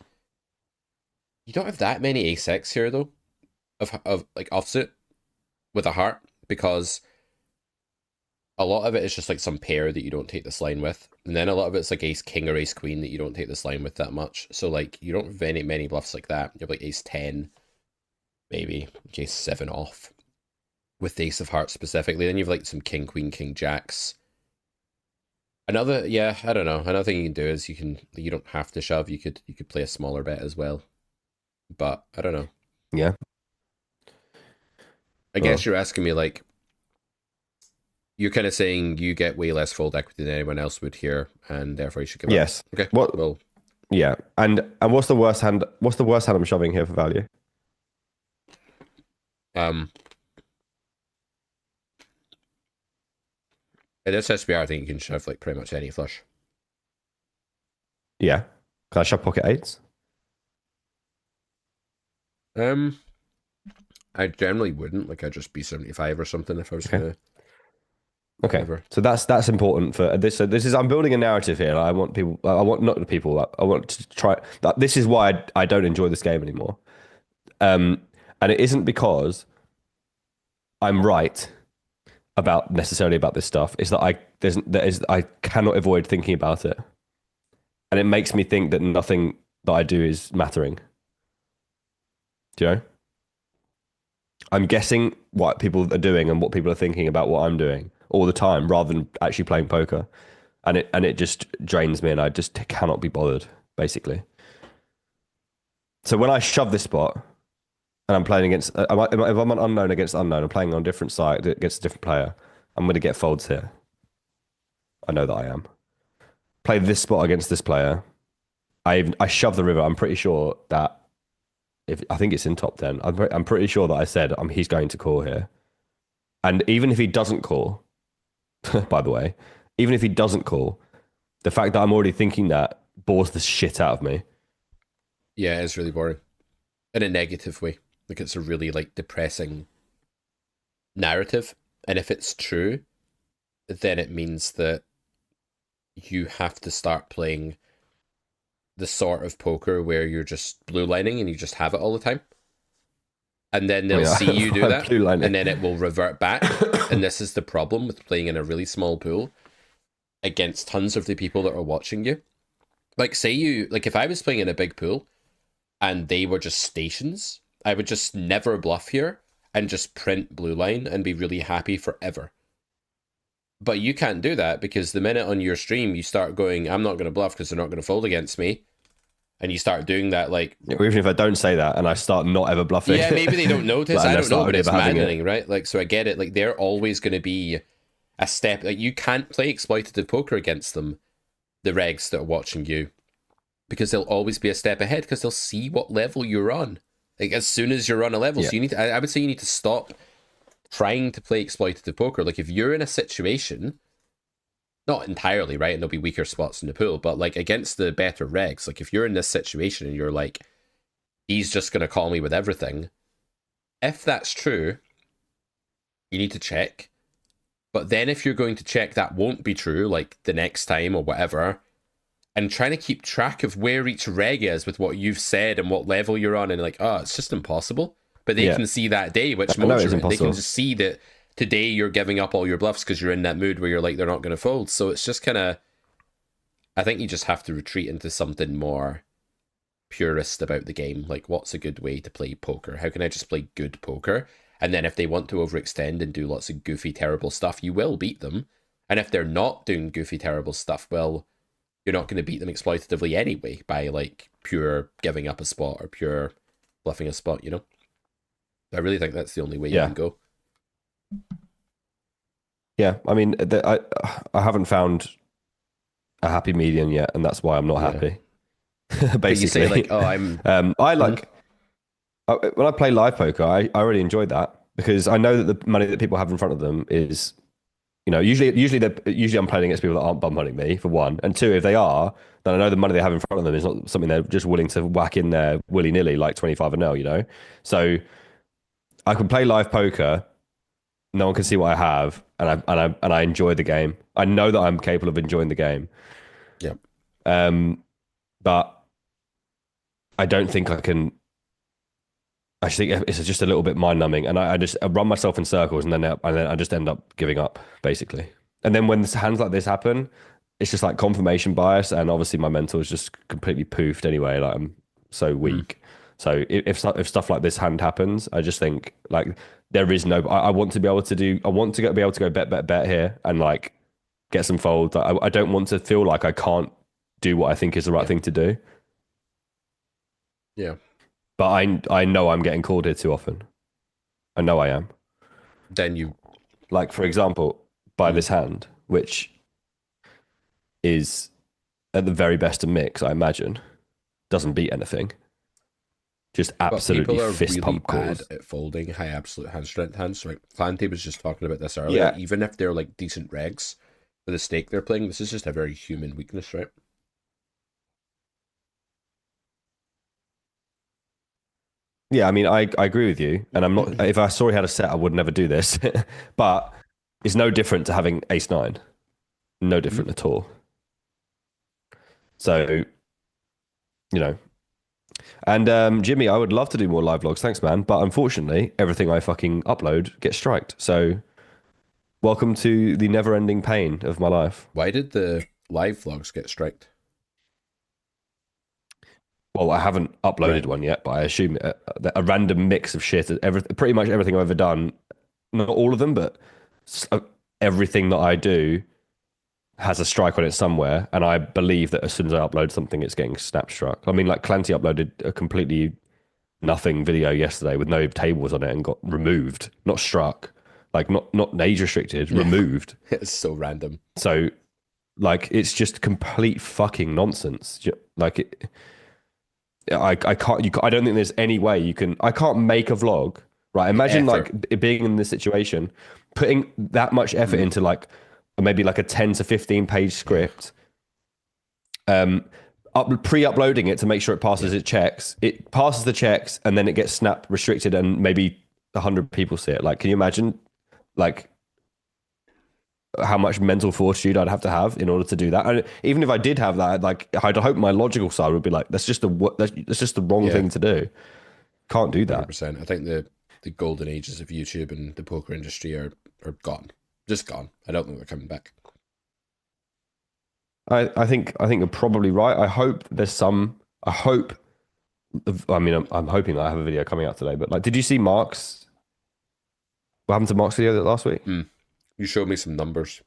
You don't have that many ace-x here though, of like offsuit with a heart, because a lot of it is just like some pair that you don't take this line with, and then a lot of it's like ace-king or ace-queen that you don't take this line with that much. So like you don't have many bluffs like that. You have like ace-10, maybe ace-7 off with the ace of hearts specifically. Then you have like some king, queen, king, jacks. I don't know. Another thing you can do is you don't have to shove. You could play a smaller bet as well. But I don't know. Yeah. I guess you're asking me like, you're kind of saying you get way less fold equity than anyone else would here, and therefore you should give up. Yes. Okay. Well, yeah. And what's the worst hand? What's the worst hand I'm shoving here for value? In this SPR, I think you can shove like pretty much any flush. Yeah. Can I shove pocket eights? I generally wouldn't. Like, I'd just be 75 or something if I was gonna. Okay, whatever. So that's important for this. So this is, I'm building a narrative here. I want people. I want not the people. I want to try. This is why I don't enjoy this game anymore. And it isn't because I'm right about necessarily about this stuff. It's that I cannot avoid thinking about it, and it makes me think that nothing that I do is mattering. Do you know? I'm guessing what people are doing and what people are thinking about what I'm doing all the time, rather than actually playing poker, and it just drains me, and I just cannot be bothered, basically. So when I shove this spot and I'm playing against, if I'm an unknown against unknown, I'm playing on a different side against a different player, I'm going to get folds here. I know that I am. Play this spot against this player. I shove the river. I'm pretty sure that I think it's in top 10. I'm pretty sure that I said he's going to call here. And even if he doesn't call, by the way, even if he doesn't call, the fact that I'm already thinking that bores the shit out of me. Yeah, it's really boring. In a negative way. Like, it's a really, like, depressing narrative. And if it's true, then it means that you have to start playing the sort of poker where you're just blue lining and you just have it all the time. And then they'll see you do that, and then it will revert back. And this is the problem with playing in a really small pool against tons of the people that are watching you. Like, if I was playing in a big pool and they were just stations, I would just never bluff here and just print blue line and be really happy forever. But you can't do that, because the minute on your stream you start going, I'm not going to bluff because they're not going to fold against me, and you start doing that, like... Even if I don't say that and I start not ever bluffing. Yeah, maybe they don't notice. I don't know, but it's maddening, right? Like, so I get it. Like, they're always going to be a step... Like, you can't play exploitative poker against them, the regs that are watching you, because they'll always be a step ahead, because they'll see what level you're on. Like, as soon as you're on a level. Yeah. So you need to... I would say you need to stop trying to play exploitative poker. Like, if you're in a situation... Not entirely, right? And there'll be weaker spots in the pool, but like against the better regs, like if you're in this situation and you're like, he's just going to call me with everything. If that's true, you need to check. But then if you're going to check that won't be true, like the next time or whatever, and trying to keep track of where each reg is with what you've said and what level you're on, and like, oh, it's just impossible. But they can see that day, which modes you're in. They can just see that today you're giving up all your bluffs because you're in that mood where you're like, they're not going to fold. So it's just kind of, I think you just have to retreat into something more purist about the game. Like, what's a good way to play poker? How can I just play good poker? And then if they want to overextend and do lots of goofy, terrible stuff, you will beat them. And if they're not doing goofy, terrible stuff, well, you're not going to beat them exploitatively anyway by like pure giving up a spot or pure bluffing a spot, you know? I really think that's the only way you can go. Yeah, I mean, I haven't found a happy median yet, and that's why I'm not happy. Basically, you say like, "Oh, I'm." I like when I play live poker. I really enjoy that, because I know that the money that people have in front of them is, you know, usually I'm playing against people that aren't bum moneying me, for one, and two, if they are, then I know the money they have in front of them is not something they're just willing to whack in there willy nilly like 25-0, you know. So I can play live poker. No one can see what I have, and I enjoy the game. I know that I'm capable of enjoying the game. Yeah. But I don't think I can. I think it's just a little bit mind numbing, and I run myself in circles, and then I just end up giving up, basically. And then when hands like this happen, it's just like confirmation bias, and obviously my mental is just completely poofed anyway. Like, I'm so weak. So if stuff like this hand happens, I just think like there is no. I want to be able to do. I want to be able to go bet here and like get some folds. I don't want to feel like I can't do what I think is the right thing to do. Yeah. But I know I'm getting called here too often. I know I am. Then you, like, for example, by this hand, which is at the very best of mix, I imagine, doesn't beat anything. Just absolutely fist pump calls. People are really bad at folding high absolute hand strength hands. Like Clanty was just talking about this earlier. Yeah. Even if they're like decent regs for the stake they're playing, this is just a very human weakness, right? Yeah, I mean, I agree with you, and I'm not. If I saw he had a set, I would never do this. But it's no different to having ace nine. No different at all. So, you know. And Jimmy, I would love to do more live vlogs. Thanks, man. But unfortunately, everything I fucking upload gets striked. So, welcome to the never-ending pain of my life. Why did the live vlogs get striked? Well, I haven't uploaded one yet, but I assume a random mix of shit. Pretty much everything I've ever done, not all of them, but everything that I do has a strike on it somewhere. And I believe that as soon as I upload something, it's getting snap struck. I mean, like Clanty uploaded a completely nothing video yesterday with no tables on it and got removed, not struck, like not age restricted, removed. It's so random. So, like, it's just complete fucking nonsense. Like, I can't. I don't think there's any way you can. I can't make a vlog, right? Imagine like being in this situation, putting that much effort into like maybe like a 10 to 15 page script, pre-uploading it to make sure it passes its checks. It passes the checks, and then it gets snap restricted, and maybe 100 people see it. Like, can you imagine, like, how much mental fortitude I'd have to have in order to do that? And even if I did have that, like, I'd hope my logical side would be like, that's just the wrong thing to do. Can't do that. 100%. I think the golden ages of YouTube and the poker industry are gone. Just gone. I don't think they're coming back. I think you're probably right. I hope there's some. I mean, I'm hoping that I have a video coming out today. But like, did you see Mark's? What happened to Mark's video last week? You showed me some numbers.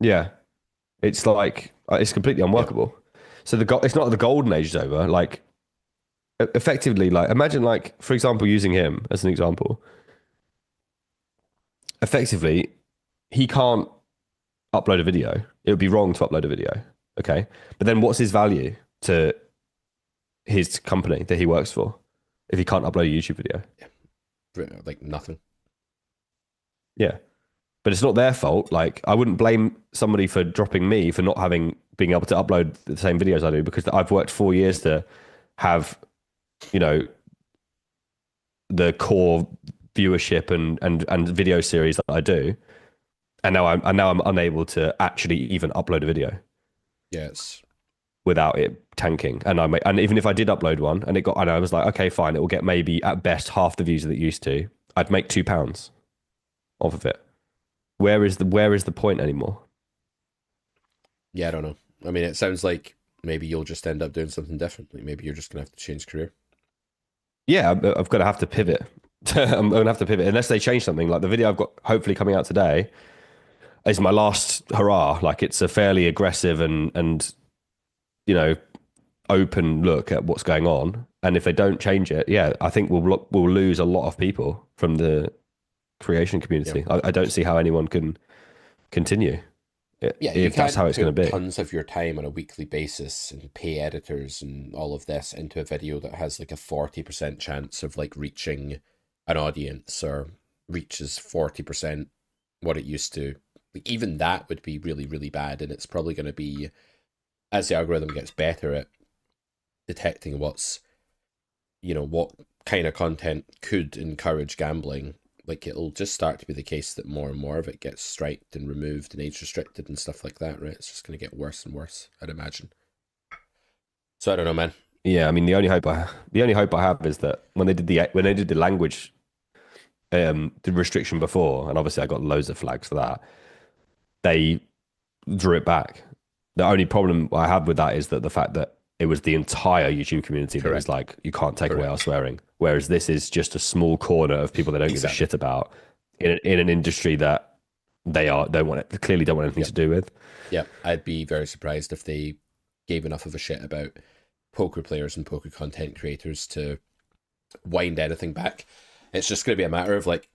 Yeah, it's like it's completely unworkable. So it's not the golden age is over. Like, effectively, like, imagine, like, for example, using him as an example. Effectively, he can't upload a video. It would be wrong to upload a video. Okay, but then what's his value to his company that he works for if he can't upload a YouTube video? Like nothing. Yeah. But it's not their fault. Like, I wouldn't blame somebody for dropping me for not being able to upload the same videos I do, because I've worked 4 years to have, you know, the core viewership and video series that I do. And now I'm unable to actually even upload a video. Yes. Without it tanking. And even if I did upload one and I was like, okay, fine, it will get maybe at best half the views that it used to, I'd make £2 off of it. Where is the point anymore? Yeah, I don't know. I mean, it sounds like maybe you'll just end up doing something differently. Maybe you're just going to have to change career. Yeah, I've got to have to pivot. I'm going to have to pivot unless they change something. Like the video I've got hopefully coming out today is my last hurrah. Like, it's a fairly aggressive and you know, open look at what's going on. And if they don't change it, yeah, I think we'll lose a lot of people from the creation community. Yeah. I don't see how anyone can continue if that's how it's going to be. Tons of your time on a weekly basis and pay editors and all of this into a video that has like a 40% chance of like reaching an audience, or reaches 40% what it used to. Like, even that would be really, really bad. And it's probably going to be, as the algorithm gets better at detecting what's, you know, what kind of content could encourage gambling, like, it'll just start to be the case that more and more of it gets striked and removed and age restricted and stuff like that, right? It's just going to get worse and worse, I'd imagine. So I don't know, man. Yeah, I mean, the only hope I have is that when they did the language the restriction before, and obviously I got loads of flags for that, they drew it back. The only problem I have with that is that the fact that it was the entire YouTube community that was like, you can't take away our swearing. Whereas this is just a small corner of people that don't give a shit about in an industry that clearly don't want anything to do with. Yeah, I'd be very surprised if they gave enough of a shit about poker players and poker content creators to wind anything back. It's just going to be a matter of like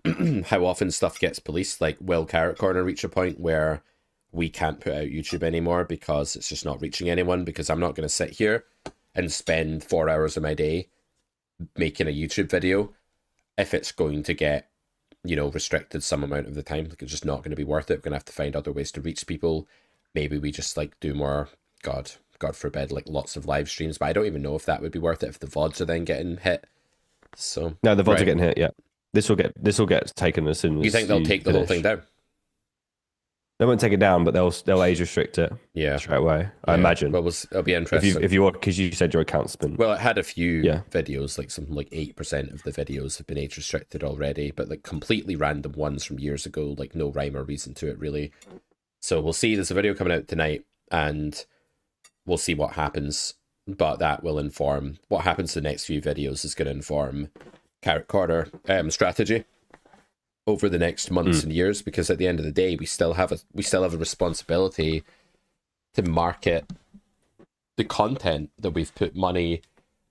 how often stuff gets policed. Like, will Carrot Corner reach a point where we can't put out YouTube anymore because it's just not reaching anyone? Because I'm not going to sit here and spend 4 hours of my day making a YouTube video if it's going to get, you know, restricted some amount of the time. Like, it's just not going to be worth it. We're going to have to find other ways to reach people. Maybe we just like do more, God forbid, like lots of live streams. But I don't even know if that would be worth it if the VODs are then getting hit. So no, the VODs are getting hit. Yeah, this will get taken as soon as you think they'll take the whole thing down. They won't take it down, but they'll age restrict it. Yeah, straight away. I imagine. Well, it'll be interesting because you said your account's been. Well, it had a few videos, like something like 8% of the videos have been age restricted already, but like completely random ones from years ago, like no rhyme or reason to it really. So we'll see. There's a video coming out tonight, and we'll see what happens. but that will inform what happens to the next few videos. Is going to inform carrot corner strategy over the next months and years, because at the end of the day, we still have a responsibility to market the content that we've put money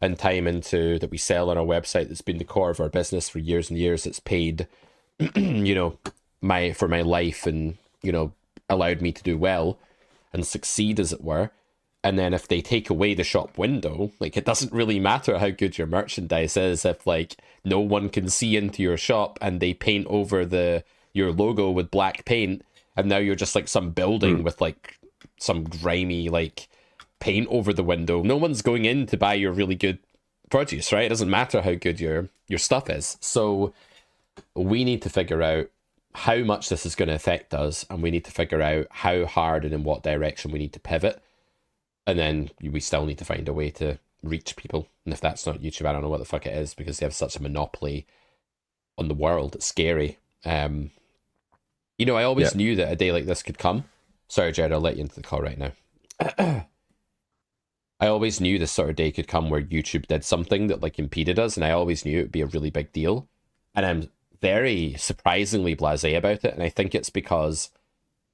and time into, that we sell on our website, that's been the core of our business for years and years. It's paid, you know, for my life, and, you know, allowed me to do well and succeed, as it were. And then if they take away the shop window, like, it doesn't really matter how good your merchandise is if, like, no one can see into your shop and they paint over your logo with black paint, and now you're just like some building with like some grimy like paint over the window. No one's going in to buy your really good produce, right? It doesn't matter how good your stuff is. So we need to figure out how much this is going to affect us, and we need to figure out how hard and in what direction we need to pivot. And then we still need to find a way to reach people. And if that's not YouTube, I don't know what the fuck it is, because they have such a monopoly on the world. It's scary. You know, I always knew that a day like this could come. Sorry, Jared, I'll let you into the call right now. I always knew this sort of day could come where YouTube did something that like impeded us, and I always knew it would be a really big deal. And I'm very surprisingly blasé about it, and I think it's because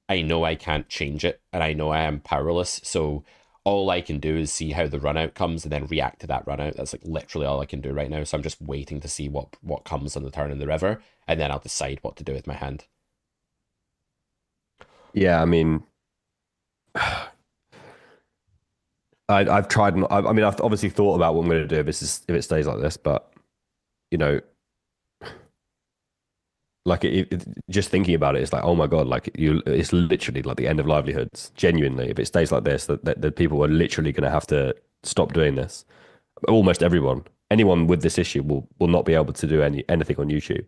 I know I can't change it, and I know I am powerless. So all I can do is see how the run out comes and then react to that run out. That's like literally all I can do right now. So I'm just waiting to see what comes on the turn in the river, and then I'll decide what to do with my hand. Yeah, I mean, I've tried. I mean, I've obviously thought about what I'm going to do if it stays like this. But you know, like just thinking about it, it's like, oh my god, like it's literally like the end of livelihoods. Genuinely, if it stays like this, that people are literally going to have to stop doing this. Almost anyone with this issue will not be able to do anything on YouTube.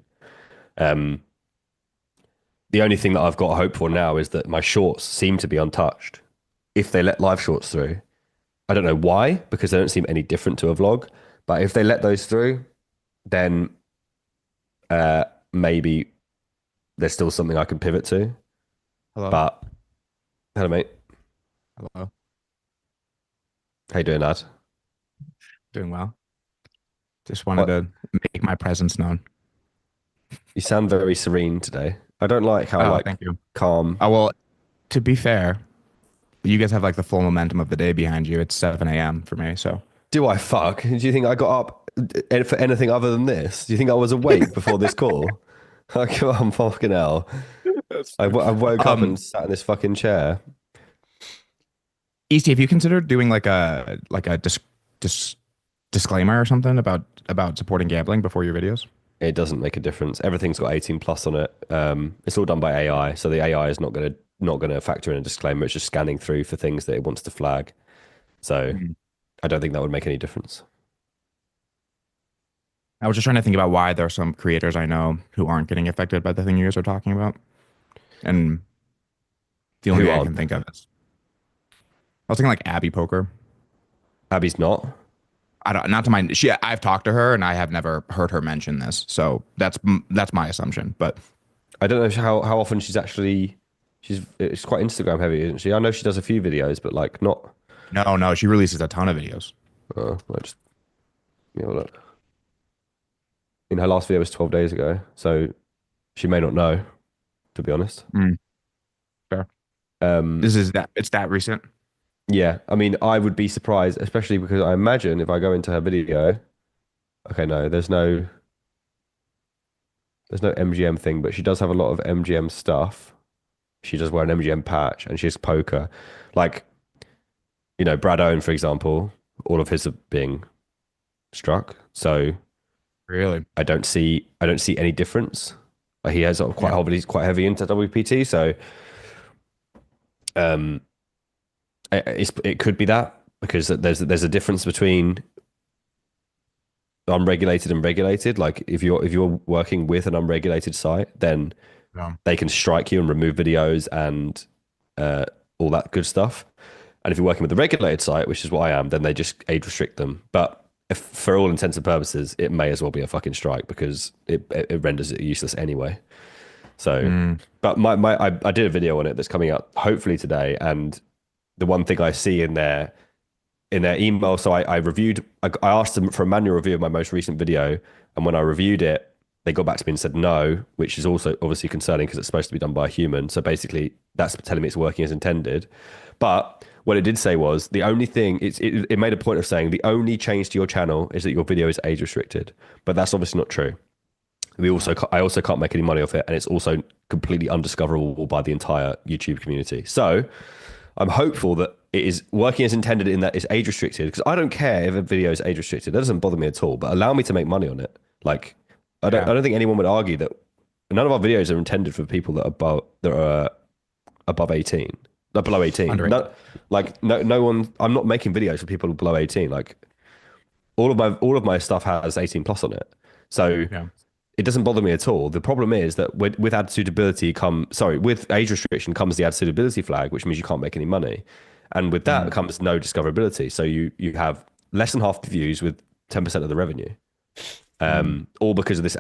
The only thing that I've got hope for now is that my shorts seem to be untouched. If they let live shorts through, I don't know why, because they don't seem any different to a vlog. But if they let those through, then maybe there's still something I can pivot to. Hello. But hello, mate. Hello. How you doing, lad? Doing well. Just wanted to make my presence known. You sound very serene today. I don't like how thank you. Calm. Oh, well, to be fair, you guys have like the full momentum of the day behind you. It's 7 a.m. for me, so. Do I fuck? Do you think I got up for anything other than this? Do you think I was awake before this call? Like, I'm fucking hell. I woke up and sat in this fucking chair. Easty, have you considered doing like a disclaimer or something about supporting gambling before your videos? It doesn't make a difference. Everything's got 18 plus on it. It's all done by AI, so the AI is not gonna factor in a disclaimer. It's just scanning through for things that it wants to flag. So I don't think that would make any difference. I was just trying to think about why there are some creators I know who aren't getting affected by the thing you guys are talking about, and the only way I can think of is I was thinking like Abby Poker. Abby's not. Not to mind. I've talked to her and I have never heard her mention this, so that's my assumption. But I don't know how often she's it's quite Instagram heavy, isn't she? I know she does a few videos, but like not. No, she releases a ton of videos. Oh, look. I mean, her last video was 12 days ago, so she may not know, to be honest. Fair. It's that recent. Yeah, I mean, I would be surprised, especially because I imagine if I go into her video, okay, no, there's no MGM thing, but she does have a lot of MGM stuff. She does wear an MGM patch, and she's poker. Like, you know, Brad Owen, for example, all of his are being struck. So really, I don't see any difference. He has he's quite heavy into WPT, so it could be that, because there's a difference between unregulated and regulated. Like if you're working with an unregulated site, then they can strike you and remove videos and all that good stuff. And if you're working with a regulated site, which is what I am, then they just age restrict them. But for all intents and purposes, it may as well be a fucking strike, because it renders it useless anyway. So, but I did a video on it that's coming out hopefully today, and the one thing I see in there, in their email. So I asked them for a manual review of my most recent video. And when I reviewed it, they got back to me and said no, which is also obviously concerning because it's supposed to be done by a human. So basically that's telling me it's working as intended. But what it did say was the only thing, it made a point of saying the only change to your channel is that your video is age restricted. But that's obviously not true. I also can't make any money off it. And it's also completely undiscoverable by the entire YouTube community. So I'm hopeful that it is working as intended in that it's age restricted, because I don't care if a video is age restricted. That doesn't bother me at all, but allow me to make money on it. Like, I don't think anyone would argue that none of our videos are intended for people that are above 18, below 18. No one, I'm not making videos for people below 18. Like all of my stuff has 18 plus on it. So it doesn't bother me at all. The problem is that with ad suitability with age restriction comes the ad suitability flag, which means you can't make any money. And with that comes no discoverability. So you have less than half the views with 10% of the revenue. All because of this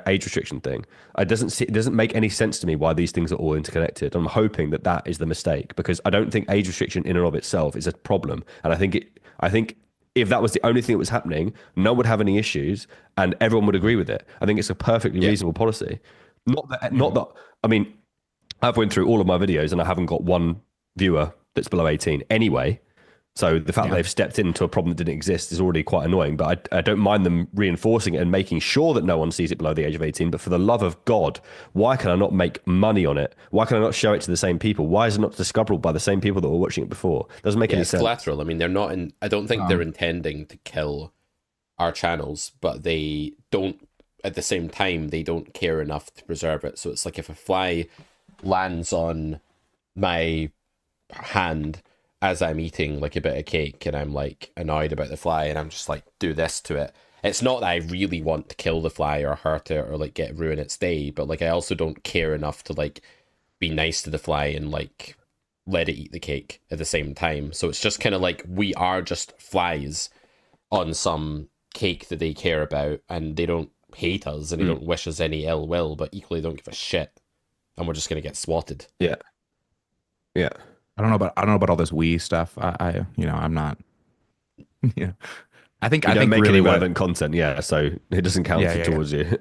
age restriction thing. It doesn't make any sense to me why these things are all interconnected. I'm hoping that is the mistake, because I don't think age restriction in and of itself is a problem. And I think if that was the only thing that was happening, no one would have any issues and everyone would agree with it. I think it's a perfectly reasonable policy. Not that. I mean, I've went through all of my videos and I haven't got one viewer that's below 18 anyway. So the fact that they've stepped into a problem that didn't exist is already quite annoying, but I don't mind them reinforcing it and making sure that no one sees it below the age of 18. But for the love of God, why can I not make money on it? Why can I not show it to the same people? Why is it not discoverable by the same people that were watching it before? Doesn't make any sense. Collateral. I mean, they're not in, I don't think they're intending to kill our channels, but they don't, at the same time, they don't care enough to preserve it. So it's like if a fly lands on my hand as I'm eating like a bit of cake and I'm like annoyed about the fly and I'm just like, do this to it. It's not that I really want to kill the fly or hurt it or like ruin its day, but like I also don't care enough to like be nice to the fly and like let it eat the cake at the same time. So it's just kind of like we are just flies on some cake that they care about, and they don't hate us and they don't wish us any ill will, but equally don't give a shit, and we're just gonna get swatted. Yeah. I don't know about all this Wii stuff. I'm not. Yeah, I think you don't make really any relevant content. Yeah, so it doesn't count towards you.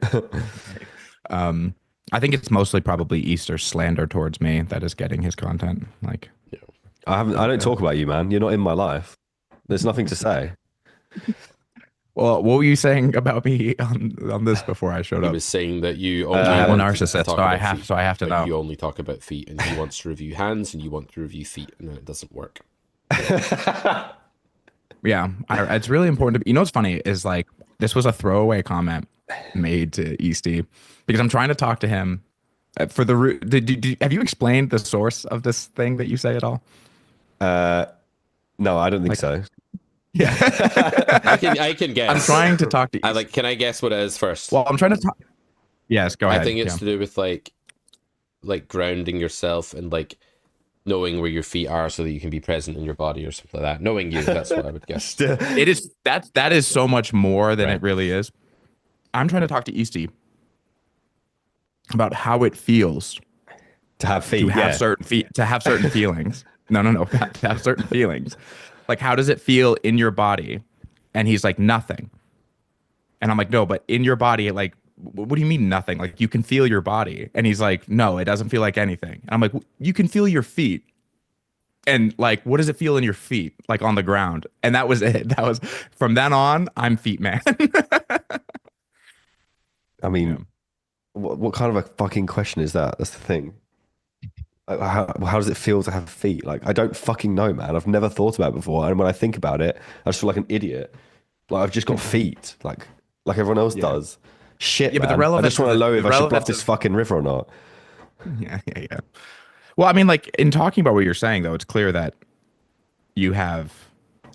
I think it's mostly probably Easter's slander towards me that is getting his content. Like, I don't talk about you, man. You're not in my life. There's nothing to say. Well, what were you saying about me on this before I showed up? He was saying that you only I'm a narcissist, so I have to know. You only talk about feet, and he wants to review hands, and you want to review feet, and it doesn't work. Yeah, it's really important to. You know what's funny is like this was a throwaway comment made to Easty because I'm trying to talk to him for the. Have you explained the source of this thing that you say at all? No, I don't think so. Yeah, I can guess. I'm trying to talk to. Can I guess what it is first? Well, I'm trying to talk. Yes, go ahead. I think it's to do with like grounding yourself and like knowing where your feet are so that you can be present in your body or something like that. Knowing you, that's what I would guess. It is that is so much more than it really is. I'm trying to talk to Easty about how it feels to have feet, to have certain feet, to have certain feelings. No, to have certain feelings. Like, how does it feel in your body? And he's like, nothing. And I'm like, no, but in your body, like, what do you mean nothing? Like, you can feel your body. And he's like, no, it doesn't feel like anything. And I'm like, you can feel your feet. And like, what does it feel in your feet? Like on the ground. And that was it. That was, from then on, I'm feet man. I mean, what kind of a fucking question is that? That's the thing. How does it feel to have feet? Like, I don't fucking know, man. I've never thought about it before. And when I think about it, I just feel like an idiot. Like, I've just got feet, like everyone else does. Shit, yeah, man. But the relevance, I just want to know if I should bluff this fucking river or not. Yeah. Well, I mean, like, in talking about what you're saying, though, it's clear that you have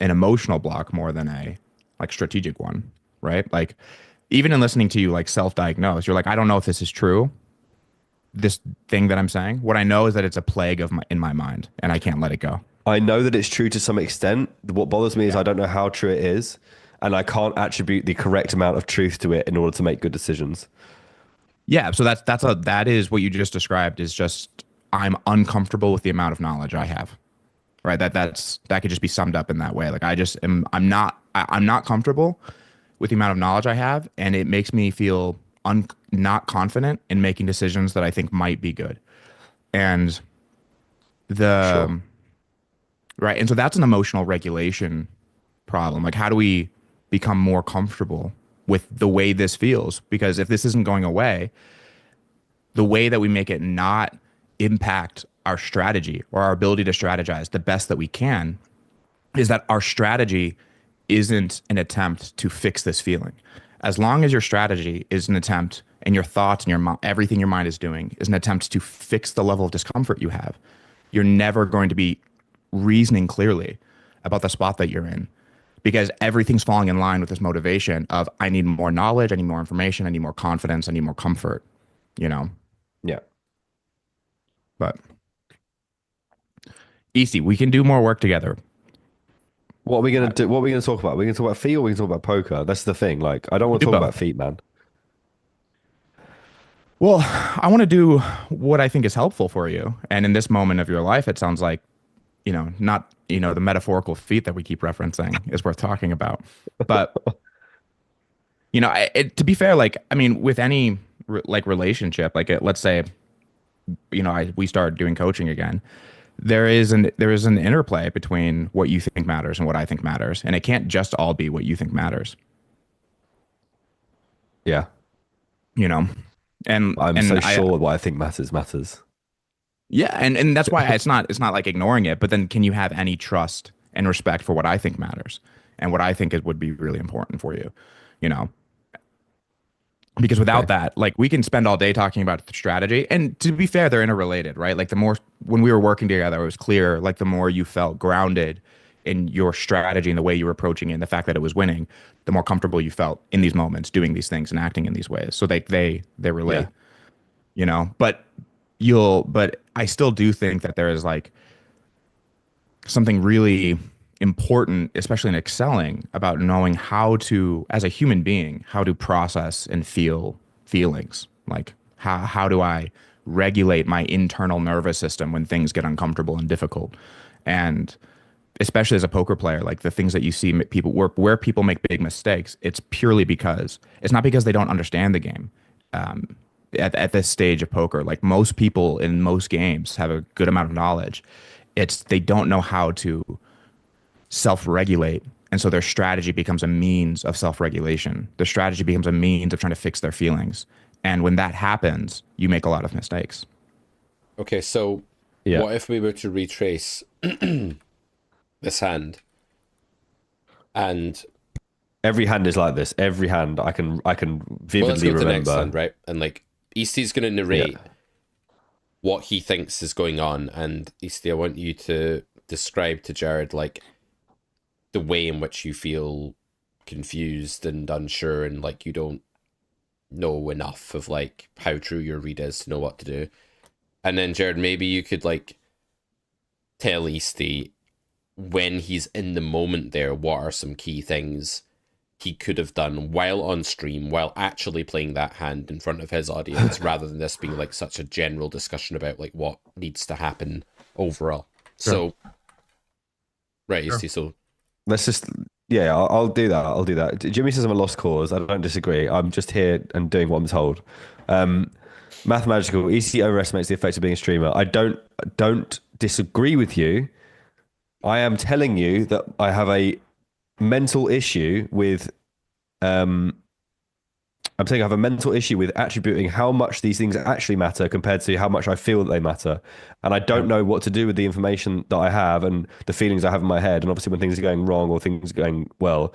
an emotional block more than a, like, strategic one, right? Like, even in listening to you, like, self-diagnose, you're like, I don't know if this is true. This thing that I'm saying, what I know is that it's a plague in my mind, and I can't let it go. I know that it's true to some extent. What bothers me is I don't know how true it is, and I can't attribute the correct amount of truth to it in order to make good decisions. Yeah, so that is what you just described. Is just I'm uncomfortable with the amount of knowledge I have. right? That could just be summed up in that way. Like I'm not comfortable with the amount of knowledge I have, and it makes me feel not confident in making decisions that I think might be good. And Sure. right. And so that's an emotional regulation problem. Like, how do we become more comfortable with the way this feels? Because if this isn't going away, the way that we make it not impact our strategy or our ability to strategize the best that we can is that our strategy isn't an attempt to fix this feeling. As long as your strategy is an attempt, and your thoughts and everything your mind is doing is an attempt to fix the level of discomfort you have, you're never going to be reasoning clearly about the spot that you're in, because everything's falling in line with this motivation of, I need more knowledge, I need more information, I need more confidence, I need more comfort, you know? Yeah. But Easty, we can do more work together. What are we gonna do? What are we gonna talk about? Are we gonna talk about feet or are we gonna talk about poker? That's the thing. Like, I don't want to talk about feet, man. Well, I want to do what I think is helpful for you. And in this moment of your life, it sounds like, not, the metaphorical feet that we keep referencing is worth talking about. But, to be fair, like, I mean, with any relationship, like let's say, we started doing coaching again. There is an interplay between what you think matters and what I think matters. And it can't just all be what you think matters. Yeah. And I'm so sure what I think matters. Yeah, and that's why it's not like ignoring it, but then can you have any trust and respect for what I think matters and what I think would be really important for you, Because without that, like, we can spend all day talking about strategy, and to be fair, they're interrelated, right? Like, when we were working together, it was clear, like, the more you felt grounded in your strategy and the way you were approaching it and the fact that it was winning, the more comfortable you felt in these moments doing these things and acting in these ways. So they relate, but I still do think that there is, like, something really important, especially in excelling, about knowing how to, as a human being, how to process and feel feelings. Like, how do I regulate my internal nervous system when things get uncomfortable and difficult? And especially as a poker player, like, the things that you see people where people make big mistakes, it's purely because it's not because they don't understand the game. At this stage of poker, like, most people in most games have a good amount of knowledge. It's they don't know how to self-regulate, and so their strategy becomes a means of self-regulation. Their strategy becomes a means of trying to fix their feelings, and when that happens, you make a lot of mistakes. Okay, so what if we were to retrace this hand, and every hand is like this. Every hand I can vividly remember. The next hand, right? And, like, Easty's going to narrate what he thinks is going on, and Easty, I want you to describe to Jared, like, the way in which you feel confused and unsure, and, like, you don't know enough of, like, how true your read is to know what to do. And then, Jared, maybe you could, like, tell Easty, when he's in the moment there, what are some key things he could have done while on stream, while actually playing that hand in front of his audience, rather than this being, like, such a general discussion about, like, what needs to happen overall. Sure. So, right, Easty, so let's just, I'll do that. I'll do that. Jimmy says I'm a lost cause. I don't disagree. I'm just here and doing what I'm told. Mathematical, Easty overestimates the effect of being a streamer. I don't disagree with you. I am telling you that I have a mental issue with I'm saying I have a mental issue with attributing how much these things actually matter compared to how much I feel that they matter. And I don't know what to do with the information that I have and the feelings I have in my head. And obviously when things are going wrong or things are going well,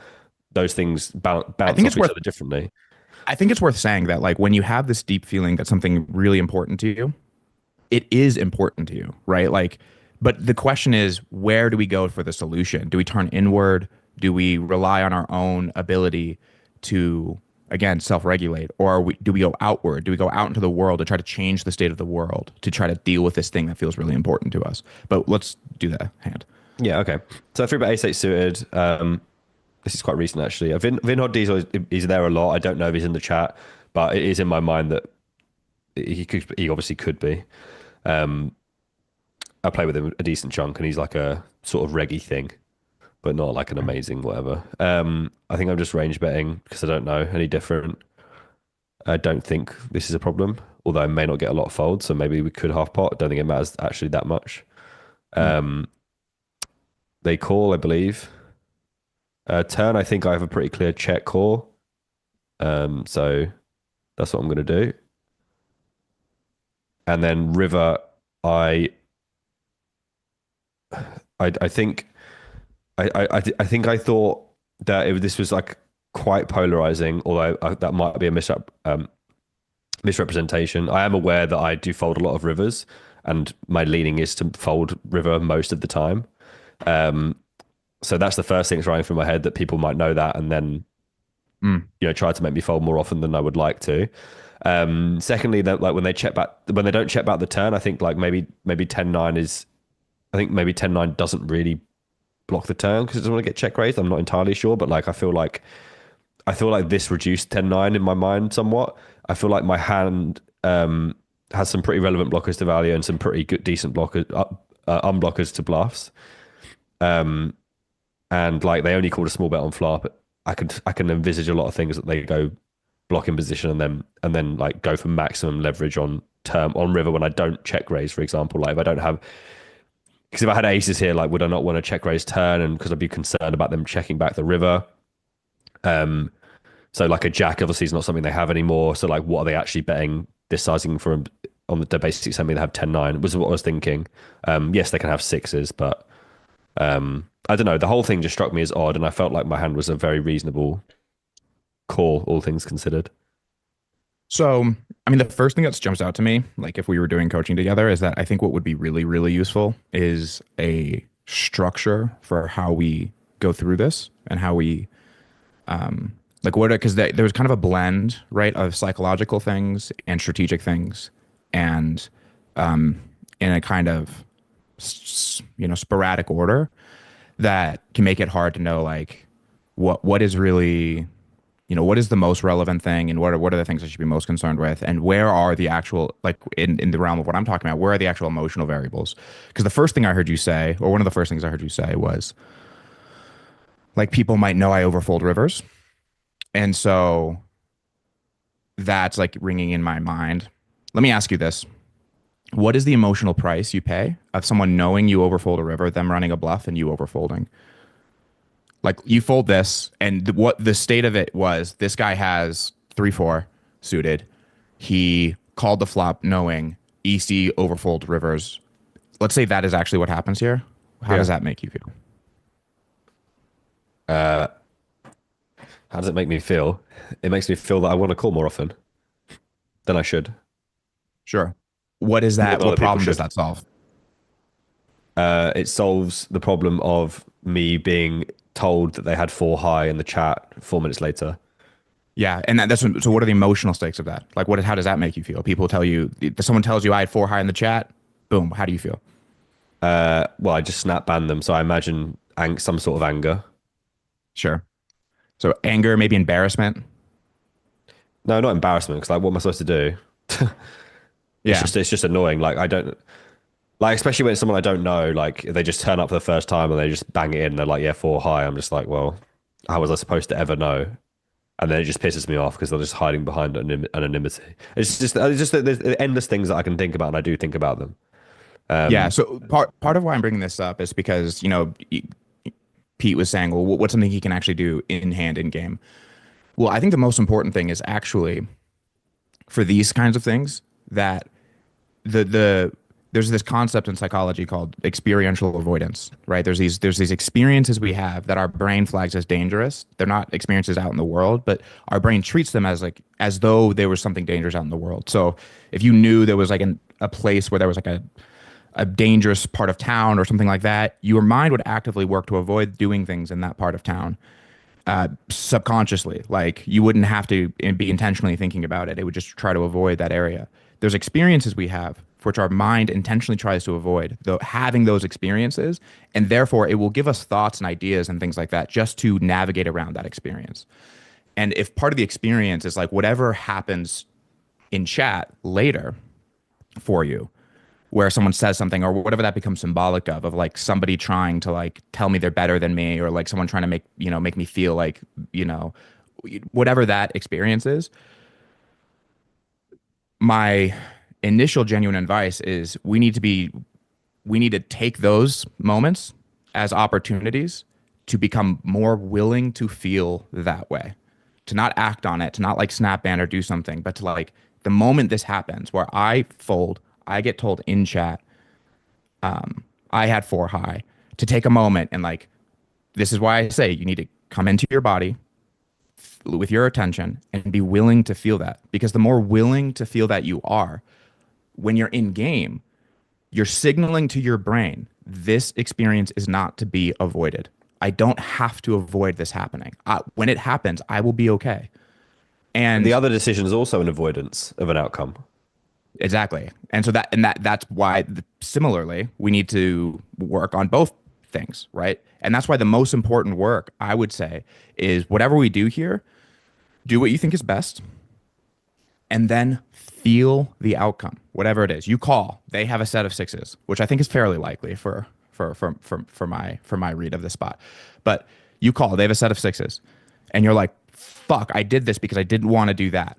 those things bounce off each other differently. I think it's worth saying that, like, when you have this deep feeling that something really important to you, it is important to you, right? Like, but the question is, where do we go for the solution? Do we turn inward? Do we rely on our own ability to, again, self-regulate? Or do we go outward? Do we go out into the world to try to change the state of the world, to try to deal with this thing that feels really important to us? But let's do that hand. Yeah, okay. So I feel about ace-8 suited. This is quite recent, actually. Vinhod Diesel is there a lot. I don't know if he's in the chat, but it is in my mind that he obviously could be. I play with him a decent chunk, and he's like a sort of reggy thing, but not like an amazing whatever. I think I'm just range betting because I don't know any different. I don't think this is a problem, although I may not get a lot of folds, so maybe we could half pot. Don't think it matters actually that much. They call, I believe. Turn, I think I have a pretty clear check call. So that's what I'm going to do. And then river, I think I thought that this was like quite polarizing, although that might be a misrepresentation. I am aware that I do fold a lot of rivers, and my leaning is to fold river most of the time. So that's the first thing that's running through my head, that people might know that, and then try to make me fold more often than I would like to. Secondly, that like when they don't check back the turn, I think like maybe 10-9 is, I think maybe 10-9 doesn't really block the turn because it doesn't want to get check raised. I'm not entirely sure, but like I feel like this reduced 10-9 in my mind somewhat. I feel like my hand has some pretty relevant blockers to value and some pretty good decent blockers unblockers to bluffs. And like they only called a small bet on flop. I can envisage a lot of things that they go block in position and then like go for maximum leverage on river when I don't check raise, for example. Like if I don't have, because if I had aces here, like would I not want to check raise turn, and because I'd be concerned about them checking back the river. So like a jack obviously is not something they have anymore. So like what are they actually betting this sizing for on the basic semi? They have 10-9 was what I was thinking. Yes, they can have sixes, but I don't know. The whole thing just struck me as odd, and I felt like my hand was a very reasonable call, all things considered. So, I mean, the first thing that jumps out to me, like if we were doing coaching together, is that I think what would be really, really useful is a structure for how we go through this and how we, because there was kind of a blend, right, of psychological things and strategic things, and in a kind of, sporadic order that can make it hard to know, like, what is really, what is the most relevant thing, and what are the things I should be most concerned with, and where are the actual, like in the realm of what I'm talking about, where are the actual emotional variables? Because the first thing I heard you say, or one of the first things I heard you say was, like, people might know I overfold rivers, and so that's like ringing in my mind. Let me ask you this. What is the emotional price you pay of someone knowing you overfold a river, them running a bluff, and you overfolding? Like you fold this, and what the state of it was, this guy has 3-4 suited. He called the flop knowing Easty overfold rivers. Let's say that is actually what happens here. How does that make you feel? How does it make me feel? It makes me feel that I want to call more often than I should. Sure. What is that? What problem does that solve? It solves the problem of me being told that they had 4 high in the chat 4 minutes later. Yeah, and so what are the emotional stakes of that? Like, how does that make you feel? People tell you, someone tells you I had 4 high in the chat, boom, how do you feel? Well, I just snap ban them, so I imagine some sort of anger. Sure. So anger, maybe embarrassment? No, not embarrassment, because like, what am I supposed to do? It's just annoying. Like I don't like, especially when it's someone I don't know. Like if they just turn up for the first time and they just bang it in, and they're like, yeah, 4 high. I'm just like, well, how was I supposed to ever know? And then it just pisses me off because they're just hiding behind anonymity. It's just there's endless things that I can think about, and I do think about them. So part of why I'm bringing this up is because Pete was saying, well, what's something he can actually do in hand in game? Well, I think the most important thing is actually for these kinds of things that there's this concept in psychology called experiential avoidance, right? There's these experiences we have that our brain flags as dangerous. They're not experiences out in the world, but our brain treats them as though there was something dangerous out in the world. So if you knew there was like a place where there was like a dangerous part of town or something like that, your mind would actively work to avoid doing things in that part of town. Subconsciously, like you wouldn't have to be intentionally thinking about it. It would just try to avoid that area. There's experiences we have for which our mind intentionally tries to avoid, though having those experiences, and therefore it will give us thoughts and ideas and things like that just to navigate around that experience. And if part of the experience is like whatever happens in chat later for you, where someone says something or whatever that becomes symbolic of like somebody trying to like tell me they're better than me, or like someone trying to make me feel like, whatever that experience is. My initial genuine advice is we need to take those moments as opportunities to become more willing to feel that way, to not act on it, to not like snap ban or do something, but to like the moment this happens where I fold, I get told in chat, I had 4 high, to take a moment and like, this is why I say you need to come into your body with your attention and be willing to feel that, because the more willing to feel that you are, when you're in game, you're signaling to your brain, this experience is not to be avoided. I don't have to avoid this happening. When it happens, I will be okay. And the other decision is also an avoidance of an outcome. Exactly. And so that's why similarly, we need to work on both things, right? And that's why the most important work, I would say, is whatever we do here, do what you think is best, and then feel the outcome, whatever it is. You call, they have a set of 6s, which I think is fairly likely for my read of the spot. But you call, they have a set of 6s, and you're like, fuck, I did this because I didn't want to do that.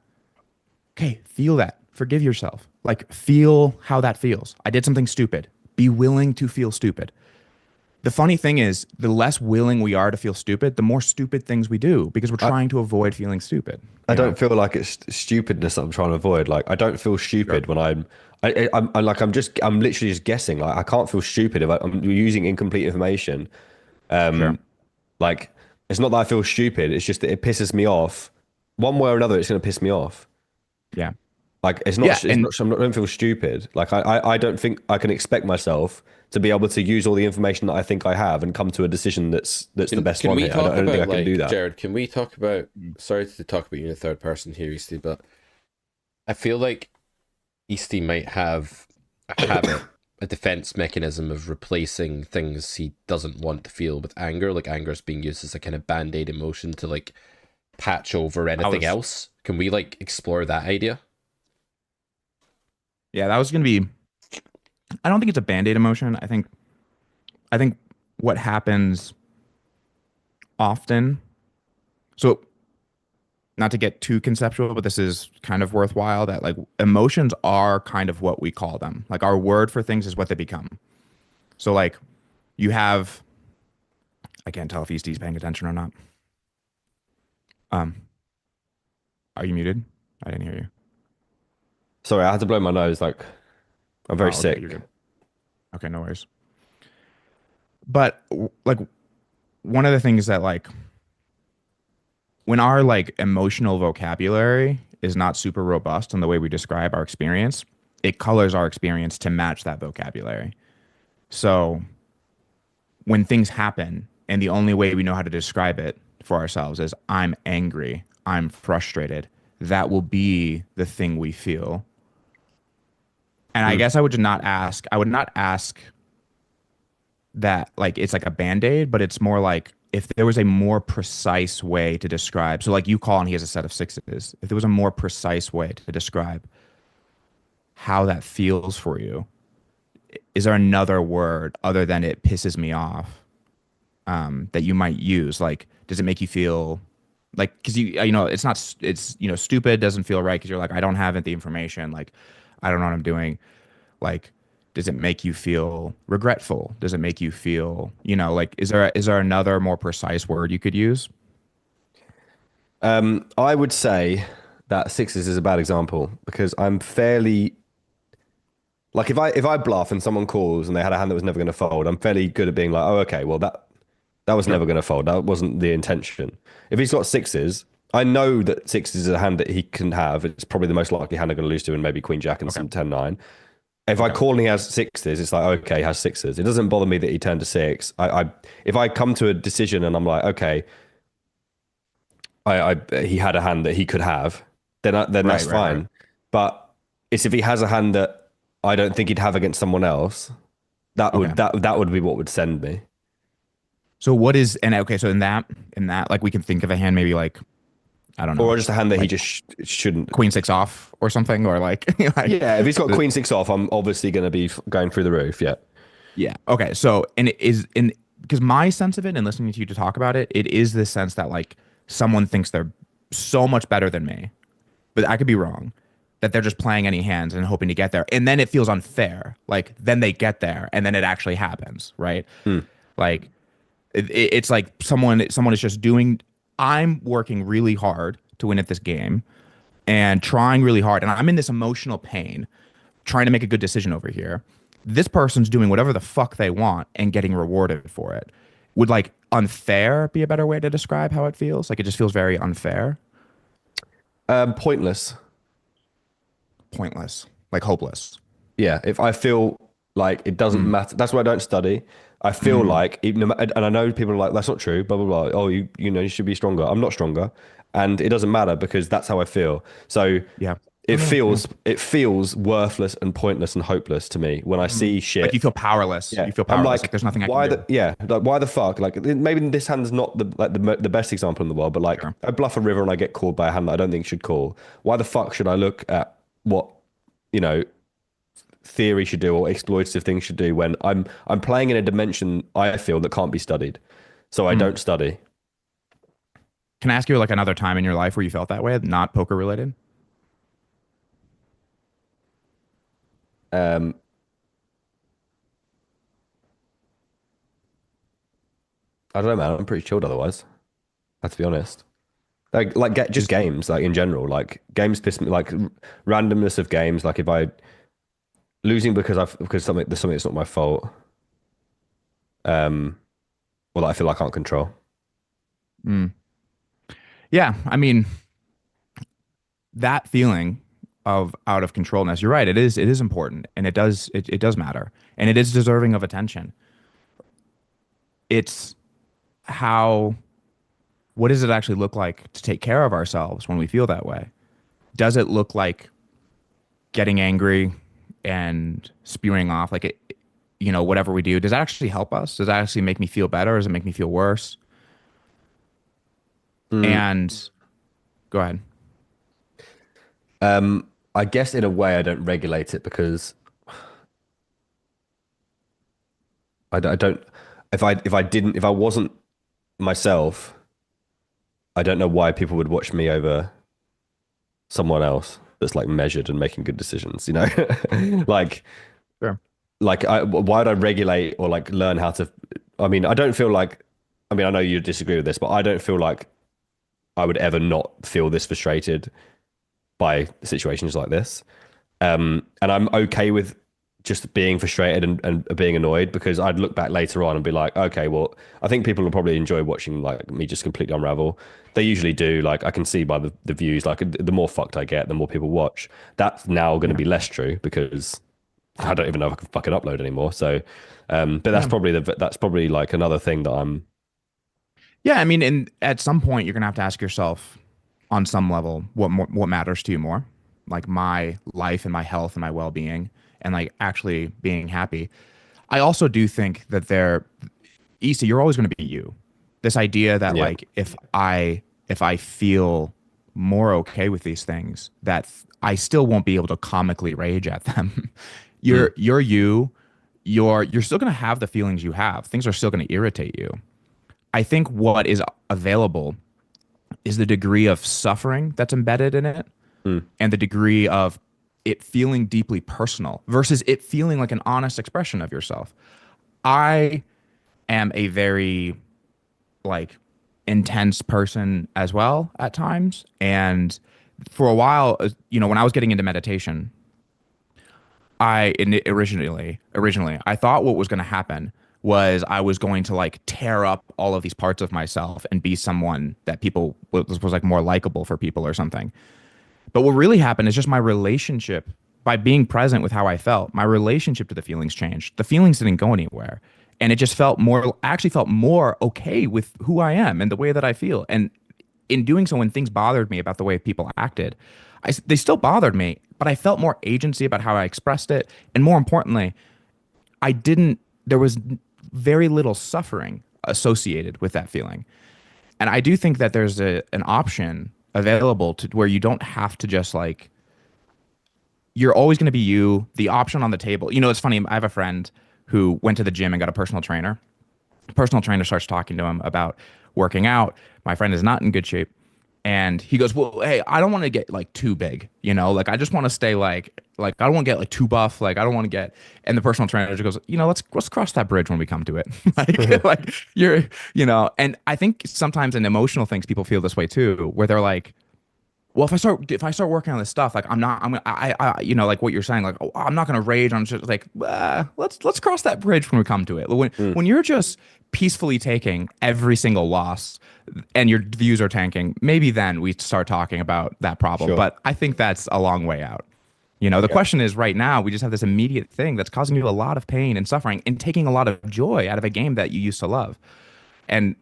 Okay, feel that. Forgive yourself. Like, feel how that feels. I did something stupid. Be willing to feel stupid. The funny thing is, the less willing we are to feel stupid, the more stupid things we do, because we're trying to avoid feeling stupid. I don't feel like it's stupidness that I'm trying to avoid. Like, I don't feel stupid when I'm literally just guessing. Like, I can't feel stupid if I'm using incomplete information. Like, it's not that I feel stupid. It's just that it pisses me off. One way or another, it's going to piss me off. Yeah. Like, I don't feel stupid. Like, I don't think I can expect myself to be able to use all the information that I think I have and come to a decision that's the best one here. I don't think I can do that. Jared, can we talk about, sorry to talk about you in the third person here, Easty, but I feel like Easty might have a habit, a defense mechanism of replacing things he doesn't want to feel with anger. Like, anger is being used as a kind of band-aid emotion to like patch over anything else. Can we like explore that idea? Yeah, that was going to be, I don't think it's a band-aid emotion. I think what happens often, so not to get too conceptual, but this is kind of worthwhile, that like emotions are kind of what we call them. Like, our word for things is what they become. So like you have, I can't tell if Easty's paying attention or not. Are you muted? I didn't hear you. Sorry, I had to blow my nose. Like, I'm very sick. You're good. Okay, no worries. But like, one of the things that like, when our like emotional vocabulary is not super robust in the way we describe our experience, it colors our experience to match that vocabulary. So when things happen and the only way we know how to describe it for ourselves is I'm angry, I'm frustrated, that will be the thing we feel. And I guess I would not ask that like it's like a band-aid, but it's more like if there was a more precise way to describe. So like you call and he has a set of 6s. If there was a more precise way to describe how that feels for you, is there another word other than it pisses me off that you might use? Like, does it make you feel like, because it's stupid doesn't feel right because you're like, I don't have the information. Like, I don't know what I'm doing. Like, does it make you feel regretful? Does it make you feel, like, is there another more precise word you could use? I would say that 6s is a bad example because I'm fairly, like, if I bluff and someone calls and they had a hand that was never going to fold, I'm fairly good at being like, oh, okay, well, that was never going to fold. That wasn't the intention. If he's got 6s, I know that 6s is a hand that he can have. It's probably the most likely hand I'm going to lose to, and maybe Queen Jack and some 10-9. If I call and he has 6s, it's like, okay, he has 6s. It doesn't bother me that he turned to 6. If I come to a decision and I'm like, okay, he had a hand that he could have, then that's fine. Right. But it's if he has a hand that I don't think he'd have against someone else, that would be what would send me. So what is, and okay, so in that, like we can think of a hand maybe like, I don't know. Or just a hand that like, he just shouldn't. Queen 6 off or something, or like, Yeah, if he's got Queen 6 off, I'm obviously going to be going through the roof. Yeah. Yeah. Okay. So, and it is in because my sense of it and listening to you to talk about it, it is this sense that like someone thinks they're so much better than me, but I could be wrong. That they're just playing any hands and hoping to get there, and then it feels unfair. Like then they get there, and then it actually happens, right? Like it's like someone is just doing. I'm working really hard to win at this game, and trying really hard, and I'm in this emotional pain, trying to make a good decision over here. This person's doing whatever the fuck they want and getting rewarded for it. Would like unfair be a better way to describe how it feels? Like it just feels very unfair. Pointless. Pointless, like hopeless. Yeah, if I feel like it doesn't matter, that's why I don't study. I feel like even, and I know people are like, that's not true, blah blah blah. Oh, you know, you should be stronger. I'm not stronger, and it doesn't matter because that's how I feel. So Yeah. it feels worthless and pointless and hopeless to me when I see shit. Like you feel powerless. Yeah. You feel I'm powerless. Like there's nothing I why can do. like why the fuck? Like maybe this hand's not the best example in the world, but like Sure. I bluff a river and I get called by a hand that I don't think should call. Why the fuck should I look at what, you know, theory should do or exploitative things should do when I'm playing in a dimension I feel that can't be studied, so I don't study. Can I ask you like another time in your life where you felt that way, not poker related? I don't know, man. I'm pretty chilled otherwise. I have to be honest. Like get just games, like in general, like games piss me, like randomness of games. Like if I losing because there's something that's not my fault. Well, I feel like I can't control. Yeah, I mean, that feeling of out of controlness. You're right. It is important, and it does matter, and it is deserving of attention. It's how. What does it actually look like to take care of ourselves when we feel that way? Does it look like getting angry and spewing off like it, you know, whatever we do? Does that actually help us? Does that actually make me feel better? Or does it make me feel worse? And go ahead. I guess in a way I don't regulate it because I don't. If I wasn't myself, I don't know why people would watch me over someone else that's like measured and making good decisions, you know? Like, Sure. Like why would I regulate or like learn how to, I mean, I don't feel like, I mean, I know you disagree with this, but I don't feel like I would ever not feel this frustrated by situations like this. And I'm okay with just being frustrated and being annoyed because I'd look back later on and be like, okay, well, I think people will probably enjoy watching like me just completely unravel. They usually do. Like I can see by the views, like the more fucked I get, the more people watch. That's now going to be less true because I don't even know if I can fucking upload anymore. So, but that's probably like another thing that I'm. Yeah, I mean, and at some point you're gonna have to ask yourself, on some level, what matters to you more, like my life and my health and my well-being, and like actually being happy. I also do think that Easty, you're always going to be you. This idea that like if I feel more okay with these things, that I still won't be able to comically rage at them. You're you. You're still going to have the feelings you have. Things are still going to irritate you. I think what is available is the degree of suffering that's embedded in it, and the degree of it feeling deeply personal versus it feeling like an honest expression of yourself. I am a very like intense person as well at times. And for a while, you know, when I was getting into meditation, originally, I thought what was going to happen was I was going to like tear up all of these parts of myself and be someone that people was like more likable for people or something. But what really happened is just my relationship, by being present with how I felt, my relationship to the feelings changed. The feelings didn't go anywhere. And it just felt more okay with who I am and the way that I feel. And in doing so, when things bothered me about the way people acted, they still bothered me, but I felt more agency about how I expressed it. And more importantly, there was very little suffering associated with that feeling. And I do think that there's an option available to where you don't have to just like, you're always going to be you. The option on the table. You know, it's funny. I have a friend who went to the gym and got a personal trainer. The personal trainer starts talking to him about working out. My friend is not in good shape. And he goes, well, hey, I don't want to get like too big, you know, like I just want to stay like I don't want to get like too buff. Like I don't want to get, and the personal trainer just goes, you know, let's cross that bridge when we come to it. like you're, you know, and I think sometimes in emotional things, people feel this way too, where they're like, well, if I start working on this stuff, like you know, like what you're saying, like, oh, I'm not going to rage. I'm just like, let's cross that bridge when we come to it. When you're just peacefully taking every single loss and your views are tanking, maybe then we start talking about that problem. Sure. But I think that's a long way out. You know, the question is right now, we just have this immediate thing that's causing you a lot of pain and suffering and taking a lot of joy out of a game that you used to love. And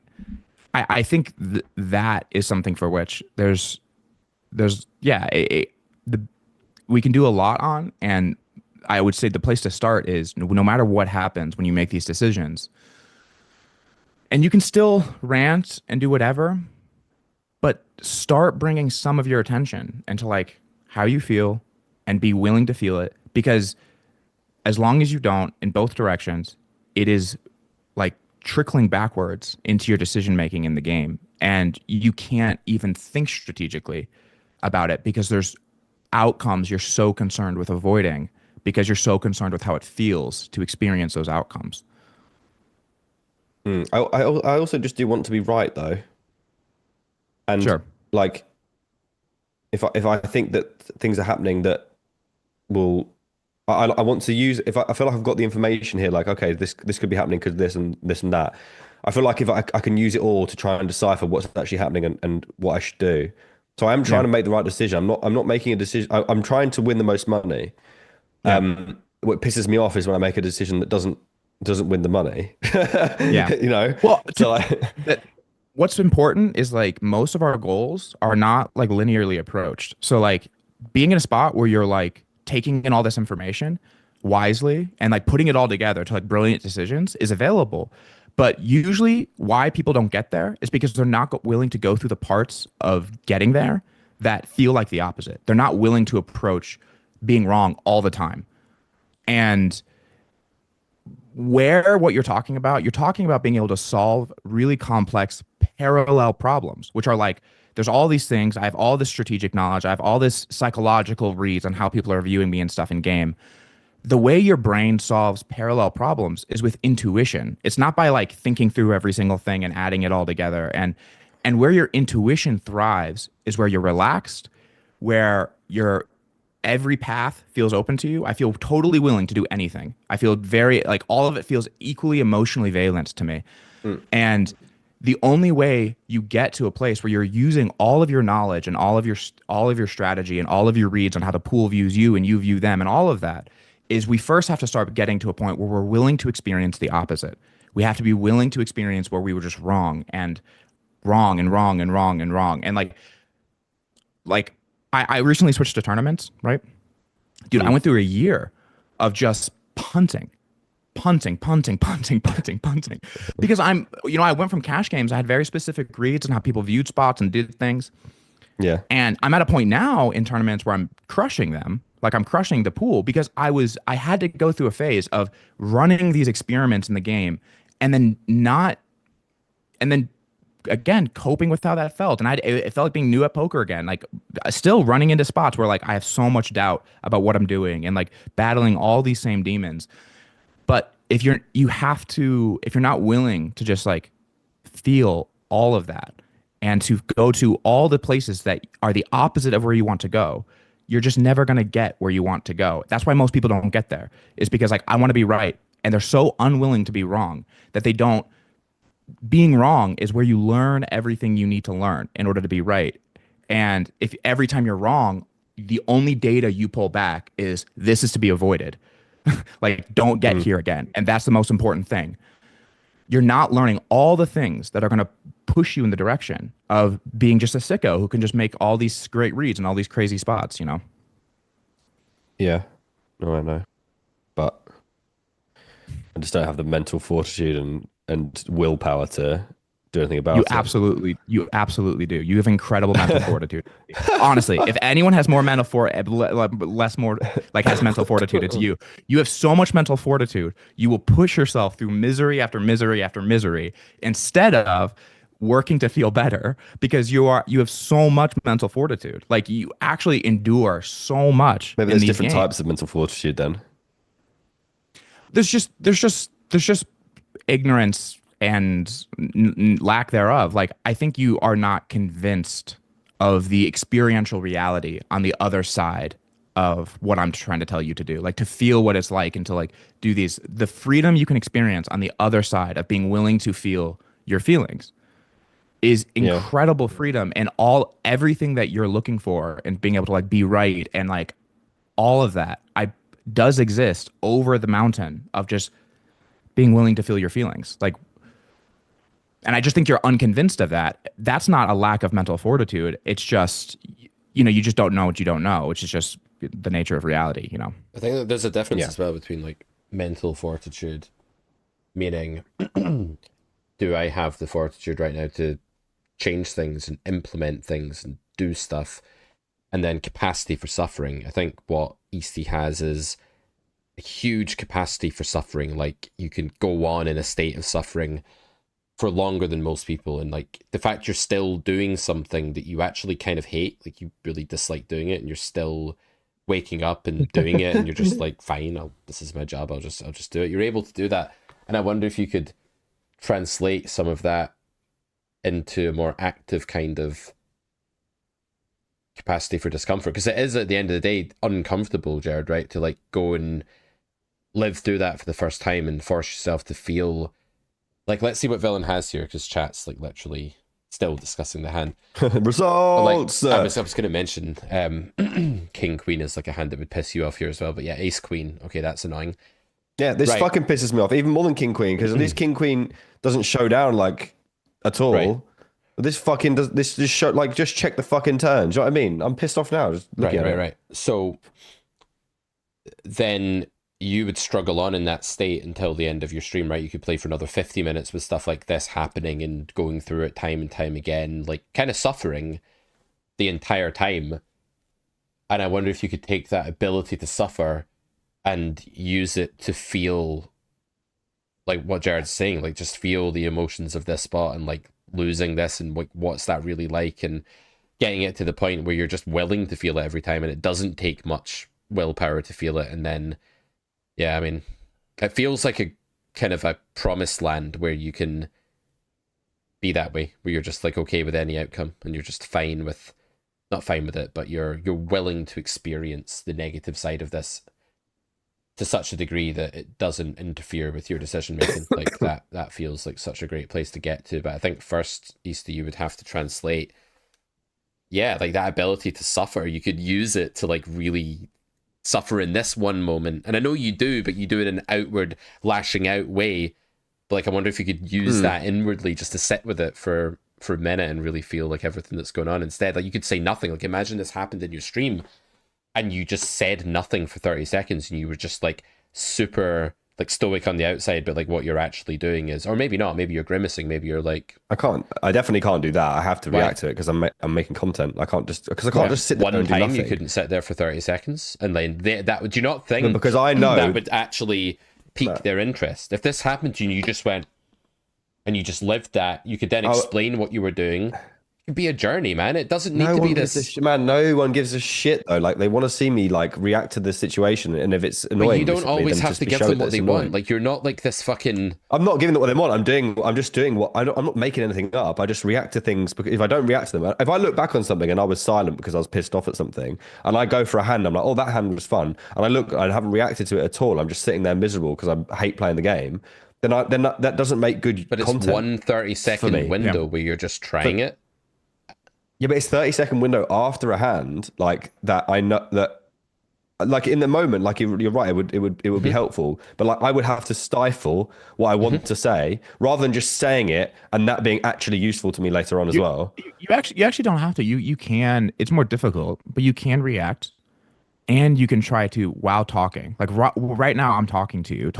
I think that is something for which we can do a lot on. And I would say the place to start is no matter what happens when you make these decisions, and you can still rant and do whatever, but start bringing some of your attention into like how you feel and be willing to feel it, because as long as you don't, in both directions, it is like trickling backwards into your decision making in the game, and you can't even think strategically about it because there's outcomes you're so concerned with avoiding because you're so concerned with how it feels to experience those outcomes. I also just do want to be right though, and sure. Like if I think that things are happening that will, I want to use, if I feel like I've got the information here, like okay, this could be happening because this and that. I feel like if I can use it all to try and decipher what's actually happening and what I should do. So I am trying to make the right decision. I'm not making a decision. I'm trying to win the most money. What pisses me off is when I make a decision that doesn't win the money. You know. Well, so what's important is like most of our goals are not like linearly approached. So like being in a spot where you're like taking in all this information wisely and like putting it all together to like brilliant decisions is available. But usually why people don't get there is because they're not willing to go through the parts of getting there that feel like the opposite. They're not willing to approach being wrong all the time. And what you're talking about being able to solve really complex parallel problems, which are like, there's all these things. I have all this strategic knowledge. I have all this psychological reads on how people are viewing me and stuff in game. The way your brain solves parallel problems is with intuition. It's not by like thinking through every single thing and adding it all together. And where your intuition thrives is where you're relaxed, where every path feels open to you. I feel totally willing to do anything. I feel very like all of it feels equally emotionally valent to me. And the only way you get to a place where you're using all of your knowledge and all of your strategy and all of your reads on how the pool views you and you view them and all of that is we first have to start getting to a point where we're willing to experience the opposite. We have to be willing to experience where we were just wrong and wrong and wrong and wrong and wrong. And like I recently switched to tournaments, right? Dude, I went through a year of just punting. Because I went from cash games. I had very specific reads on how people viewed spots and did things. Yeah. And I'm at a point now in tournaments where I'm crushing them. Like I'm crushing the pool because I had to go through a phase of running these experiments in the game and then again, coping with how that felt. And it felt like being new at poker again, like still running into spots where like I have so much doubt about what I'm doing and like battling all these same demons. But if you're not willing to just like feel all of that and to go to all the places that are the opposite of where you want to go, you're just never going to get where you want to go. That's why most people don't get there, is because like I want to be right. And they're so unwilling to be wrong that they don't. Being wrong is where you learn everything you need to learn in order to be right. And if every time you're wrong, the only data you pull back is this is to be avoided. Like, don't get here again. And that's the most important thing. You're not learning all the things that are going to push you in the direction of being just a sicko who can just make all these great reads and all these crazy spots, you know? Yeah. No, I know. But I just don't have the mental fortitude and willpower to do anything about You it. absolutely do. You have incredible mental fortitude. Honestly, if anyone has more mental has mental fortitude, it's you. You have so much mental fortitude. You will push yourself through misery after misery after misery instead of working to feel better, because you have so much mental fortitude. Like, you actually endure so much. Maybe in there's these different games. types of mental fortitude then. There's just ignorance and lack thereof. Like, I think you are not convinced of the experiential reality on the other side of what I'm trying to tell you to do, like to feel what it's like and to like do the freedom you can experience on the other side of being willing to feel your feelings is incredible freedom, and everything that you're looking for and being able to like be right and like all of that does exist over the mountain of just being willing to feel your feelings. Like, and I just think you're unconvinced of that. That's not a lack of mental fortitude. It's just, you just don't know what you don't know, which is just the nature of reality, I think that there's a difference as well between like mental fortitude, meaning do I have the fortitude right now to change things and implement things and do stuff, and then capacity for suffering. I think what Easty has is a huge capacity for suffering. Like, you can go on in a state of suffering for longer than most people, and like the fact you're still doing something that you actually kind of hate, like you really dislike doing it, and you're still waking up and doing it, and you're just like, fine, this is my job, I'll just do it. You're able to do that, and I wonder if you could translate some of that into a more active kind of capacity for discomfort, because it is at the end of the day uncomfortable, Jared, right, to like go and live through that for the first time and force yourself to feel like, let's see what villain has here, because chat's like literally still discussing the hand. Results. Like, I was going to mention King Queen is like a hand that would piss you off here as well, but yeah, Ace Queen, okay, that's annoying. Yeah, this fucking pisses me off even more than King Queen, because at least King Queen doesn't show down like at all. Right. But this fucking this show, like, just check the fucking turn. Do you know what I mean? I'm pissed off now just looking at it. Right. So then you would struggle on in that state until the end of your stream, right? You could play for another 50 minutes with stuff like this happening and going through it time and time again, like kind of suffering the entire time. And I wonder if you could take that ability to suffer and use it to feel like what Jared's saying, like just feel the emotions of this spot and like losing this and like what's that really like, and getting it to the point where you're just willing to feel it every time, and it doesn't take much willpower to feel it. And then yeah, I mean, it feels like a kind of a promised land where you can be that way, where you're just like okay with any outcome, and you're just fine with, not fine with it, but you're willing to experience the negative side of this to such a degree that it doesn't interfere with your decision making. Like that feels like such a great place to get to. But I think first, Easty, you would have to translate, like that ability to suffer. You could use it to like really suffer in this one moment, and I know you do, but you do it in an outward lashing out way. But like, I wonder if you could use that inwardly, just to sit with it for a minute and really feel like everything that's going on. Instead, like, you could say nothing. Like, imagine this happened in your stream and you just said nothing for 30 seconds and you were just like super like stoic on the outside, but like what you're actually doing is, or maybe not, maybe you're grimacing, maybe you're like, I definitely can't do that. I have to react to it because I'm making content. I can't just sit there and do nothing. You couldn't sit there for 30 seconds and then that would you not think, but because I know that would actually pique their interest? If this happened to you and you just went and you just lived that, you could then explain what you were doing. It could be a journey, man. It doesn't need to be this. No one gives a shit though. Like, they want to see me like react to the situation, and if it's annoying, but you don't always have to give them what they want. Like, you're not like this fucking. I'm not giving them what they want. I'm just doing what I'm not making anything up. I just react to things, because if I don't react to them, if I look back on something and I was silent because I was pissed off at something, and I go for a hand, I'm like, oh, that hand was fun, and I haven't reacted to it at all. I'm just sitting there miserable because I hate playing the game. Then that doesn't make good content. But it's 1 30-second window where you're just trying it. Yeah, but it's 30-second window after a hand, like that. I know that, like, in the moment, like, you're right. It would be helpful, but like, I would have to stifle what I want to say rather than just saying it and that being actually useful to me later on as well. You actually don't have to. You can. It's more difficult, but you can react. and you can try to while talking. Like right now, I'm talking to you,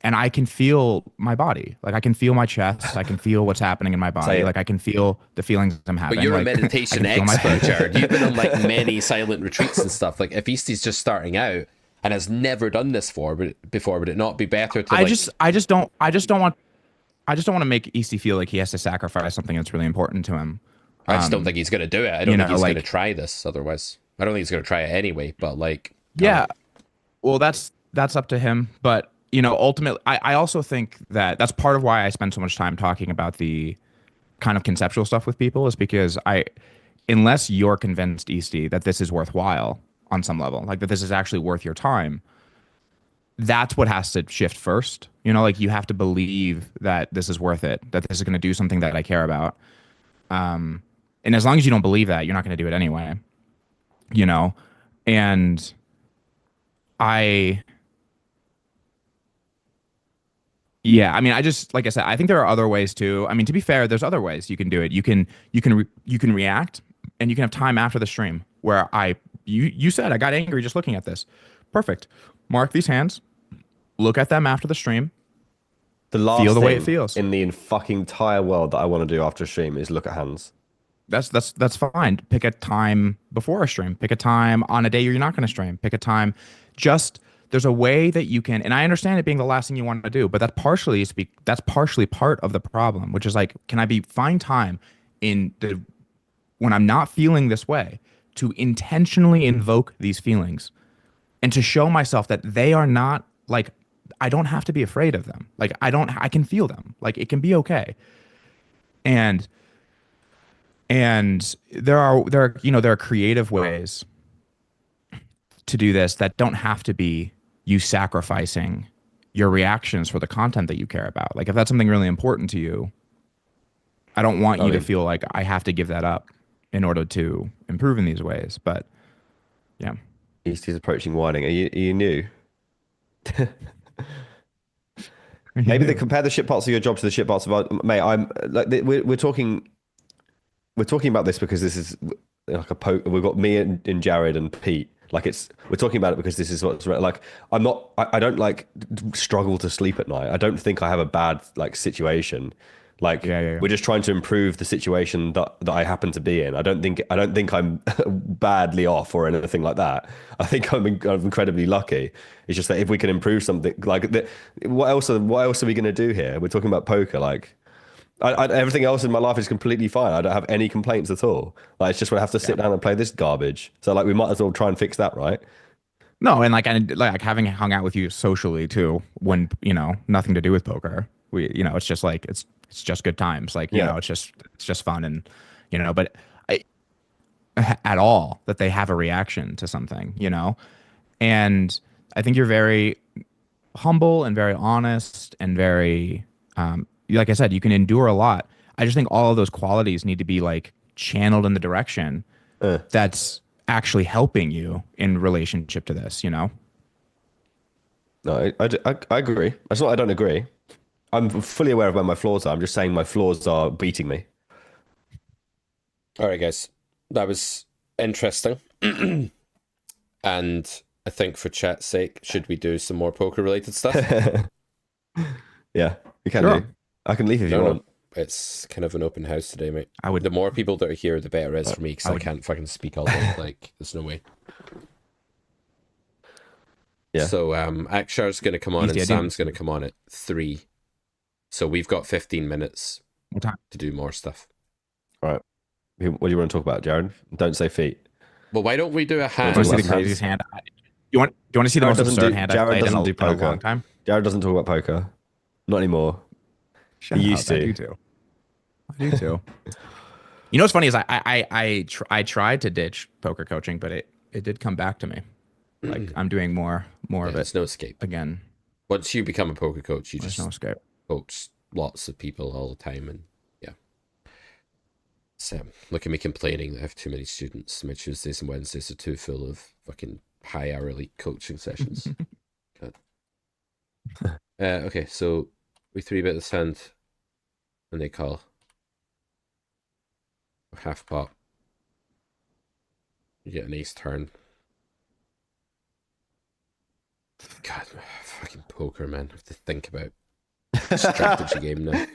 and I can feel my body. Like I can feel my chest. I can feel what's happening in my body. Like I can feel the feelings I'm having. But you're like, a meditation expert, Jared. You've been on like many silent retreats and stuff. Like if Easty's just starting out and has never done this before, would it not be better to? I just don't want to make Easty feel like he has to sacrifice something that's really important to him. I just don't think he's going to do it. I don't think he's like, going to try this otherwise. I don't think he's going to try it anyway, but like... Yeah. Well, that's up to him. But, ultimately, I also think that that's part of why I spend so much time talking about the kind of conceptual stuff with people is because unless you're convinced, Easty, that this is worthwhile on some level, like that this is actually worth your time, that's what has to shift first. Like you have to believe that this is worth it, that this is going to do something that I care about. And as long as you don't believe that, you're not going to do it anyway, and I just, like I said, I think there are other ways too. I mean, to be fair, there's other ways you can do it. You can react, and you can have time after the stream where you said, I got angry just looking at this. Perfect. Mark these hands, look at them after the stream. The last feel the way thing it feels in the fucking entire world that I want to do after a stream is look at hands. That's fine. Pick a time before a stream. Pick a time on a day you're not going to stream. Pick a time. There's a way that you can, and I understand it being the last thing you want to do, but that's partially part of the problem, which is like, can I find time when I'm not feeling this way to intentionally invoke these feelings and to show myself that they are not like, I don't have to be afraid of them. Like I can feel them. Like it can be okay. And there are creative ways to do this that don't have to be you sacrificing your reactions for the content that you care about. Like if that's something really important to you, I don't want you to feel like I have to give that up in order to improve in these ways. But yeah. Easty's approaching whining. Are you new? Maybe they compare the shit parts of your job to the shit parts of mate. I'm like we're talking about this because this is like a poke. We've got me and Jared and Pete. Like we're talking about it because this is what's like. I don't like struggle to sleep at night. I don't think I have a bad like situation. Like we're just trying to improve the situation that I happen to be in. I don't think I'm badly off or anything like that. I think I'm incredibly lucky. It's just that if we can improve something, like what else are we going to do here? We're talking about poker. Like everything else in my life is completely fine. I don't have any complaints at all. Like it's just when I have to sit down and play this garbage. So like we might as well try and fix that, right? No, and like having hung out with you socially too, when nothing to do with poker. We it's just like it's just good times. Like it's just fun, and but at all that they have a reaction to something, and I think you're very humble and very honest and very like I said, you can endure a lot. I just think all of those qualities need to be like channeled in the direction that's actually helping you in relationship to this, No, I agree. That's not I don't agree. I'm fully aware of where my flaws are. I'm just saying my flaws are beating me. All right, guys. That was interesting. And I think for chat's sake, should we do some more poker-related stuff? Yeah, we can do. I can leave if you want. It's kind of an open house today, mate. The more people that are here, the better it is for me, because I can't fucking speak all day. Like, there's no way. Yeah. So, Akshar's going to come on and Sam's going to come on at 3. So we've got 15 minutes to do more stuff. All right. What do you want to talk about, Jared? Don't say feet. Well, why don't we do a hand? Do you want to see the craziest hand? You want to see the most absurd hand I've played in a long time? Jared doesn't talk about poker. Not anymore. He used to. I do too. You know what's funny is I tried to ditch poker coaching, but it did come back to me. Like I'm doing more of it. There's no escape. Again. Once you become a poker coach, you just no escape. coach lots of people all the time, and so look at me complaining that I have too many students. My Tuesdays and Wednesdays are too full of fucking high hourly coaching sessions. Okay, so we 3-bet this hand and they call half pot. You get an ace turn. God, fucking poker, man. I have to think about strategy game now.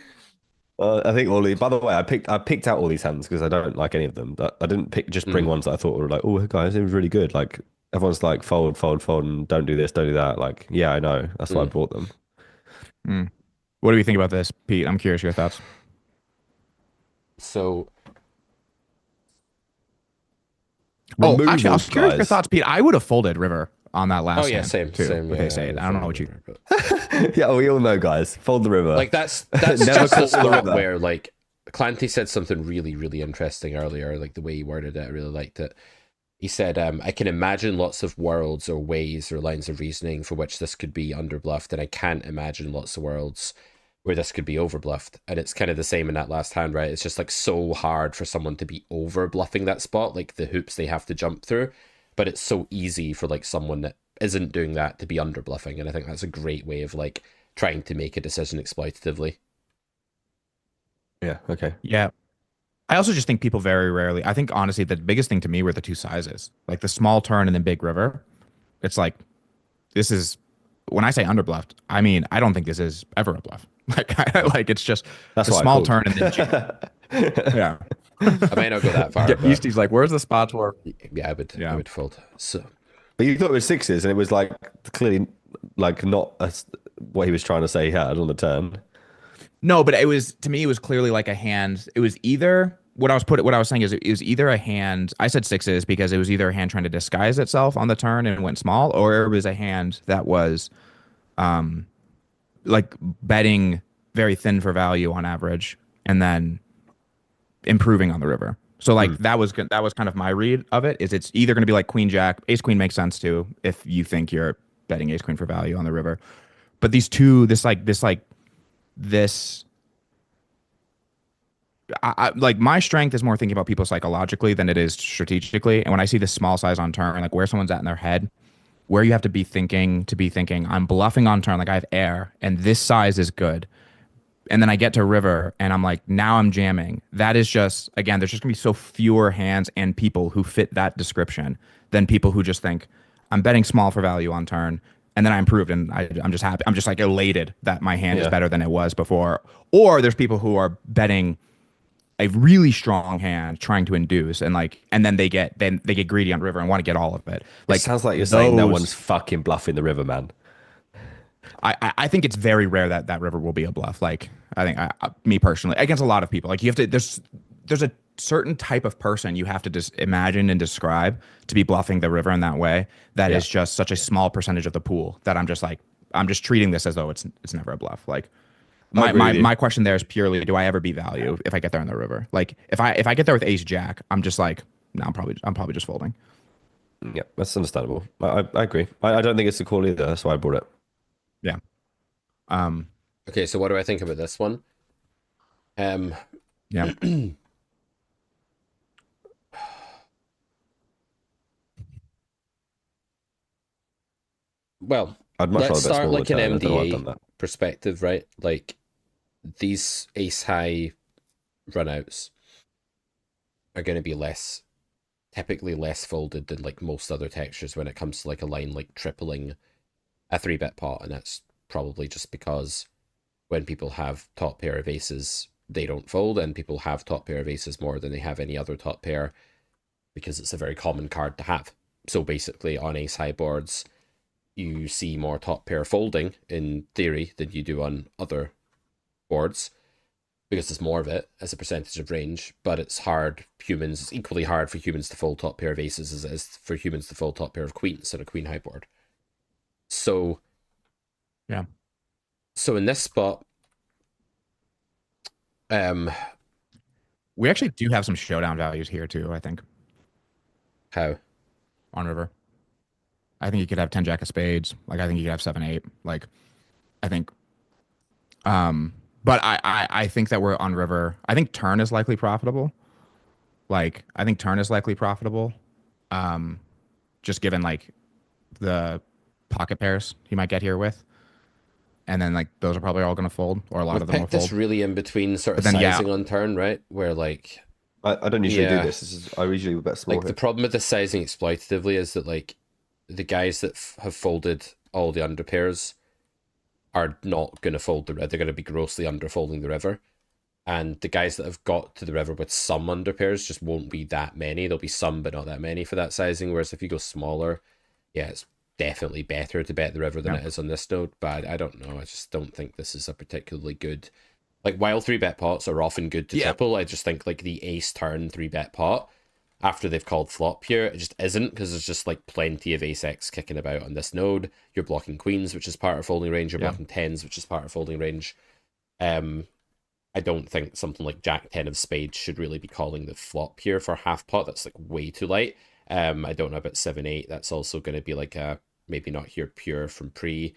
I think by the way, I picked out all these hands because I don't like any of them. I didn't bring ones that I thought were like, oh guys, it was really good. Like everyone's like fold, and don't do this, don't do that. Like, yeah, I know. That's why I bought them. What do you think about this, Pete? I'm curious your thoughts. So, actually, I was curious your thoughts, Pete. I would have folded river on that last. Oh yeah, hand same. with Yeah, ace eight. I don't know what you. Yeah, we all know, guys. Fold the river. Like that's Never just call a spot that. where like Clanty said something really, really interesting earlier. Like the way he worded it, I really liked it. He said, I can imagine lots of worlds or ways or lines of reasoning for which this could be underbluffed, and I can't imagine lots of worlds where this could be overbluffed. And it's kind of the same in that last hand, right? It's just like so hard for someone to be overbluffing that spot, like the hoops they have to jump through. But it's so easy for like someone that isn't doing that to be underbluffing. And I think that's a great way of like trying to make a decision exploitatively. Yeah, okay. Yeah. I also just think people very rarely, I think honestly, the biggest thing to me were the two sizes, like the small turn and then big river. It's like, this is, when I say underbluffed, I mean, I don't think this is ever a bluff. Like it's just That's a why I small pulled. turn and then yeah. I may not go that far. but Easty's like, where's the spots where? yeah, I would fold. So, But you thought it was sixes, and it was like clearly like not what he was trying to say he had on the turn. No, but it was, to me, it was clearly like a hand. It was either what I was saying is it was either a hand. I said sixes because it was either a hand trying to disguise itself on the turn and went small, or it was a hand that was, like betting very thin for value on average, and then improving on the river. So like that was kind of my read of it. Is it's either going to be like queen jack, ace queen makes sense too if you think you're betting ace queen for value on the river, but these two, like my strength is more thinking about people psychologically than it is strategically. And when I see this small size on turn, like where someone's at in their head, where you have to be thinking, I'm bluffing on turn, like I have air, and this size is good. And then I get to river, and I'm like, now I'm jamming. That is just, again, there's just gonna be so fewer hands and people who fit that description than people who just think, I'm betting small for value on turn, and then I improved, and I'm just happy. I'm just like elated that my hand is better than it was before. Or there's people who are betting a really strong hand trying to induce, and then they get greedy on river and want to get all of it. Like, it sounds like you're saying no one's fucking bluffing the river, man. I think it's very rare that river will be a bluff. Like I think me personally, against a lot of people, like you have to, there's a certain type of person you have to just imagine and describe to be bluffing the river in that way. That is just such a small percentage of the pool that I'm just treating this as though it's never a bluff. Like my question there is purely, do I ever beat value if I get there in the river? Like if I get there with ace jack, I'm just like, no, I'm probably just folding. Yeah, that's understandable. I agree. I don't think it's a call either. That's why I bought it. Yeah. Okay, so what do I think about this one? Yeah. Well, I'd much let's rather bet start small like an than turn. I don't know why I've done MDA that. perspective, right? Like these ace high runouts are going to be typically less folded than like most other textures when it comes to like a line like tripling a 3-bet pot, and that's probably just because when people have top pair of aces, they don't fold, and people have top pair of aces more than they have any other top pair because it's a very common card to have. So basically on ace high boards, you see more top pair folding in theory than you do on other boards because there's more of it as a percentage of range, but it's equally hard for humans to fold top pair of aces as it is for humans to fold top pair of queens on a queen high board. So yeah. So in this spot, we actually do have some showdown values here too, I think. How? On river. I think you could have 10 jack of spades. Like I think you could have 7-8. Like I think but I think that we're on river. I think turn is likely profitable. Like I think turn is likely profitable. Just given like the pocket pairs he might get here with. And then like those are probably all going to fold, or a lot of them will fold. This really in between sort of sizing on turn, right? Where like I don't usually do this. I usually bet small. Like the problem with the sizing exploitatively is that like the guys that have folded all the underpairs are not going to fold the river. They're going to be grossly underfolding the river. And the guys that have got to the river with some underpairs just won't be that many. There'll be some, but not that many for that sizing. Whereas if you go smaller, yeah, it's definitely better to bet the river than it is on this node. But I don't know. I just don't think this is a particularly good... Like, while 3-bet pots are often good to triple, I just think, like, the ace turn 3-bet pot, after they've called flop here, it just isn't, because there's just, like, plenty of ace-x kicking about on this node. You're blocking queens, which is part of folding range. You're blocking tens, which is part of folding range. I don't think something like Jack-10 of spades should really be calling the flop here for half pot. That's, like, way too light. I don't know about 7-8. That's also going to be, like, a maybe not here pure from pre.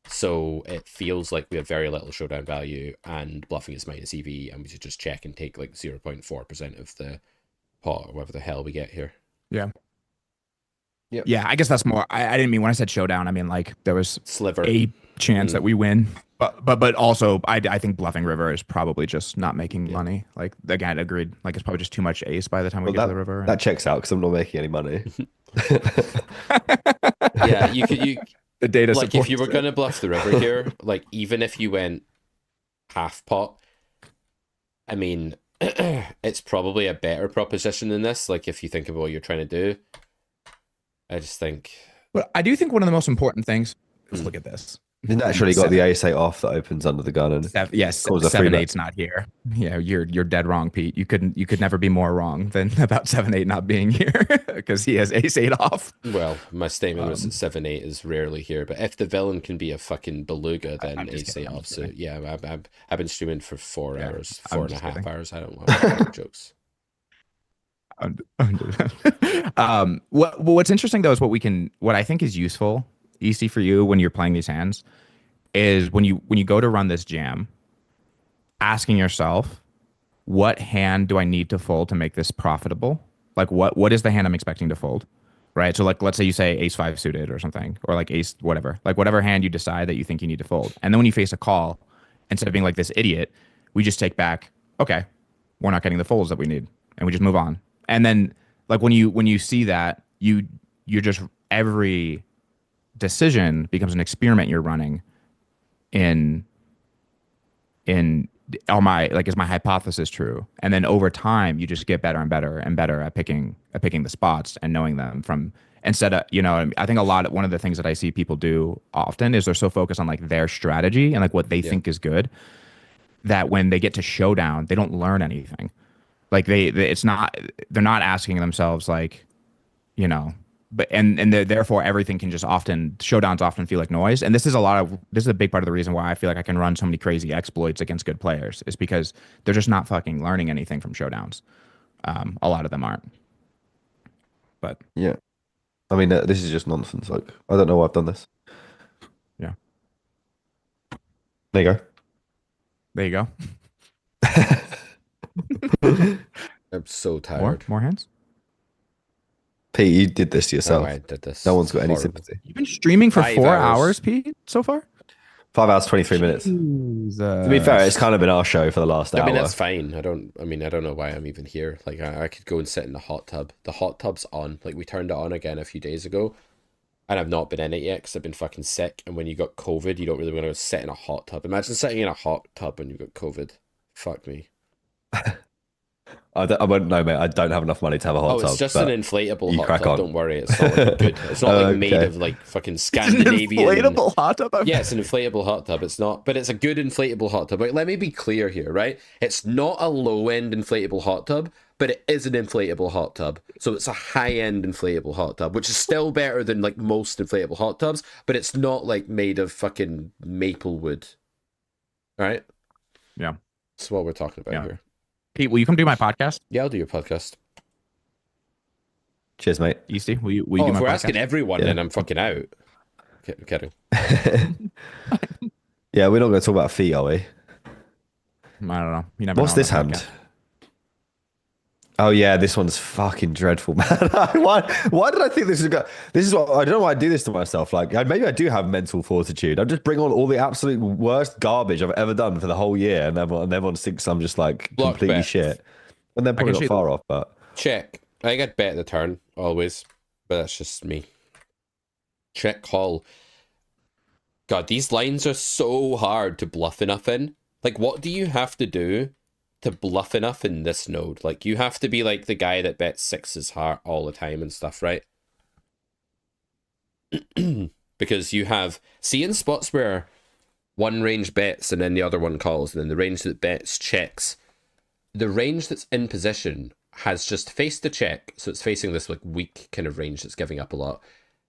So it feels like we have very little showdown value, and bluffing is minus EV, and we should just check and take, like, 0.4% of the pot, or whatever the hell we get here. Yeah. Yep. Yeah, I guess that's more. I didn't mean when I said showdown. I mean like there was Sliver. a chance that we win, but also I think bluffing river is probably just not making money. Like again, agreed. Like it's probably just too much ace by the time we get to the river. That checks out because I'm not making any money. Yeah, you the data like if you were supports going to bluff the river here, like even if you went half pot, I mean, it's probably a better proposition than this. Like if you think about what you're trying to do, I just think. But I do think one of the most important things is look at this. You naturally got the ace 8 off that opens under the gun, and yes, causes a 7-8's not here. Yeah, you're dead wrong, Pete. You could never be more wrong than about 7-8 not being here because he has ace 8 off. Well, my statement was that 7-8 is rarely here, but if the villain can be a fucking beluga, then ace 8 off. So yeah, I've been streaming for 4 hours, 4.5 hours. I don't want to make jokes. What's interesting though is what I think is useful, Easty, for you when you're playing these hands is when you go to run this jam, asking yourself, what hand do I need to fold to make this profitable? Like what is the hand I'm expecting to fold? Right? So like let's say you say ace 5 suited or something, or like ace whatever. Like whatever hand you decide that you think you need to fold. And then when you face a call, instead of being like this idiot, we just take back, okay, we're not getting the folds that we need, and we just move on. And then like when you see that, you're just every decision becomes an experiment you're running in is my hypothesis true? And then over time you just get better and better and better at picking the spots and knowing them from instead of, I think one of the things that I see people do often is they're so focused on like their strategy and like what they think is good that when they get to showdown, they don't learn anything. Like they're not asking themselves like, but therefore everything can just showdowns often feel like noise. And this is a big part of the reason why I feel like I can run so many crazy exploits against good players is because they're just not fucking learning anything from showdowns. A lot of them aren't. But yeah, I mean, this is just nonsense. Like, I don't know why I've done this. Yeah. There you go. There you go. I'm so tired. More hands? Pete, you did this to yourself. Oh, I did this. No one's got any Horrible. sympathy. You've been streaming for 5 4 hours. hours, Pete, so far? 5 hours, 23 minutes. To be fair, it's kind of been our show for the last hour. I mean, that's fine. I don't know why I'm even here. Like, I could go and sit in the hot tub. The hot tub's on. Like, we turned it on again a few days ago, and I've not been in it yet because I've been fucking sick. And when you got COVID, you don't really want to sit in a hot tub. Imagine sitting in a hot tub when you've got COVID. Fuck me. I wouldn't know, mate. I don't have enough money to have a hot tub. Oh, it's just an inflatable hot crack tub. on. Don't worry. It's not like good. It's not like made of like fucking Scandinavian. It's an inflatable hot tub? Yeah, it's an inflatable hot tub. It's not, but it's a good inflatable hot tub. Like, let me be clear here, right? It's not a low-end inflatable hot tub, but it is an inflatable hot tub. So it's a high-end inflatable hot tub, which is still better than like most inflatable hot tubs, but it's not like made of fucking maple wood. Right? Yeah. That's what we're talking about here. Pete, will you come do my podcast? Yeah, I'll do your podcast. Cheers, mate. Easty, will you do if my we're podcast? asking everyone, then I'm fucking out. Kidding. Yeah, we're not going to talk about feet, are we? I don't know. You never What's know this on a hand? podcast. Oh yeah, this one's fucking dreadful, man. Why did I think this is good? This is what I don't know why I do this to myself. Like maybe I do have mental fortitude. I just bring on all the absolute worst garbage I've ever done for the whole year, and everyone thinks I'm just like Block completely bet. shit. And then probably not far off, but Check. I get bet the turn always, but that's just me. Check call. God, these lines are so hard to bluff enough in. Like, what do you have to do to bluff enough in this node? Like, you have to be like the guy that bets sixes heart all the time and stuff, right? Because you have, see, in spots where one range bets and then the other one calls, and then the range that bets checks, the range that's in position has just faced the check, so it's facing this like weak kind of range that's giving up a lot,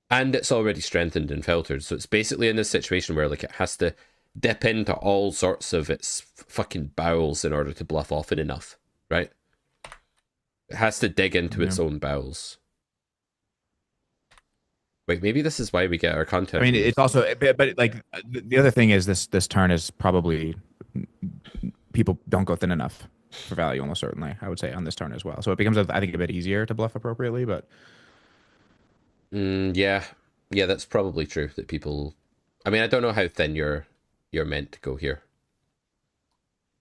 and it's already strengthened and filtered, so it's basically in this situation where like it has to dip into all sorts of its fucking bowels in order to bluff often enough, right? It has to dig into its own bowels. Wait, maybe this is why we get our content. I mean, it's also, but like the other thing is this turn is probably, people don't go thin enough for value, almost certainly, I would say, on this turn as well. So it becomes, I think, a bit easier to bluff appropriately, but. Yeah, that's probably true. That people, I mean, I don't know how thin you're meant to go here.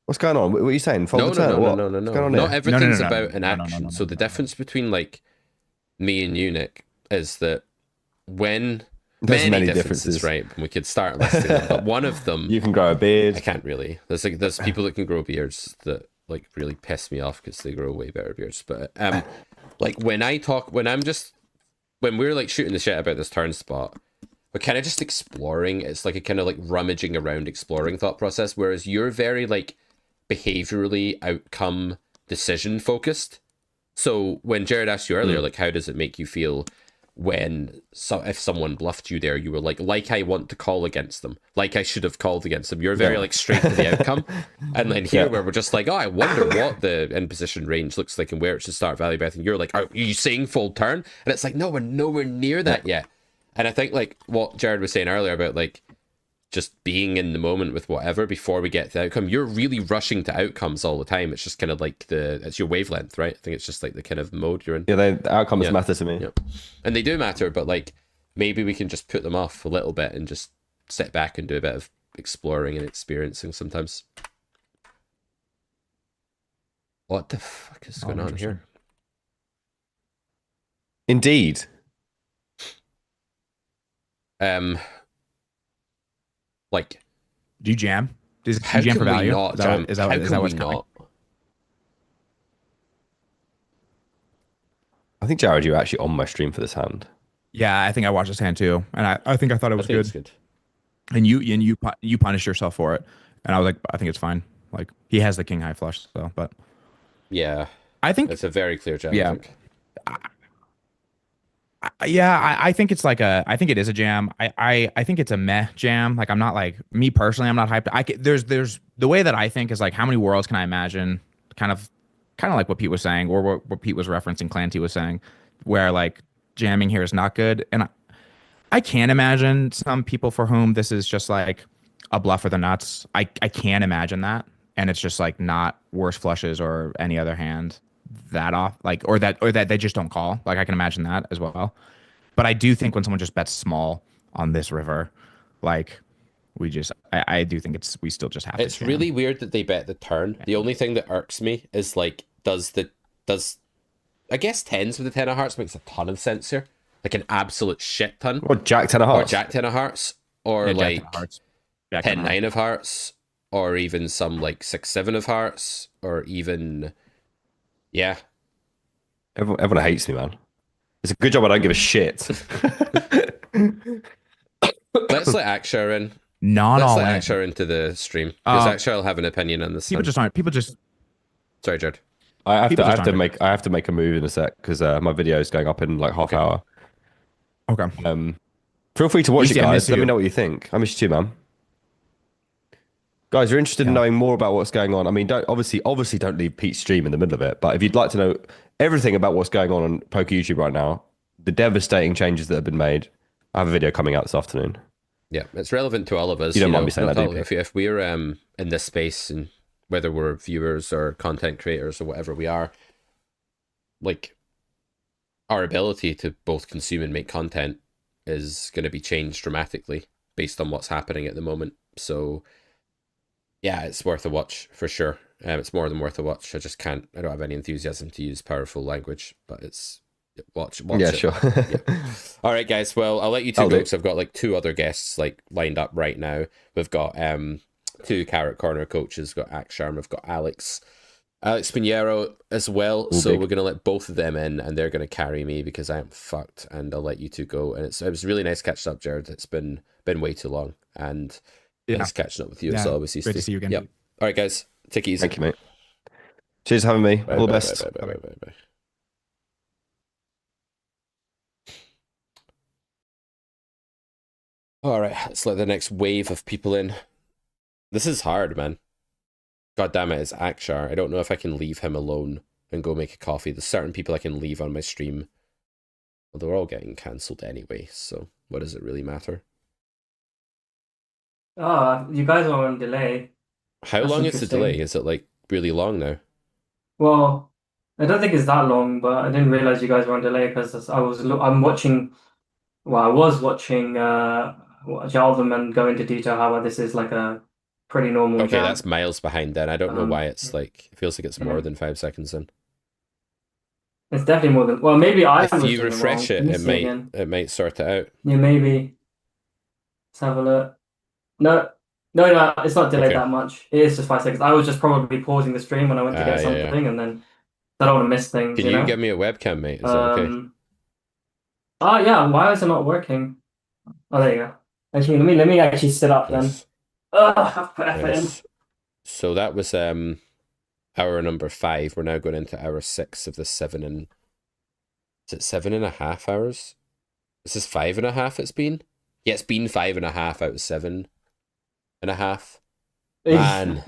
What's going on? What are you saying? No. No. Not everything's about an No. action. So the difference between like me and you, Nick, is that when there's many differences, right? And we could start listing them, but one of them, you can grow a beard. I can't really. There's people that can grow beards that like really piss me off because they grow way better beards. But like when we're like shooting the shit about this turn spot, we're kind of just exploring. It's like a kind of like rummaging around, exploring thought process. Whereas you're very like behaviorally outcome decision focused. So when Jared asked you earlier, like, how does it make you feel when if someone bluffed you there, you were like I want to call against them, like I should have called against them. You're very like straight to the outcome. And then here where we're just like, oh, I wonder what the in position range looks like and where it should start value betting. You're like, are you saying fold turn? And it's like, no, we're nowhere near that yet. And I think like what Jared was saying earlier about like just being in the moment with whatever before we get to the outcome, you're really rushing to outcomes all the time. It's just kind of like it's your wavelength, right? I think it's just like the kind of mode you're in. Yeah, the outcomes matter to me. Yeah. And they do matter, but like maybe we can just put them off a little bit and just sit back and do a bit of exploring and experiencing sometimes. What the fuck is going on here? Indeed. Like, do you jam? Do you how jam can for value? We not jam? Is that what's coming? I think, Jared, you were actually on my stream for this hand. Yeah, I think I watched this hand too, and I think I thought it was good. And you punished yourself for it, and I was like, I think it's fine. Like he has the king high flush, so but yeah, I think it's a very clear jam. Yeah. I think it's like I think it is a jam. I think it's a meh jam. Like I'm not like, me personally, I'm not hyped. There's the way that I think is like, how many worlds can I imagine? Kind of like what Pete was saying, or what Pete was referencing, Clanty was saying, where like jamming here is not good. And I can't imagine some people for whom this is just like a bluff for the nuts. I can't imagine that. And it's just like not worse flushes or any other hand that off, like or that they just don't call. Like I can imagine that as well. But I do think when someone just bets small on this river, like I do think we still just have to. It's really weird that they bet the turn. The only thing that irks me is like, does I guess tens with the 10 of hearts makes a ton of sense here, like an absolute shit ton. Or Jack 10 of hearts, or Jack 10 of hearts, or like 10 9 of hearts, or even some like 6 7 of hearts, or even Everyone hates me, man. It's a good job I don't give a shit. Let's let Akshar in. Let's let Akshar into the stream, because Akshar will have an opinion on this. People just. Sorry, Jared. I have to make a move in a sec because my video is going up in like half hour. Okay. Feel free to watch Easty, it, guys. Let me know what you think. I miss you too, man. Guys, you're interested in knowing more about what's going on. I mean, obviously don't leave Pete's stream in the middle of it. But if you'd like to know everything about what's going on poker YouTube right now, the devastating changes that have been made, I have a video coming out this afternoon. Yeah, it's relevant to all of us. You don't mind me saying that, do you? If we're in this space, and whether we're viewers or content creators or whatever we are, like our ability to both consume and make content is going to be changed dramatically based on what's happening at the moment. So yeah, it's worth a watch for sure. It's more than worth a watch. I don't have any enthusiasm to use powerful language, but it's Watch Yeah, it. sure. All right, guys. Well, I'll let you two I'll go do. because I've got like 2 other guests like lined up right now. We've got 2 Carrot Corner coaches. We've got Akshar, we've got Alex Pinheiro as well. So big. we're gonna let both of them in, and they're gonna carry me because I am fucked. And I'll let you two go. And it was really nice catching up, Jared. It's been way too long, and nice catching up with you. As always, great to see you again. Yep. All right, guys. Take it easy. Thank you, mate. Cheers for having me. Bye, All the bye, best. Bye. All right, let's let the next wave of people in. This is hard, man. God damn it, it's Akshar. I don't know if I can leave him alone and go make a coffee. There's certain people I can leave on my stream. Well, they're all getting cancelled anyway, so what does it really matter? You guys are on delay. How That's long is the interesting. delay? Is it like really long now? Well, I don't think it's that long, but I didn't realize you guys were on delay because I was watching Jarvan and go into detail how this is like a pretty normal Okay, jam. that's miles behind then. I don't know why it's like, it feels like it's more yeah. than 5 seconds in. It's definitely more than, well, maybe I If was you doing refresh wrong. it, Let me it see might again. it might sort it out. Yeah, maybe. Let's have a look. No, it's not delayed Okay. that much. It is just 5 seconds. I was just probably pausing the stream when I went to get Yeah. something, and then I don't want to miss things, Can you you know? give me a webcam, mate? Is that okay? Oh yeah, why is it not working? Oh, there you go. Actually, let me actually sit up then. Yes. I have to put effort in. Yes. So that was hour number 5. We're now going into hour 6 of the 7 and... Is it 7.5 hours? Is this 5.5 it's been? Yeah, it's been 5.5 out of 7.5. Man.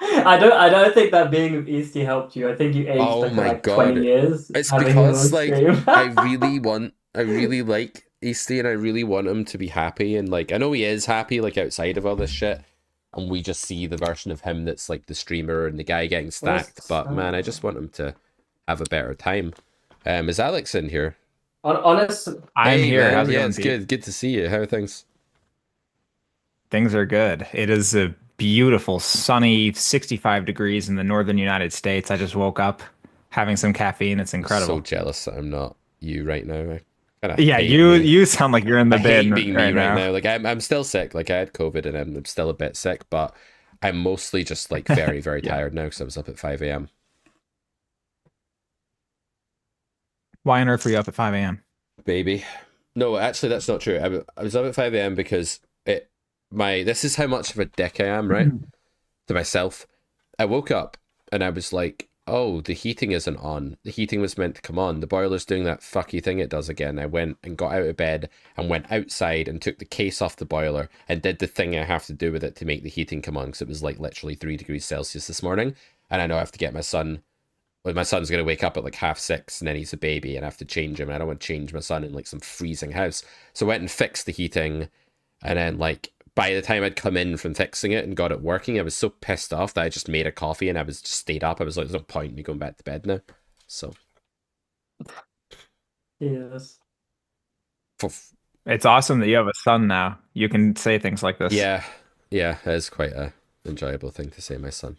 I don't think that being with Easty helped you. I think you aged Oh like, my like God. 20 years. It's having him because on like stream. I really like Easty and I really want him to be happy, and like I know he is happy like outside of all this shit, and we just see the version of him that's like the streamer and the guy getting stacked, but man, I just want him to have a better time. Is Alex in here? Honest, I'm Hey, here. man. How's it Yeah, going, it's Pete? good to see you. How are things? Things are good. It is a beautiful, sunny 65 degrees in the northern United States. I just woke up having some caffeine. It's I'm incredible. so jealous that I'm not you right now. Yeah, you sound like you're in the I hate bin being me right right now. now. Like I'm still sick. Like I had COVID and I'm still a bit sick, but I'm mostly just like very tired now because I was up at 5 a.m. Why on earth were you up at 5 a.m.? Baby. No, actually, that's not true. I was up at 5 a.m. because this is how much of a dick I am, right? To myself. I woke up and I was like, oh, the heating isn't on. The heating was meant to come on. The boiler's doing that fucky thing it does again. I went and got out of bed and went outside and took the case off the boiler and did the thing I have to do with it to make the heating come on, because it was like literally 3 degrees Celsius this morning. And I know I have to get my son. Well, my son's going to wake up at like 6:30 and then he's a baby and I have to change him. And I don't want to change my son in like some freezing house. So I went and fixed the heating. And then like by the time I'd come in from fixing it and got it working, I was so pissed off that I just made a coffee and I was just stayed up. I was like, there's no point in me going back to bed now. So. yes. It's awesome that you have a son now. You can say things like this. Yeah, it is quite a enjoyable thing to say, my son.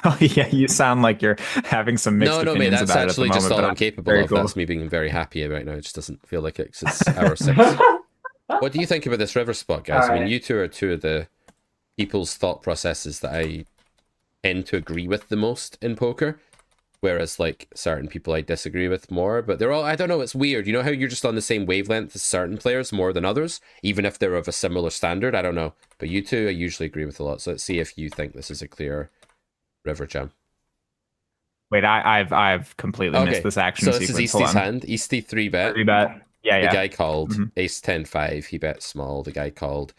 Oh yeah, you sound like you're having some mixed No, mate, opinions that's about it actually at the just moment. all but I'm capable very of. cool. That's me being very happy right now. It just doesn't feel like it because it's hour 6. What do you think about this river spot, guys? All I mean, right. you two are 2 of the people's thought processes that I tend to agree with the most in poker, whereas like certain people I disagree with more. But they're all, I don't know, it's weird. You know how you're just on the same wavelength as certain players more than others, even if they're of a similar standard? I don't know. But you two I usually agree with a lot. So let's see if you think this is a clear river jam. Wait, I've completely missed this action so sequence. this is Easty's hand. Easty 3-bet. 3-bet. Yeah, The yeah. guy called Mhm. ace 10-5. He bet small. The guy called.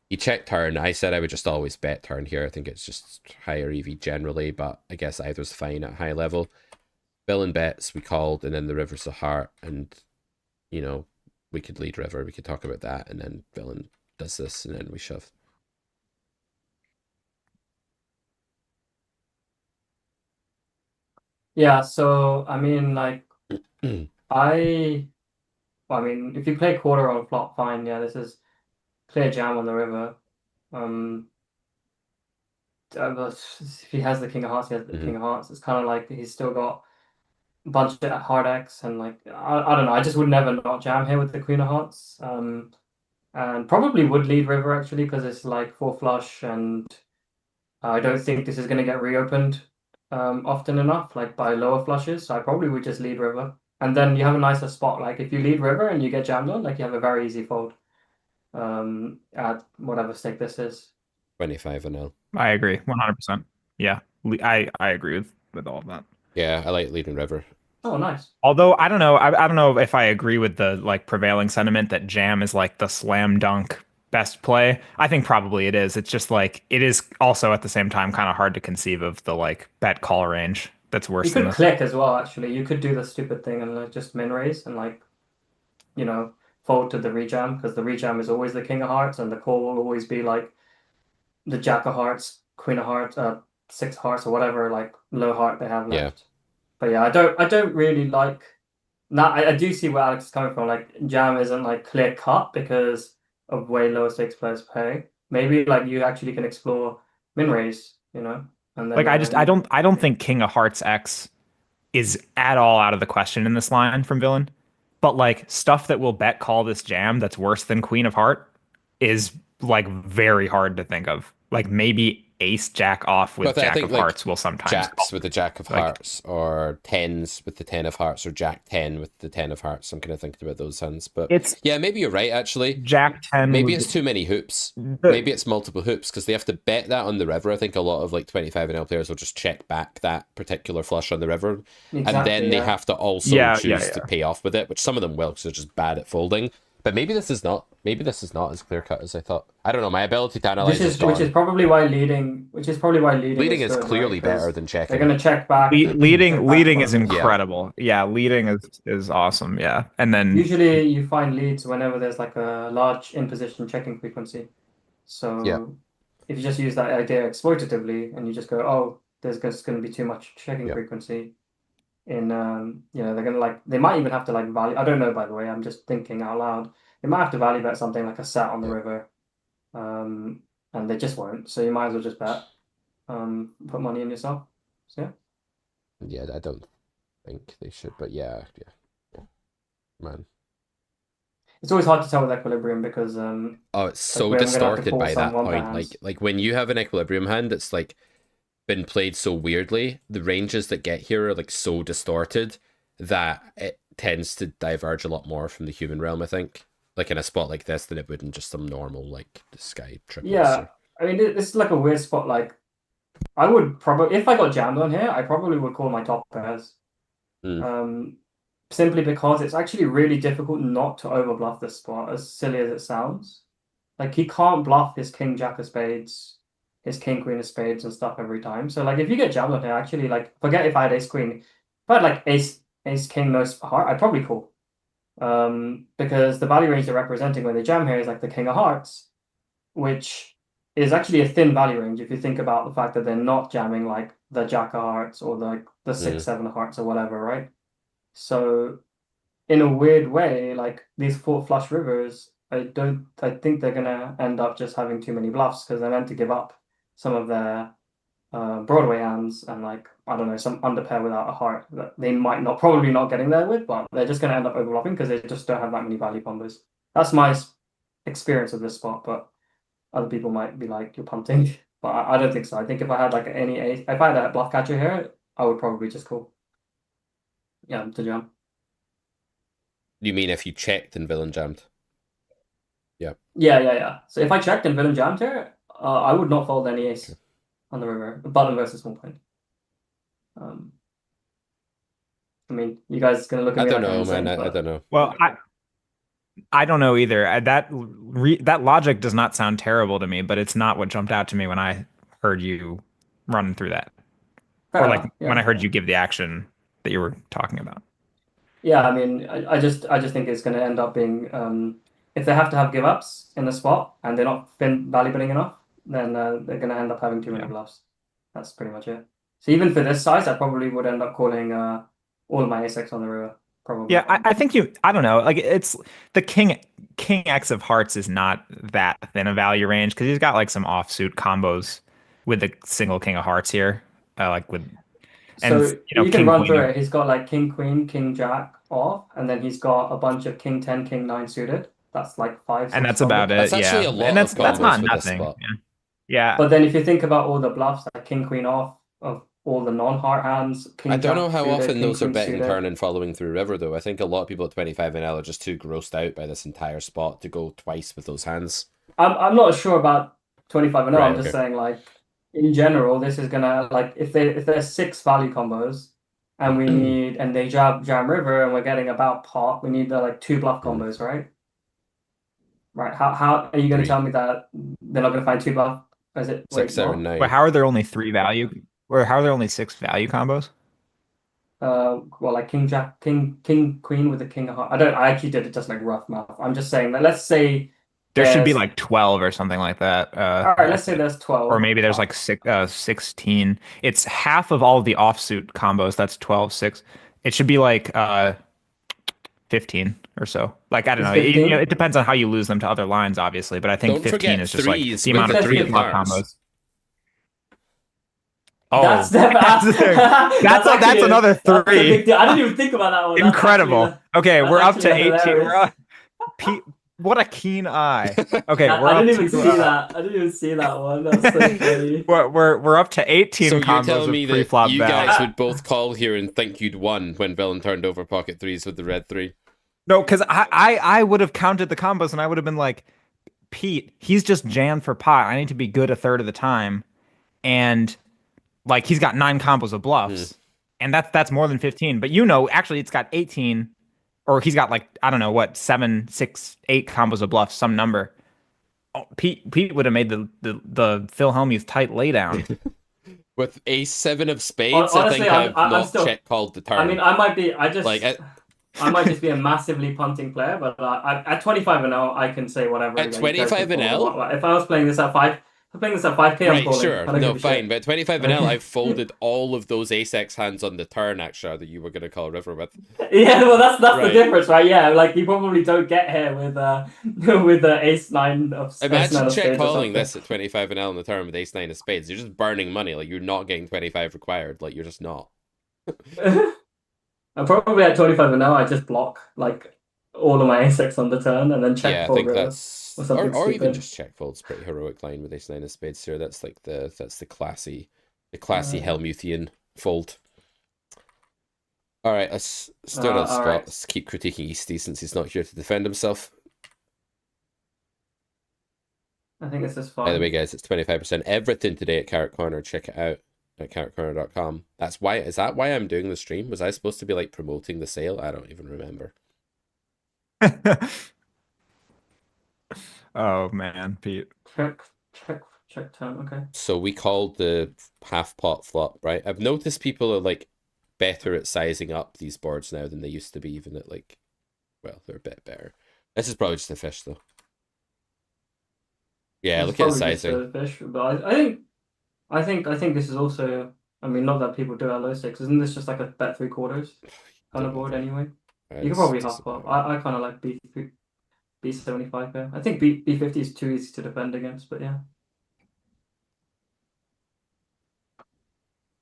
He checked turn. I said I would just always bet turn here. I think it's just higher EV generally, but I guess either's fine at high level. Villain bets, we called, and then the river's a heart, and you know, we could lead river. We could talk about that, and then villain does this, and then we shove. Yeah, so I mean, like, I mean, if you play quarter on flop, fine. Yeah, this is clear jam on the river. But if he has the king of hearts, he has the king of hearts. It's kind of like he's still got bunch of hard X, and like I don't know. I just would never not jam here with the Queen of Hearts. And probably would lead river actually because it's like 4 flush, and I don't think this is going to get reopened often enough, like by lower flushes. So I probably would just lead river, and then you have a nicer spot. Like if you lead river and you get jammed on, like you have a very easy fold at whatever stake this is. 25 and L. I agree, 100%. Yeah, I agree with all of that. Yeah, I like leading river. Oh, nice. Although I don't know, I don't know if I agree with the like prevailing sentiment that jam is like the slam dunk best play. I think probably it is. It's just like it is also at the same time kind of hard to conceive of the like bet call range that's worse You than could this. click as well, actually. You could do the stupid thing and like just min raise and like, you know, fold to the rejam, because the rejam is always the king of hearts and the call will always be like the jack of hearts, queen of hearts, 6 hearts or whatever like low heart they have left. Yeah. But yeah, I don't really like. Now I do see where Alex is coming from. Like jam isn't like clear cut because of way lower stakes players play. Maybe like you actually can explore min raise, you know, and then Like I don't think King of Hearts X is at all out of the question in this line from villain. But like stuff that will bet call this jam that's worse than Queen of Heart is like very hard to think of. Like maybe Ace Jack off with But I Jack think, of like, Hearts will sometimes. Jacks with the Jack of Like- Hearts, or 10s with the 10 of Hearts, or Jack 10 with the 10 of Hearts. I'm kind of thinking about those hands. But It's yeah, maybe you're right, actually. Jack 10. Maybe would- it's too many hoops. Maybe it's multiple hoops because they have to bet that on the river. I think a lot of like 25 and L players will just check back that particular flush on the river, and then they have to also choose to pay off with it, which some of them will because they're just bad at folding. But maybe this is not. Maybe this is not as clear cut as I thought. I don't know. My ability to analyze which is probably why leading. Leading is good, clearly right? 'Cause better than checking. They're going to check back. leading is incredible. Yeah, leading is awesome. Yeah, and then Usually you find leads whenever there's like a large in position checking frequency. So Yeah. if you just use that idea exploitatively and you just go, oh, there's just going to be too much checking Yeah. frequency. In you know, they're going to like, they might even have to like value. I don't know, by the way. I'm just thinking out loud. They might have to value bet something like a set on the Yeah. river, and they just won't. So you might as well just bet, put money in yourself. So yeah. Yeah, I don't think they should, but yeah. Man. It's always hard to tell with equilibrium because Oh, it's so we're gonna have to distorted pull by that some one point. hands. Like when you have an equilibrium hand that's like been played so weirdly, the ranges that get here are like so distorted that it tends to diverge a lot more from the human realm, I think. Like in a spot like this than it would in just some normal like the sky triples. Yeah, I mean this is like a weird spot. Like I would probably, if I got jammed on here, I probably would call my top pairs. Simply because it's actually really difficult not to overbluff this spot, as silly as it sounds. Like he can't bluff his king jack of spades, his king queen of spades and stuff every time. So like if you get jammed on here, actually like forget if I had ace queen. If I had like ace king no heart, I'd probably call. Because the value range they're representing when they jam here is like the king of hearts, which is actually a thin value range if you think about the fact that they're not jamming like the jack of hearts or the 6-7 of hearts or whatever, right? So in a weird way, like these 4 flush rivers, I think they're gonna end up just having too many bluffs because they're meant to give up some of their Broadway hands and like, I don't know, some underpair without a heart that they might not, probably not getting there with, but they're just gonna end up overbluffing because they just don't have that many value combos. That's my experience of this spot, but other people might be like, you're punting, but I don't think so. I think if I had like any ace, if I had a bluff catcher here, I would probably just call. Yeah, to jam. You mean if you checked and villain jammed? Yeah. So if I checked and villain jammed here, I would not fold any ace on the river. Button versus small blind. I mean, you guys gonna look at I me don't like I'm know, man. insane, I but don't know. well, I don't know either. That logic does not sound terrible to me, but it's not what jumped out to me when I heard you running through that, fair or enough. like Yeah. when I heard you give the action that you were talking about. Yeah, I mean, I just think it's going to end up being if they have to have give ups in the spot and they're not value betting enough, then they're going to end up having too many bluffs. That's pretty much it. So even for this size, I probably would end up calling all of my ace X on the river. Probably. Yeah, I think I don't know. Like it's the king X of hearts is not that thin a value range because he's got like some offsuit combos with the single king of hearts here, like with And So you know, you can king run queen. through it. He's got like king queen, king jack off, and then he's got a bunch of king 10, king 9 suited. That's like 5, 6 And that's combos. about it. That's actually yeah. a lot And that's of not combos with this nothing. spot. Yeah. Yeah. But then if you think about all the bluffs, like king queen off of all the non-heart hands, king I don't know jack how suited, often king those are queen betting suited. turn and following through river, though. I think a lot of people at 25NL are just too grossed out by this entire spot to go twice with those hands. I'm not sure about 25 and 0. Right, I'm just okay. saying, like, in general, this is gonna, like, if there's 6 value combos and we need, and they jam river and we're getting about pot, we need the like 2 bluff combos, right? Right. How are you gonna 3. tell me that they're not gonna find 2 bluff? Is it 6, 7, 9. But how are there only 3 value? Or how are there only 6 value combos? well, like king jack, king queen with the king of heart. I actually did it just like rough math. I'm just saying that let's say There should be there's- like 12 or something like that. all right, let's say there's 12. Or maybe there's like 16. It's half of all of the offsuit combos. That's 12, 6. It should be like 15 or so. Like, I don't know. It's 15? It depends on how you lose them to other lines, obviously. But I think Don't 15 forget is just like threes the with amount the of 3 3 bluff cards. combos. Oh, That's that's another 3. That's a big deal. I didn't even think about that one. That's Incredible. actually Okay, that's we're up to actually 18. We're hilarious. Pete, what a keen eye. Okay, I we're up didn't even to, see that. I didn't even see that one. That's so funny. we're up to 18 So you're combos telling with me that pre-flop you value. guys would both call here and think you'd won when Villain turned over pocket 3s with the red 3? No, because I would have counted the combos and I would have been like, Pete, he's just jammed for pot. I need to be good a third of the time. And like he's got 9 combos of bluffs. And that's more than 15. But you know, actually it's got 18, or he's got like, I don't know what, 7, 6, 8 combos of bluffs, some number. Oh, Pete would have made the Phil Hellmuth tight laydown. With a 7 of spades, Honestly, I think I'm not still check called the turn. I mean, I might be. I just. Like, I might just be a massively punting player, but at 25 and 0, I can say whatever. At 25 and 0? If I was playing this at 5, I'm playing this at 5k. I'm Right, calling. sure. I don't No, give a fine. shit. But at 25 and L, I've folded all of those ace-x hands on the turn, actually, that you were going to call river with. Yeah, well, that's Right. the difference, right? Yeah, like you probably don't get here with with the ace 9 of ace 9 Imagine of check spades or calling something. this at 25 and L on the turn with ace 9 of spades. You're just burning money. Like, you're not getting 25 required. Like, you're just not. I'm probably at 25 and now I just block like all of my ace-x on the turn and then check Yeah, I fold think river that's... or something Or even stupid. just check fold's pretty heroic line with ace 9 of spades here. That's like the classy Helmuthian fold. All right, let's do another spot. right. Let's keep critiquing Easty since he's not here to defend himself. I think this is fine. By the way, guys, it's 25% everything today at Carrot Corner. Check it out at carrotcorner.com. Is that why I'm doing the stream? Was I supposed to be like promoting the sale? I don't even remember. Oh man, Pete. Check turn. Okay. So we called the half pot flop, right? I've noticed people are like better at sizing up these boards now than they used to be, even at like, well, they're a bit better. This is probably just a fish though. Yeah, It's look at the probably just sizing. a fish, but I think this is also. I mean, not that people do at low stakes. Isn't this just like a bet 3/4 kind of board anyway? You can probably half pot. I kind of like B75 here. I think B50 is too easy to defend against, but yeah.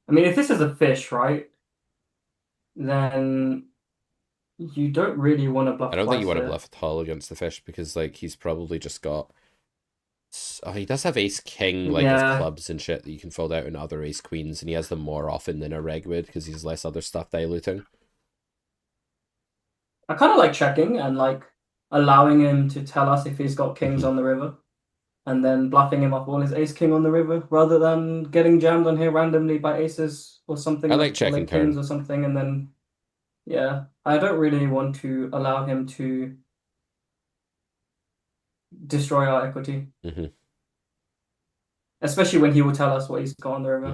I mean, if this is a fish, right, then you don't really want to bluff. I don't think you twice want to here. bluff at all against the fish because like he's probably just got. Oh, he does have ace king like Yeah. with clubs and shit that you can fold out in other ace queens, and he has them more often than a reg would because he's less other stuff diluting. I kind of like checking and like allowing him to tell us if he's got kings on the river, and then bluffing him off all his ace king on the river, rather than getting jammed on here randomly by aces or something. I like checking or kings turn. or something, and then yeah, I don't really want to allow him to destroy our equity, Mm-hmm. especially when he will tell us what he's got on the river.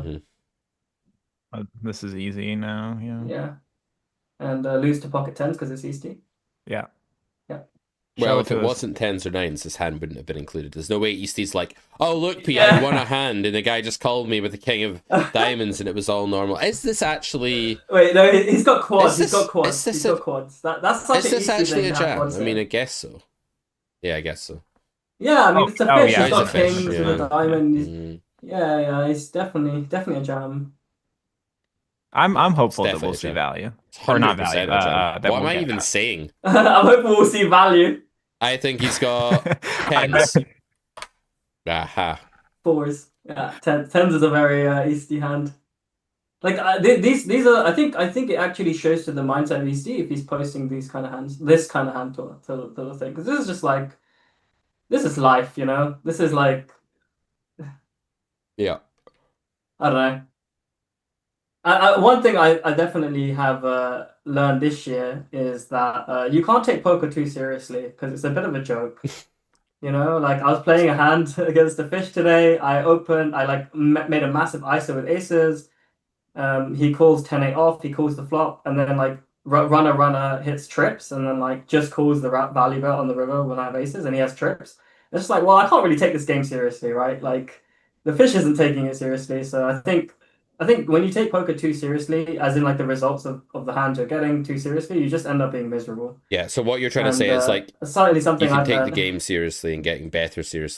Mm-hmm. This is easy now. Yeah. Yeah, and lose to pocket tens because it's Easty. Yeah. Yeah. Well, Show if to it us. wasn't tens or nines, this hand wouldn't have been included. There's no way Easty's like, oh, look, Pete, Yeah. I won a hand, and the guy just called me with the king of diamonds, and it was all normal. Is this actually... Wait, no, he's got quads. Is He's this- got quads. is this He's a- got quads. That's such Is an this Easty actually thing a to have jam? quads I mean, here. I guess so. Yeah, I guess so. Yeah, I mean, Oh, it's a oh, fish. yeah, He's got it's a fish, kings yeah. with a diamond. Mm. Yeah, it's definitely a jam. I'm hopeful that we'll definitely see true. value. It's Or not 100% value. a gem. That What am we'll I get even that. saying? I'm hoping we'll see value. I think he's got I know. tens. Aha. Fours. Yeah, tens is a very Easty hand. Like these are. I think it actually shows to the mindset of Easty if he's posting these kind of hands, this kind of hand to the thing. Because this is just like, this is life, you know. This is like, Yeah. I don't know. One thing I definitely have learned this year is that you can't take poker too seriously because it's a bit of a joke. You know, like I was playing a hand against the fish today. I made a massive ISO with aces. He calls 10-8 off. He calls the flop, and then like runner hits trips, and then like just calls the value bet on the river when I have aces, and he has trips. It's just like, well, I can't really take this game seriously, right? Like the fish isn't taking it seriously, so I think when you take poker too seriously, as in like the results of the hand you're getting too seriously, you just end up being miserable. Yeah, so what you're trying to say is like certainly something you can I've take the learned. game seriously and getting better seriously